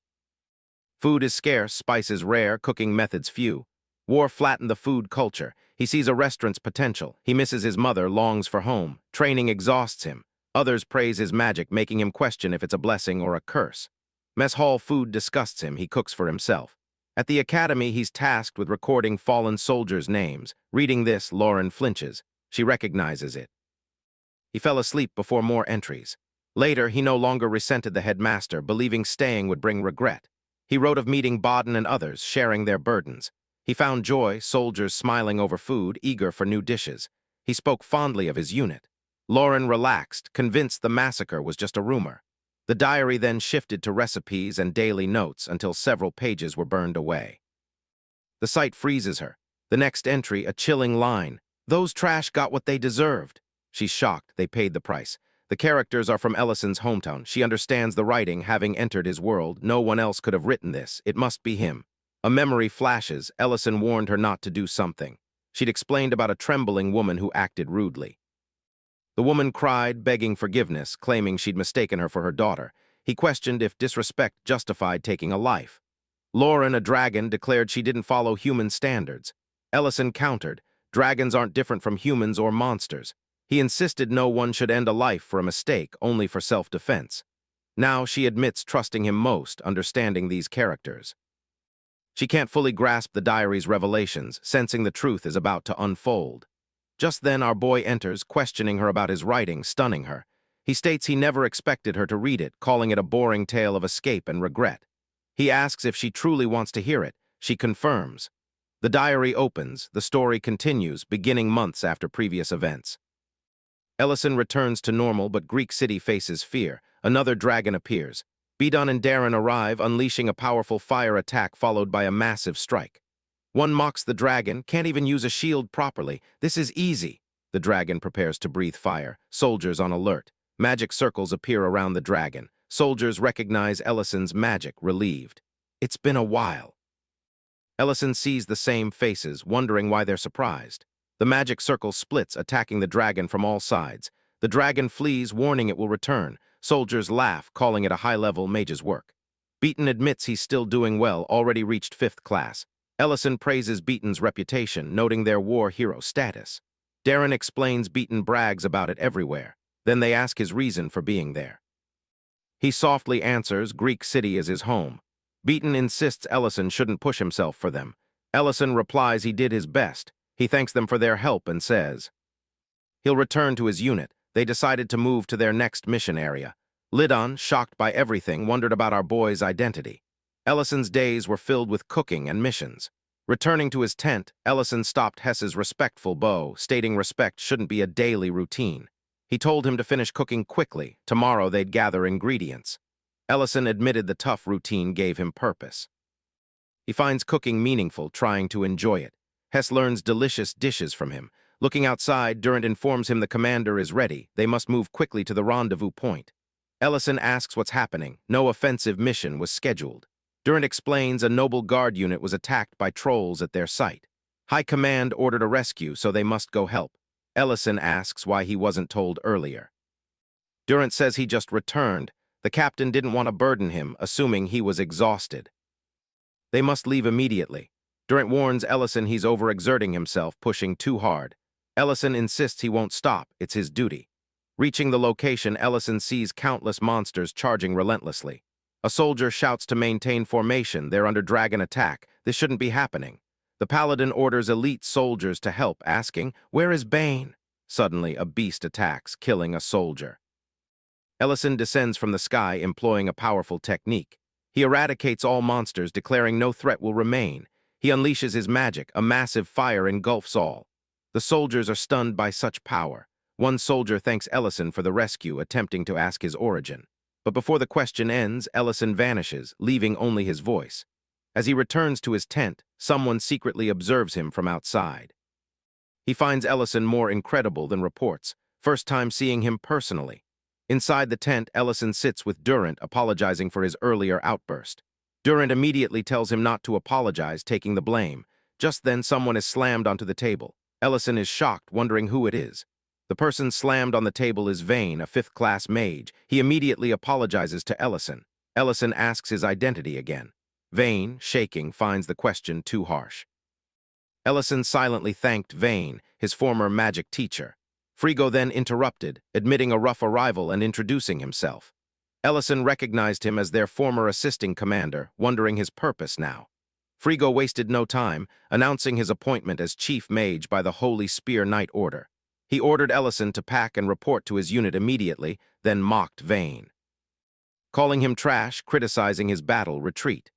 Food is scarce, spices rare, cooking methods few. War flattened the food culture. He sees a restaurant's potential. He misses his mother, longs for home. Training exhausts him. Others praise his magic, making him question if it's a blessing or a curse. Mess hall food disgusts him. He cooks for himself. At the academy, he's tasked with recording fallen soldiers' names. Reading this, Lauren flinches. She recognizes it. He fell asleep before more entries. Later, he no longer resented the headmaster, believing staying would bring regret. He wrote of meeting Baden and others, sharing their burdens. He found joy, soldiers smiling over food, eager for new dishes. He spoke fondly of his unit. Lauren relaxed, convinced the massacre was just a rumor. The diary then shifted to recipes and daily notes until several pages were burned away. The sight freezes her. The next entry, a chilling line. "Those trash got what they deserved." She's shocked. They paid the price. The characters are from Ellison's hometown. She understands the writing, having entered his world. No one else could have written this. It must be him. A memory flashes. Ellison warned her not to do something. She'd explained about a trembling woman who acted rudely. The woman cried, begging forgiveness, claiming she'd mistaken her for her daughter. He questioned if disrespect justified taking a life. Lauren, a dragon, declared she didn't follow human standards. Ellison countered, "Dragons aren't different from humans or monsters." He insisted no one should end a life for a mistake, only for self-defense. Now she admits trusting him most, understanding these characters. She can't fully grasp the diary's revelations, sensing the truth is about to unfold. Just then our boy enters, questioning her about his writing, stunning her. He states he never expected her to read it, calling it a boring tale of escape and regret. He asks if she truly wants to hear it. She confirms. The diary opens, the story continues, beginning months after previous events. Ellison returns to normal, but Greek City faces fear. Another dragon appears. Bidon and Darren arrive, unleashing a powerful fire attack followed by a massive strike. One mocks the dragon, can't even use a shield properly. "This is easy." The dragon prepares to breathe fire. Soldiers on alert. Magic circles appear around the dragon. Soldiers recognize Ellison's magic, relieved. It's been a while. Ellison sees the same faces, wondering why they're surprised. The magic circle splits, attacking the dragon from all sides. The dragon flees, warning it will return. Soldiers laugh, calling it a high-level mage's work. Beaton admits he's still doing well, already reached 5th class. Ellison praises Beaton's reputation, noting their war hero status. Darren explains Beaton brags about it everywhere. Then they ask his reason for being there. He softly answers Greek City is his home. Beaton insists Ellison shouldn't push himself for them. Ellison replies he did his best. He thanks them for their help and says he'll return to his unit. They decided to move to their next mission area. Lidon, shocked by everything, wondered about our boy's identity. Ellison's days were filled with cooking and missions. Returning to his tent, Ellison stopped Hess's respectful bow, stating respect shouldn't be a daily routine. He told him to finish cooking quickly. Tomorrow they'd gather ingredients. Ellison admitted the tough routine gave him purpose. He finds cooking meaningful, trying to enjoy it. Hess learns delicious dishes from him. Looking outside, Durant informs him the commander is ready. They must move quickly to the rendezvous point. Ellison asks what's happening. No offensive mission was scheduled. Durant explains a noble guard unit was attacked by trolls at their site. High Command ordered a rescue, so they must go help. Ellison asks why he wasn't told earlier. Durant says he just returned. The captain didn't want to burden him, assuming he was exhausted. They must leave immediately. Durant warns Ellison he's overexerting himself, pushing too hard. Ellison insists he won't stop. It's his duty. Reaching the location, Ellison sees countless monsters charging relentlessly. A soldier shouts to maintain formation. They're under dragon attack. This shouldn't be happening. The paladin orders elite soldiers to help, asking, "Where is Bane?" Suddenly, a beast attacks, killing a soldier. Ellison descends from the sky, employing a powerful technique. He eradicates all monsters, declaring no threat will remain. He unleashes his magic. A massive fire engulfs all. The soldiers are stunned by such power. One soldier thanks Ellison for the rescue, attempting to ask his origin. But before the question ends, Ellison vanishes, leaving only his voice. As he returns to his tent, someone secretly observes him from outside. He finds Ellison more incredible than reports, first time seeing him personally. Inside the tent, Ellison sits with Durant, apologizing for his earlier outburst. Durant immediately tells him not to apologize, taking the blame. Just then, someone is slammed onto the table. Ellison is shocked, wondering who it is. The person slammed on the table is Vane, a fifth-class mage. He immediately apologizes to Ellison. Ellison asks his identity again. Vane, shaking, finds the question too harsh. Ellison silently thanked Vane, his former magic teacher. Frigo then interrupted, admitting a rough arrival and introducing himself. Ellison recognized him as their former assisting commander, wondering his purpose now. Frigo wasted no time, announcing his appointment as chief mage by the Holy Spear Knight Order. He ordered Ellison to pack and report to his unit immediately, then mocked Vane, calling him trash, criticizing his battle retreat.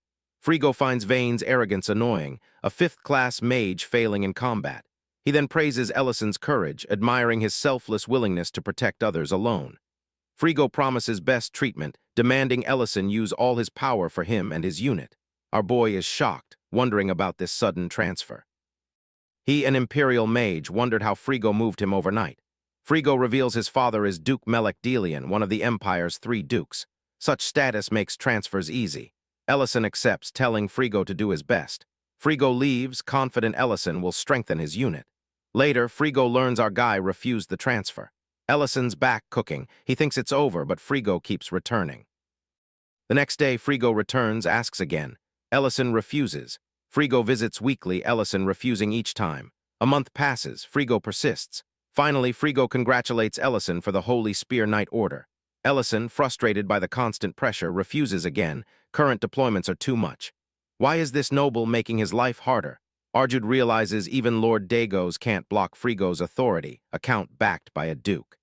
Frigo finds Vane's arrogance annoying, a fifth-class mage failing in combat. He then praises Ellison's courage, admiring his selfless willingness to protect others alone. Frigo promises best treatment, demanding Ellison use all his power for him and his unit. Our boy is shocked, wondering about this sudden transfer. He, an Imperial mage, wondered how Frigo moved him overnight. Frigo reveals his father is Duke Melek Delian, one of the Empire's 3 dukes. Such status makes transfers easy. Ellison accepts, telling Frigo to do his best. Frigo leaves, confident Ellison will strengthen his unit. Later, Frigo learns our guy refused the transfer. Ellison's back cooking. He thinks it's over, but Frigo keeps returning. The next day, Frigo returns, asks again. Ellison refuses. Frigo visits weekly, Ellison refusing each time. A month passes, Frigo persists. Finally, Frigo congratulates Ellison for the Holy Spear Knight Order. Ellison, frustrated by the constant pressure, refuses again. Current deployments are too much. Why is this noble making his life harder? Arjud realizes even Lord Dagos can't block Frigo's authority, a count backed by a duke.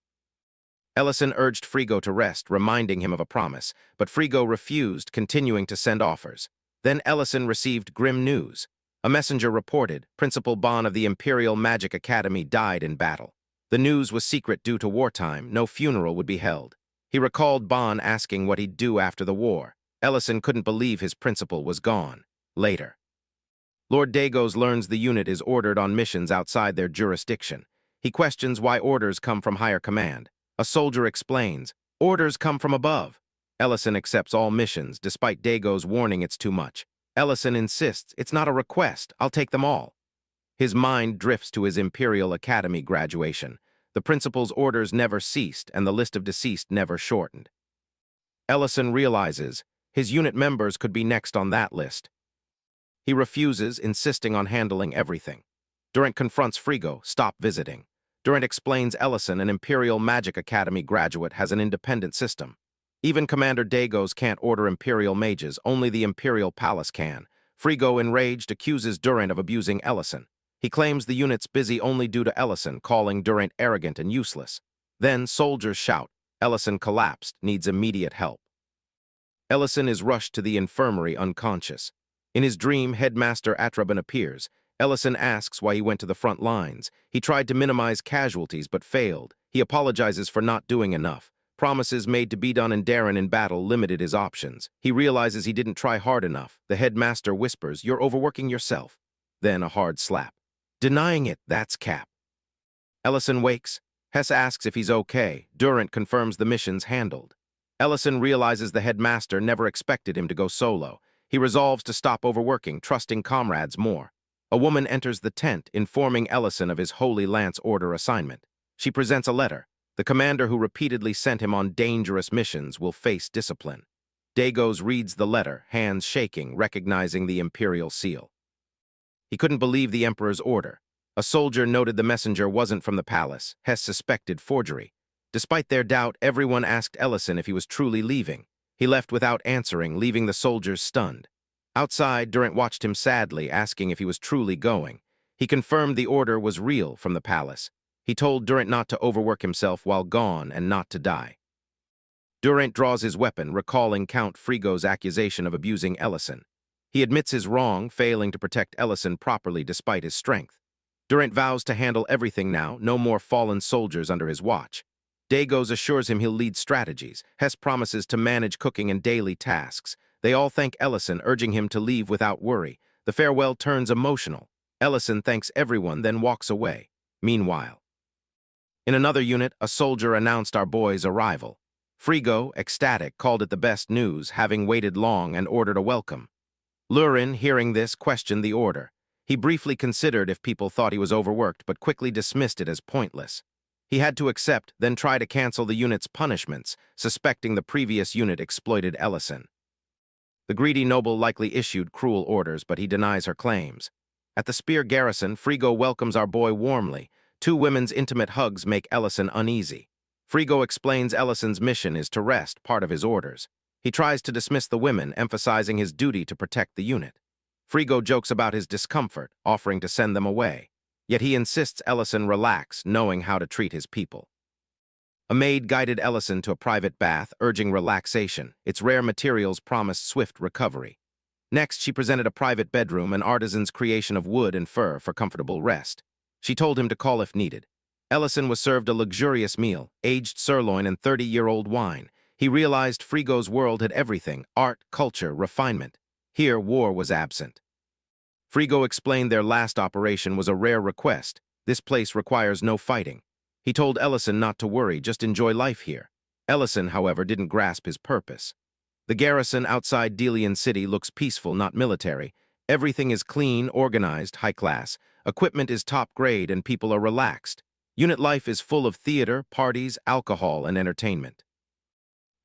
Ellison urged Frigo to rest, reminding him of a promise, but Frigo refused, continuing to send offers. Then Ellison received grim news. A messenger reported Principal Ban of the Imperial Magic Academy died in battle. The news was secret due to wartime, no funeral would be held. He recalled Ban asking what he'd do after the war. Ellison couldn't believe his principal was gone. Later, Lord Dagos learns the unit is ordered on missions outside their jurisdiction. He questions why orders come from higher command. A soldier explains, orders come from above. Ellison accepts all missions, despite Dagos warning it's too much. Ellison insists, it's not a request, I'll take them all. His mind drifts to his Imperial Academy graduation. The principal's orders never ceased, and the list of deceased never shortened. Ellison realizes his unit members could be next on that list. He refuses, insisting on handling everything. Durant confronts Frigo, stop visiting. Durant explains Ellison, an Imperial Magic Academy graduate, has an independent system. Even Commander Dagos can't order Imperial mages, only the Imperial Palace can. Frigo, enraged, accuses Durant of abusing Ellison. He claims the unit's busy only due to Ellison, calling Durant arrogant and useless. Then soldiers shout, Ellison collapsed, needs immediate help. Ellison is rushed to the infirmary unconscious. In his dream, Headmaster Atraban appears. Ellison asks why he went to the front lines. He tried to minimize casualties but failed. He apologizes for not doing enough. Promises made to Bedan and Darren in battle limited his options. He realizes he didn't try hard enough. The headmaster whispers, you're overworking yourself. Then a hard slap. Denying it, that's Cap. Ellison wakes. Hess asks if he's okay. Durant confirms the mission's handled. Ellison realizes the headmaster never expected him to go solo. He resolves to stop overworking, trusting comrades more. A woman enters the tent, informing Ellison of his Holy Lance Order assignment. She presents a letter. The commander who repeatedly sent him on dangerous missions will face discipline. Dagos reads the letter, hands shaking, recognizing the imperial seal. He couldn't believe the emperor's order. A soldier noted the messenger wasn't from the palace. Hess suspected forgery. Despite their doubt, everyone asked Ellison if he was truly leaving. He left without answering, leaving the soldiers stunned. Outside, Durant watched him sadly, asking if he was truly going. He confirmed the order was real from the palace. He told Durant not to overwork himself while gone and not to die. Durant draws his weapon, recalling Count Frigo's accusation of abusing Ellison. He admits his wrong, failing to protect Ellison properly despite his strength. Durant vows to handle everything now, no more fallen soldiers under his watch. Dagos assures him he'll lead strategies. Hess promises to manage cooking and daily tasks. They all thank Ellison, urging him to leave without worry. The farewell turns emotional. Ellison thanks everyone, then walks away. Meanwhile, in another unit, a soldier announced our boy's arrival. Frigo, ecstatic, called it the best news, having waited long, and ordered a welcome. Lurin, hearing this, questioned the order. He briefly considered if people thought he was overworked, but quickly dismissed it as pointless. He had to accept, then try to cancel the unit's punishments, suspecting the previous unit exploited Ellison. The greedy noble likely issued cruel orders, but he denies her claims. At the Spear Garrison, Frigo welcomes our boy warmly. Two women's intimate hugs make Ellison uneasy. Frigo explains Ellison's mission is to rest, part of his orders. He tries to dismiss the women, emphasizing his duty to protect the unit. Frigo jokes about his discomfort, offering to send them away. Yet he insists Ellison relax, knowing how to treat his people. A maid guided Ellison to a private bath, urging relaxation. Its rare materials promised swift recovery. Next, she presented a private bedroom, an artisan's creation of wood and fur for comfortable rest. She told him to call if needed. Ellison was served a luxurious meal, aged sirloin and 30-year-old wine. He realized Frigo's world had everything: art, culture, refinement. Here, war was absent. Frigo explained their last operation was a rare request. This place requires no fighting. He told Ellison not to worry, just enjoy life here. Ellison, however, didn't grasp his purpose. The garrison outside Delian City looks peaceful, not military. Everything is clean, organized, high class. Equipment is top grade and people are relaxed. Unit life is full of theater, parties, alcohol, and entertainment.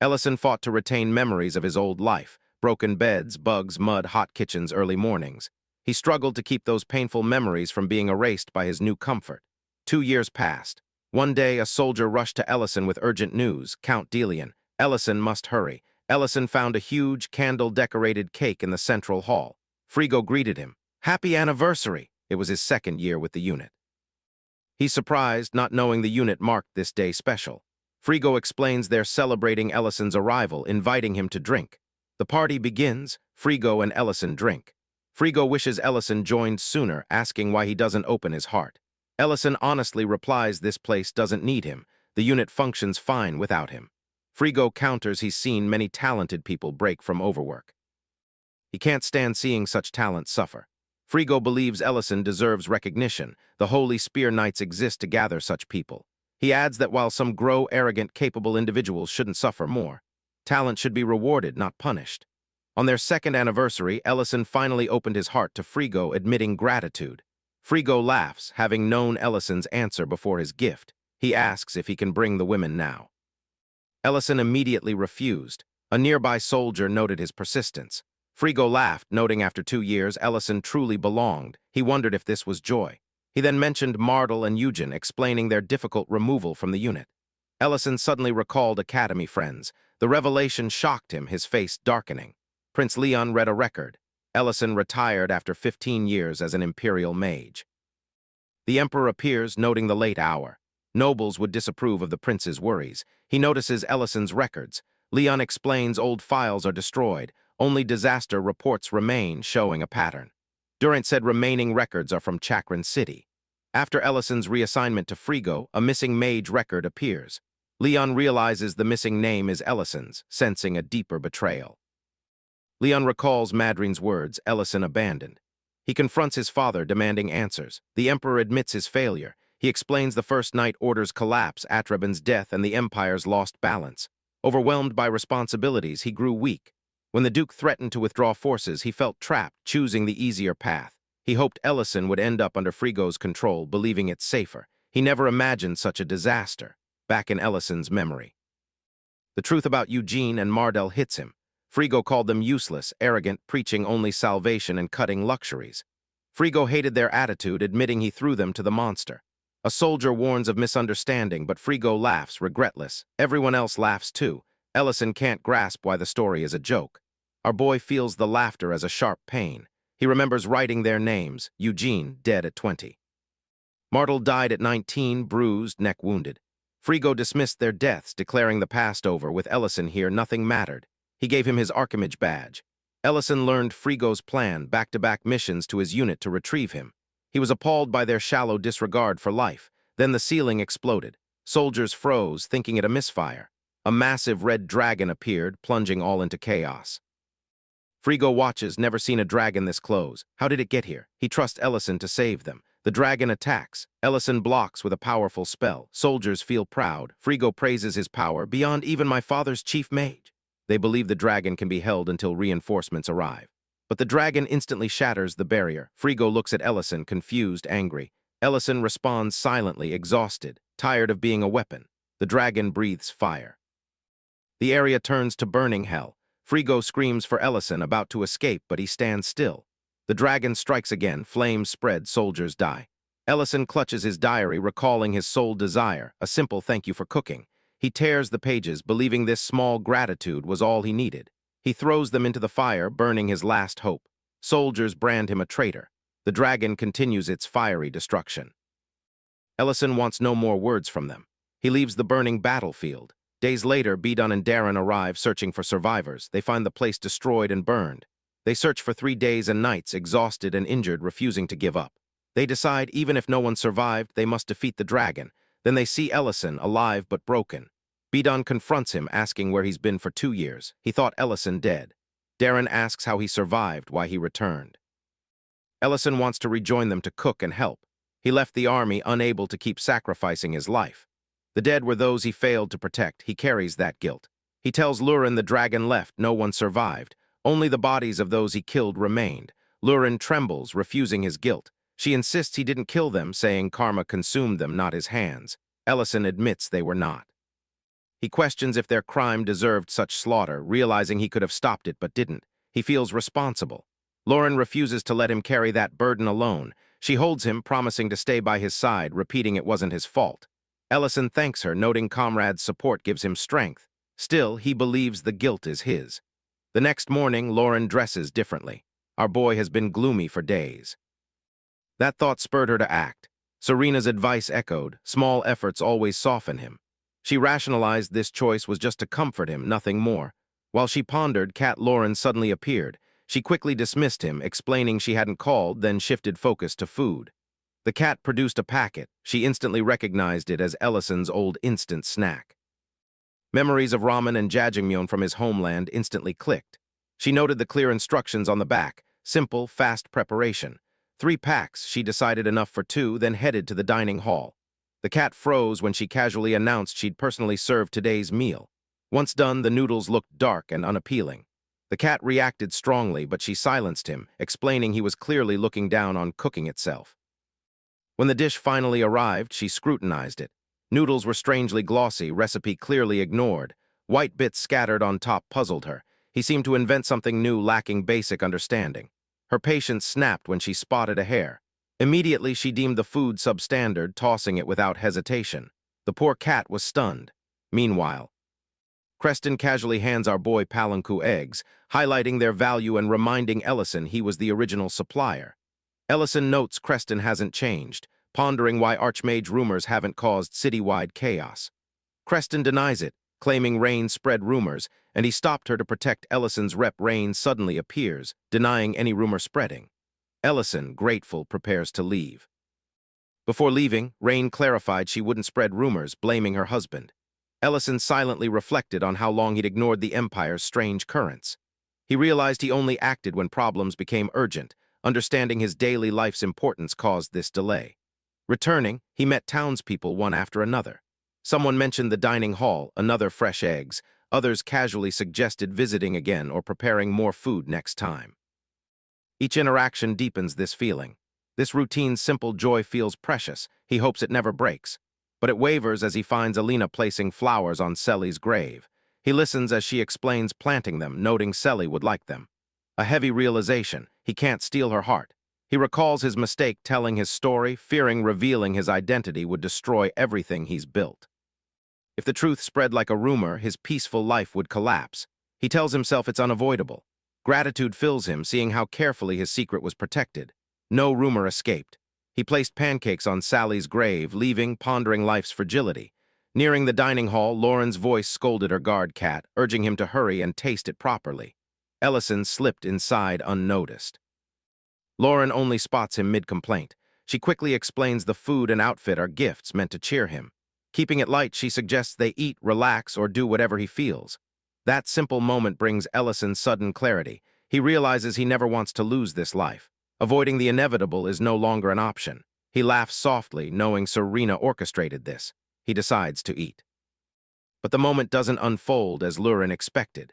Ellison fought to retain memories of his old life: broken beds, bugs, mud, hot kitchens, early mornings. He struggled to keep those painful memories from being erased by his new comfort. 2 years passed. One day, a soldier rushed to Ellison with urgent news: Count Delian. Ellison must hurry. Ellison found a huge, candle-decorated cake in the central hall. Frigo greeted him. Happy anniversary! It was his 2nd year with the unit. He's surprised, not knowing the unit marked this day special. Frigo explains they're celebrating Ellison's arrival, inviting him to drink. The party begins. Frigo and Ellison drink. Frigo wishes Ellison joined sooner, asking why he doesn't open his heart. Ellison honestly replies this place doesn't need him. The unit functions fine without him. Frigo counters he's seen many talented people break from overwork. He can't stand seeing such talent suffer. Frigo believes Ellison deserves recognition. The Holy Spear Knights exist to gather such people. He adds that while some grow arrogant, capable individuals shouldn't suffer more, talent should be rewarded, not punished. On their 2nd anniversary, Ellison finally opened his heart to Frigo, admitting gratitude. Frigo laughs, having known Ellison's answer before his gift. He asks if he can bring the women now. Ellison immediately refused. A nearby soldier noted his persistence. Frigo laughed, noting after 2 years Ellison truly belonged. He wondered if this was joy. He then mentioned Mardel and Eugen, explaining their difficult removal from the unit. Ellison suddenly recalled academy friends. The revelation shocked him, his face darkening. Prince Leon read a record. Ellison retired after 15 years as an imperial mage. The emperor appears, noting the late hour. Nobles would disapprove of the prince's worries. He notices Ellison's records. Leon explains old files are destroyed. Only disaster reports remain, showing a pattern. Durant said remaining records are from Chakran City. After Ellison's reassignment to Frigo, a missing mage record appears. Leon realizes the missing name is Ellison's, sensing a deeper betrayal. Leon recalls Madrin's words, Ellison abandoned. He confronts his father, demanding answers. The emperor admits his failure. He explains the First Night Order's collapse, Atraban's death, and the empire's lost balance. Overwhelmed by responsibilities, he grew weak. When the Duke threatened to withdraw forces, he felt trapped, choosing the easier path. He hoped Ellison would end up under Frigo's control, believing it safer. He never imagined such a disaster. Back in Ellison's memory. The truth about Eugene and Mardel hits him. Frigo called them useless, arrogant, preaching only salvation and cutting luxuries. Frigo hated their attitude, admitting he threw them to the monster. A soldier warns of misunderstanding, but Frigo laughs, regretless. Everyone else laughs too. Ellison can't grasp why the story is a joke. Our boy feels the laughter as a sharp pain. He remembers writing their names. Eugene, dead at 20. Mardel died at 19, bruised, neck wounded. Frigo dismissed their deaths, declaring the past over. With Ellison here, nothing mattered. He gave him his Archimage badge. Ellison learned Frigo's plan, back-to-back missions to his unit to retrieve him. He was appalled by their shallow disregard for life. Then the ceiling exploded. Soldiers froze, thinking it a misfire. A massive red dragon appeared, plunging all into chaos. Frigo watches, never seen a dragon this close. How did it get here? He trusts Ellison to save them. The dragon attacks. Ellison blocks with a powerful spell. Soldiers feel proud. Frigo praises his power beyond even my father's chief mage. They believe the dragon can be held until reinforcements arrive. But the dragon instantly shatters the barrier. Frigo looks at Ellison, confused, angry. Ellison responds silently, exhausted, tired of being a weapon. The dragon breathes fire. The area turns to burning hell. Frigo screams for Ellison, about to escape, but he stands still. The dragon strikes again, flames spread, soldiers die. Ellison clutches his diary, recalling his sole desire, a simple thank you for cooking. He tears the pages, believing this small gratitude was all he needed. He throws them into the fire, burning his last hope. Soldiers brand him a traitor. The dragon continues its fiery destruction. Ellison wants no more words from them. He leaves the burning battlefield. Days later, Bidun and Darren arrive searching for survivors. They find the place destroyed and burned. They search for 3 days and nights, exhausted and injured, refusing to give up. They decide even if no one survived, they must defeat the dragon. Then they see Ellison, alive but broken. Bidun confronts him, asking where he's been for 2 years. He thought Ellison dead. Darren asks how he survived, why he returned. Ellison wants to rejoin them to cook and help. He left the army, unable to keep sacrificing his life. The dead were those he failed to protect. He carries that guilt. He tells Lurin the dragon left, no one survived. Only the bodies of those he killed remained. Lurin trembles, refusing his guilt. She insists he didn't kill them, saying karma consumed them, not his hands. Ellison admits they were not. He questions if their crime deserved such slaughter, realizing he could have stopped it but didn't. He feels responsible. Lauren refuses to let him carry that burden alone. She holds him, promising to stay by his side, repeating it wasn't his fault. Ellison thanks her, noting comrades' support gives him strength. Still, he believes the guilt is his. The next morning, Lauren dresses differently. Our boy has been gloomy for days. That thought spurred her to act. Serena's advice echoed. Small efforts always soften him. She rationalized this choice was just to comfort him, nothing more. While she pondered, Cat Lauren suddenly appeared. She quickly dismissed him, explaining she hadn't called, then shifted focus to food. The cat produced a packet. She instantly recognized it as Ellison's old instant snack. Memories of ramen and jjajangmyeon from his homeland instantly clicked. She noted the clear instructions on the back. Simple, fast preparation. 3 packs, she decided enough for 2, then headed to the dining hall. The cat froze when she casually announced she'd personally served today's meal. Once done, the noodles looked dark and unappealing. The cat reacted strongly, but she silenced him, explaining he was clearly looking down on cooking itself. When the dish finally arrived, she scrutinized it. Noodles were strangely glossy, recipe clearly ignored. White bits scattered on top puzzled her. He seemed to invent something new, lacking basic understanding. Her patience snapped when she spotted a hair. Immediately, she deemed the food substandard, tossing it without hesitation. The poor cat was stunned. Meanwhile, Creston casually hands our boy palanku eggs, highlighting their value and reminding Ellison he was the original supplier. Ellison notes Creston hasn't changed, pondering why Archmage rumors haven't caused citywide chaos. Creston denies it, claiming Rain spread rumors, and he stopped her to protect Ellison's rep. Rain suddenly appears, denying any rumor spreading. Ellison, grateful, prepares to leave. Before leaving, Rain clarified she wouldn't spread rumors, blaming her husband. Ellison silently reflected on how long he'd ignored the Empire's strange currents. He realized he only acted when problems became urgent. Understanding his daily life's importance caused this delay. Returning, he met townspeople one after another. Someone mentioned the dining hall, another fresh eggs. Others casually suggested visiting again or preparing more food next time. Each interaction deepens this feeling. This routine's simple joy feels precious. He hopes it never breaks. But it wavers as he finds Alina placing flowers on Selly's grave. He listens as she explains planting them, noting Selly would like them. A heavy realization. He can't steal her heart. He recalls his mistake telling his story, fearing revealing his identity would destroy everything he's built. If the truth spread like a rumor, his peaceful life would collapse. He tells himself it's unavoidable. Gratitude fills him, seeing how carefully his secret was protected. No rumor escaped. He placed pancakes on Sally's grave, leaving, pondering life's fragility. Nearing the dining hall, Lauren's voice scolded her guard cat, urging him to hurry and taste it properly. Ellison slipped inside unnoticed. Lauren only spots him mid-complaint. She quickly explains the food and outfit are gifts meant to cheer him. Keeping it light, she suggests they eat, relax, or do whatever he feels. That simple moment brings Ellison sudden clarity. He realizes he never wants to lose this life. Avoiding the inevitable is no longer an option. He laughs softly, knowing Serena orchestrated this. He decides to eat. But the moment doesn't unfold as Lurin expected.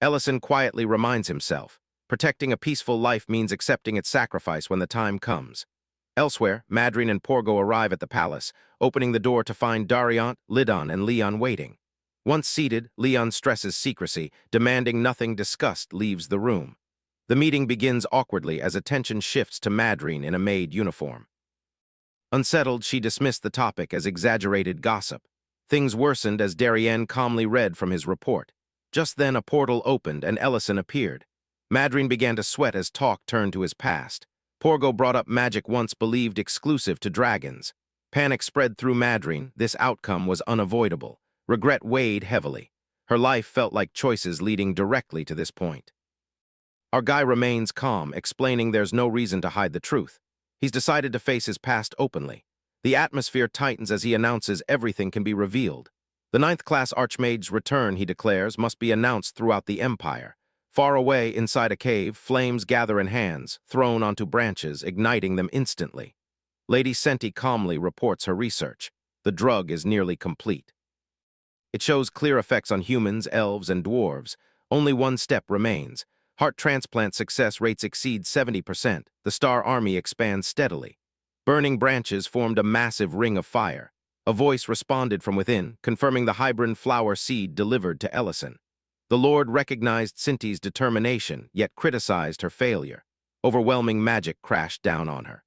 Ellison quietly reminds himself, protecting a peaceful life means accepting its sacrifice when the time comes. Elsewhere, Madryn and Porgo arrive at the palace, opening the door to find Dariant, Lidon, and Leon waiting. Once seated, Leon stresses secrecy, demanding nothing discussed leaves the room. The meeting begins awkwardly as attention shifts to Madryn in a maid uniform. Unsettled, she dismissed the topic as exaggerated gossip. Things worsened as Darien calmly read from his report. Just then, a portal opened and Ellison appeared. Madryn began to sweat as talk turned to his past. Porgo brought up magic once believed exclusive to dragons. Panic spread through Madryn. This outcome was unavoidable. Regret weighed heavily. Her life felt like choices leading directly to this point. Our guy remains calm, explaining there's no reason to hide the truth. He's decided to face his past openly. The atmosphere tightens as he announces everything can be revealed. The ninth-class Archmage's return, he declares, must be announced throughout the Empire. Far away, inside a cave, flames gather in hands, thrown onto branches, igniting them instantly. Lady Senti calmly reports her research. The drug is nearly complete. It shows clear effects on humans, elves, and dwarves. Only one step remains. Heart transplant success rates exceed 70%. The Star Army expands steadily. Burning branches formed a massive ring of fire. A voice responded from within, confirming the hybrid flower seed delivered to Ellison. The Lord recognized Sinti's determination, yet criticized her failure. Overwhelming magic crashed down on her.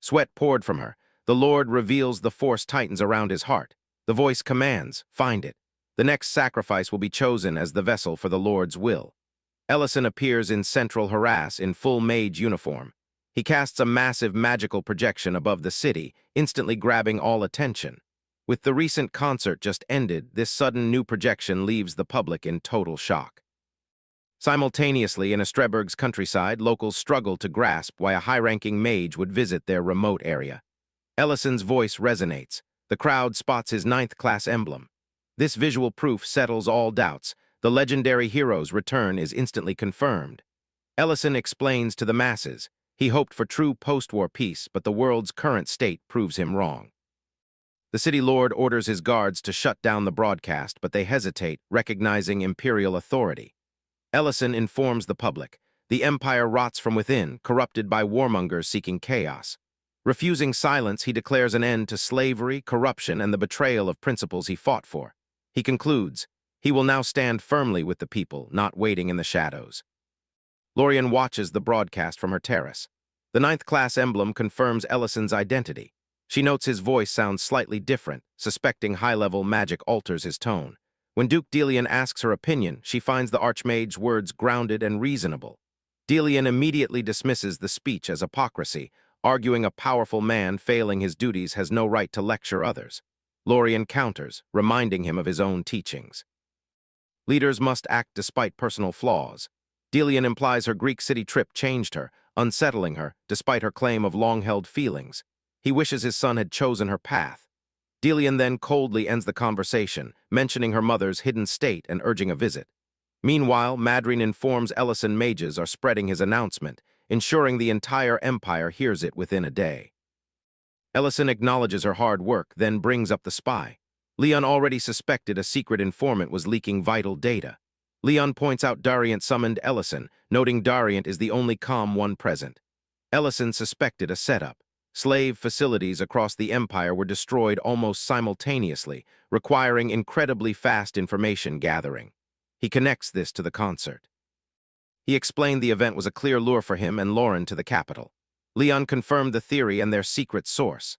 Sweat poured from her. The Lord reveals the force tightens around his heart. The voice commands, find it. The next sacrifice will be chosen as the vessel for the Lord's will. Ellison appears in central harass in full mage uniform. He casts a massive magical projection above the city, instantly grabbing all attention. With the recent concert just ended, this sudden new projection leaves the public in total shock. Simultaneously, in Estreberg's countryside, locals struggle to grasp why a high-ranking mage would visit their remote area. Ellison's voice resonates. The crowd spots his ninth-class emblem. This visual proof settles all doubts. The legendary hero's return is instantly confirmed. Ellison explains to the masses. He hoped for true post-war peace, but the world's current state proves him wrong. The city lord orders his guards to shut down the broadcast, but they hesitate, recognizing imperial authority. Ellison informs the public. The empire rots from within, corrupted by warmongers seeking chaos. Refusing silence, he declares an end to slavery, corruption, and the betrayal of principles he fought for. He concludes, he will now stand firmly with the people, not waiting in the shadows. Lorien watches the broadcast from her terrace. The ninth-class emblem confirms Ellison's identity. She notes his voice sounds slightly different, suspecting high-level magic alters his tone. When Duke Delian asks her opinion, she finds the Archmage's words grounded and reasonable. Delian immediately dismisses the speech as hypocrisy, arguing a powerful man failing his duties has no right to lecture others. Lorien counters, reminding him of his own teachings. Leaders must act despite personal flaws. Delian implies her Greek city trip changed her, unsettling her, despite her claim of long-held feelings. He wishes his son had chosen her path. Delian then coldly ends the conversation, mentioning her mother's hidden state and urging a visit. Meanwhile, Madryn informs Ellison mages are spreading his announcement, ensuring the entire empire hears it within a day. Ellison acknowledges her hard work, then brings up the spy. Leon already suspected a secret informant was leaking vital data. Leon points out Dariant summoned Ellison, noting Dariant is the only calm one present. Ellison suspected a setup. Slave facilities across the empire were destroyed almost simultaneously, requiring incredibly fast information gathering. He connects this to the concert. He explained the event was a clear lure for him and Lauren to the capital. Leon confirmed the theory and their secret source.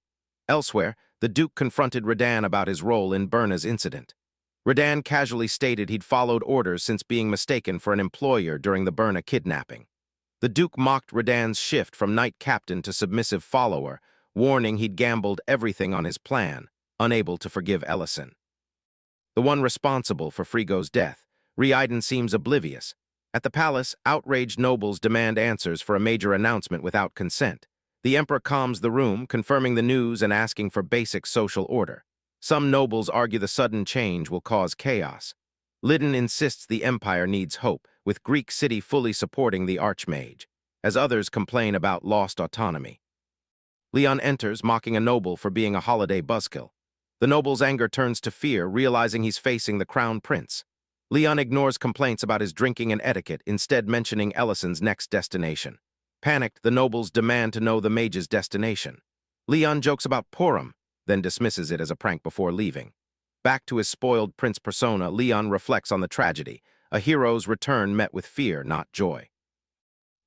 Elsewhere, the Duke confronted Redan about his role in Berna's incident. Redan casually stated he'd followed orders since being mistaken for an employer during the Berna kidnapping. The Duke mocked Redan's shift from knight captain to submissive follower, warning he'd gambled everything on his plan, unable to forgive Ellison. The one responsible for Frigo's death, Reiden seems oblivious. At the palace, outraged nobles demand answers for a major announcement without consent. The emperor calms the room, confirming the news and asking for basic social order. Some nobles argue the sudden change will cause chaos. Lidon insists the empire needs hope, with Greek city fully supporting the Archmage, as others complain about lost autonomy. Leon enters, mocking a noble for being a holiday buzzkill. The noble's anger turns to fear, realizing he's facing the crown prince. Leon ignores complaints about his drinking and etiquette, instead mentioning Ellison's next destination. Panicked, the nobles demand to know the mage's destination. Leon jokes about Purim, then dismisses it as a prank before leaving. Back to his spoiled prince persona, Leon reflects on the tragedy, a hero's return met with fear, not joy.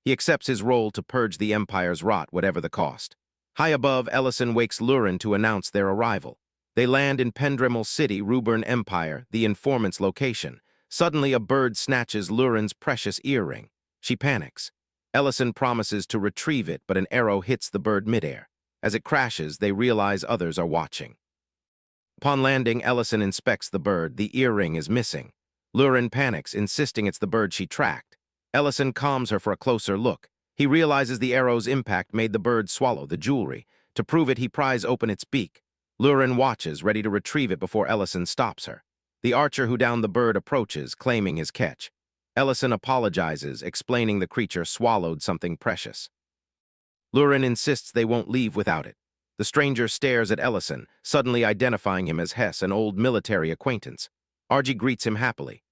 He accepts his role to purge the Empire's rot, whatever the cost. High above, Ellison wakes Lurin to announce their arrival. They land in Pendrimmel City, Rubern Empire, the informant's location. Suddenly, a bird snatches Lurin's precious earring. She panics. Ellison promises to retrieve it, but an arrow hits the bird midair. As it crashes, they realize others are watching. Upon landing, Ellison inspects the bird. The earring is missing. Lurin panics, insisting it's the bird she tracked. Ellison calms her for a closer look. He realizes the arrow's impact made the bird swallow the jewelry. To prove it, he pries open its beak. Lurin watches, ready to retrieve it before Ellison stops her. The archer who downed the bird approaches, claiming his catch. Ellison apologizes, explaining the creature swallowed something precious. Lurin insists they won't leave without it. The stranger stares at Ellison, suddenly identifying him as Hess, an old military acquaintance. Argy greets him happily.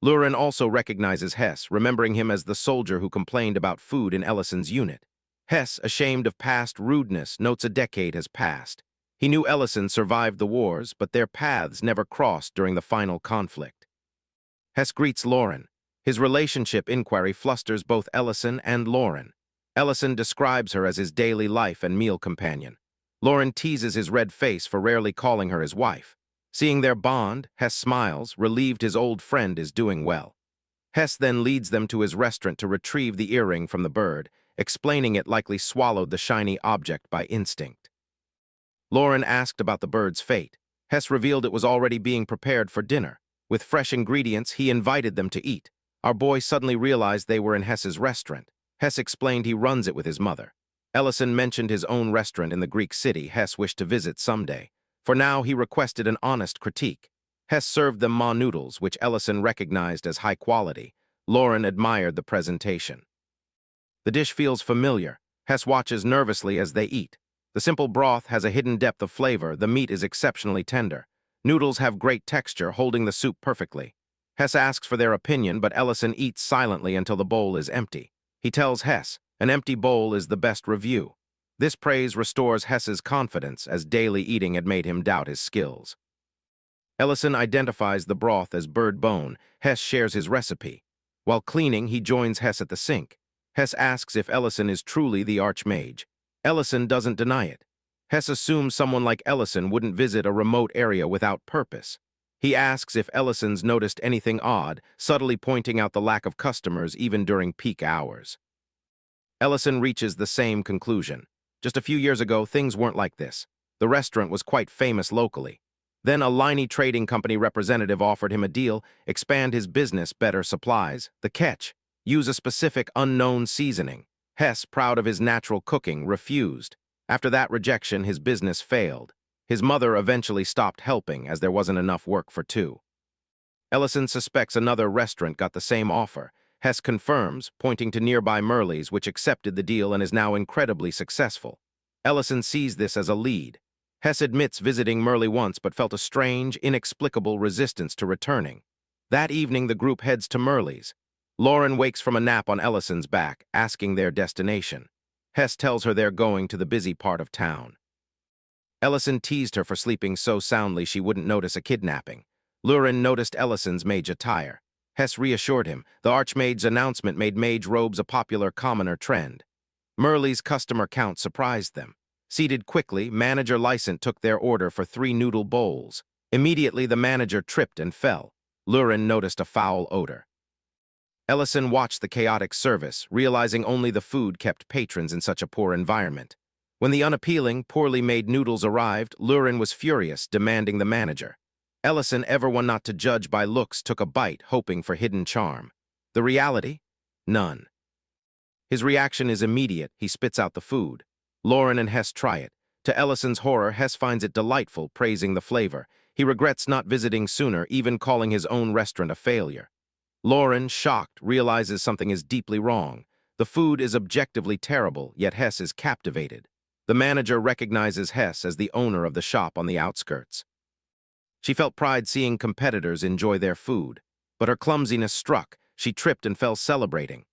Lurin also recognizes Hess, remembering him as the soldier who complained about food in Ellison's unit. Hess, ashamed of past rudeness, notes a decade has passed. He knew Ellison survived the wars, but their paths never crossed during the final conflict. Hess greets Lauren. His relationship inquiry flusters both Ellison and Lauren. Ellison describes her as his daily life and meal companion. Lauren teases his red face for rarely calling her his wife. Seeing their bond, Hess smiles, relieved his old friend is doing well. Hess then leads them to his restaurant to retrieve the earring from the bird, explaining it likely swallowed the shiny object by instinct. Lauren asked about the bird's fate. Hess revealed it was already being prepared for dinner. With fresh ingredients, he invited them to eat. Our boy suddenly realized they were in Hess's restaurant. Hess explained he runs it with his mother. Ellison mentioned his own restaurant in the Greek city Hess wished to visit someday. For now, he requested an honest critique. Hess served them ma noodles, which Ellison recognized as high quality. Lauren admired the presentation. The dish feels familiar. Hess watches nervously as they eat. The simple broth has a hidden depth of flavor. The meat is exceptionally tender. Noodles have great texture, holding the soup perfectly. Hess asks for their opinion, but Ellison eats silently until the bowl is empty. He tells Hess, an empty bowl is the best review. This praise restores Hess's confidence, as daily eating had made him doubt his skills. Ellison identifies the broth as bird bone. Hess shares his recipe. While cleaning, he joins Hess at the sink. Hess asks if Ellison is truly the Archmage. Ellison doesn't deny it. Hess assumes someone like Ellison wouldn't visit a remote area without purpose. He asks if Ellison's noticed anything odd, subtly pointing out the lack of customers even during peak hours. Ellison reaches the same conclusion. Just a few years ago, things weren't like this. The restaurant was quite famous locally. Then a Liney Trading Company representative offered him a deal, expand his business, better supplies. The catch: use a specific unknown seasoning. Hess, proud of his natural cooking, refused. After that rejection, his business failed. His mother eventually stopped helping as there wasn't enough work for two. Ellison suspects another restaurant got the same offer. Hess confirms, pointing to nearby Merle's, which accepted the deal and is now incredibly successful. Ellison sees this as a lead. Hess admits visiting Merle once but felt a strange, inexplicable resistance to returning. That evening, the group heads to Merle's. Lauren wakes from a nap on Ellison's back, asking their destination. Hess tells her they're going to the busy part of town. Ellison teased her for sleeping so soundly she wouldn't notice a kidnapping. Lurin noticed Ellison's mage attire. Hess reassured him. The Archmage's announcement made mage robes a popular commoner trend. Merle's customer count surprised them. Seated quickly, manager Lysant took their order for 3 noodle bowls. Immediately, the manager tripped and fell. Lurin noticed a foul odor. Ellison watched the chaotic service, realizing only the food kept patrons in such a poor environment. When the unappealing, poorly made noodles arrived, Lurin was furious, demanding the manager. Ellison, ever one not to judge by looks, took a bite, hoping for hidden charm. The reality? None. His reaction is immediate. He spits out the food. Lauren and Hess try it. To Ellison's horror, Hess finds it delightful, praising the flavor. He regrets not visiting sooner, even calling his own restaurant a failure. Lauren, shocked, realizes something is deeply wrong. The food is objectively terrible, yet Hess is captivated. The manager recognizes Hess as the owner of the shop on the outskirts. She felt pride seeing competitors enjoy their food, but her clumsiness struck. She tripped and fell celebrating.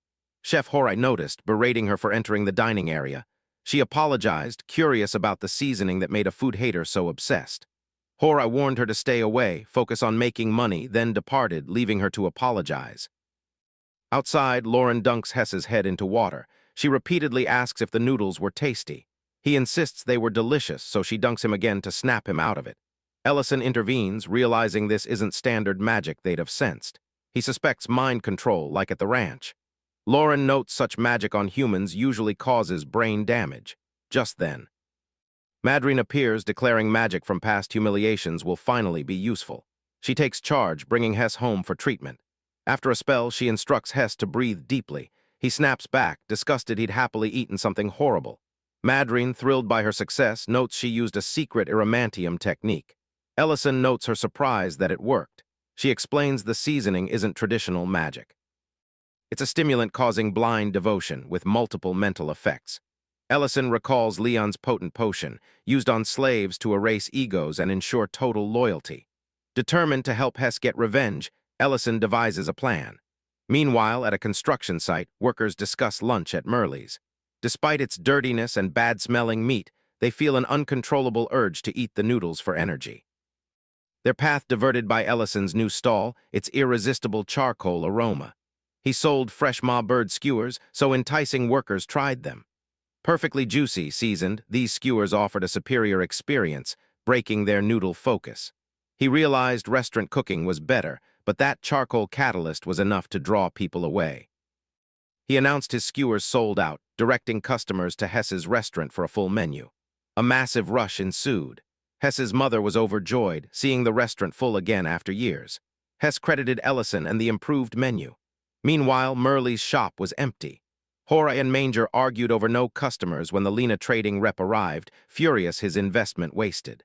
Chef Horai noticed, berating her for entering the dining area. She apologized, curious about the seasoning that made a food hater so obsessed. Horai warned her to stay away, focus on making money, then departed, leaving her to apologize. Outside, Lauren dunks Hess's head into water. She repeatedly asks if the noodles were tasty. He insists they were delicious, so she dunks him again to snap him out of it. Ellison intervenes, realizing this isn't standard magic they'd have sensed. He suspects mind control, like at the ranch. Lauren notes such magic on humans usually causes brain damage. Just then, Madrine appears, declaring magic from past humiliations will finally be useful. She takes charge, bringing Hess home for treatment. After a spell, she instructs Hess to breathe deeply. He snaps back, disgusted he'd happily eaten something horrible. Madrine, thrilled by her success, notes she used a secret iramantium technique. Ellison notes her surprise that it worked. She explains the seasoning isn't traditional magic. It's a stimulant causing blind devotion with multiple mental effects. Ellison recalls Leon's potent potion, used on slaves to erase egos and ensure total loyalty. Determined to help Hess get revenge, Ellison devises a plan. Meanwhile, at a construction site, workers discuss lunch at Merle's. Despite its dirtiness and bad-smelling meat, they feel an uncontrollable urge to eat the noodles for energy. Their path diverted by Ellison's new stall, its irresistible charcoal aroma. He sold fresh bird skewers, so enticing workers tried them. Perfectly juicy, seasoned, these skewers offered a superior experience, breaking their noodle focus. He realized restaurant cooking was better, but that charcoal catalyst was enough to draw people away. He announced his skewers sold out, directing customers to Hess's restaurant for a full menu. A massive rush ensued. Hess's mother was overjoyed, seeing the restaurant full again after years. Hess credited Ellison and the improved menu. Meanwhile, Merle's shop was empty. Horai and Manger argued over no customers when the Lena trading rep arrived, furious his investment wasted.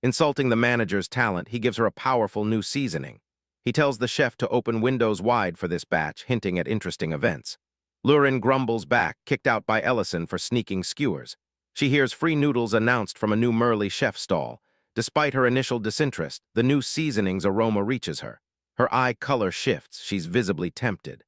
Insulting the manager's talent, he gives her a powerful new seasoning. He tells the chef to open windows wide for this batch, hinting at interesting events. Lurin grumbles back, kicked out by Ellison for sneaking skewers. She hears free noodles announced from a new Merle chef stall. Despite her initial disinterest, the new seasoning's aroma reaches her. Her eye color shifts, she's visibly tempted.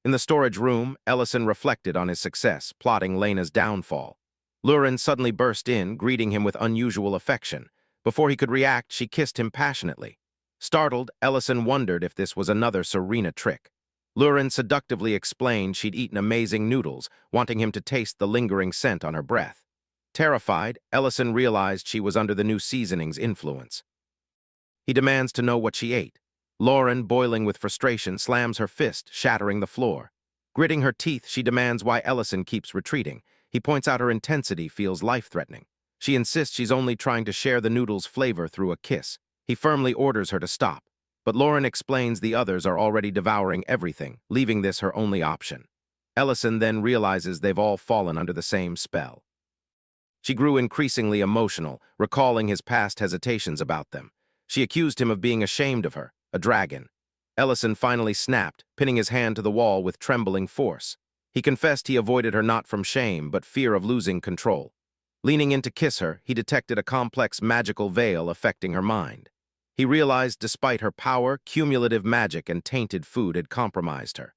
In the storage room, Ellison reflected on his success, plotting Lena's downfall. Lurin suddenly burst in, greeting him with unusual affection. Before he could react, she kissed him passionately. Startled, Ellison wondered if this was another Serena trick. Lurin seductively explained she'd eaten amazing noodles, wanting him to taste the lingering scent on her breath. Terrified, Ellison realized she was under the new seasoning's influence. He demands to know what she ate. Lauren, boiling with frustration, slams her fist, shattering the floor. Gritting her teeth, she demands why Ellison keeps retreating. He points out her intensity feels life-threatening. She insists she's only trying to share the noodle's flavor through a kiss. He firmly orders her to stop. But Lauren explains the others are already devouring everything, leaving this her only option. Ellison then realizes they've all fallen under the same spell. She grew increasingly emotional, recalling his past hesitations about them. She accused him of being ashamed of her, a dragon. Ellison finally snapped, pinning his hand to the wall with trembling force. He confessed he avoided her not from shame, but fear of losing control. Leaning in to kiss her, he detected a complex magical veil affecting her mind. He realized despite her power, cumulative magic and tainted food had compromised her.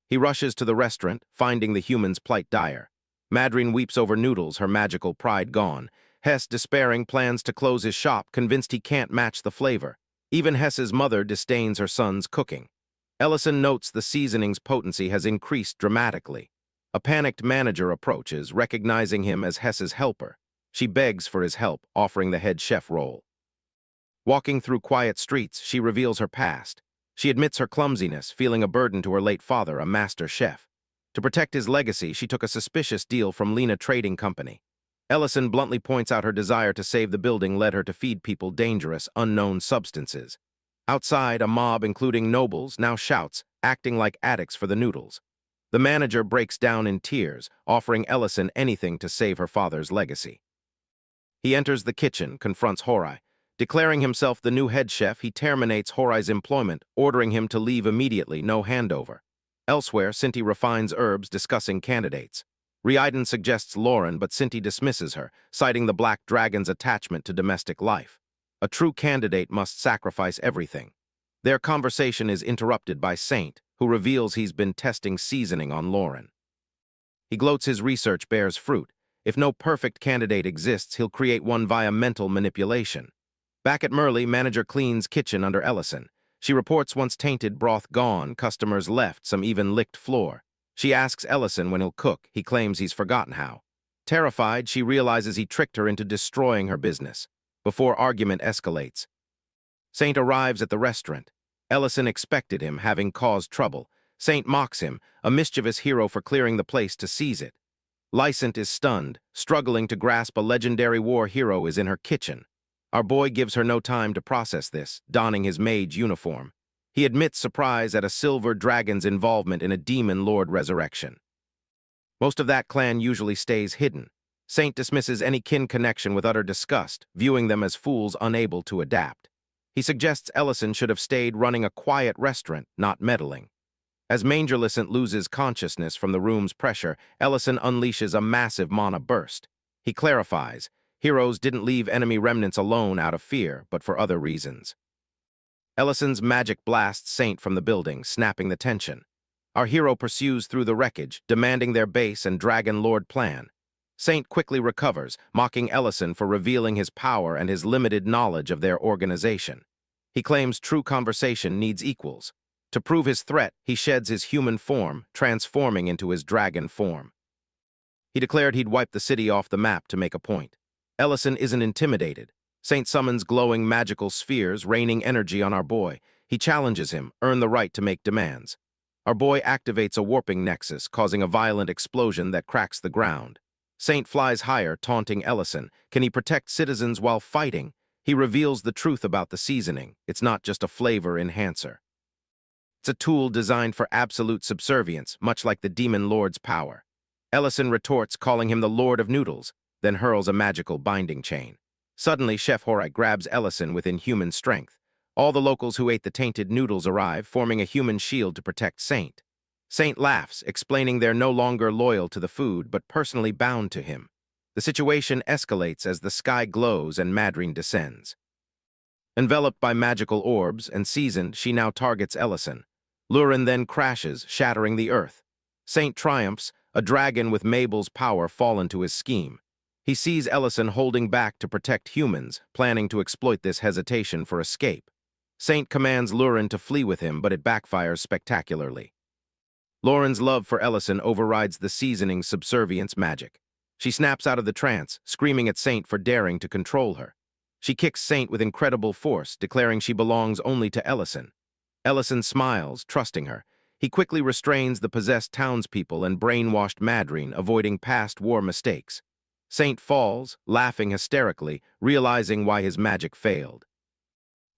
He rushes to the restaurant, finding the human's plight dire. Madrine weeps over noodles, her magical pride gone. Hess, despairing, plans to close his shop, convinced he can't match the flavor. Even Hess's mother disdains her son's cooking. Ellison notes the seasoning's potency has increased dramatically. A panicked manager approaches, recognizing him as Hess's helper. She begs for his help, offering the head chef role. Walking through quiet streets, she reveals her past. She admits her clumsiness, feeling a burden to her late father, a master chef. To protect his legacy, she took a suspicious deal from Lena Trading Company. Ellison bluntly points out her desire to save the building led her to feed people dangerous, unknown substances. Outside, a mob, including nobles, now shouts, acting like addicts for the noodles. The manager breaks down in tears, offering Ellison anything to save her father's legacy. He enters the kitchen, confronts Horai. Declaring himself the new head chef, he terminates Horai's employment, ordering him to leave immediately, no handover. Elsewhere, Cinti refines herbs, discussing candidates. Riiden suggests Lauren, but Cinti dismisses her, citing the Black Dragon's attachment to domestic life. A true candidate must sacrifice everything. Their conversation is interrupted by Saint, who reveals he's been testing seasoning on Lauren. He gloats his research bears fruit. If no perfect candidate exists, he'll create one via mental manipulation. Back at Merle, manager cleans kitchen under Ellison. She reports once tainted broth gone, customers left, some even licked floor. She asks Ellison when he'll cook. He claims he's forgotten how. Terrified, she realizes he tricked her into destroying her business. Before argument escalates, Saint arrives at the restaurant. Ellison expected him, having caused trouble. Saint mocks him, a mischievous hero for clearing the place to seize it. Lysant is stunned, struggling to grasp a legendary war hero is in her kitchen. Our boy gives her no time to process this, donning his mage uniform. He admits surprise at a silver dragon's involvement in a demon lord resurrection. Most of that clan usually stays hidden. Saint dismisses any kin connection with utter disgust, viewing them as fools unable to adapt. He suggests Ellison should have stayed running a quiet restaurant, not meddling. As Mangerlicent loses consciousness from the room's pressure, Ellison unleashes a massive mana burst. He clarifies, heroes didn't leave enemy remnants alone out of fear, but for other reasons. Ellison's magic blasts Saint from the building, snapping the tension. Our hero pursues through the wreckage, demanding their base and Dragon Lord plan. Saint quickly recovers, mocking Ellison for revealing his power and his limited knowledge of their organization. He claims true conversation needs equals. To prove his threat, he sheds his human form, transforming into his dragon form. He declared he'd wipe the city off the map to make a point. Ellison isn't intimidated. Saint summons glowing magical spheres, raining energy on our boy. He challenges him, earn the right to make demands. Our boy activates a warping nexus, causing a violent explosion that cracks the ground. Saint flies higher, taunting Ellison. Can he protect citizens while fighting? He reveals the truth about the seasoning. It's not just a flavor enhancer. It's a tool designed for absolute subservience, much like the Demon Lord's power. Ellison retorts, calling him the Lord of Noodles, then hurls a magical binding chain. Suddenly, Chef Horai grabs Ellison with inhuman strength. All the locals who ate the tainted noodles arrive, forming a human shield to protect Saint. Saint laughs, explaining they're no longer loyal to the food, but personally bound to him. The situation escalates as the sky glows and Madrine descends. Enveloped by magical orbs and seasoned, she now targets Ellison. Lurin then crashes, shattering the earth. Saint triumphs, a dragon with Mabel's power fall into his scheme. He sees Ellison holding back to protect humans, planning to exploit this hesitation for escape. Saint commands Lurin to flee with him, but it backfires spectacularly. Lauren's love for Ellison overrides the seasoning's subservience magic. She snaps out of the trance, screaming at Saint for daring to control her. She kicks Saint with incredible force, declaring she belongs only to Ellison. Ellison smiles, trusting her. He quickly restrains the possessed townspeople and brainwashed Madrine, avoiding past war mistakes. Saint falls, laughing hysterically, realizing why his magic failed.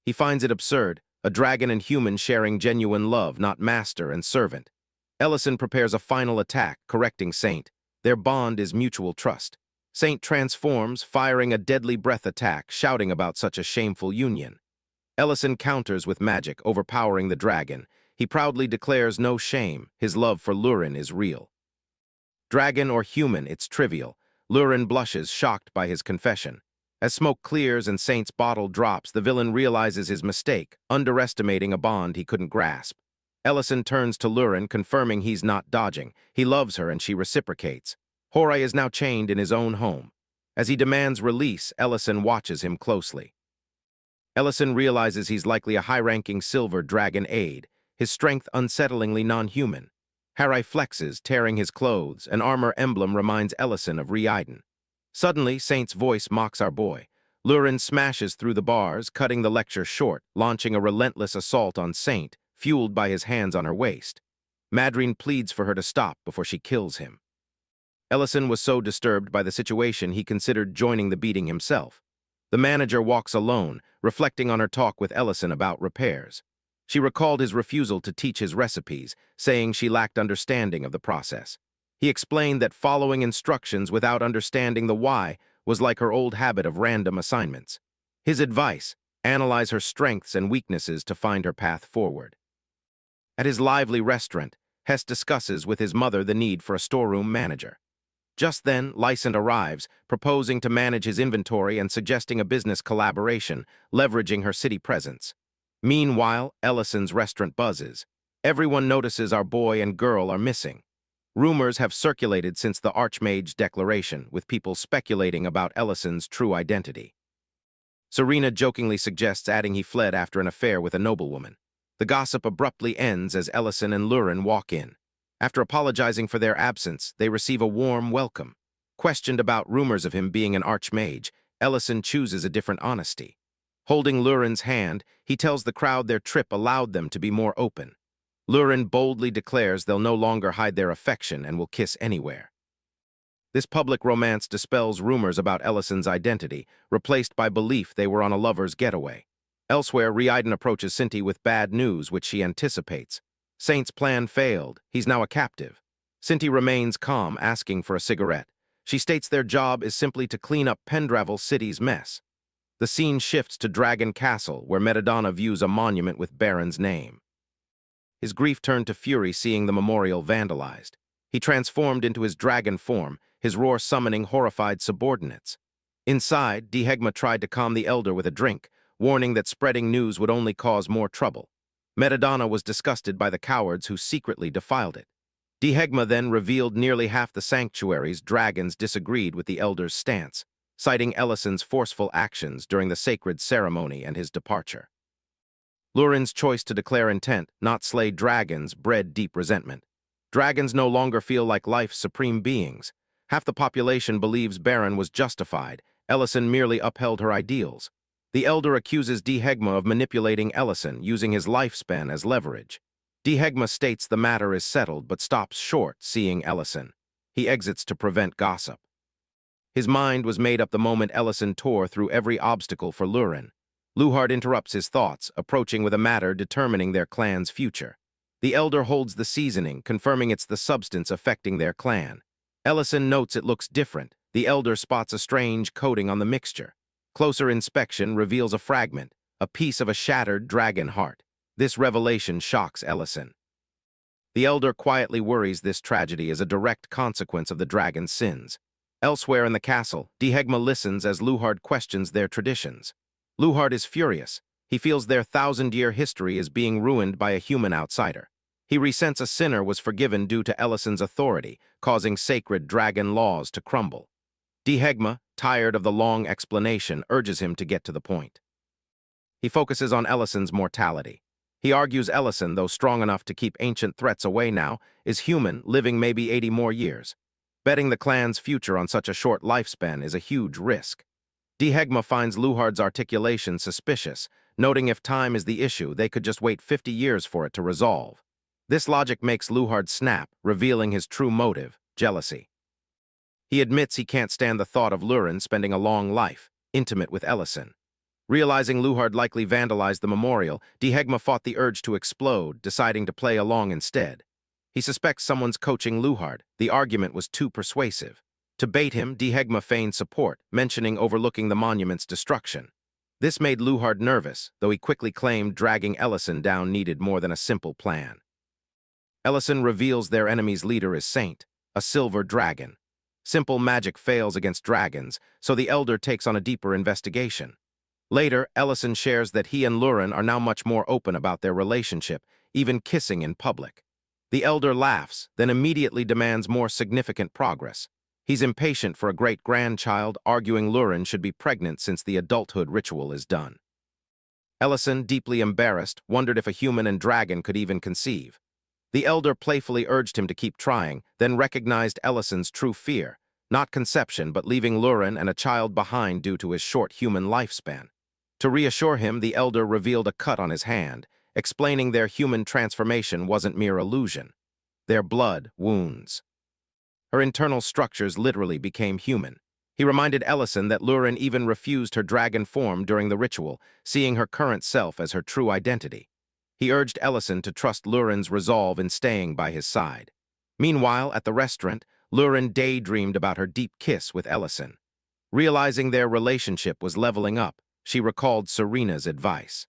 He finds it absurd, a dragon and human sharing genuine love, not master and servant. Ellison prepares a final attack, correcting Saint. Their bond is mutual trust. Saint transforms, firing a deadly breath attack, shouting about such a shameful union. Ellison counters with magic, overpowering the dragon. He proudly declares no shame, his love for Lurin is real. Dragon or human, it's trivial. Lurin blushes, shocked by his confession. As smoke clears and Saint's bottle drops, the villain realizes his mistake, underestimating a bond he couldn't grasp. Ellison turns to Lurin, confirming he's not dodging. He loves her and she reciprocates. Horai is now chained in his own home. As he demands release, Ellison watches him closely. Ellison realizes he's likely a high-ranking silver dragon aide, his strength unsettlingly non-human. Horai flexes, tearing his clothes. An armor emblem reminds Ellison of Riiden. Suddenly, Saint's voice mocks our boy. Lurin smashes through the bars, cutting the lecture short, launching a relentless assault on Saint, fueled by his hands on her waist. Madrine pleads for her to stop before she kills him. Ellison was so disturbed by the situation he considered joining the beating himself. The manager walks alone, reflecting on her talk with Ellison about repairs. She recalled his refusal to teach his recipes, saying she lacked understanding of the process. He explained that following instructions without understanding the why was like her old habit of random assignments. His advice: analyze her strengths and weaknesses to find her path forward. At his lively restaurant, Hess discusses with his mother the need for a storeroom manager. Just then, Lysant arrives, proposing to manage his inventory and suggesting a business collaboration, leveraging her city presence. Meanwhile, Ellison's restaurant buzzes. Everyone notices our boy and girl are missing. Rumors have circulated since the Archmage's declaration, with people speculating about Ellison's true identity. Serena jokingly suggests adding he fled after an affair with a noblewoman. The gossip abruptly ends as Ellison and Lurin walk in. After apologizing for their absence, they receive a warm welcome. Questioned about rumors of him being an archmage, Ellison chooses a different honesty. Holding Lurin's hand, he tells the crowd their trip allowed them to be more open. Lurin boldly declares they'll no longer hide their affection and will kiss anywhere. This public romance dispels rumors about Ellison's identity, replaced by belief they were on a lover's getaway. Elsewhere, Riiden approaches Cinti with bad news, which she anticipates. Saint's plan failed. He's now a captive. Cinti remains calm, asking for a cigarette. She states their job is simply to clean up Pendravel City's mess. The scene shifts to Dragon Castle, where Metadonna views a monument with Baron's name. His grief turned to fury seeing the memorial vandalized. He transformed into his dragon form, his roar summoning horrified subordinates. Inside, Dihegma tried to calm the elder with a drink, warning that spreading news would only cause more trouble. Metadonna was disgusted by the cowards who secretly defiled it. Dihegma then revealed nearly half the sanctuary's dragons disagreed with the elder's stance, citing Ellison's forceful actions during the sacred ceremony and his departure. Lurin's choice to declare intent, not slay dragons, bred deep resentment. Dragons no longer feel like life's supreme beings. Half the population believes Baron was justified. Ellison merely upheld her ideals. The elder accuses Dihegma of manipulating Ellison, using his lifespan as leverage. Dihegma states the matter is settled, but stops short, seeing Ellison. He exits to prevent gossip. His mind was made up the moment Ellison tore through every obstacle for Lurin. Luhard interrupts his thoughts, approaching with a matter determining their clan's future. The elder holds the seasoning, confirming it's the substance affecting their clan. Ellison notes it looks different. The elder spots a strange coating on the mixture. Closer inspection reveals a fragment, a piece of a shattered dragon heart. This revelation shocks Ellison. The elder quietly worries this tragedy is a direct consequence of the dragon's sins. Elsewhere in the castle, Dihegma listens as Luhard questions their traditions. Luhard is furious. He feels their thousand-year history is being ruined by a human outsider. He resents a sinner was forgiven due to Ellison's authority, causing sacred dragon laws to crumble. Dihegma, tired of the long explanation, urges him to get to the point. He focuses on Ellison's mortality. He argues Ellison, though strong enough to keep ancient threats away now, is human, living maybe 80 more years. Betting the clan's future on such a short lifespan is a huge risk. Dihegma finds Luhard's articulation suspicious, noting if time is the issue, they could just wait 50 years for it to resolve. This logic makes Luhard snap, revealing his true motive, jealousy. He admits he can't stand the thought of Lurin spending a long life, intimate with Ellison. Realizing Luhard likely vandalized the memorial, Dihegma fought the urge to explode, deciding to play along instead. He suspects someone's coaching Luhard. The argument was too persuasive. To bait him, Dihegma feigned support, mentioning overlooking the monument's destruction. This made Luhard nervous, though he quickly claimed dragging Ellison down needed more than a simple plan. Ellison reveals their enemy's leader is Saint, a silver dragon. Simple magic fails against dragons, so the elder takes on a deeper investigation. Later, Ellison shares that he and Lurin are now much more open about their relationship, even kissing in public. The elder laughs, then immediately demands more significant progress. He's impatient for a great-grandchild, arguing Lurin should be pregnant since the adulthood ritual is done. Ellison, deeply embarrassed, wondered if a human and dragon could even conceive. The elder playfully urged him to keep trying, then recognized Ellison's true fear, not conception but leaving Lurin and a child behind due to his short human lifespan. To reassure him, the elder revealed a cut on his hand, explaining their human transformation wasn't mere illusion. Their blood, wounds. Her internal structures literally became human. He reminded Ellison that Lurin even refused her dragon form during the ritual, seeing her current self as her true identity. He urged Ellison to trust Lurin's resolve in staying by his side. Meanwhile, at the restaurant, Lurin daydreamed about her deep kiss with Ellison. Realizing their relationship was leveling up, she recalled Serena's advice.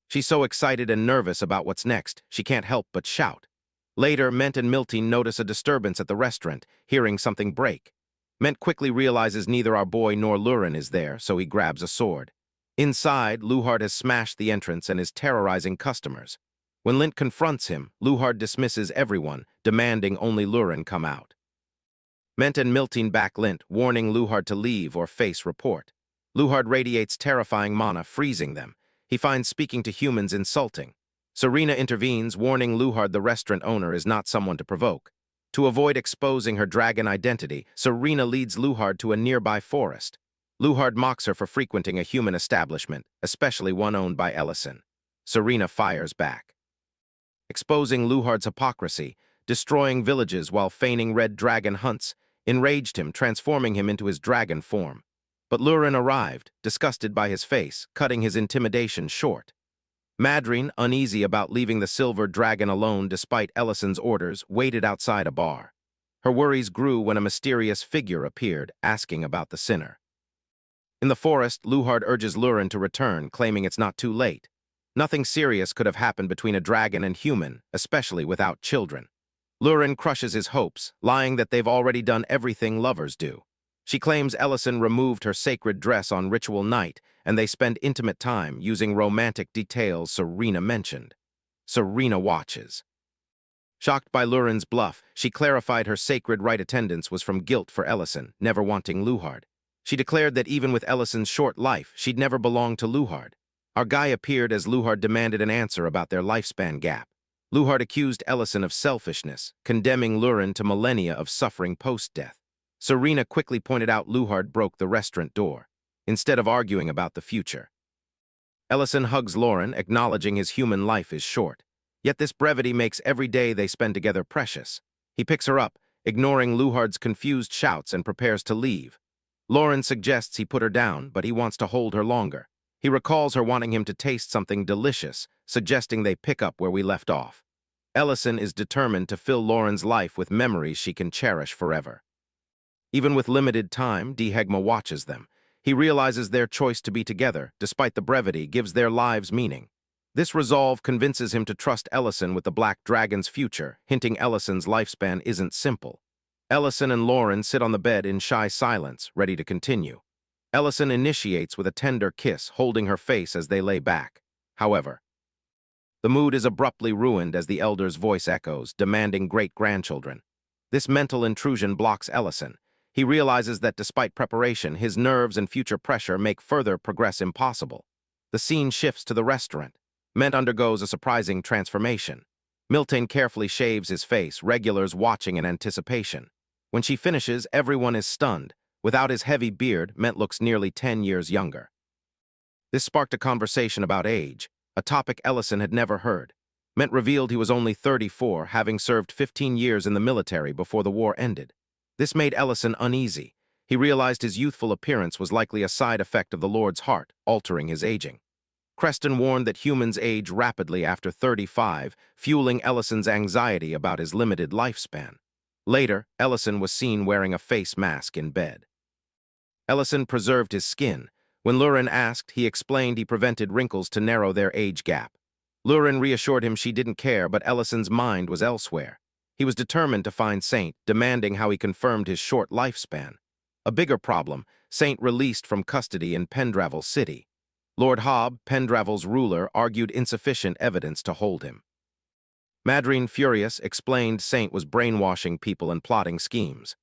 She's so excited and nervous about what's next, she can't help but shout. Later, Ment and Miltine notice a disturbance at the restaurant, hearing something break. Ment quickly realizes neither our boy nor Lurin is there, so he grabs a sword. Inside, Luhard has smashed the entrance and is terrorizing customers. When Lint confronts him, Luhard dismisses everyone, demanding only Lurin come out. Ment and Miltine back Lint, warning Luhard to leave or face report. Luhard radiates terrifying mana, freezing them. He finds speaking to humans insulting. Serena intervenes, warning Luhard the restaurant owner is not someone to provoke. To avoid exposing her dragon identity, Serena leads Luhard to a nearby forest. Luhard mocks her for frequenting a human establishment, especially one owned by Ellison. Serena fires back, exposing Luhard's hypocrisy, destroying villages while feigning red dragon hunts, enraged him, transforming him into his dragon form. But Lurin arrived, disgusted by his face, cutting his intimidation short. Madrine, uneasy about leaving the silver dragon alone despite Ellison's orders, waited outside a bar. Her worries grew when a mysterious figure appeared, asking about the sinner. In the forest, Luhard urges Lurin to return, claiming it's not too late. Nothing serious could have happened between a dragon and human, especially without children. Lurin crushes his hopes, lying that they've already done everything lovers do. She claims Ellison removed her sacred dress on ritual night, and they spend intimate time using romantic details Serena mentioned. Serena watches. Shocked by Lurin's bluff, she clarified her sacred right attendance was from guilt for Ellison, never wanting Luhard. She declared that even with Ellison's short life, she'd never belonged to Luhard. Our guy appeared as Luhard demanded an answer about their lifespan gap. Luhard accused Ellison of selfishness, condemning Lurin to millennia of suffering post-death. Serena quickly pointed out Luhard broke the restaurant door, instead of arguing about the future. Ellison hugs Lurin, acknowledging his human life is short. Yet this brevity makes every day they spend together precious. He picks her up, ignoring Luhard's confused shouts, and prepares to leave. Lurin suggests he put her down, but he wants to hold her longer. He recalls her wanting him to taste something delicious, suggesting they pick up where we left off. Ellison is determined to fill Lurin's life with memories she can cherish forever. Even with limited time, Dihegma watches them. He realizes their choice to be together, despite the brevity, gives their lives meaning. This resolve convinces him to trust Ellison with the Black Dragon's future, hinting Ellison's lifespan isn't simple. Ellison and Lurin sit on the bed in shy silence, ready to continue. Ellison initiates with a tender kiss, holding her face as they lay back. However, the mood is abruptly ruined as the elder's voice echoes, demanding great-grandchildren. This mental intrusion blocks Ellison. He realizes that despite preparation, his nerves and future pressure make further progress impossible. The scene shifts to the restaurant. Ment undergoes a surprising transformation. Miltane carefully shaves his face, regulars watching in anticipation. When she finishes, everyone is stunned. Without his heavy beard, Ment looks nearly 10 years younger. This sparked a conversation about age, a topic Ellison had never heard. Ment revealed he was only 34, having served 15 years in the military before the war ended. This made Ellison uneasy. He realized his youthful appearance was likely a side effect of the Lord's heart, altering his aging. Creston warned that humans age rapidly after 35, fueling Ellison's anxiety about his limited lifespan. Later, Ellison was seen wearing a face mask in bed. Ellison preserved his skin. When Lurin asked, he explained he prevented wrinkles to narrow their age gap. Lurin reassured him she didn't care, but Ellison's mind was elsewhere. He was determined to find Saint, demanding how he confirmed his short lifespan. A bigger problem, Saint released from custody in Pendravel City. Lord Hobb, Pendravel's ruler, argued insufficient evidence to hold him. Madrine, furious, explained Saint was brainwashing people and plotting schemes.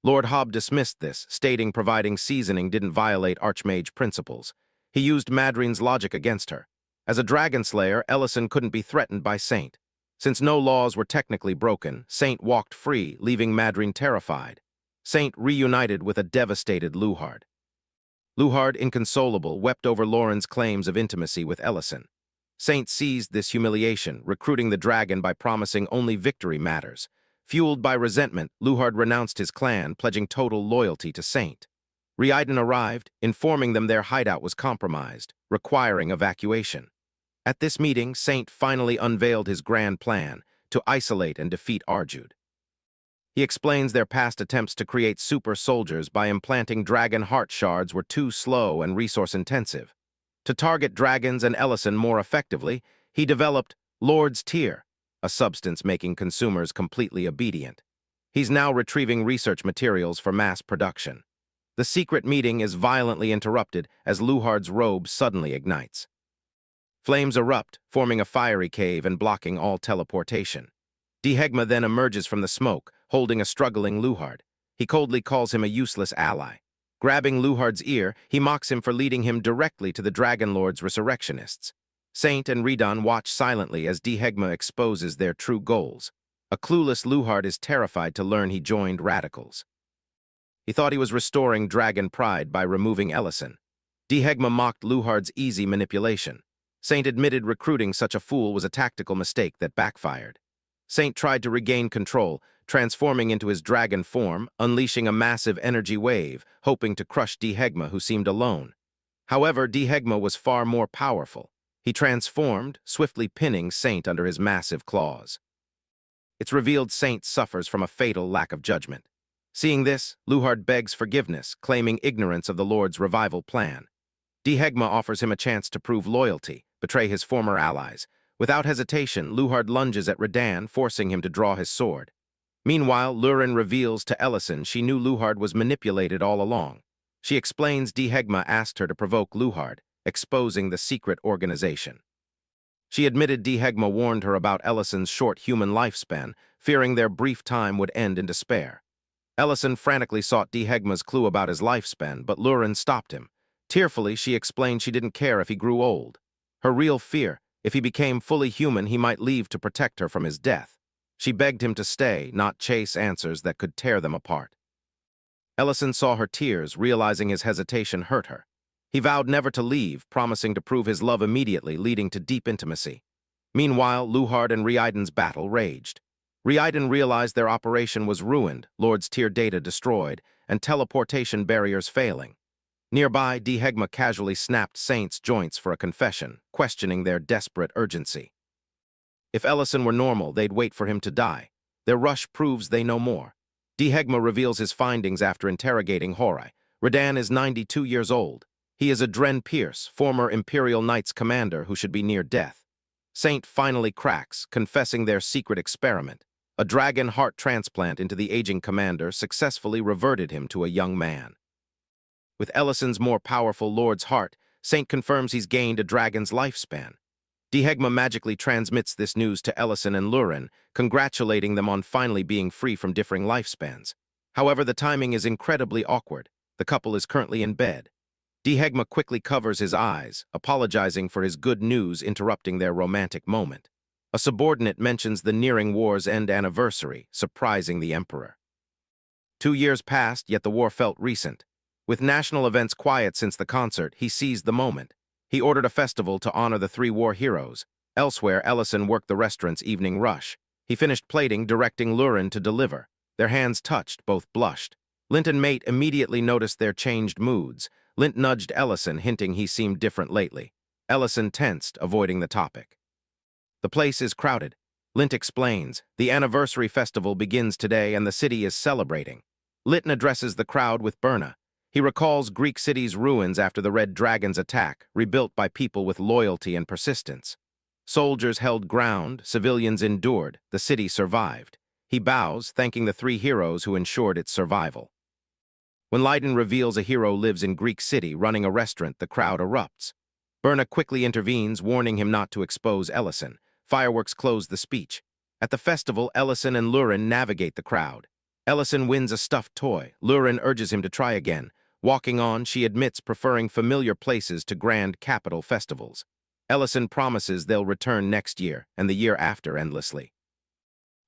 Lord Hobb dismissed this, stating providing seasoning didn't violate Archmage principles. He used Madrine's logic against her. As a dragon slayer, Ellison couldn't be threatened by Saint. Since no laws were technically broken, Saint walked free, leaving Madrine terrified. Saint reunited with a devastated Luhard. Luhard, inconsolable, wept over Lurin's claims of intimacy with Ellison. Saint seized this humiliation, recruiting the dragon by promising only victory matters. Fueled by resentment, Luhard renounced his clan, pledging total loyalty to Saint. Riiden arrived, informing them their hideout was compromised, requiring evacuation. At this meeting, Saint finally unveiled his grand plan to isolate and defeat Arjud. He explains their past attempts to create super soldiers by implanting dragon heart shards were too slow and resource-intensive. To target dragons and Ellison more effectively, he developed Lord's Tier, a substance making consumers completely obedient. He's now retrieving research materials for mass production. The secret meeting is violently interrupted as Luhard's robe suddenly ignites. Flames erupt, forming a fiery cave and blocking all teleportation. Dehegma then emerges from the smoke, holding a struggling Luhard. He coldly calls him a useless ally. Grabbing Luhard's ear, he mocks him for leading him directly to the Dragon Lord's resurrectionists. Saint and Ridan watch silently as Dehegma exposes their true goals. A clueless Luhard is terrified to learn he joined radicals. He thought he was restoring dragon pride by removing Ellison. Dehegma mocked Luhard's easy manipulation. Saint admitted recruiting such a fool was a tactical mistake that backfired. Saint tried to regain control, transforming into his dragon form, unleashing a massive energy wave, hoping to crush Dehegma, who seemed alone. However, Dehegma was far more powerful. He transformed, swiftly pinning Saint under his massive claws. It's revealed Saint suffers from a fatal lack of judgment. Seeing this, Luhard begs forgiveness, claiming ignorance of the Lord's revival plan. Dehegma offers him a chance to prove loyalty, betray his former allies. Without hesitation, Luhard lunges at Ridan, forcing him to draw his sword. Meanwhile, Lurin reveals to Ellison she knew Luhard was manipulated all along. She explains Dehegma asked her to provoke Luhard, exposing the secret organization. She admitted Dehegma warned her about Ellison's short human lifespan, fearing their brief time would end in despair. Ellison frantically sought Dehegma's clue about his lifespan, but Lurin stopped him. Tearfully, she explained she didn't care if he grew old. Her real fear, if he became fully human, he might leave to protect her from his death. She begged him to stay, not chase answers that could tear them apart. Ellison saw her tears, realizing his hesitation hurt her. He vowed never to leave, promising to prove his love immediately, leading to deep intimacy. Meanwhile, Luhard and Riiden's battle raged. Riiden realized their operation was ruined, Lord's tier data destroyed, and teleportation barriers failing. Nearby, Dehegma casually snapped Saint's joints for a confession, questioning their desperate urgency. If Ellison were normal, they'd wait for him to die. Their rush proves they know more. Dehegma reveals his findings after interrogating Horai. Ridan is 92 years old. He is a Dren Pierce, former Imperial Knights commander who should be near death. Saint finally cracks, confessing their secret experiment. A dragon heart transplant into the aging commander successfully reverted him to a young man. With Ellison's more powerful Lord's heart, Saint confirms he's gained a dragon's lifespan. Dehegma magically transmits this news to Ellison and Lurin, congratulating them on finally being free from differing lifespans. However, the timing is incredibly awkward. The couple is currently in bed. Dehegma quickly covers his eyes, apologizing for his good news interrupting their romantic moment. A subordinate mentions the nearing war's end anniversary, surprising the Emperor. 2 years passed, yet the war felt recent. With national events quiet since the concert, he seized the moment. He ordered a festival to honor the 3 war heroes. Elsewhere, Ellison worked the restaurant's evening rush. He finished plating, directing Lurin to deliver. Their hands touched, both blushed. Lint and Mate immediately noticed their changed moods. Lint nudged Ellison, hinting he seemed different lately. Ellison tensed, avoiding the topic. The place is crowded. Lint explains, the anniversary festival begins today and the city is celebrating. Lint addresses the crowd with Berna. He recalls Greek city's ruins after the Red Dragon's attack, rebuilt by people with loyalty and persistence. Soldiers held ground, civilians endured, the city survived. He bows, thanking the 3 heroes who ensured its survival. When Leiden reveals a hero lives in Greek city running a restaurant, the crowd erupts. Berna quickly intervenes, warning him not to expose Ellison. Fireworks close the speech. At the festival, Ellison and Lurin navigate the crowd. Ellison wins a stuffed toy. Lurin urges him to try again. Walking on, she admits preferring familiar places to grand capital festivals. Ellison promises they'll return next year and the year after endlessly.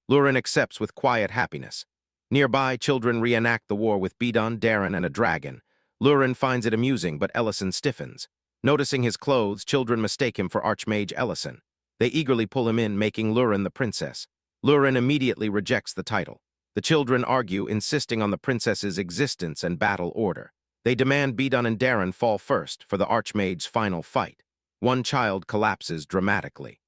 Lurin accepts with quiet happiness. Nearby, children reenact the war with Bidon, Darren, and a dragon. Lurin finds it amusing, but Ellison stiffens. Noticing his clothes, children mistake him for Archmage Ellison. They eagerly pull him in, making Lurin the princess. Lurin immediately rejects the title. The children argue, insisting on the princess's existence and battle order. They demand Bidon and Darren fall first for the Archmage's final fight. One child collapses dramatically.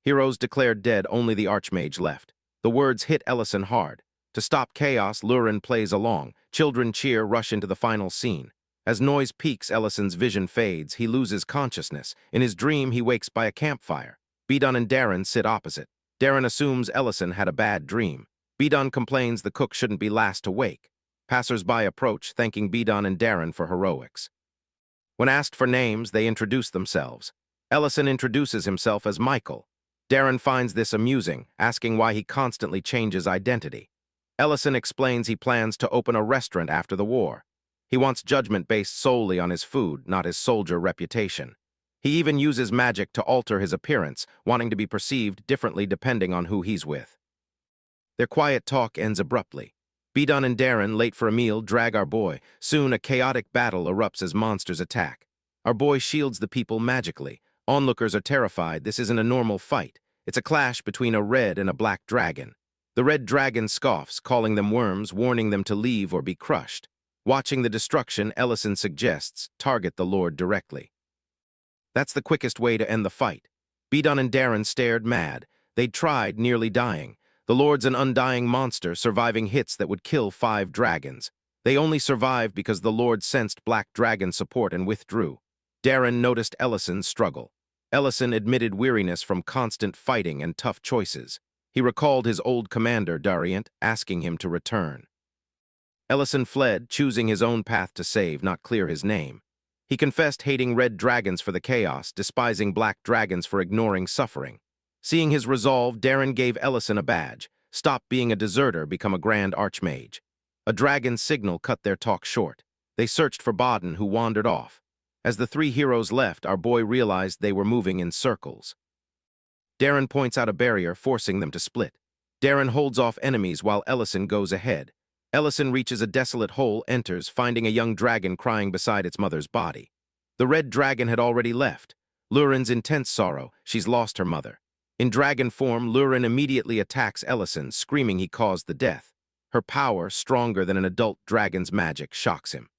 Heroes declared dead, only the Archmage left. The words hit Ellison hard. To stop chaos, Lurin plays along. Children cheer, rush into the final scene. As noise peaks, Ellison's vision fades. He loses consciousness. In his dream, he wakes by a campfire. Bidon and Darren sit opposite. Darren assumes Ellison had a bad dream. Bidon complains the cook shouldn't be last to wake. Passers-by approach, thanking Bidon and Darren for heroics. When asked for names, they introduce themselves. Ellison introduces himself as Michael. Darren finds this amusing, asking why he constantly changes identity. Ellison explains he plans to open a restaurant after the war. He wants judgment based solely on his food, not his soldier reputation. He even uses magic to alter his appearance, wanting to be perceived differently depending on who he's with. Their quiet talk ends abruptly. Bidon and Darren, late for a meal, drag our boy. Soon, a chaotic battle erupts as monsters attack. Our boy shields the people magically. Onlookers are terrified. This isn't a normal fight. It's a clash between a red and a black dragon. The red dragon scoffs, calling them worms, warning them to leave or be crushed. Watching the destruction, Ellison suggests, target the Lord directly. That's the quickest way to end the fight. Bidon and Darren stared mad. They'd tried, nearly dying. The Lord's an undying monster, surviving hits that would kill 5 dragons. They only survived because the Lord sensed black dragon support and withdrew. Darren noticed Ellison's struggle. Ellison admitted weariness from constant fighting and tough choices. He recalled his old commander, Darient, asking him to return. Ellison fled, choosing his own path to save, not clear his name. He confessed hating red dragons for the chaos, despising black dragons for ignoring suffering. Seeing his resolve, Darren gave Ellison a badge. Stop being a deserter, become a grand archmage. A dragon's signal cut their talk short. They searched for Baden, who wandered off. As the 3 heroes left, our boy realized they were moving in circles. Darren points out a barrier, forcing them to split. Darren holds off enemies while Ellison goes ahead. Ellison reaches a desolate hole, enters, finding a young dragon crying beside its mother's body. The red dragon had already left. Lurin's intense sorrow, she's lost her mother. In dragon form, Lurin immediately attacks Ellison, screaming he caused the death. Her power, stronger than an adult dragon's magic, shocks him.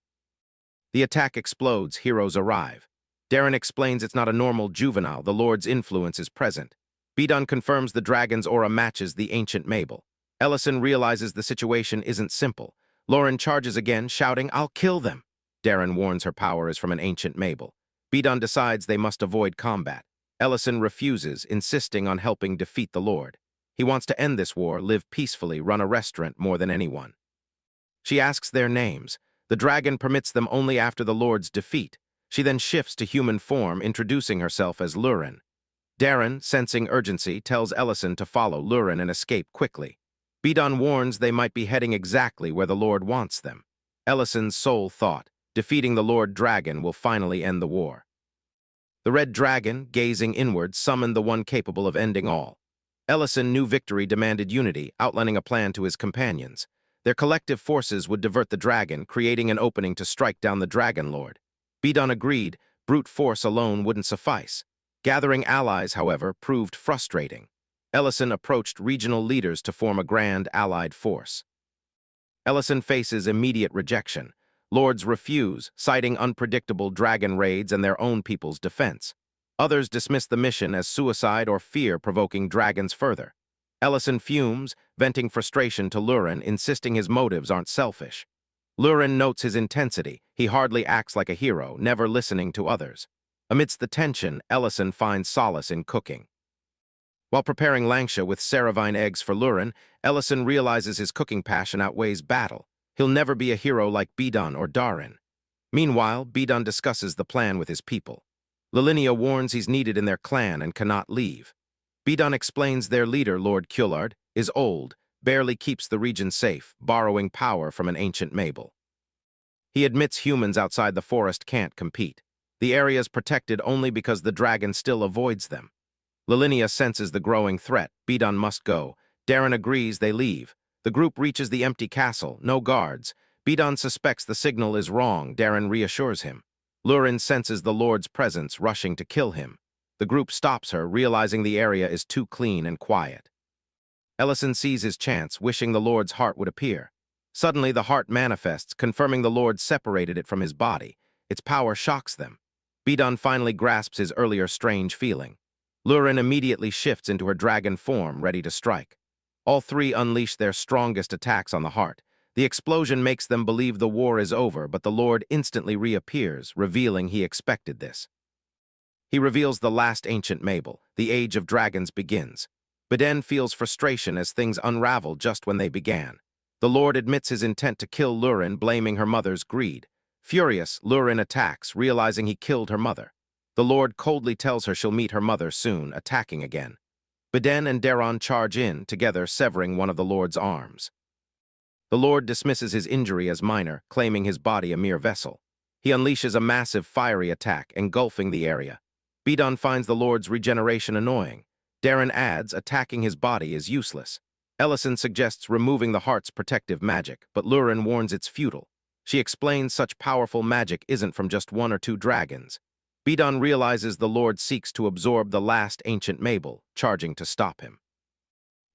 The attack explodes, heroes arrive. Darren explains it's not a normal juvenile, the Lord's influence is present. Bidon confirms the dragon's aura matches the ancient Mabel. Ellison realizes the situation isn't simple. Lauren charges again, shouting, "I'll kill them!" Darren warns her power is from an ancient Mabel. Bidon decides they must avoid combat. Ellison refuses, insisting on helping defeat the Lord. He wants to end this war, live peacefully, run a restaurant more than anyone. She asks their names. The dragon permits them only after the Lord's defeat. She then shifts to human form, introducing herself as Lurin. Darren, sensing urgency, tells Ellison to follow Lurin and escape quickly. Bidon warns they might be heading exactly where the Lord wants them. Ellison's sole thought, defeating the Lord Dragon will finally end the war. The red dragon, gazing inward, summoned the one capable of ending all. Ellison knew victory demanded unity, outlining a plan to his companions. Their collective forces would divert the dragon, creating an opening to strike down the Dragon Lord. Bidon agreed, brute force alone wouldn't suffice. Gathering allies, however, proved frustrating. Ellison approached regional leaders to form a grand allied force. Ellison faces immediate rejection. Lords refuse, citing unpredictable dragon raids and their own people's defense. Others dismiss the mission as suicide or fear-provoking dragons further. Ellison fumes, venting frustration to Lurin, insisting his motives aren't selfish. Lurin notes his intensity. He hardly acts like a hero, never listening to others. Amidst the tension, Ellison finds solace in cooking. While preparing langsha with Saravine eggs for Lurin, Ellison realizes his cooking passion outweighs battle. He'll never be a hero like Bidon or Darren. Meanwhile, Bidon discusses the plan with his people. Lilinia warns he's needed in their clan and cannot leave. Bidon explains their leader, Lord Kullard, is old, barely keeps the region safe, borrowing power from an ancient Mabel. He admits humans outside the forest can't compete. The area's protected only because the dragon still avoids them. Lilinia senses the growing threat. Bidon must go. Darren agrees, they leave. The group reaches the empty castle, no guards. Bidon suspects the signal is wrong. Darren reassures him. Lurin senses the Lord's presence, rushing to kill him. The group stops her, realizing the area is too clean and quiet. Ellison sees his chance, wishing the Lord's heart would appear. Suddenly, the heart manifests, confirming the Lord separated it from his body. Its power shocks them. Bidon finally grasps his earlier strange feeling. Lurin immediately shifts into her dragon form, ready to strike. All 3 unleash their strongest attacks on the heart. The explosion makes them believe the war is over, but the Lord instantly reappears, revealing he expected this. He reveals the last ancient Mabel. The age of dragons begins. Biden feels frustration as things unravel just when they began. The Lord admits his intent to kill Lurin, blaming her mother's greed. Furious, Lurin attacks, realizing he killed her mother. The Lord coldly tells her she'll meet her mother soon, attacking again. Biden and Daron charge in, together severing one of the Lord's arms. The Lord dismisses his injury as minor, claiming his body a mere vessel. He unleashes a massive fiery attack, engulfing the area. Bidon finds the Lord's regeneration annoying. Darren adds, attacking his body is useless. Ellison suggests removing the heart's protective magic, but Lurin warns it's futile. She explains such powerful magic isn't from just one or two dragons. Bidon realizes the Lord seeks to absorb the last ancient Mabel, charging to stop him.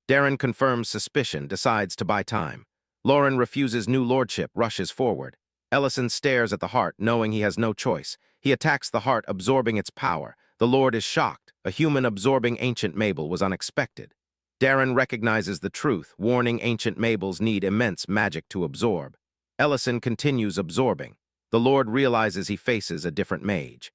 Darren confirms suspicion, decides to buy time. Lauren refuses new lordship, rushes forward. Ellison stares at the heart, knowing he has no choice. He attacks the heart, absorbing its power. The Lord is shocked. A human absorbing ancient Mabel was unexpected. Darren recognizes the truth, warning ancient Mabels need immense magic to absorb. Ellison continues absorbing. The Lord realizes he faces a different mage.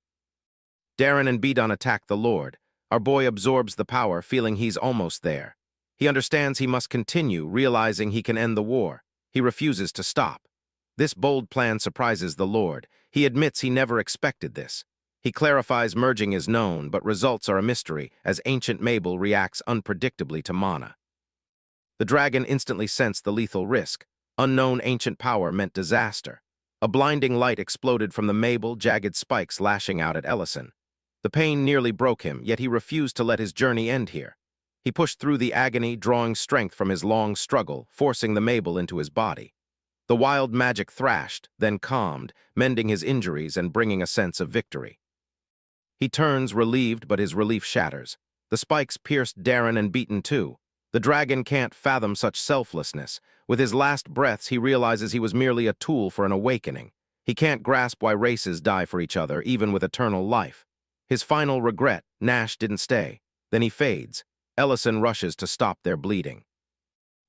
Darren and Bidon attack the Lord. Our boy absorbs the power, feeling he's almost there. He understands he must continue, realizing he can end the war. He refuses to stop. This bold plan surprises the Lord. He admits he never expected this. He clarifies merging is known, but results are a mystery, as ancient Mabel reacts unpredictably to mana. The dragon instantly sensed the lethal risk. Unknown ancient power meant disaster. A blinding light exploded from the Mabel, jagged spikes lashing out at Ellison. The pain nearly broke him, yet he refused to let his journey end here. He pushed through the agony, drawing strength from his long struggle, forcing the Mabel into his body. The wild magic thrashed, then calmed, mending his injuries and bringing a sense of victory. He turns, relieved, but his relief shatters. The spikes pierced Darren and Beaten too. The dragon can't fathom such selflessness. With his last breaths, he realizes he was merely a tool for an awakening. He can't grasp why races die for each other, even with eternal life. His final regret, Nash didn't stay. Then he fades. Ellison rushes to stop their bleeding.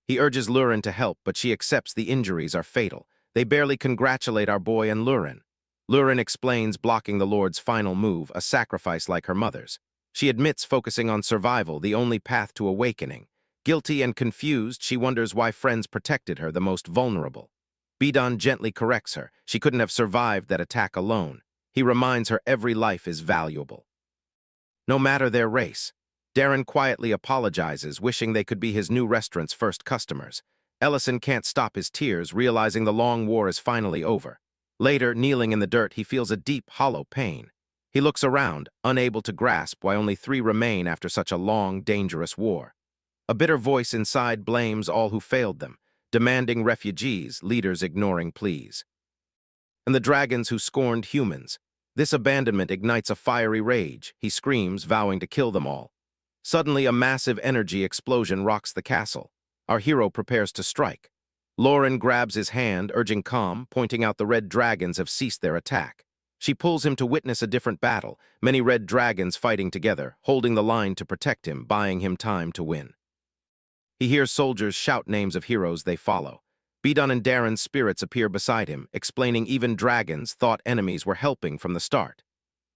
He urges Lurin to help, but she accepts the injuries are fatal. They barely congratulate our boy and Lurin. Lurin explains blocking the Lord's final move, a sacrifice like her mother's. She admits focusing on survival, the only path to awakening. Guilty and confused, she wonders why friends protected her, the most vulnerable. Bidon gently corrects her. She couldn't have survived that attack alone. He reminds her every life is valuable. No matter their race. Darren quietly apologizes, wishing they could be his new restaurant's first customers. Ellison can't stop his tears, realizing the long war is finally over. Later, kneeling in the dirt, he feels a deep, hollow pain. He looks around, unable to grasp why only 3 remain after such a long, dangerous war. A bitter voice inside blames all who failed them, demanding refugees, leaders ignoring pleas. And the dragons who scorned humans. This abandonment ignites a fiery rage. He screams, vowing to kill them all. Suddenly, a massive energy explosion rocks the castle. Our hero prepares to strike. Lauren grabs his hand, urging calm, pointing out the red dragons have ceased their attack. She pulls him to witness a different battle, many red dragons fighting together, holding the line to protect him, buying him time to win. He hears soldiers shout names of heroes they follow. Bidon and Darren's spirits appear beside him, explaining even dragons thought enemies were helping from the start.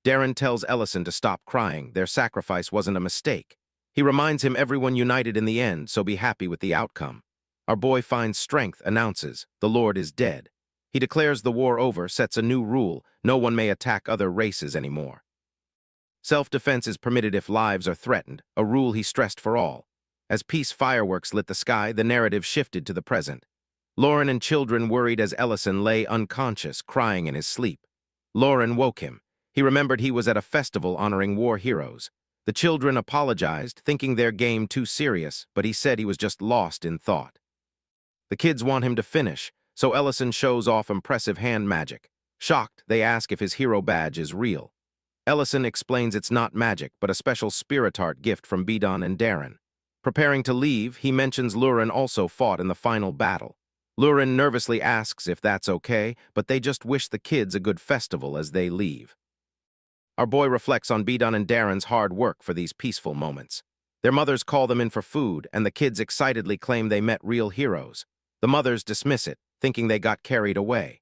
Darren tells Ellison to stop crying. Their sacrifice wasn't a mistake. He reminds him everyone united in the end, so be happy with the outcome. Our boy finds strength, announces, the Lord is dead. He declares the war over, sets a new rule, no one may attack other races anymore. Self-defense is permitted if lives are threatened, a rule he stressed for all. As peace fireworks lit the sky, the narrative shifted to the present. Lauren and children worried as Ellison lay unconscious, crying in his sleep. Lauren woke him. He remembered he was at a festival honoring war heroes. The children apologized, thinking their game too serious, but he said he was just lost in thought. The kids want him to finish, so Ellison shows off impressive hand magic. Shocked, they ask if his hero badge is real. Ellison explains it's not magic, but a special spirit art gift from Bidon and Darren. Preparing to leave, he mentions Lurin also fought in the final battle. Lurin nervously asks if that's okay, but they just wish the kids a good festival as they leave. Our boy reflects on Bidon and Darren's hard work for these peaceful moments. Their mothers call them in for food, and the kids excitedly claim they met real heroes. The mothers dismiss it, thinking they got carried away.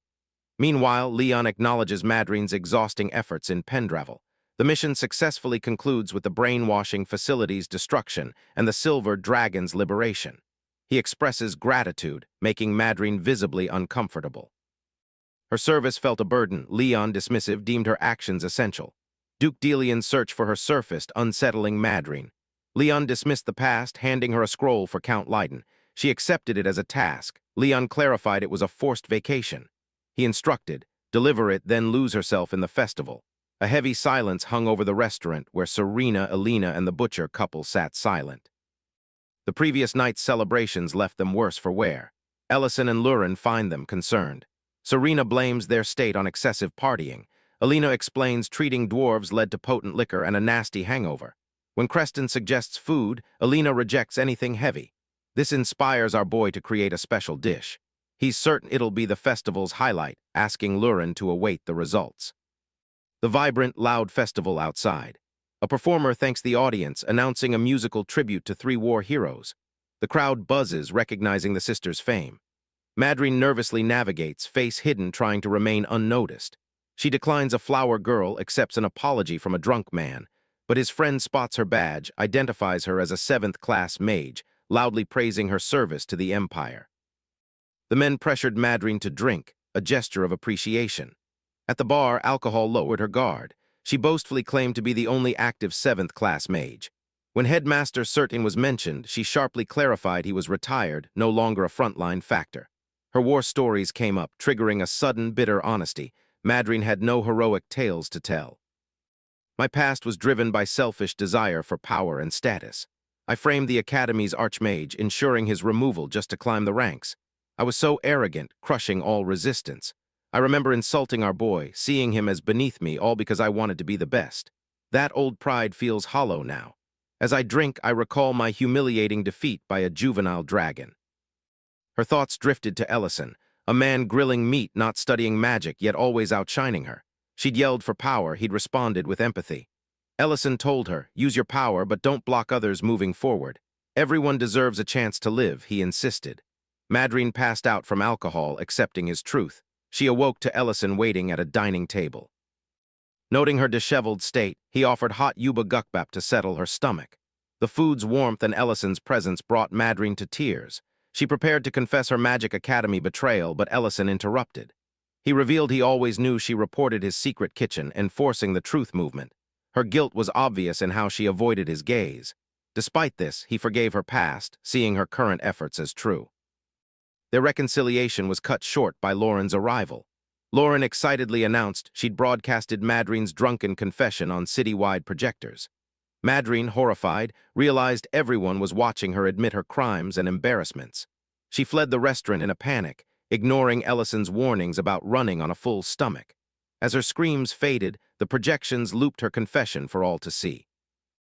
Meanwhile, Leon acknowledges Madrine's exhausting efforts in Pendravel. The mission successfully concludes with the brainwashing facility's destruction and the Silver Dragon's liberation. He expresses gratitude, making Madryn visibly uncomfortable. Her service felt a burden. Leon, dismissive, deemed her actions essential. Duke Delion's search for her surfaced, unsettling Madryn. Leon dismissed the past, handing her a scroll for Count Leiden. She accepted it as a task. Leon clarified it was a forced vacation. He instructed, deliver it, then lose herself in the festival. A heavy silence hung over the restaurant where Serena, Elena, and the butcher couple sat silent. The previous night's celebrations left them worse for wear. Ellison and Lurin find them concerned. Serena blames their state on excessive partying. Elena explains treating dwarves led to potent liquor and a nasty hangover. When Creston suggests food, Elena rejects anything heavy. This inspires our boy to create a special dish. He's certain it'll be the festival's highlight, asking Lurin to await the results. The vibrant, loud festival outside. A performer thanks the audience, announcing a musical tribute to 3 war heroes. The crowd buzzes, recognizing the sisters' fame. Madryn nervously navigates, face hidden, trying to remain unnoticed. She declines a flower girl, accepts an apology from a drunk man, but his friend spots her badge, identifies her as a 7th-class mage, loudly praising her service to the Empire. The men pressured Madryn to drink, a gesture of appreciation. At the bar, alcohol lowered her guard. She boastfully claimed to be the only active 7th-class mage. When Headmaster Certain was mentioned, she sharply clarified he was retired, no longer a frontline factor. Her war stories came up, triggering a sudden, bitter honesty. Madryn had no heroic tales to tell. My past was driven by selfish desire for power and status. I framed the Academy's archmage, ensuring his removal just to climb the ranks. I was so arrogant, crushing all resistance. I remember insulting our boy, seeing him as beneath me, all because I wanted to be the best. That old pride feels hollow now. As I drink, I recall my humiliating defeat by a juvenile dragon. Her thoughts drifted to Ellison, a man grilling meat, not studying magic, yet always outshining her. She'd yelled for power, he'd responded with empathy. Ellison told her, use your power, but don't block others moving forward. Everyone deserves a chance to live, he insisted. Madryn passed out from alcohol, accepting his truth. She awoke to Ellison waiting at a dining table. Noting her disheveled state, he offered hot yuba gukbap to settle her stomach. The food's warmth and Ellison's presence brought Madryn to tears. She prepared to confess her Magic Academy betrayal, but Ellison interrupted. He revealed he always knew she reported his secret kitchen, enforcing the truth movement. Her guilt was obvious in how she avoided his gaze. Despite this, he forgave her past, seeing her current efforts as true. Their reconciliation was cut short by Lauren's arrival. Lauren excitedly announced she'd broadcasted Madryn's drunken confession on citywide projectors. Madryn, horrified, realized everyone was watching her admit her crimes and embarrassments. She fled the restaurant in a panic, ignoring Ellison's warnings about running on a full stomach. As her screams faded, the projections looped her confession for all to see.